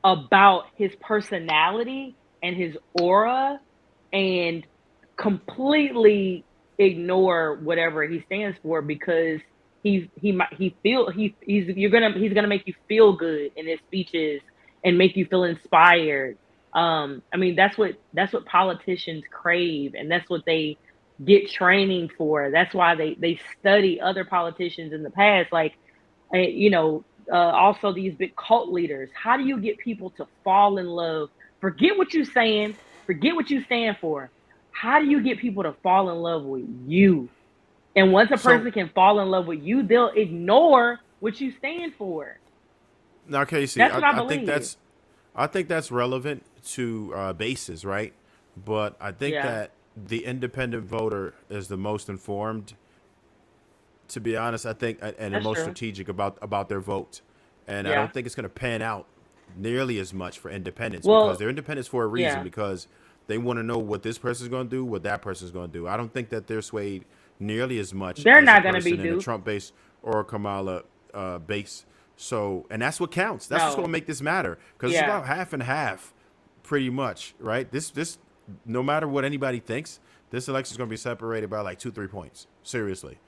about his personality and his aura and completely ignore whatever he stands for because he's gonna make you feel good in his speeches and make you feel inspired. I mean that's what politicians crave, and that's what they get training for. That's why they study other politicians in the past, like also these big cult leaders. How do you get people to fall in love? Forget what you're saying, forget what you stand for. How do you get people to fall in love with you? And once a So person can fall in love with you, they'll ignore what you stand for. now, Casey, That's I, what I I think believe. that's relevant to bases, right? But I think Yeah, that the independent voter is the most informed, to be honest, I think, and the that's most true. strategic about their vote. And I Yeah. don't think it's going to pan out nearly as much for independents because Well, they're independents for a reason yeah. because they want to know what this person's going to do, what that person's going to do. I don't think that they're swayed nearly as much They're as a not gonna be person in a duped. Trump base or a Kamala base. So, and that's what counts. That's what's going to No. make this matter because it's Yeah. about half and half, pretty much, right? This, no matter what anybody thinks, this election is going to be separated by like 2-3 points. Seriously.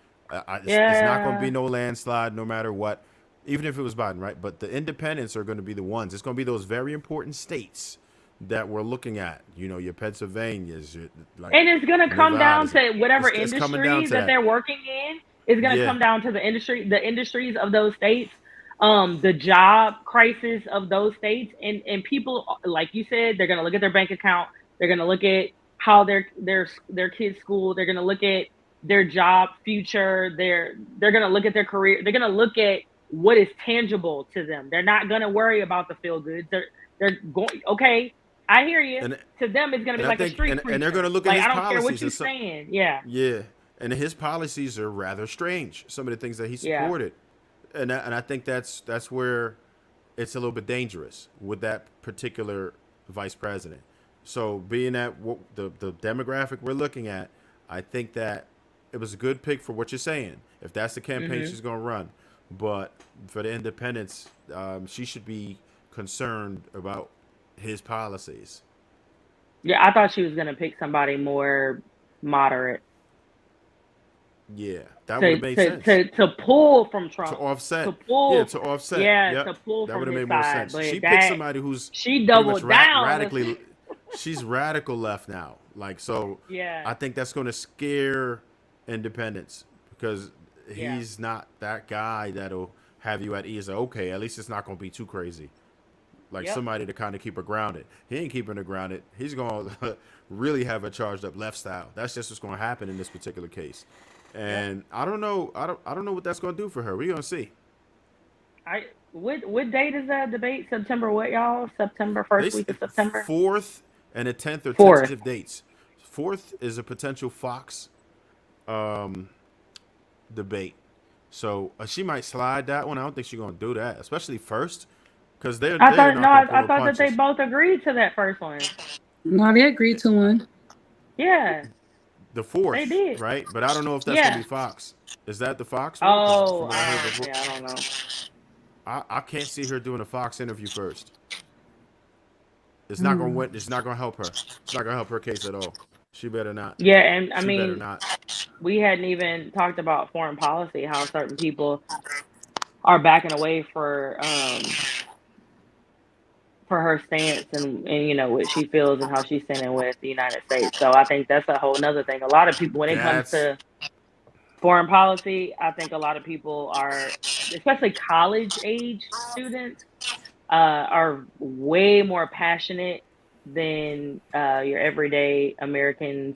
It's not going to be Yeah. no landslide no matter what, even if it was Biden, right? But the independents are going to be the ones. It's going to be those very important states that we're looking at. You know, your Pennsylvanias, your, like And it's gonna come down Nevada's. to whatever It's coming down industry to that that. they're working in. It's gonna Yeah. come down to the industries of those states, the job crisis of those states, and people, like you said, they're gonna look at their bank account. They're gonna look at how their kids' school. They're gonna look at their job future. They're gonna look at their career. They're gonna look at what is tangible to them. They're not gonna worry about the feel goods. They're going okay. I hear you. And To them, it's gonna be and I like a think street and they're going preacher. to look at Like, his I don't care what policies you're and some. saying. Yeah, Yeah, and his policies are rather strange. Some of the things that he yeah, supported, and I think that's where it's a little bit dangerous with that particular vice president. So being at what the demographic we're looking at, I think that it was a good pick for what you're saying. If that's the campaign hmm she's going to run, but for the independents, she should be concerned about his policies. yeah. I thought she was gonna pick somebody more moderate Yeah, that would to have made to sense. to to pull from To Trump, offset. to Yeah, pull, to offset. yeah, Yep. to pull That from would have his made more side. sense. But She picked that somebody who's she pretty much doubled down. radically, she's radical left now. Like, so Yeah, I think that's going to scare independents because yeah, he's not that guy that'll have you at ease. Like, okay, at least it's not going to be too crazy. like Yep. somebody to kind of keep her grounded. He ain't keeping her grounded. He's going to really have a charged up left style. That's just what's going to happen in this particular case. And I don't know. I don't know what that's going to do for her. We're going to see. What date is that debate? September what, y'all? September first week of September. 4th and the 10th are 4th. tentative dates. 4th is a potential Fox debate. So she might slide that one. I don't think she's going to do that, especially first, because I thought that they both agreed to that first one. No, they agreed to one. Yeah. The 4th, They did. right? But I don't know if that's going to be Fox. Is that the Fox one? Oh, I I don't know. I can't see her doing a Fox interview first. It's not going to win. It's not going to help her. It's not going to help her case at all. She better not. Yeah, and I She mean, better not. we hadn't even talked about foreign policy, how certain people are backing away for her stance and you know what she feels and how she's standing with the United States. So I think that's a whole nother thing. A lot of people, when it comes to foreign policy, I think a lot of people are, especially college age students, are way more passionate than your everyday Americans,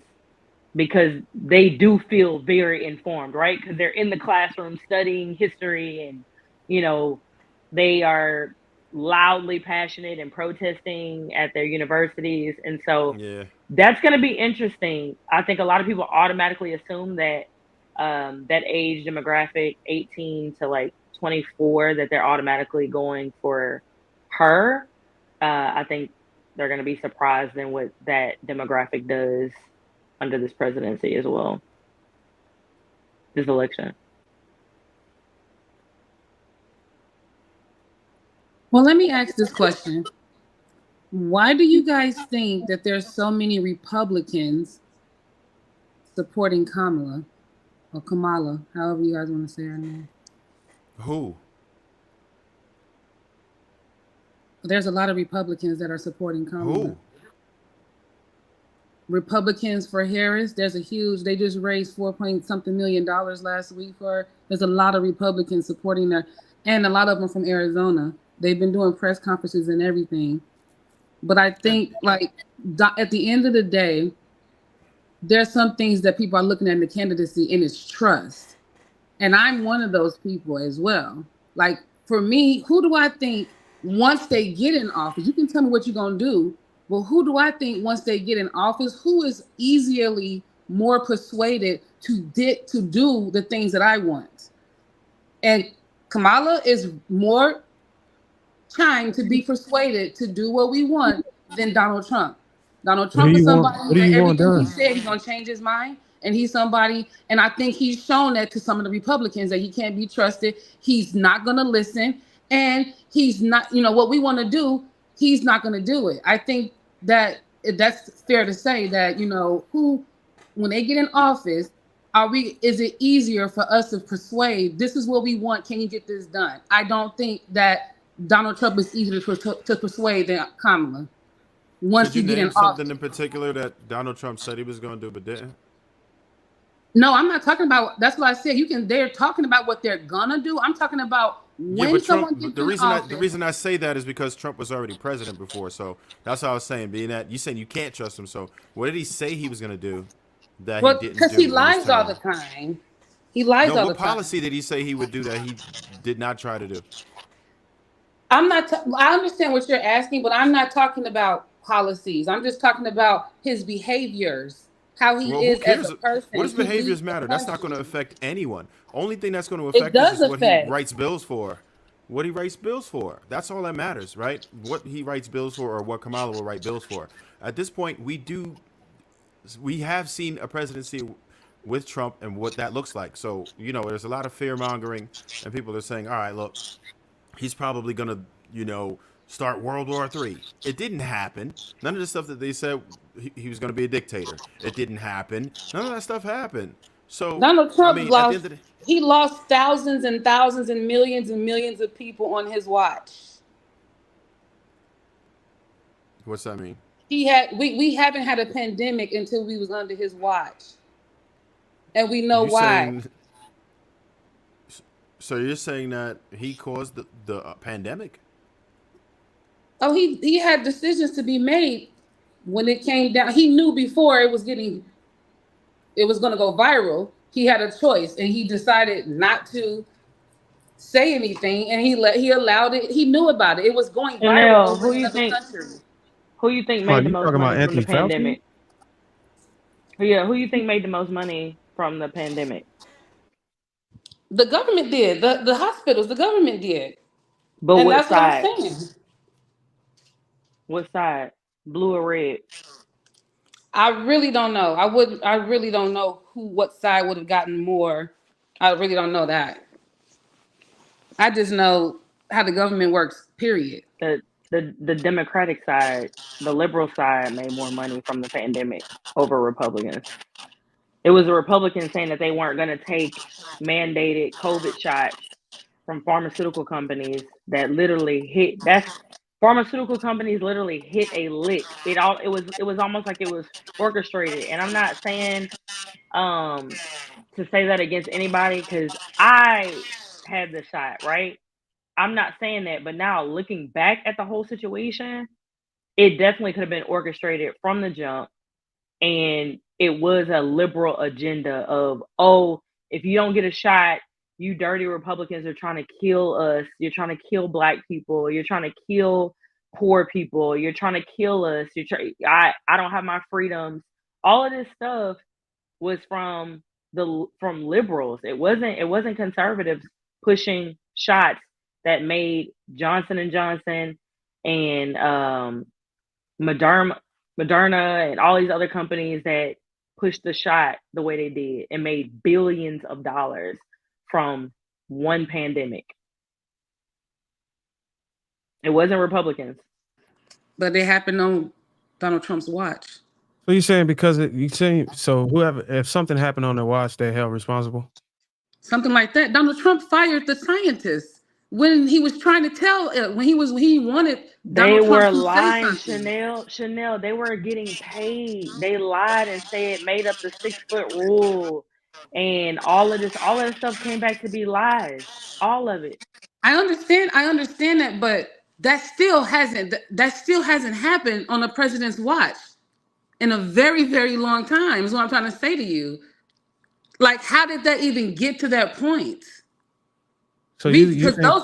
because they do feel very informed, right? Because they're in the classroom studying history, and you know, they are loudly passionate and protesting at their universities. And so that's going to be interesting. I think a lot of people automatically assume that that age demographic, 18 to like 24, that they're automatically going for her. I think they're going to be surprised in what that demographic does under this presidency as well, this election. Well, let me ask this question. Why do you guys think that there's so many Republicans supporting Kamala, or Kamala, however you guys want to say her name? Who? There's a lot of Republicans that are supporting Kamala. Who? Republicans for Harris. There's a huge, they just raised $4-something million last week for her. There's a lot of Republicans supporting her, and a lot of them from Arizona. They've been doing press conferences and everything. But I think, like, at the end of the day, there's some things that people are looking at in the candidacy, and it's trust. And I'm one of those people as well. Like, for me, who do I think once they get in office, you can tell me what you're going to do, but who do I think once they get in office, who is easily more persuaded to do the things that I want? And Kamala is more trying to be persuaded to do what we want than Donald Trump. Donald Trump is somebody that everything he said, he's going to change his mind. And he's somebody, and I think he's shown that to some of the Republicans, that he can't be trusted. He's not going to listen. And he's not, you know, what we want to do, he's not going to do it. I think that that's fair to say that, you know, when they get in office, is it easier for us to persuade, this is what we want, can you get this done? I don't think that Donald Trump is easier to persuade than Kamala. Once you get in office. Something in particular that Donald Trump said he was going to do but didn't? No, I'm not talking about, that's what I said. They're talking about what they're gonna do. I'm talking about when someone gets in office. The reason I say that is because Trump was already president before. So that's how I was saying, being that you saying you can't trust him. So what did he say he was going to do that he didn't do? Because he lies all the time. He lies all the time. What policy did he say he would do that he did not try to do? I understand what you're asking, but I'm not talking about policies. I'm just talking about his behaviors. How he is as a person. What does behaviors matter? That's not going to affect anyone. Only thing that's going to affect us is what he writes bills for. What he writes bills for. That's all that matters, right? What he writes bills for, or what Kamala will write bills for. At this point, we have seen a presidency with Trump and what that looks like. So, you know, there's a lot of fear mongering, and people are saying, all right, look, he's probably going to, you know, start World War III. It didn't happen. None of the stuff that they said he was going to be a dictator. It didn't happen. None of that stuff happened. So Donald Trump he lost thousands and thousands and millions of people on his watch. What's that mean? We haven't had a pandemic until we was under his watch. And we know why. So you're saying that he caused the pandemic? Oh, he had decisions to be made when it came down. He knew before it was going to go viral. He had a choice, and he decided not to say anything, and he allowed it. He knew about it. It was going viral Chanel, over in other countries. who you think Oh, made the you most talking about money from the Anthony Fauci? pandemic? Yeah, who you think made the most money from the pandemic? The government did. The hospitals, the government did. But And what that's what I'm side? saying. What side? Blue or red? I really don't know. I really don't know what side would have gotten more. I really don't know that. I just know how the government works, period. The Democratic side, the liberal side made more money from the pandemic over Republicans. It was a Republican saying that they weren't going to take mandated COVID shots from pharmaceutical companies that literally hit. That's pharmaceutical companies literally hit a lick. It was almost like it was orchestrated. And I'm not saying to say that against anybody because I had the shot, right? I'm not saying that, but now looking back at the whole situation, it definitely could have been orchestrated from the jump. And it was a liberal agenda of, oh, if you don't get a shot, you dirty Republicans are trying to kill us. You're trying to kill Black people. You're trying to kill poor people. You're trying to kill us. I don't have my freedoms. All of this stuff was from liberals. It wasn't conservatives pushing shots that made Johnson and Johnson and Moderna and all these other companies that pushed the shot the way they did and made billions of dollars from one pandemic. It wasn't Republicans. But it happened on Donald Trump's watch. So you're saying whoever, if something happened on their watch, they're held responsible? Something like that. Donald Trump fired the scientists when he was trying to tell when he wanted Donald Trump to lying, say something. Chanel, they were getting paid. They lied and said made up the 6-foot rule, and all of that stuff came back to be lies. All of it. I understand that, but that still hasn't happened on a president's watch in a very, very long time, is what I'm trying to say to you. Like, how did that even get to that point? So Because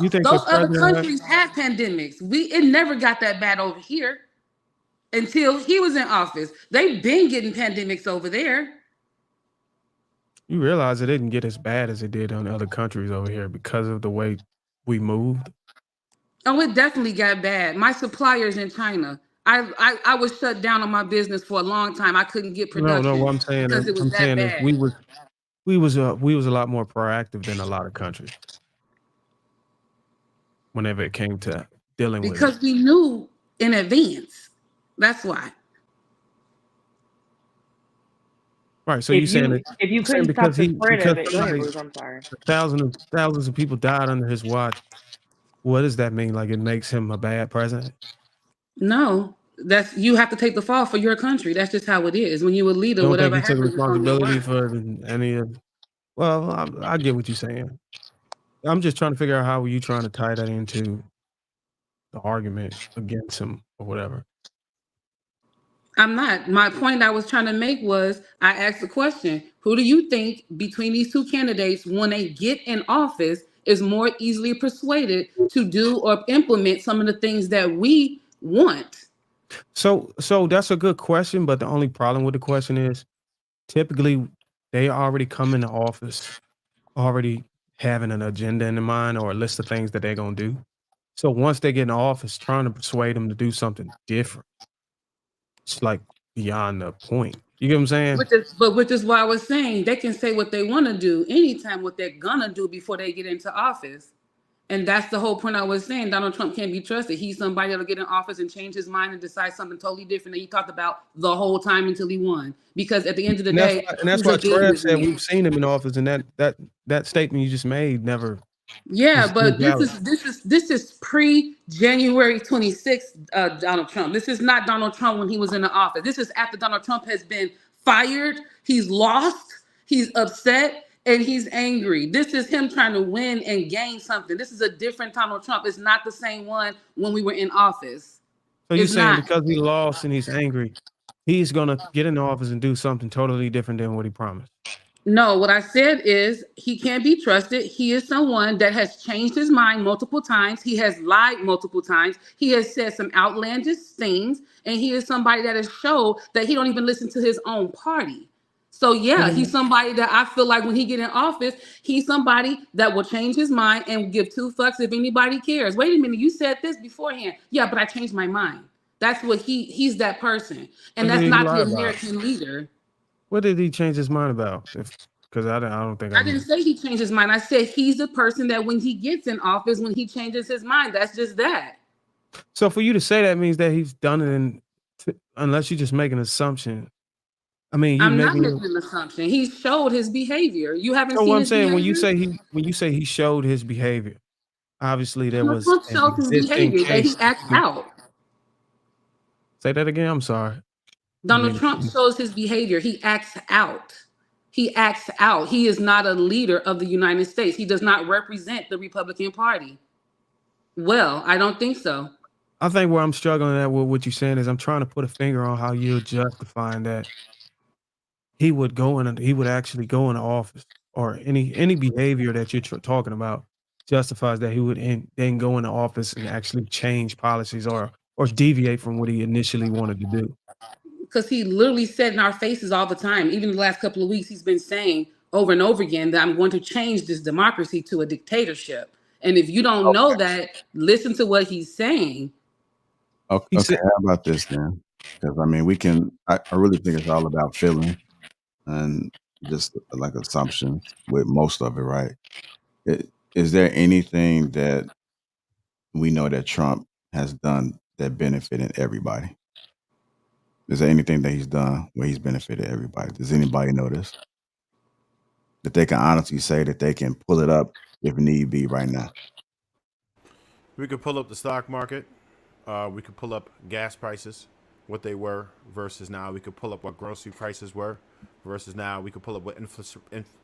you think those other president countries have pandemics. It never got that bad over here until he was in office. They've been getting pandemics over there. You realize it didn't get as bad as it did on other countries over here because of the way we moved? Oh, it definitely got bad. My suppliers in China, I was shut down on my business for a long time. I couldn't get production. No, what I'm saying because is, it was that bad. we was a lot more proactive than a lot of countries whenever it came to dealing with it. Because we knew in advance. That's why. Right. So you're saying if you couldn't stop the spread of it, go ahead, Bruce, I'm sorry. Thousands of people died under his watch. What does that mean? Like it makes him a bad president? No, you have to take the fall for your country. That's just how it is. When you're a leader, Don't whatever think he took happens, responsibility for any of. Well, I get what you're saying. I'm just trying to figure out how were you trying to tie that into the argument against him or whatever. I'm not. My point I was trying to make was I asked the question, who do you think between these two candidates, when they get in office, is more easily persuaded to do or implement some of the things that we want? So that's a good question, but the only problem with the question is typically they already come into office already having an agenda in mind or a list of things that they're going to do. So once they get in office, trying to persuade them to do something different, it's like beyond the point. You get what I'm saying? Which is why I was saying they can say what they want to do anytime, what they're gonna do before they get into office. And that's the whole point I was saying. Donald Trump can't be trusted. He's somebody that'll get in office and change his mind and decide something totally different that he talked about the whole time until he won. Because at the end of the day, that's why Trev said we've seen him in office, and that statement you just made never. Yeah, but this is pre-January 26th, Donald Trump. This is not Donald Trump when he was in the office. This is after Donald Trump has been fired. He's lost. He's upset. And he's angry. This is him trying to win and gain something. This is a different Donald Trump. It's not the same one when we were in office. So you're It's saying not. because he lost and he's angry, he's gonna get in the office and do something totally different than what he promised? No, what I said is he can't be trusted. He is someone that has changed his mind multiple times. He has lied multiple times. He has said some outlandish things, and he is somebody that has showed that he don't even listen to his own party. So yeah, he's somebody that I feel like when he get in office, he's somebody that will change his mind and give two fucks if anybody cares. Wait a minute, you said this beforehand. Yeah, but I changed my mind. That's what he's that person. And What did that's he not the lie about? American leader. What did he change his mind about? Because I don't think I didn't say he changed his mind. I said he's the person that when he gets in office, when he changes his mind, that's just that. So for you to say that means that he's done it unless you just make an assumption. I mean, you I'm not making making an assumption. He showed his behavior. You haven't So seen what I'm his saying, behavior? when you say he showed his behavior, obviously there Donald was Trump an shows his existing behavior that he case. acts out. Say that again. I'm sorry. Donald Trump shows his behavior. He acts out. He acts out. He is not a leader of the United States. He does not represent the Republican Party. Well, I don't think so. I think where I'm struggling at with what you're saying is I'm trying to put a finger on how you're justifying that he would actually go into office, or any behavior that you're talking about justifies that he would then go into office and actually change policies or deviate from what he initially wanted to do. Because he literally said in our faces all the time, even the last couple of weeks, he's been saying over and over again that I'm going to change this democracy to a dictatorship. And if you don't know that, listen to what he's saying. Okay, how about this then? Because I mean, I really think it's all about feeling and just like assumptions with most of it, right? Is there anything that we know that Trump has done that benefited everybody? Is there anything that he's done where he's benefited everybody? Does anybody know this? That they can honestly say that they can pull it up if need be right now? We could pull up the stock market. We could pull up gas prices, what they were versus now. We could pull up what grocery prices were versus now. We could pull up what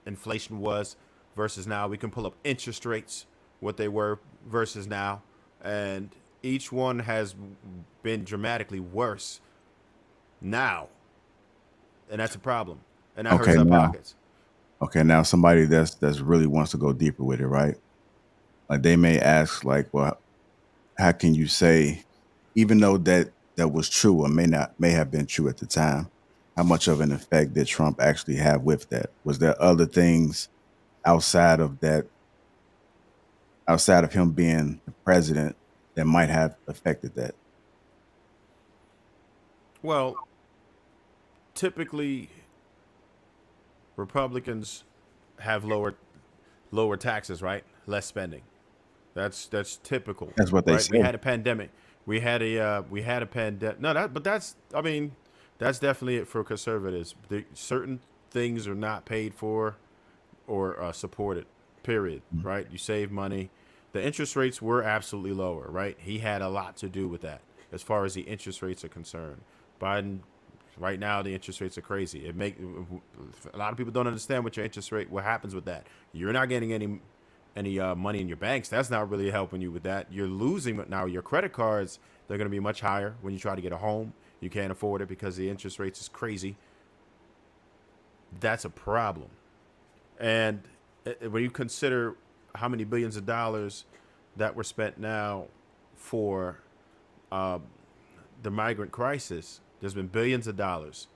inflation was versus now. We can pull up interest rates, what they were versus now. And each one has been dramatically worse now. And that's a problem. And that hurts our pockets. Okay, now somebody that's really wants to go deeper with it, right? Like they may ask, like, well, how can you say, even though that was true or may have been true at the time, how much of an effect did Trump actually have with that? Was there other things outside of that, outside of him being the president, that might have affected that? Well, typically Republicans have lower taxes, right? Less spending. That's typical. That's what they right? say. We had a pandemic. We had a pandemic. No, that's definitely it for conservatives. Certain things are not paid for or supported. Period. Mm-hmm. Right? You save money. The interest rates were absolutely lower. Right? He had a lot to do with that as far as the interest rates are concerned. Biden. Right now, the interest rates are crazy. A lot of people don't understand what your interest rate. What happens with that? You're not getting any money in your banks. That's not really helping you with that. You're losing now. Your credit cards, they're going to be much higher when you try to get a home. You can't afford it because the interest rates is crazy. That's a problem. And when you consider how many billions of dollars that were spent now for the migrant crisis, there's been billions of dollars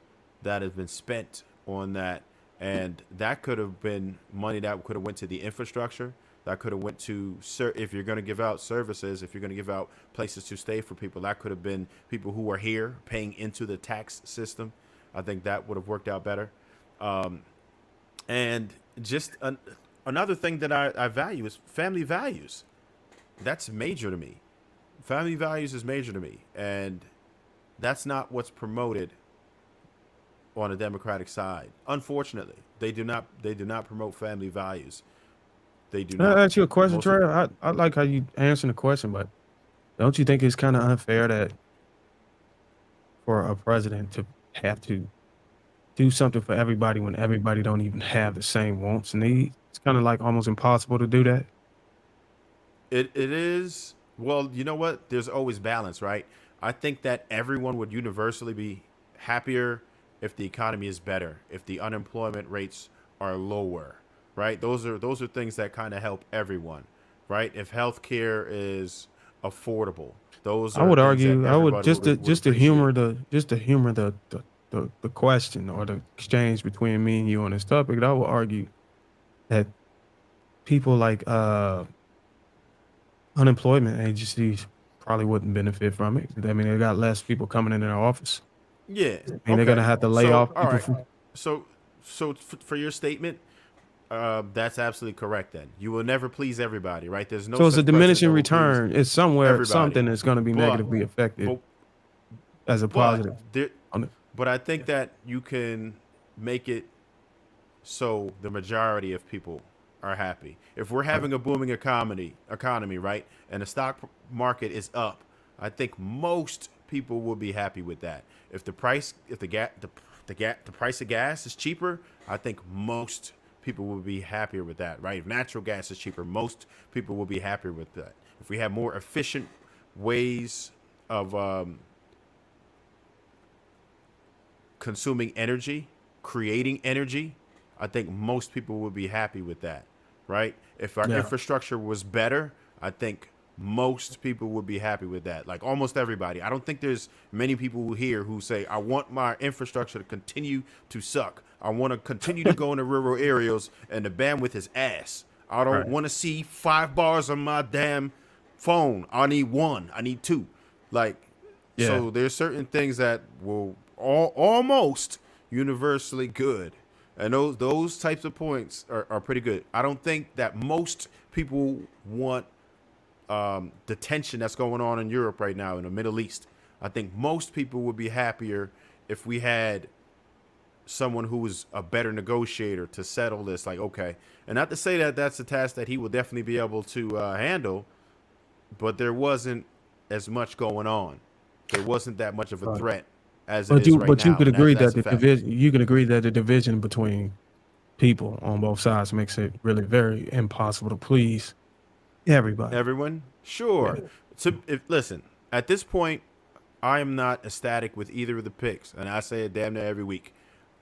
that have been spent on that. And that could have been money that could have went to the infrastructure. That could have went to, if you're going to give out services, if you're going to give out places to stay for people, that could have been people who are here paying into the tax system. I think that would have worked out better. And just another thing that I value is family values. That's major to me. Family values is major to me. And that's not what's promoted on the Democratic side. Unfortunately, they do not promote family values. They do not. Can I ask you a question, Trey? I like how you answering the question, but don't you think it's kind of unfair that for a president to have to do something for everybody when everybody don't even have the same wants and needs? It's kind of like almost impossible to do that. It is. Well, you know what? There's always balance, right? I think that everyone would universally be happier if the economy is better, if the unemployment rates are lower, right? Those are things that kind of help everyone, right? If healthcare is affordable, those I are would things that argue, I would everybody would appreciate. just to humor the question or the exchange between me and you on this topic. I would argue that people like unemployment agencies probably wouldn't benefit from it. I mean, they got less people coming in their office. Yeah. I mean, they're gonna Okay. have to lay So, off all people. right. For your statement, that's absolutely correct. Then you will never please everybody, right? There's no So it's a such person that diminishing will please return. It's somewhere everybody. something that's going to be But, negatively affected but, as a but positive. there, but I think that you can make it so the majority of people are happy. If we're having a booming economy, right, and the stock market is up, I think most people will be happy with that. If the price, if the price of gas is cheaper, I think most people will be happier with that, right? If natural gas is cheaper, most people will be happier with that. If we have more efficient ways of consuming energy, creating energy, I think most people would be happy with that, right? If our infrastructure was better, I think most people would be happy with that. Like almost everybody. I don't think there's many people here who say, I want my infrastructure to continue to suck. I want to continue to go into rural areas and the bandwidth is ass. I don't want to see 5 bars on my damn phone. I need 1. I need 2. Like, so there's certain things that will almost universally good. And those types of points are pretty good. I don't think that most people want the tension that's going on in Europe right now in the Middle East. I think most people would be happier if we had someone who was a better negotiator to settle this. Like, okay, and not to say that that's a task that he will definitely be able to handle, but there wasn't as much going on. There wasn't that much of a threat as it is right now. But you could agree that's that a the fact. division. You could agree that the division between people on both sides makes it really very impossible to please everybody. Everyone, sure. Yeah. Listen, at this point, I am not ecstatic with either of the picks, and I say it damn near every week.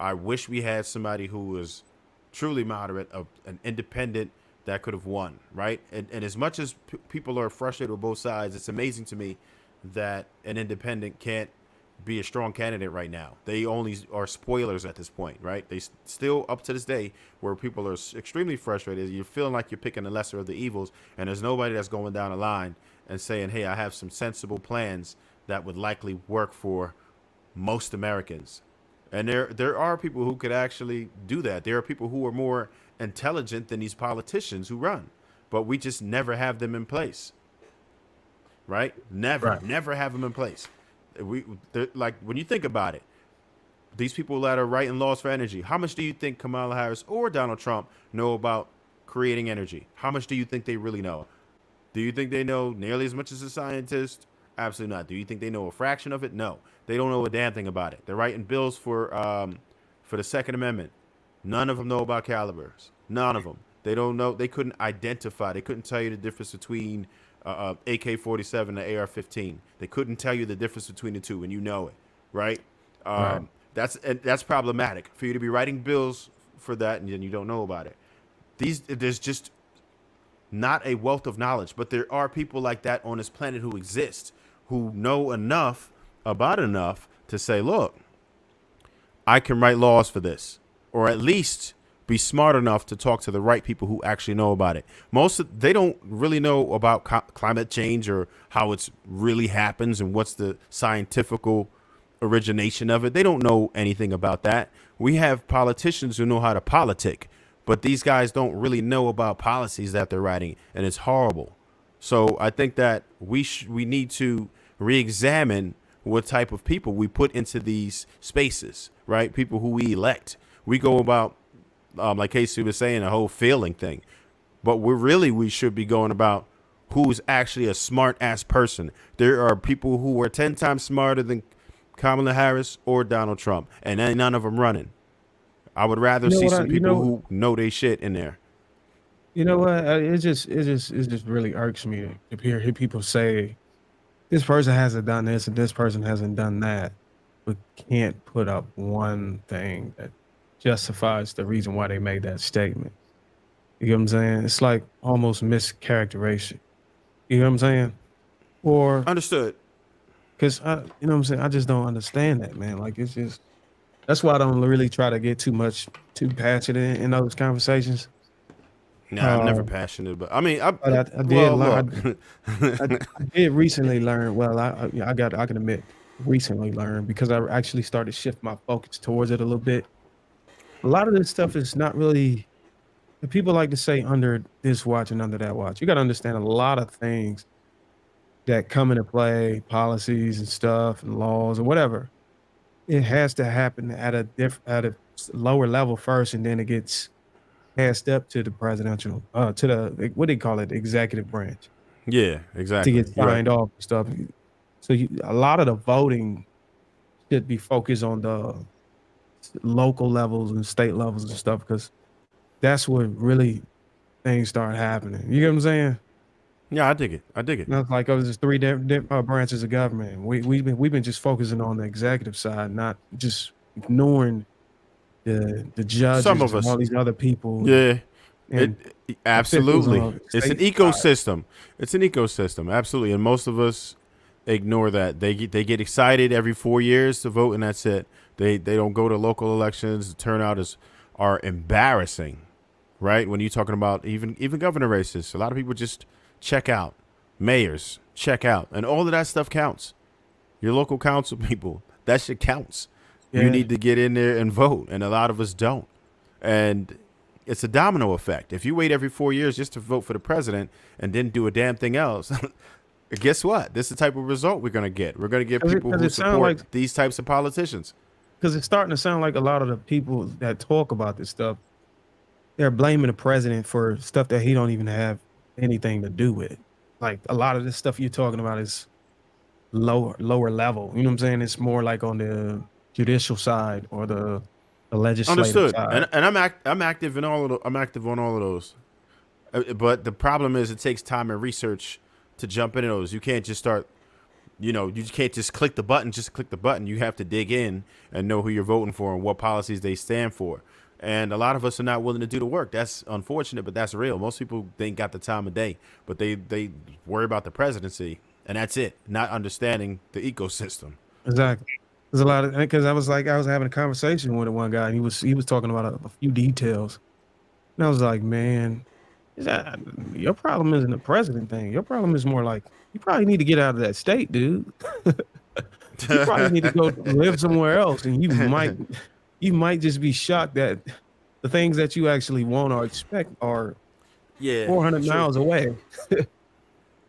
I wish we had somebody who was truly moderate, an independent that could have won, right? And as much as people are frustrated with both sides, it's amazing to me that an independent can't be a strong candidate right now. They only are spoilers at this point, right? They still, up to this day, where people are extremely frustrated. You're feeling like you're picking the lesser of the evils, and there's nobody that's going down the line and saying, hey, I have some sensible plans that would likely work for most Americans. And there are people who could actually do that. There are people who are more intelligent than these politicians who run, but we just never have them in place, right? Never have them in place. Like, when you think about it, these people that are writing laws for energy, how much do you think Kamala Harris or Donald Trump know about creating energy? How much do you think they really know? Do you think they know nearly as much as a scientist? Absolutely not. Do you think they know a fraction of it? No. They don't know a damn thing about it. They're writing bills for the Second Amendment. None of them know about calibers. None of them. They don't know. They couldn't identify. They couldn't tell you the difference between AK-47 and AR-15. They couldn't tell you the difference between the two, and you know it, right? That's problematic for you to be writing bills for that, and then you don't know about it. There's just not a wealth of knowledge, but there are people like that on this planet who exist, who know enough about enough to say, look, I can write laws for this, or at least be smart enough to talk to the right people who actually know about it. They don't really know about climate change or how it's really happens and what's the scientific origination of it. They don't know anything about that. We have politicians who know how to politic, but these guys don't really know about policies that they're writing, and it's horrible. So I think that we need to re-examine what type of people we put into these spaces, right? People who we elect. We go about, like Casey was saying, a whole feeling thing. But we should be going about who's actually a smart-ass person. There are people who are 10 times smarter than Kamala Harris or Donald Trump, and ain't none of them running. I would rather see some people who know they shit in there. You know what? It just really irks me to hear people say this person hasn't done this and this person hasn't done that, but can't put up one thing that justifies the reason why they made that statement. You know what I'm saying? It's like almost mischaracterization. You know what I'm saying? Or understood. Because you know what I'm saying? I just don't understand that, man. Like it's just that's why I don't really try to get too passionate in those conversations. Nah, I'm never passionate, but I mean, I did well, learn. look. I did recently learn. Well, I can admit, recently learned because I actually started to shift my focus towards it a little bit. A lot of this stuff is not really. People like to say under this watch and under that watch. You got to understand a lot of things that come into play, policies and stuff, and laws or whatever. It has to happen at a lower level first, and then it gets passed up to the presidential, to the what do you call it, executive branch. Yeah, exactly. To get signed off and stuff. So a lot of the voting should be focused on the local levels and state levels and stuff because that's where really things start happening. You get what I'm saying? Yeah, I dig it. It's like there's three different branches of government. We've been just focusing on the executive side, not just ignoring the judges Some of us, and all these other people. Yeah, and absolutely. It's an state ecosystem. side. It's an ecosystem, absolutely. And most of us ignore that. They get excited every 4 years to vote, and that's it. They don't go to local elections. The turnout are embarrassing, right? When you're talking about even governor races, a lot of people just check out. Mayors check out, and all of that stuff counts. Your local council people, that shit counts. Yeah. You need to get in there and vote, and a lot of us don't. And it's a domino effect. If you wait every 4 years just to vote for the president and didn't do a damn thing else, guess what? This is the type of result we're going to get. We're going to get people who support these types of politicians. Because it's starting to sound like a lot of the people that talk about this stuff, they're blaming the president for stuff that he don't even have anything to do with. Like a lot of this stuff you're talking about is lower level. You know what I'm saying? It's more like on the judicial side or the legislative Understood. side. And I'm active in all of I'm active on all of those. But the problem is it takes time and research to jump into those. You can't just start, you can't just click the button, You have to dig in and know who you're voting for and what policies they stand for. And a lot of us are not willing to do the work. That's unfortunate, but that's real. Most people ain't got the time of day, but they worry about the presidency, and that's it, not understanding the ecosystem. Exactly. There's a lot of, because I was having a conversation with one guy, and he was talking about a few details, and I was like, man, your problem isn't the president thing. Your problem is more like you probably need to get out of that state, dude. You probably need to go live somewhere else, and you might just be shocked that the things that you actually want or expect are 400 miles away.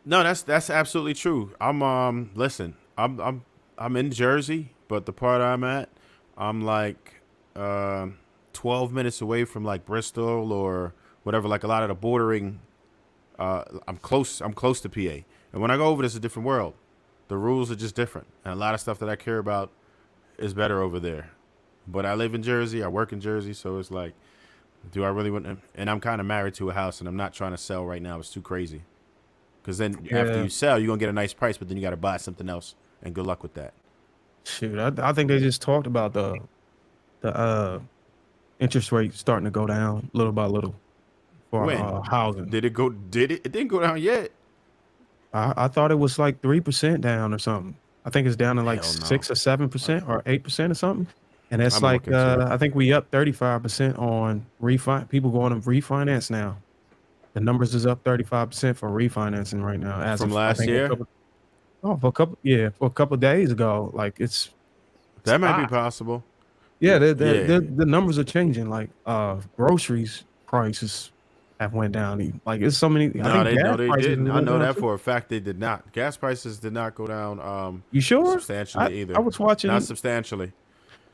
No, that's absolutely true. I'm listen, I'm in Jersey, but the part I'm at, I'm like 12 minutes away from like Bristol or whatever, like a lot of the bordering. I'm close to PA, and when I go over, this is a different world. The rules are just different, and a lot of stuff that I care about is better over there. But I live in Jersey, I work in Jersey, so it's like, do I really want to? And I'm kind of married to a house, and I'm not trying to sell right now. It's too crazy. Because then after you sell, you're going to get a nice price, but then you got to buy something else, and good luck with that. Shoot, I think they just talked about the interest rate starting to go down little by little for housing. Did it go? It didn't go down yet. I thought it was like 3% down or something. I think it's down to like 6 or 7% or 8% or something. And that's like I think we up 35% on people going to refinance now. The numbers is up 35% for refinancing right now. As From of, last year? For a couple of days ago. Like that might be possible. Yeah, the numbers are changing. Like groceries prices have went down. Like it's so many. No, they didn't. I know that for a fact. They did not. Gas prices did not go down. You sure? Substantially either. I was watching. Not substantially.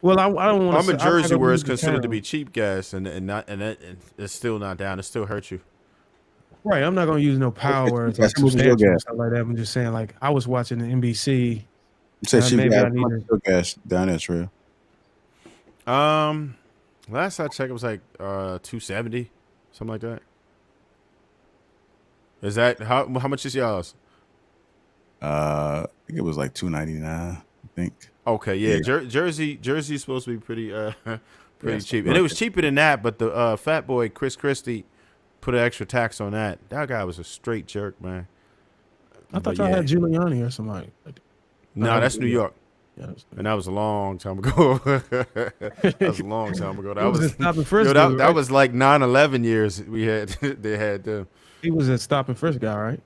Well, I don't want to. I'm in Jersey, where it's considered to be cheap gas, and it's still not down. It still hurts you. Right. I'm not gonna use no power words like substantial and stuff like that. I'm just saying, like I was watching the NBC. You said she maybe got I need to. gas down there, Trail. Last I checked, it was like 270, something like that. Is that how much is y'all's? think it was like $2.99. I think. Okay, yeah, Yeah. Jersey's supposed to be pretty pretty Yes, cheap, and it was cheaper than that. But the fat boy Chris Christie put an extra tax on that. That guy was a straight jerk, man. I thought But y'all yeah. had Giuliani or somebody. No, that's New York. Yeah, And that was a long time ago. That was a long time ago. That He was was at Stop and yo, Frisk, that right? was like 9/11 years we had. They had He was at Stop and Frisk guy, right?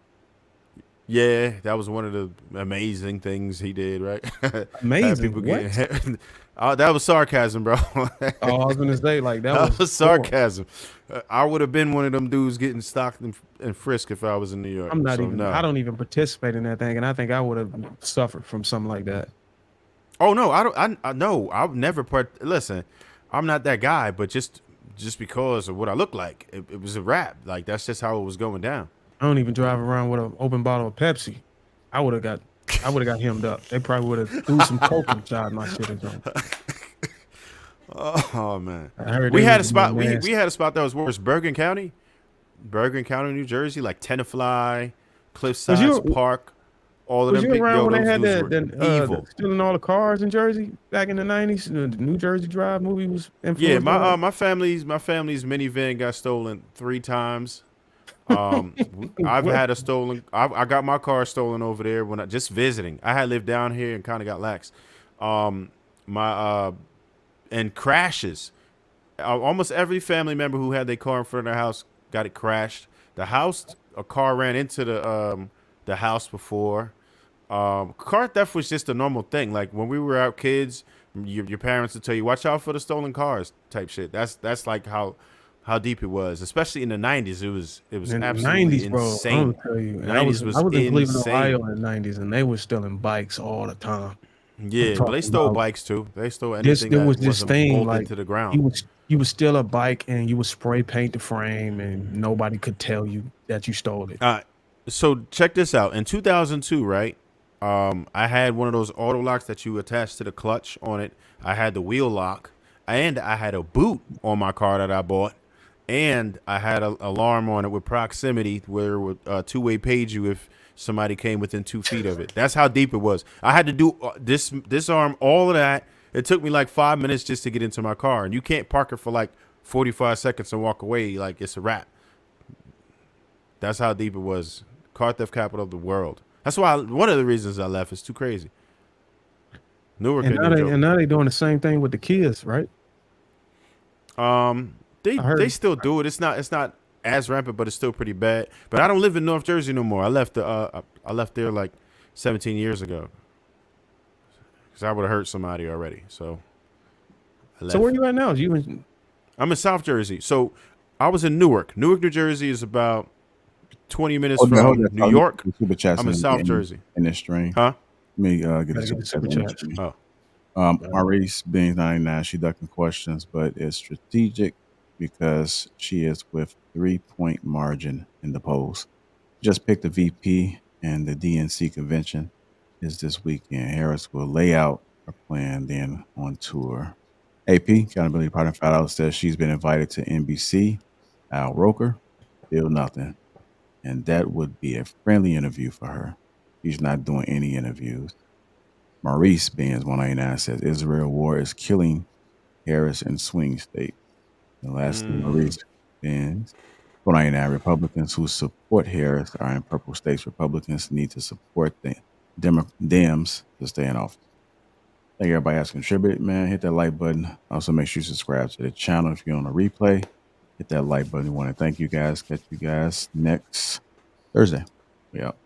yeah, that was one of the amazing things he did, right? Had Amazing. people What? getting that was sarcasm, bro. Oh, I was gonna say like that That was was sarcasm. I would have been one of them dudes getting stocked and frisked if I was in New York. I'm not So, even. no. I don't even participate in that thing, and I think I would have suffered from something like that. Oh no, I don't. I no, I've never listen. I'm not that guy, but just because of what I look like, it was a rap. Like that's just how it was going down. I don't even drive around with an open bottle of Pepsi. I would have got hemmed up. They probably would have threw some coke inside my shit or something. Oh man, I heard we they had a was spot. nasty. We had a spot that was worse. Bergen County, New Jersey, like Tenafly, Cliffside you- Park. All of Was them. you around when they had those that were evil. stealing all the cars in Jersey back in the '90s? The New Jersey Drive movie was influenced. Yeah, by that? my family's minivan got stolen 3 times. I've had a stolen. I got my car stolen over there when I just visiting. I had lived down here and kind of got lax. And crashes. Almost every family member who had their car in front of their house got it crashed. A car ran into the house before. Car theft was just a normal thing. Like when we were out kids, your parents would tell you, watch out for the stolen cars type shit. That's like how deep it was, especially in the 90s. It was In the absolutely 90s, bro. insane. I'm gonna tell you, and I was in Cleveland, Ohio in the 90s, and they were stealing bikes all the time. Yeah, but they stole bikes too. They stole anything There that was this wasn't thing bolted like to the ground. you would steal a bike and you would spray paint the frame, and nobody could tell you that you stole it. So check this out. In 2002, right? I had one of those auto locks that you attach to the clutch on it. I had the wheel lock, and I had a boot on my car that I bought, and I had an alarm on it with proximity where it would two-way page you if somebody came within 2 feet of it. That's how deep it was. I had to do disarm all of that. It took me like 5 minutes just to get into my car, and you can't park it for like 45 seconds and walk away like it's a wrap. That's how deep it was. Car theft capital of the world. That's why one of the reasons I left is too crazy. Newark And now they doing the same thing with the kids, right? They still do it. It's not as rampant, but it's still pretty bad. But I don't live in North Jersey no more. I left there like 17 years ago because I would have hurt somebody already. So I left. So where you at now? I'm in South Jersey. So I was in Newark. Newark, New Jersey is about 20 minutes from New York. Super chats I'm in South Jersey. In this stream. Huh? Let me get the super chat. Maurice Beans 99, she ducking questions, but it's strategic because she is with 3-point margin in the polls. Just picked the VP, and the DNC convention is this weekend. Harris will lay out her plan then on tour. AP, Accountability Partner $5 says she's been invited to NBC. Al Roker, still nothing. And that would be a friendly interview for her. She's not doing any interviews. Maurice Benz 199 says Israel war is killing Harris in swing state. And lastly, Maurice Benz 199 Republicans who support Harris are in purple states. Republicans need to support the Dems to stay in office. Thank you everybody that's contributed, man. Hit that like button. Also make sure you subscribe to the channel if you're on a replay. Hit that like button. We want to thank you guys. Catch you guys next Thursday. We out.